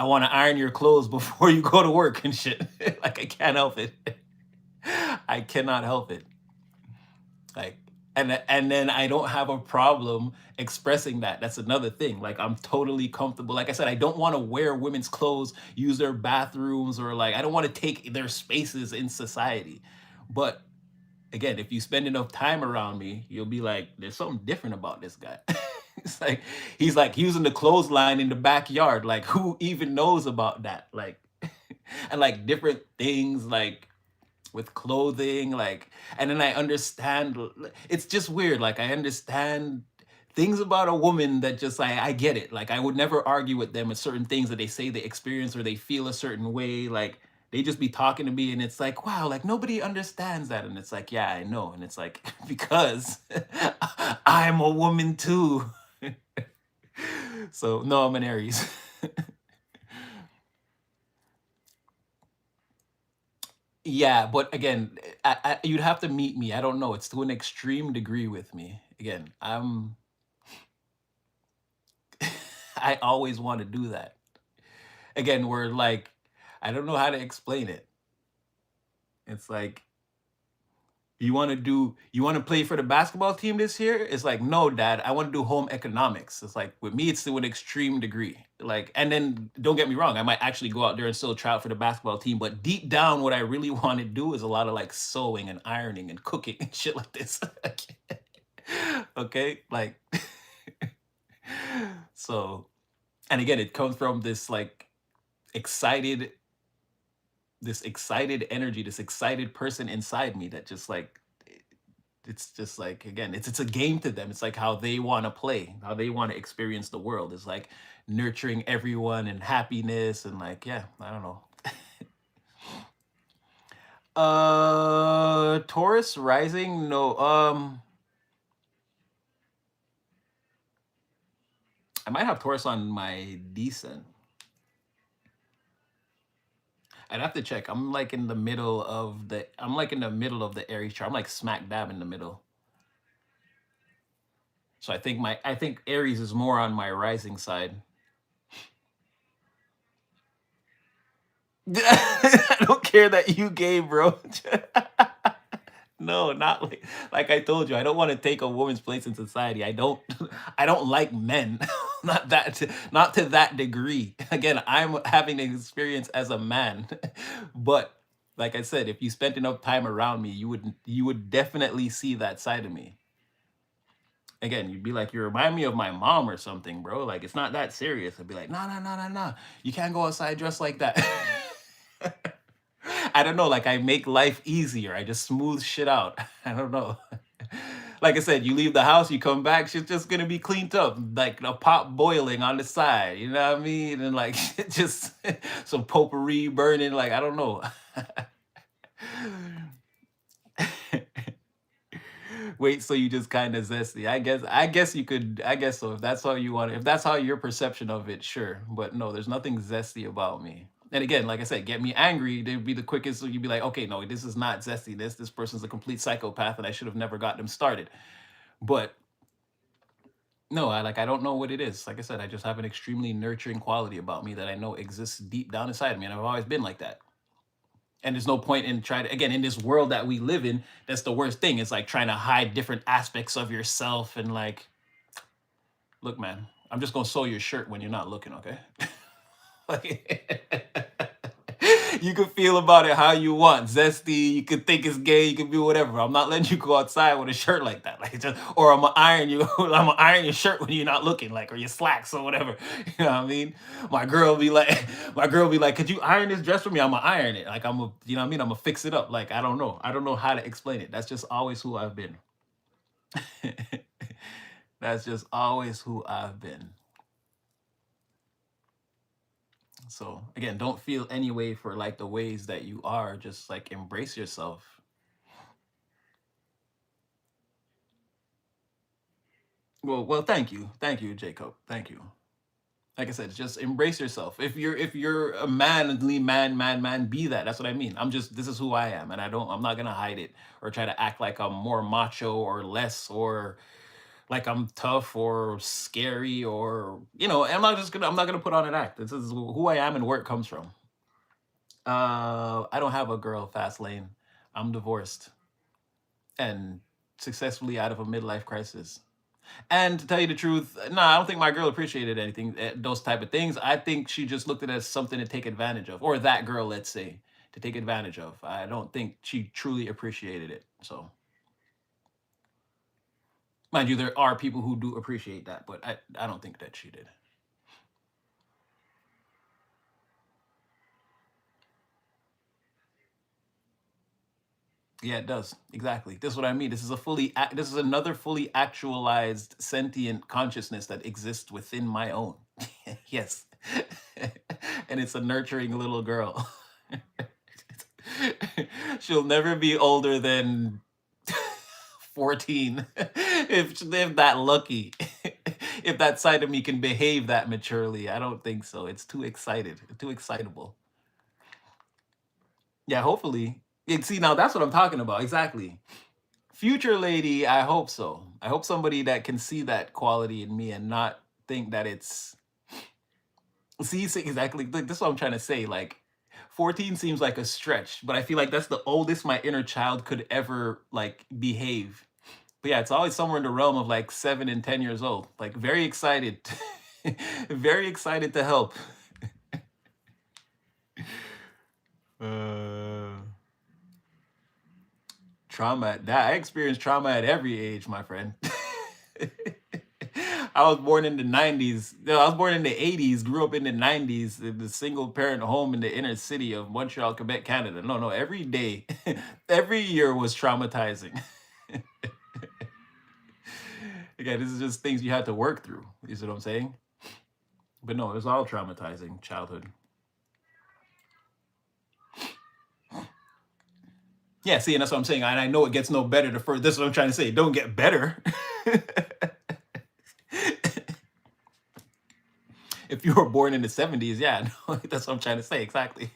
want to iron your clothes before you go to work and shit. Like I can't help it. I cannot help it. Like, and then I don't have a problem expressing that. That's another thing. Like I'm totally comfortable. Like I said, I don't want to wear women's clothes, use their bathrooms, or like I don't want to take their spaces in society. But again, if you spend enough time around me, you'll be like, there's something different about this guy. It's like he's like using the clothesline in the backyard. Like who even knows about that? Like and like different things like with clothing, like, and then I understand, it's just weird. Like I understand things about a woman that just like I get it. Like I would never argue with them with certain things that they say they experience or they feel a certain way. Like they just be talking to me and it's like, wow, like nobody understands that. And it's like, yeah, I know. And it's like, because I'm a woman too. So no, I'm an Aries. Yeah, but again, you'd have to meet me. I don't know. It's to an extreme degree with me. Again, I always want to do that. Again, we're like, I don't know how to explain it. It's like, you want to play for the basketball team this year? It's like, no, dad, I want to do home economics. It's like, with me, it's to an extreme degree. Like, and then don't get me wrong, I might actually go out there and still try out for the basketball team. But deep down, what I really want to do is a lot of like sewing and ironing and cooking and shit like this. Okay. Like, so, and again, it comes from this like excited, this excited energy, this excited person inside me that just like it's just like again, it's a game to them. It's like how they want to play, how they want to experience the world. It's like nurturing everyone and happiness and like yeah, I don't know. Taurus rising, no. I might have Taurus on my decent. I'd have to check. I'm like in the middle of the Aries chart. I'm like smack dab in the middle. So I think Aries is more on my rising side. I don't care that you gay, bro. No, not like I told you. I don't want to take a woman's place in society. I don't I don't like men. Not to that degree. Again, I'm having an experience as a man. But like I said, if you spent enough time around me, you would definitely see that side of me. Again, you'd be like, you remind me of my mom or something, bro. Like it's not that serious. I'd be like, nah. You can't go outside dressed like that. I don't know, like I make life easier. I just smooth shit out. I don't know. Like I said, you leave the house, you come back, shit's just gonna be cleaned up, like a pot boiling on the side. You know what I mean? And like just some potpourri burning. Like I don't know. Wait, so you just kind of zesty. I guess you could. I guess so. If that's how you want it. If that's how your perception of it, sure. But no, there's nothing zesty about me. And again, like I said, get me angry. They'd be the quickest. So you'd be like, okay, no, this is not zesty. This person's a complete psychopath, and I should have never got them started. But no, I don't know what it is. Like I said, I just have an extremely nurturing quality about me that I know exists deep down inside of me, and I've always been like that. And there's no point in trying to, again, in this world that we live in, that's the worst thing. It's like trying to hide different aspects of yourself and like, look, man, I'm just gonna sew your shirt when you're not looking, okay? Like, you can feel about it how you want. Zesty, you could think it's gay, you could be whatever. I'm not letting you go outside with a shirt like that. Like just, or I'm gonna iron you, I'm gonna iron your shirt when you're not looking, like, or your slacks or whatever. You know what I mean? My girl be like, my girl be like, could you iron this dress for me? I'm gonna iron it. Like I'm gonna, you know what I mean? I'm gonna fix it up. Like, I don't know. I don't know how to explain it. That's just always who I've been. That's just always who I've been. So again, don't feel any way for like the ways that you are. Just like embrace yourself. Well, thank you, Jacob, thank you. Like I said, just embrace yourself. If you're a manly man, be that. That's what I mean. I'm just this is who I am, and I'm not gonna hide it or try to act like I'm more macho or less or like I'm tough or scary or I'm not gonna put on an act. This is who I am and where it comes from. I don't have a girl, fast lane. I'm divorced and successfully out of a midlife crisis. And to tell you the truth, no, I don't think my girl appreciated anything, those type of things. I think she just looked at it as something to take advantage of, or that girl, let's say, to take advantage of. I don't think she truly appreciated it. So, mind you, there are people who do appreciate that, but I don't think that she did. Yeah, it does. Exactly. This is what I mean. This is another fully actualized sentient consciousness that exists within my own. Yes. And it's a nurturing little girl. She'll never be older than 14 if that lucky. If that side of me can behave that maturely. I don't think so. It's too excited, too excitable. Yeah, hopefully. Yeah, see, now that's what I'm talking about. Exactly. Future lady, I hope so. I hope somebody that can see that quality in me and not think that it's see exactly this is what I'm trying to say. Like 14 seems like a stretch, but I feel like that's the oldest my inner child could ever like behave. But yeah, it's always somewhere in the realm of like 7 and 10 years old. Like very excited. Very excited to help. Uh Trauma that I experienced trauma at every age, my friend. I was born in the 90s. No, I was born in the 80s, grew up in the 90s in the single parent home in the inner city of Montreal, Quebec, Canada. No, every day, every year was traumatizing. Again, this is just things you had to work through. You see what I'm saying? But no, it was all traumatizing childhood. Yeah, see, and that's what I'm saying. And I know it gets no better the first. This is what I'm trying to say. It don't get better. If you were born in the 70s, yeah, no, that's what I'm trying to say. Exactly.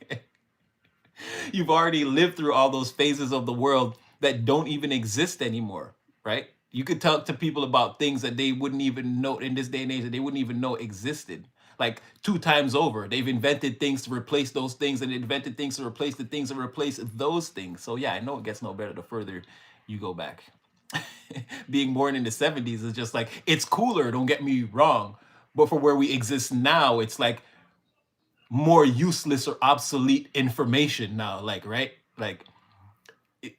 You've already lived through all those phases of the world that don't even exist anymore, right? You could talk to people about things that they wouldn't even know in this day and age that they wouldn't even know existed. Like 2 times over, they've invented things to replace those things and invented things to replace the things that replace those things. So yeah, I know it gets no better the further you go back. Being born in the 70s is just like, it's cooler, don't get me wrong. But for where we exist now, it's like more useless or obsolete information now, like, right? Like, it,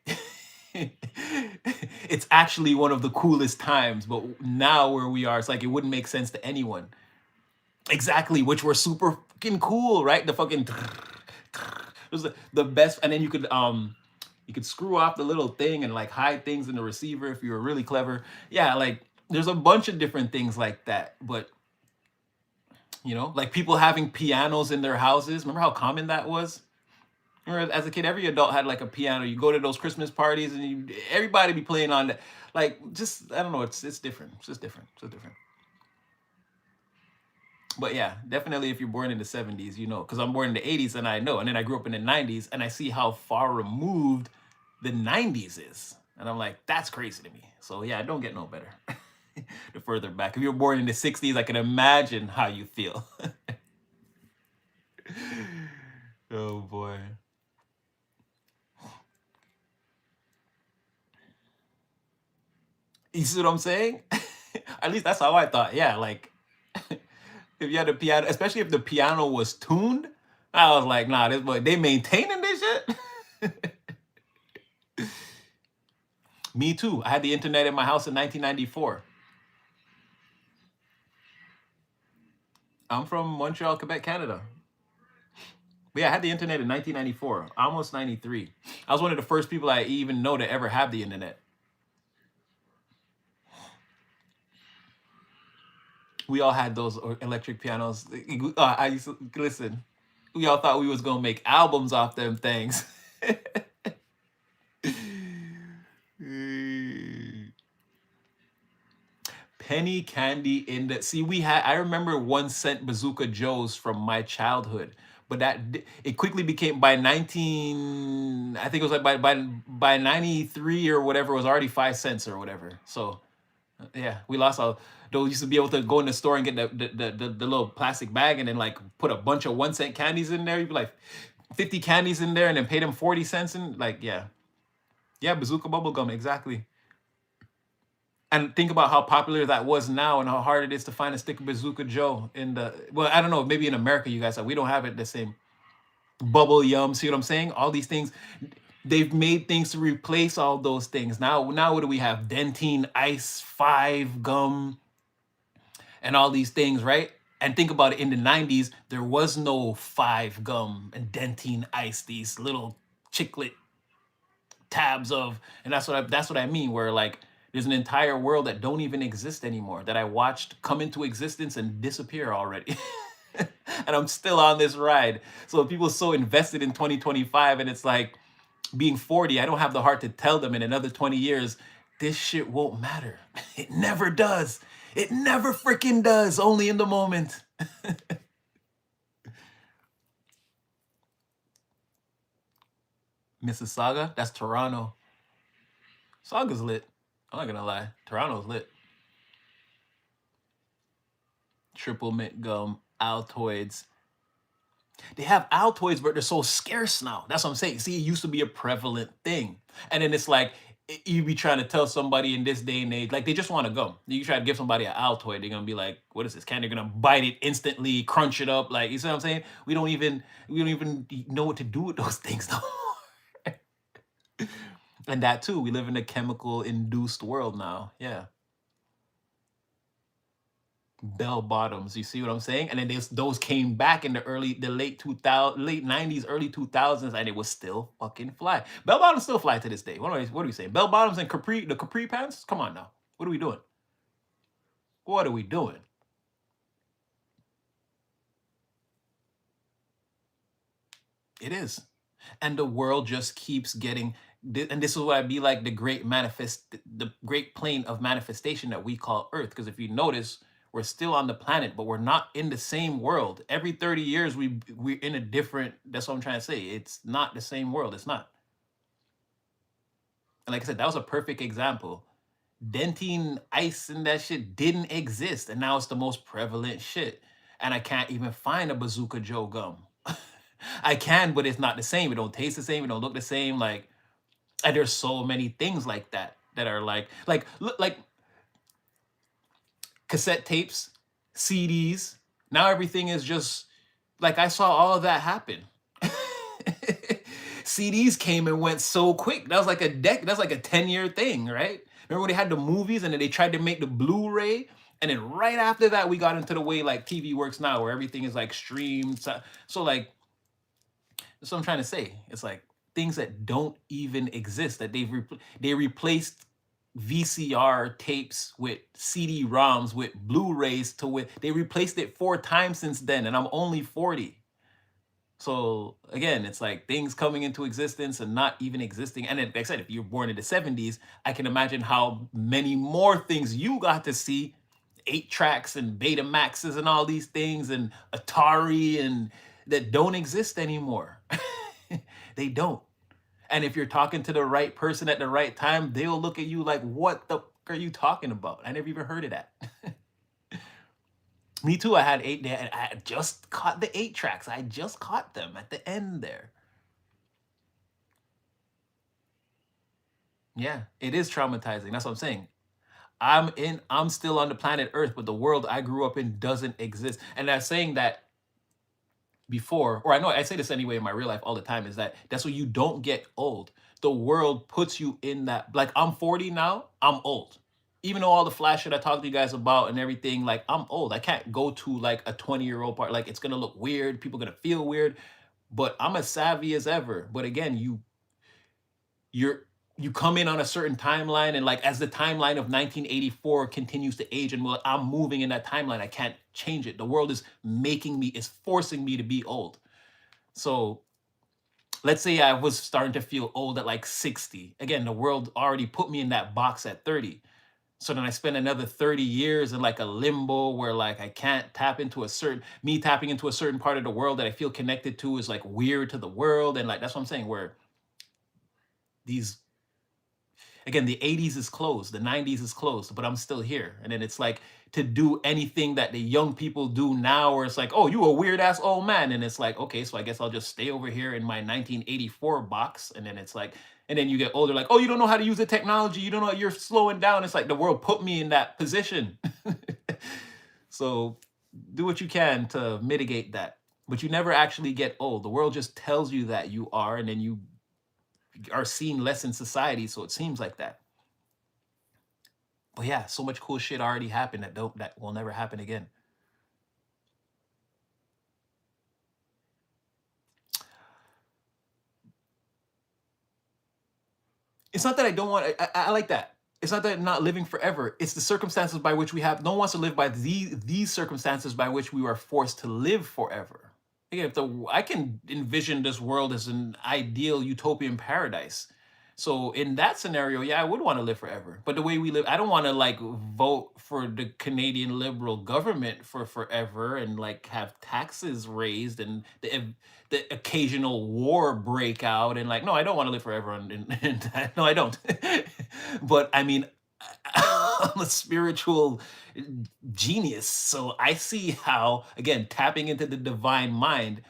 it's actually one of the coolest times, but now where we are, it's like it wouldn't make sense to anyone. Exactly, which were super fucking cool, right? The fucking it was the best, and then you could screw off the little thing and like hide things in the receiver if you were really clever. Yeah, like there's a bunch of different things like that, but like people having pianos in their houses. Remember how common that was? Remember, as a kid, every adult had like a piano. You go to those Christmas parties and everybody be playing on that. Like, just I don't know. It's different. It's just different. It's just different. But yeah, definitely if you're born in the 70s, because I'm born in the 80s and I know, and then I grew up in the 90s and I see how far removed the 90s is, and I'm like, that's crazy to me. So yeah, don't get no better. The further back, if you're born in the 60s, I can imagine how you feel. Oh boy. You see what I'm saying? At least that's how I thought. Yeah, like if you had a piano, especially if the piano was tuned, I was like, nah, this boy, they maintaining this shit. Me too. I had the internet in my house in 1994. I'm from Montreal, Quebec, Canada. But yeah, I had the internet in 1994, almost 93. I was one of the first people I even know to ever have the internet. We all had those electric pianos. I used to listen. We all thought we was gonna make albums off them things. Penny candy in the see we had I remember 1 cent bazooka joes from my childhood, but it quickly became by 19 I think it was like by 93 or whatever, it was already 5 cents or whatever. So yeah, we lost all those. Used to be able to go in the store and get the little plastic bag and then like put a bunch of 1 cent candies in there. You'd be like 50 candies in there and then pay them 40 cents and like yeah. Yeah, bazooka bubble gum, exactly. And think about how popular that was now and how hard it is to find a stick of Bazooka Joe in the well, I don't know, maybe in America you guys have we don't have it the same. Bubble yum, see what I'm saying? All these things, they've made things to replace all those things. Now what do we have? Dentine Ice 5 gum and all these things, right? And think about it, in the 90s, there was no 5 gum and Dentine Ice, these little chiclet tabs of, and that's what I mean, where like there's an entire world that don't even exist anymore that I watched come into existence and disappear already. And I'm still on this ride. So people so invested in 2025 and it's like being 40, I don't have the heart to tell them in another 20 years this shit won't matter. It never does. It never freaking does, only in the moment. Mississauga, that's Toronto. Sauga's lit. I'm not gonna lie. Toronto's lit. Triple mint gum, Altoids. They have Altoids, but they're so scarce now. That's what I'm saying. See, it used to be a prevalent thing. And then it's like, you be trying to tell somebody in this day and age, like they just want to go. You try to give somebody an Altoid, they're gonna be like, what is this? They're gonna bite it instantly, crunch it up. Like, you see what I'm saying? We don't even know what to do with those things though. And that too, we live in a chemical induced world now. Yeah. Bell bottoms. You see what I'm saying? And then those came back in the late 2000, late 90s, early 2000s, and it was still fucking fly. Bell bottoms still fly to this day. What are we saying? Bell bottoms and the capri pants? Come on now. What are we doing? What are we doing? It is. And the world just keeps getting and this is what I'd be like the great plane of manifestation that we call Earth. Because if you notice, we're still on the planet, but we're not in the same world. Every 30 years, we're in a different, that's what I'm trying to say. It's not the same world. It's not. And like I said, that was a perfect example. Dentine ice and that shit didn't exist. And now it's the most prevalent shit. And I can't even find a Bazooka Joe gum. I can, but it's not the same. It don't taste the same. It don't look the same. Like, and there's so many things like that that are like cassette tapes, CDs. Now everything is just like I saw all of that happen. CDs came and went so quick. That was like that's like a 10-year thing, right? Remember when they had the movies and then they tried to make the Blu-ray? And then right after that, we got into the way like TV works now, where everything is like streamed. So like, that's what I'm trying to say. It's like things that don't even exist that they replaced VCR tapes with CD-ROMs with Blu-rays to with they replaced it 4 times since then, and I'm only 40. So again, it's like things coming into existence and not even existing. And then, like I said, if you're born in the 70s, I can imagine how many more things you got to see, 8 tracks and Betamaxes and all these things and Atari and that don't exist anymore. They don't. And if you're talking to the right person at the right time, they'll look at you like, what the fuck are you talking about? I never even heard of that. Me too. I just caught the 8 tracks. I just caught them at the end there. Yeah, it is traumatizing. That's what I'm saying. I'm still on the planet Earth, but the world I grew up in doesn't exist. And I'm saying that before, or I know I say this anyway in my real life all the time, is that that's when you don't get old. The world puts you in that, like I'm 40 now, I'm old. Even though all the flash shit I talked to you guys about and everything, like I'm old. I can't go to like a 20-year-old part. Like it's gonna look weird. People gonna feel weird. But I'm as savvy as ever. But again, you're you come in on a certain timeline, and like as the timeline of 1984 continues to age, and well, I'm moving in that timeline. I can't change it. The world is forcing me to be old. So let's say I was starting to feel old at like 60. Again, the world already put me in that box at 30. So then I spend another 30 years in like a limbo where like I can't tap into a certain me tapping into a certain part of the world that I feel connected to is like weird to the world. And like that's what I'm saying, where these again, the 80s is closed, the 90s is closed, but I'm still here. And then it's like to do anything that the young people do now, where it's like, oh, you a weird ass old man. And it's like, okay, so I guess I'll just stay over here in my 1984 box. And then it's like, and then you get older, like, oh, you don't know how to use the technology. You don't know, you're slowing down. It's like the world put me in that position. So do what you can to mitigate that. But you never actually get old. The world just tells you that you are, and then you are seen less in society. So it seems like that. But yeah, so much cool shit already happened that will never happen again. It's not that I don't want. I like that. It's not that I'm not living forever. It's the circumstances by which we have. No one wants to live by these circumstances by which we are forced to live forever. Again, if the I can envision this world as an ideal utopian paradise. So in that scenario, yeah, I would want to live forever. But the way we live, I don't want to like vote for the Canadian Liberal government for forever and like have taxes raised and the occasional war break out and like, no, I don't want to live forever. And that. No, I don't. But I mean, I'm a spiritual genius. So I see how, again, tapping into the divine mind,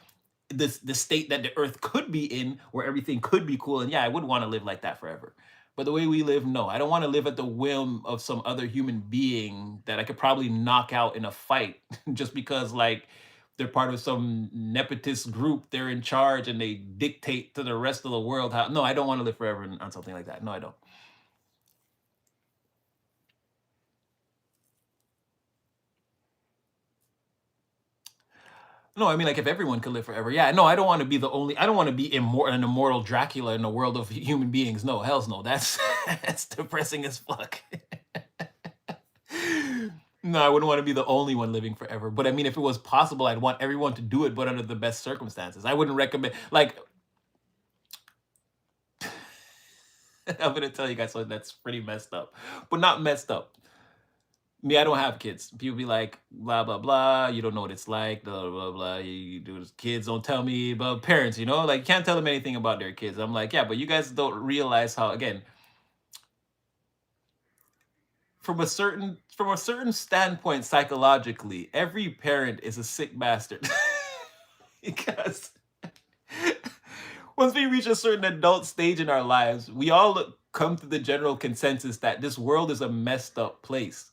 this the state that the earth could be in, where everything could be cool. And yeah, I would want to live like that forever. But the way we live, no, I don't want to live at the whim of some other human being that I could probably knock out in a fight just because like they're part of some nepotist group, they're in charge and they dictate to the rest of the world how. No, I don't want to live forever on something like that. No, I don't. No, I mean like if everyone could live forever. Yeah, no, I don't want to be the only. I don't want to be an immortal Dracula in the world of human beings. No, hell's no. That's that's depressing as fuck. No, I wouldn't want to be the only one living forever. But I mean, if it was possible, I'd want everyone to do it, but under the best circumstances. I wouldn't recommend like I'm gonna tell you guys something that's pretty messed up, but not messed up. Me, I don't have kids. People be like, blah, blah, blah. You don't know what it's like, blah, blah, blah. You do this. Kids don't tell me about parents, you know? Like, you can't tell them anything about their kids. I'm like, yeah, but you guys don't realize how, again, from a certain standpoint psychologically, every parent is a sick bastard. Because once we reach a certain adult stage in our lives, we all come to the general consensus that this world is a messed up place.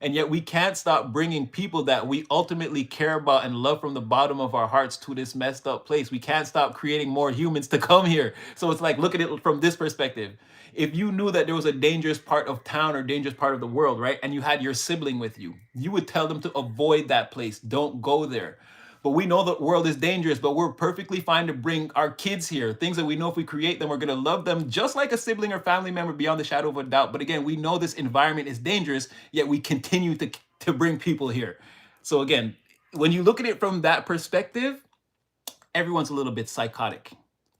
And yet we can't stop bringing people that we ultimately care about and love from the bottom of our hearts to this messed up place. We can't stop creating more humans to come here. So it's like, look at it from this perspective. If you knew that there was a dangerous part of town or dangerous part of the world, right? And you had your sibling with you, you would tell them to avoid that place. Don't go there. But we know the world is dangerous, but we're perfectly fine to bring our kids here. Things that we know if we create them, we're going to love them just like a sibling or family member beyond the shadow of a doubt. But again, we know this environment is dangerous, yet we continue to bring people here. So again, when you look at it from that perspective, everyone's a little bit psychotic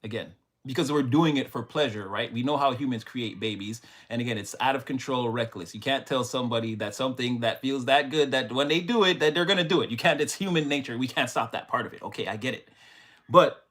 again because we're doing it for pleasure, right? We know how humans create babies, and again, it's out of control, reckless. You can't tell somebody that something that feels that good that when they do it that they're going to do it. You can't. It's human nature. We can't stop that part of it. Okay, I get it. But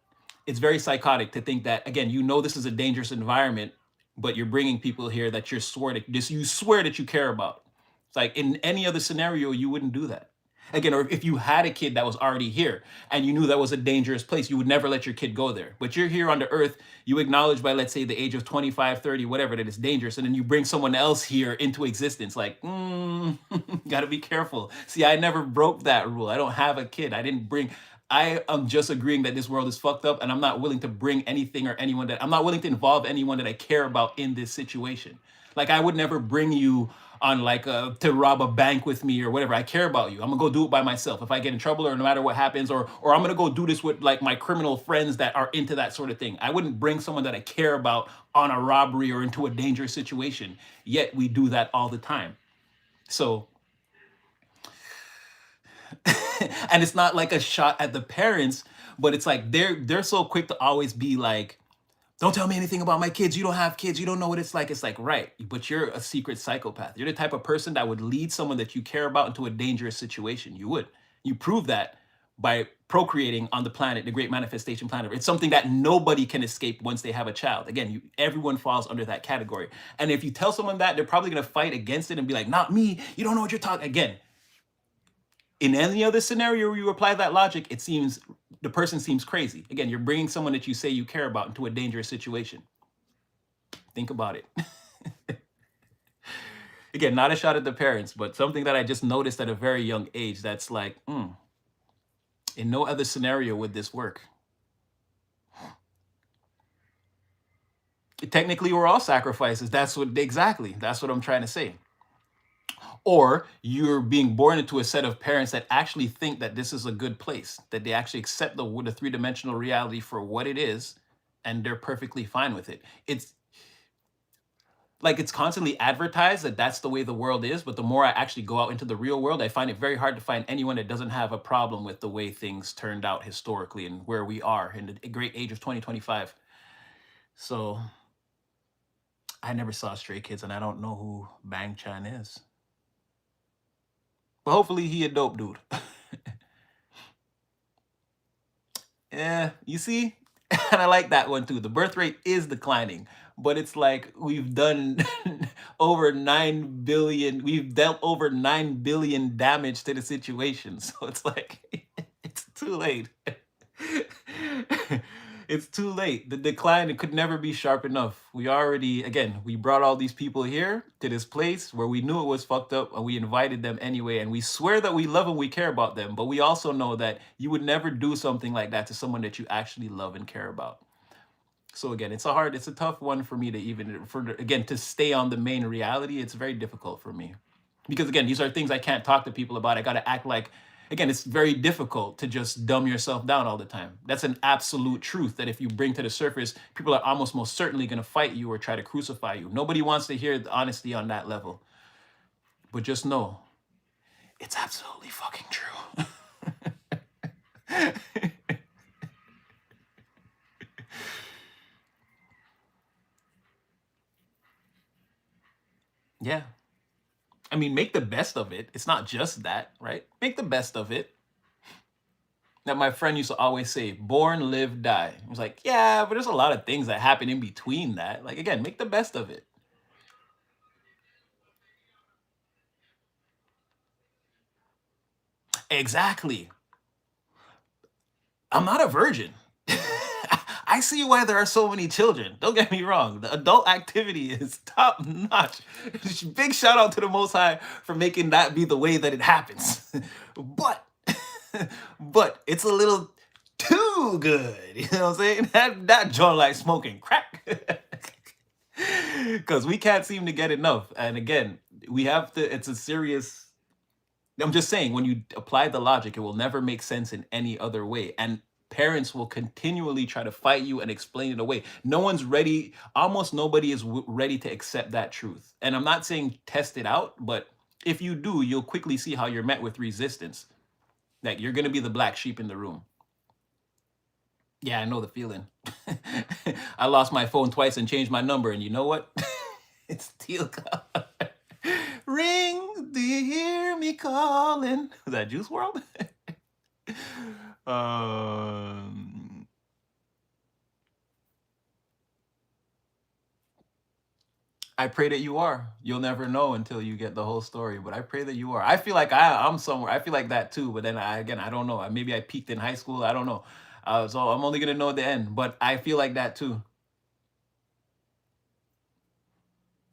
it's very psychotic to think that, again, you know this is a dangerous environment, but you're bringing people here that you swear that you care about. It's like in any other scenario you wouldn't do that. Again, or if you had a kid that was already here and you knew that was a dangerous place, you would never let your kid go there. But you're here on the earth, you acknowledge by, let's say, the age of 25, 30, whatever, that it's dangerous. And then you bring someone else here into existence. Like, gotta be careful. See, I never broke that rule. I don't have a kid. I am just agreeing that this world is fucked up, and I'm not willing to bring anything or anyone I'm not willing to involve anyone that I care about in this situation. Like, I would never bring you on like to rob a bank with me or whatever. I care about you. I'm gonna go do it by myself. If I get in trouble or no matter what happens, or I'm gonna go do this with like my criminal friends that are into that sort of thing. I wouldn't bring someone that I care about on a robbery or into a dangerous situation. Yet we do that all the time. So and it's not like a shot at the parents, But it's like they're so quick to always be like, don't tell me anything about my kids. You don't have kids. You don't know what it's like. It's like, right, but you're a secret psychopath. You're the type of person that would lead someone that you care about into a dangerous situation. You would. You prove that by procreating on the planet, the great manifestation planet. It's something that nobody can escape once they have a child. Again, everyone falls under that category. And if you tell someone that, they're probably going to fight against it and be like, not me. You don't know what you're talking. Again, in any other scenario where you apply that logic, it seems the person seems crazy. Again, you're bringing someone that you say you care about into a dangerous situation. Think about it. Again, not a shot at the parents, but something that I just noticed at a very young age that's like, in no other scenario would this work. Technically, we're all sacrifices. That's what I'm trying to say. Or you're being born into a set of parents that actually think that this is a good place, that they actually accept the three-dimensional reality for what it is, and they're perfectly fine with it. It's like it's constantly advertised that that's the way the world is, but the more I actually go out into the real world, I find it very hard to find anyone that doesn't have a problem with the way things turned out historically and where we are in the great age of 2025. So I never saw Stray Kids, and I don't know who Bang Chan is. But hopefully he a dope dude. Yeah, you see? And I like that one too. The birth rate is declining, but it's like we've done over 9 billion, we've dealt over 9 billion damage to the situation. So it's like, it's too late. It's too late. The decline, it could never be sharp enough. We already, again, we brought all these people here to this place where we knew it was fucked up and we invited them anyway. And we swear that we love and we care about them. But we also know that you would never do something like that to someone that you actually love and care about. So again, it's a tough one for me to even, again, to stay on the main reality. It's very difficult for me. Because again, these are things I can't talk to people about. I got to act like, again, it's very difficult to just dumb yourself down all the time. That's an absolute truth that if you bring to the surface, people are almost most certainly going to fight you or try to crucify you. Nobody wants to hear the honesty on that level. But just know, it's absolutely fucking true. Yeah. I mean, make the best of it. It's not just that, right? Make the best of it. That my friend used to always say, born, live, die. I was like, yeah, but there's a lot of things that happen in between that. Like, again, make the best of it. Exactly. I'm not a virgin. I see why there are so many children. Don't get me wrong. The adult activity is top notch. Big shout out to the Most High for making that be the way that it happens. But, but it's a little too good. You know what I'm saying? That joint like smoking crack. Because we can't seem to get enough. And again, we have to, it's a serious, I'm just saying, when you apply the logic, it will never make sense in any other way. And parents will continually try to fight you and explain it away. No one's ready, almost nobody is ready to accept that truth. And I'm not saying test it out, but if you do, you'll quickly see how you're met with resistance. Like you're going to be the black sheep in the room. Yeah, I know the feeling. I lost my phone twice and changed my number. And you know what? It's still gone. Ring, do you hear me calling? Was that Juice World? um, I pray that you are. You'll never know until you get the whole story, but I pray that you are. I feel like I'm somewhere. I feel like that too, but then again, I don't know. Maybe I peaked in high school. I don't know. So I'm only gonna know at the end, but I feel like that too.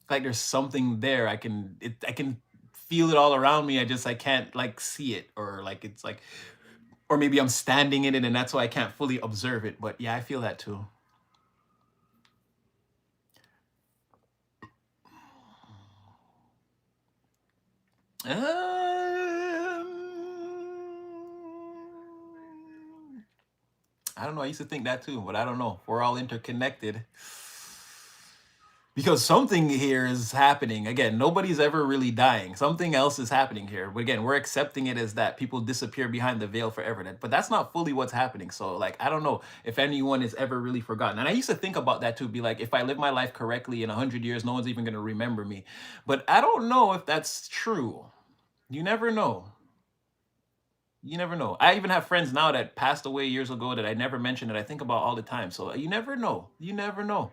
Like there's something there. I can feel it all around me. I can't like see it or like it's like, or maybe I'm standing in it and that's why I can't fully observe it. But yeah, I feel that too. I don't know. I used to think that too, but I don't know. We're all interconnected. because something here is happening. Again, nobody's ever really dying. Something else is happening here. But again, we're accepting it as that people disappear behind the veil forever. But that's not fully what's happening. So, like, I don't know if anyone is ever really forgotten. And I used to think about that too. Be like, if I live my life correctly in 100 years, no one's even going to remember me. But I don't know if that's true. You never know. You never know. I even have friends now that passed away years ago that I never mentioned that I think about all the time. So you never know. You never know.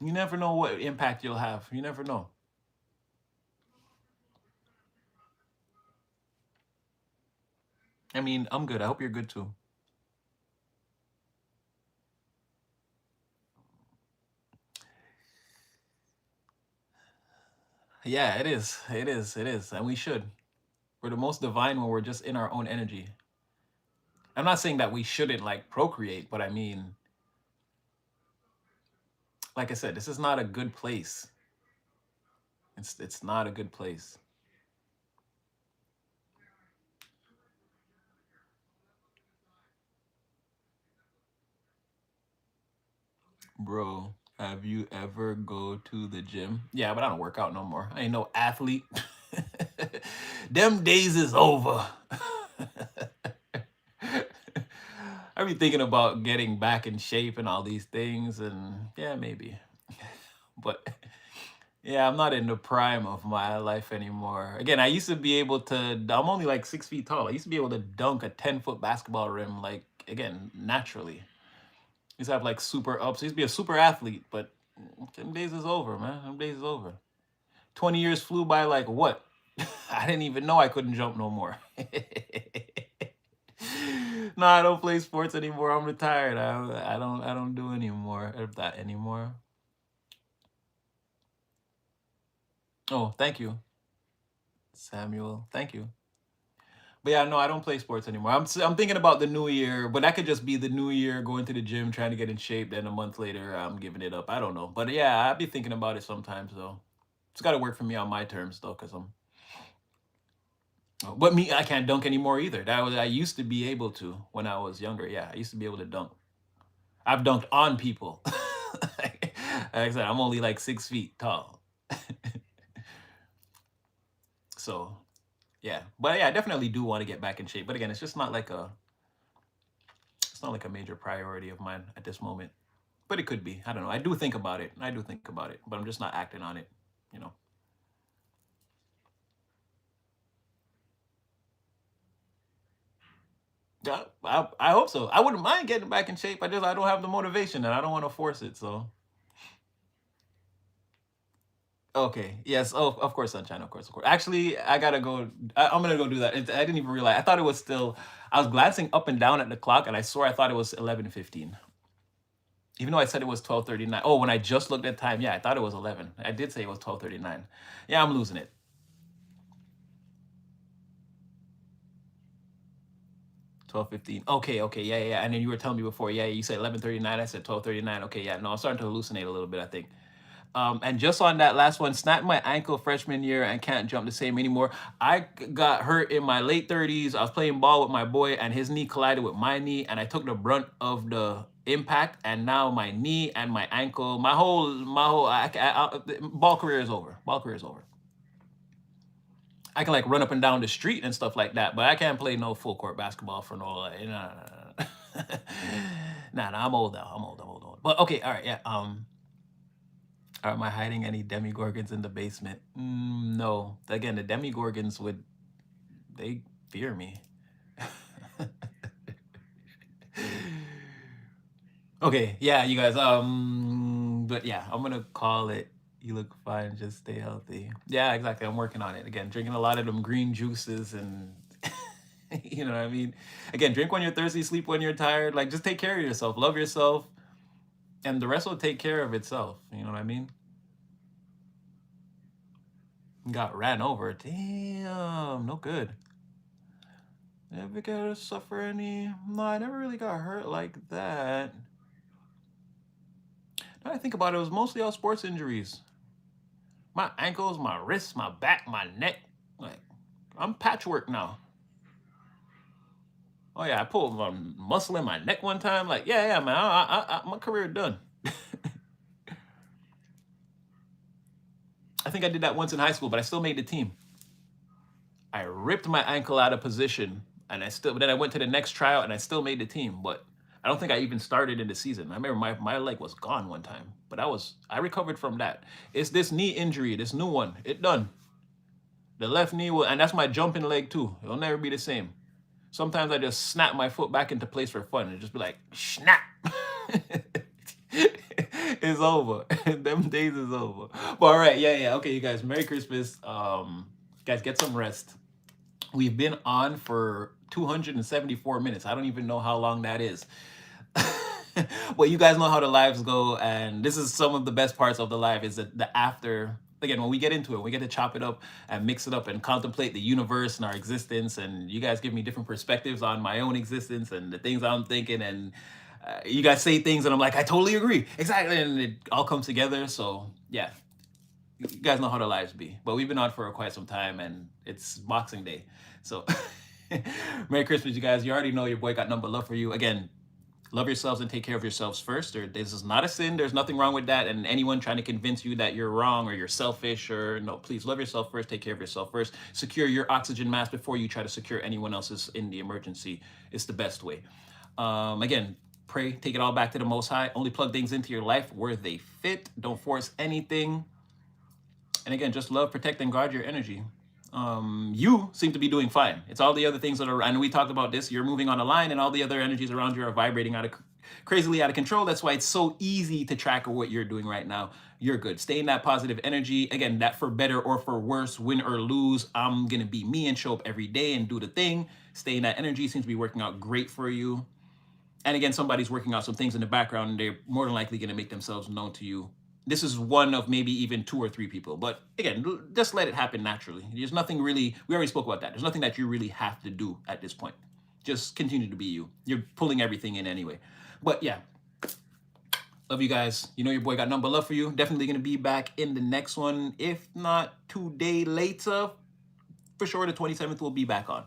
You never know what impact you'll have. You never know. I mean, I'm good. I hope you're good too. Yeah, it is. It is. It is. And we should. We're the most divine when we're just in our own energy. I'm not saying that we shouldn't like procreate, but I mean, like I said, this is not a good place. It's not a good place. Bro, have you ever go to the gym? Yeah, but I don't work out no more. I ain't no athlete. Them days is over. I be thinking about getting back in shape and all these things, and yeah, maybe. But yeah, I'm not in the prime of my life anymore. Again, I used to be able to, I'm only like 6 feet tall. I used to be able to dunk a 10-foot basketball rim, like, again, naturally. Used to have like super ups. I used to be a super athlete, but them days is over, man. Them days is over. 20 years flew by like what? I didn't even know I couldn't jump no more. No, I don't play sports anymore. I'm retired. I don't do any more of that anymore. Oh, thank you, Samuel. Thank you. But yeah, no, I don't play sports anymore. I'm thinking about the new year, but that could just be the new year, going to the gym, trying to get in shape. Then a month later, I'm giving it up. I don't know, but yeah, I'd be thinking about it sometimes though. It's got to work for me on my terms though, cause I'm. But me, I can't dunk anymore either. I used to be able to when I was younger. Yeah, I used to be able to dunk. I've dunked on people. Like I said, I'm only like 6 feet tall. So yeah, but yeah, I definitely do want to get back in shape. But again, it's not like a major priority of mine at this moment. But it could be. I don't know. I do think about it. I do think about it, but I'm just not acting on it. You know. Yeah, I hope so. I wouldn't mind getting back in shape. I don't have the motivation and I don't want to force it. So okay. Yes. Oh, of course, sunshine. Of course. Of course. Actually, I gotta go. I'm gonna go do that. I didn't even realize. I thought it was still. I was glancing up and down at the clock, and I swear I thought it was 11:15. Even though I said it was 12:39. Oh, when I just looked at time, yeah, I thought it was 11. I did say it was 12:39. Yeah, I'm losing it. 12:15. Okay, okay, yeah, yeah, yeah. And then you were telling me before, yeah, you said 11:39. I said 12:39. Okay, yeah, no, I'm starting to hallucinate a little bit, I think. And just on that last one, snapped my ankle freshman year and can't jump the same anymore. I got hurt in my late 30s. I was playing ball with my boy, and his knee collided with my knee, and I took the brunt of the impact. And now my knee and my ankle, ball career is over. Ball career is over. I can like run up and down the street and stuff like that, but I can't play no full court basketball for no like, nah, nah, nah. Nah, nah, I'm old now. I'm old. I'm old. Old. But okay, all right, yeah. Am I hiding any demigorgons in the basement? No. Again, the demigorgons would they fear me. Okay, yeah, you guys. But yeah, I'm gonna call it. You look fine. Just stay healthy. Yeah, exactly. I'm working on it. Again, drinking a lot of them green juices and you know what I mean. Again, drink when you're thirsty, sleep when you're tired. Like, just take care of yourself, love yourself, and the rest will take care of itself. You know what I mean? Got ran over. Damn, no good. Never got to suffer any. No, I never really got hurt like that. Now I think about it, it was mostly all sports injuries. My ankles, my wrists, my back, my neck. Like, I'm patchwork now. Oh yeah, I pulled my muscle in my neck one time. Like, yeah, yeah, man, my career done. I think I did that once in high school, but I still made the team. I ripped my ankle out of position, and then I went to the next tryout, and I still made the team. But I don't think I even started in the season. I remember my leg was gone one time, but I recovered from that. It's this knee injury, this new one. It done. The left knee will, and that's my jumping leg too. It'll never be the same. Sometimes I just snap my foot back into place for fun and just be like, snap. It's over. Them days is over. But all right, yeah. Okay, you guys, Merry Christmas. Guys, get some rest. We've been on for 274 minutes. I don't even know how long that is. But you guys know how the lives go, and this is some of the best parts of the live is the after. Again, when we get into it, we get to chop it up and mix it up and contemplate the universe and our existence. And you guys give me different perspectives on my own existence and the things I'm thinking. And you guys say things and I'm like, I totally agree. Exactly. And it all comes together. So yeah, you guys know how the lives be. But we've been on for quite some time and it's Boxing Day. So Merry Christmas, you guys. You already know your boy got number love for you. Again, love yourselves and take care of yourselves first. This is not a sin. There's nothing wrong with that. And anyone trying to convince you that you're wrong or you're selfish or no, please love yourself first. Take care of yourself first. Secure your oxygen mask before you try to secure anyone else's in the emergency. It's the best way. Again, pray, take it all back to the Most High. Only plug things into your life where they fit. Don't force anything. And again, just love, protect, and guard your energy. You seem to be doing fine. It's all the other things that are, and we talked about this, you're moving on a line and all the other energies around you are vibrating crazily out of control. That's why it's so easy to track what you're doing right now. You're good. Stay in that positive energy. Again, that for better or for worse, win or lose, I'm going to be me and show up every day and do the thing. Stay in that energy. Seems to be working out great for you. And again, somebody's working out some things in the background and they're more than likely going to make themselves known to you. This is one of maybe even 2 or 3 people. But again, just let it happen naturally. There's nothing really, we already spoke about that. There's nothing that you really have to do at this point. Just continue to be you. You're pulling everything in anyway. But yeah, love you guys. You know your boy got number love for you. Definitely going to be back in the next one. If not 2 days later, for sure the 27th will be back on.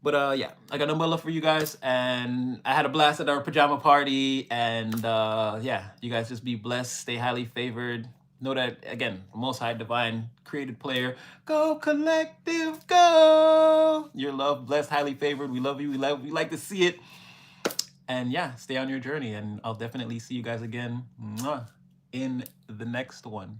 But yeah, I got number love for you guys, and I had a blast at our pajama party, and yeah, you guys just be blessed, stay highly favored. Know that, again, Most High Divine Created Player. Go Collective, go! You're loved, blessed, highly favored. We love you. We like to see it. And yeah, stay on your journey, and I'll definitely see you guys again in the next one.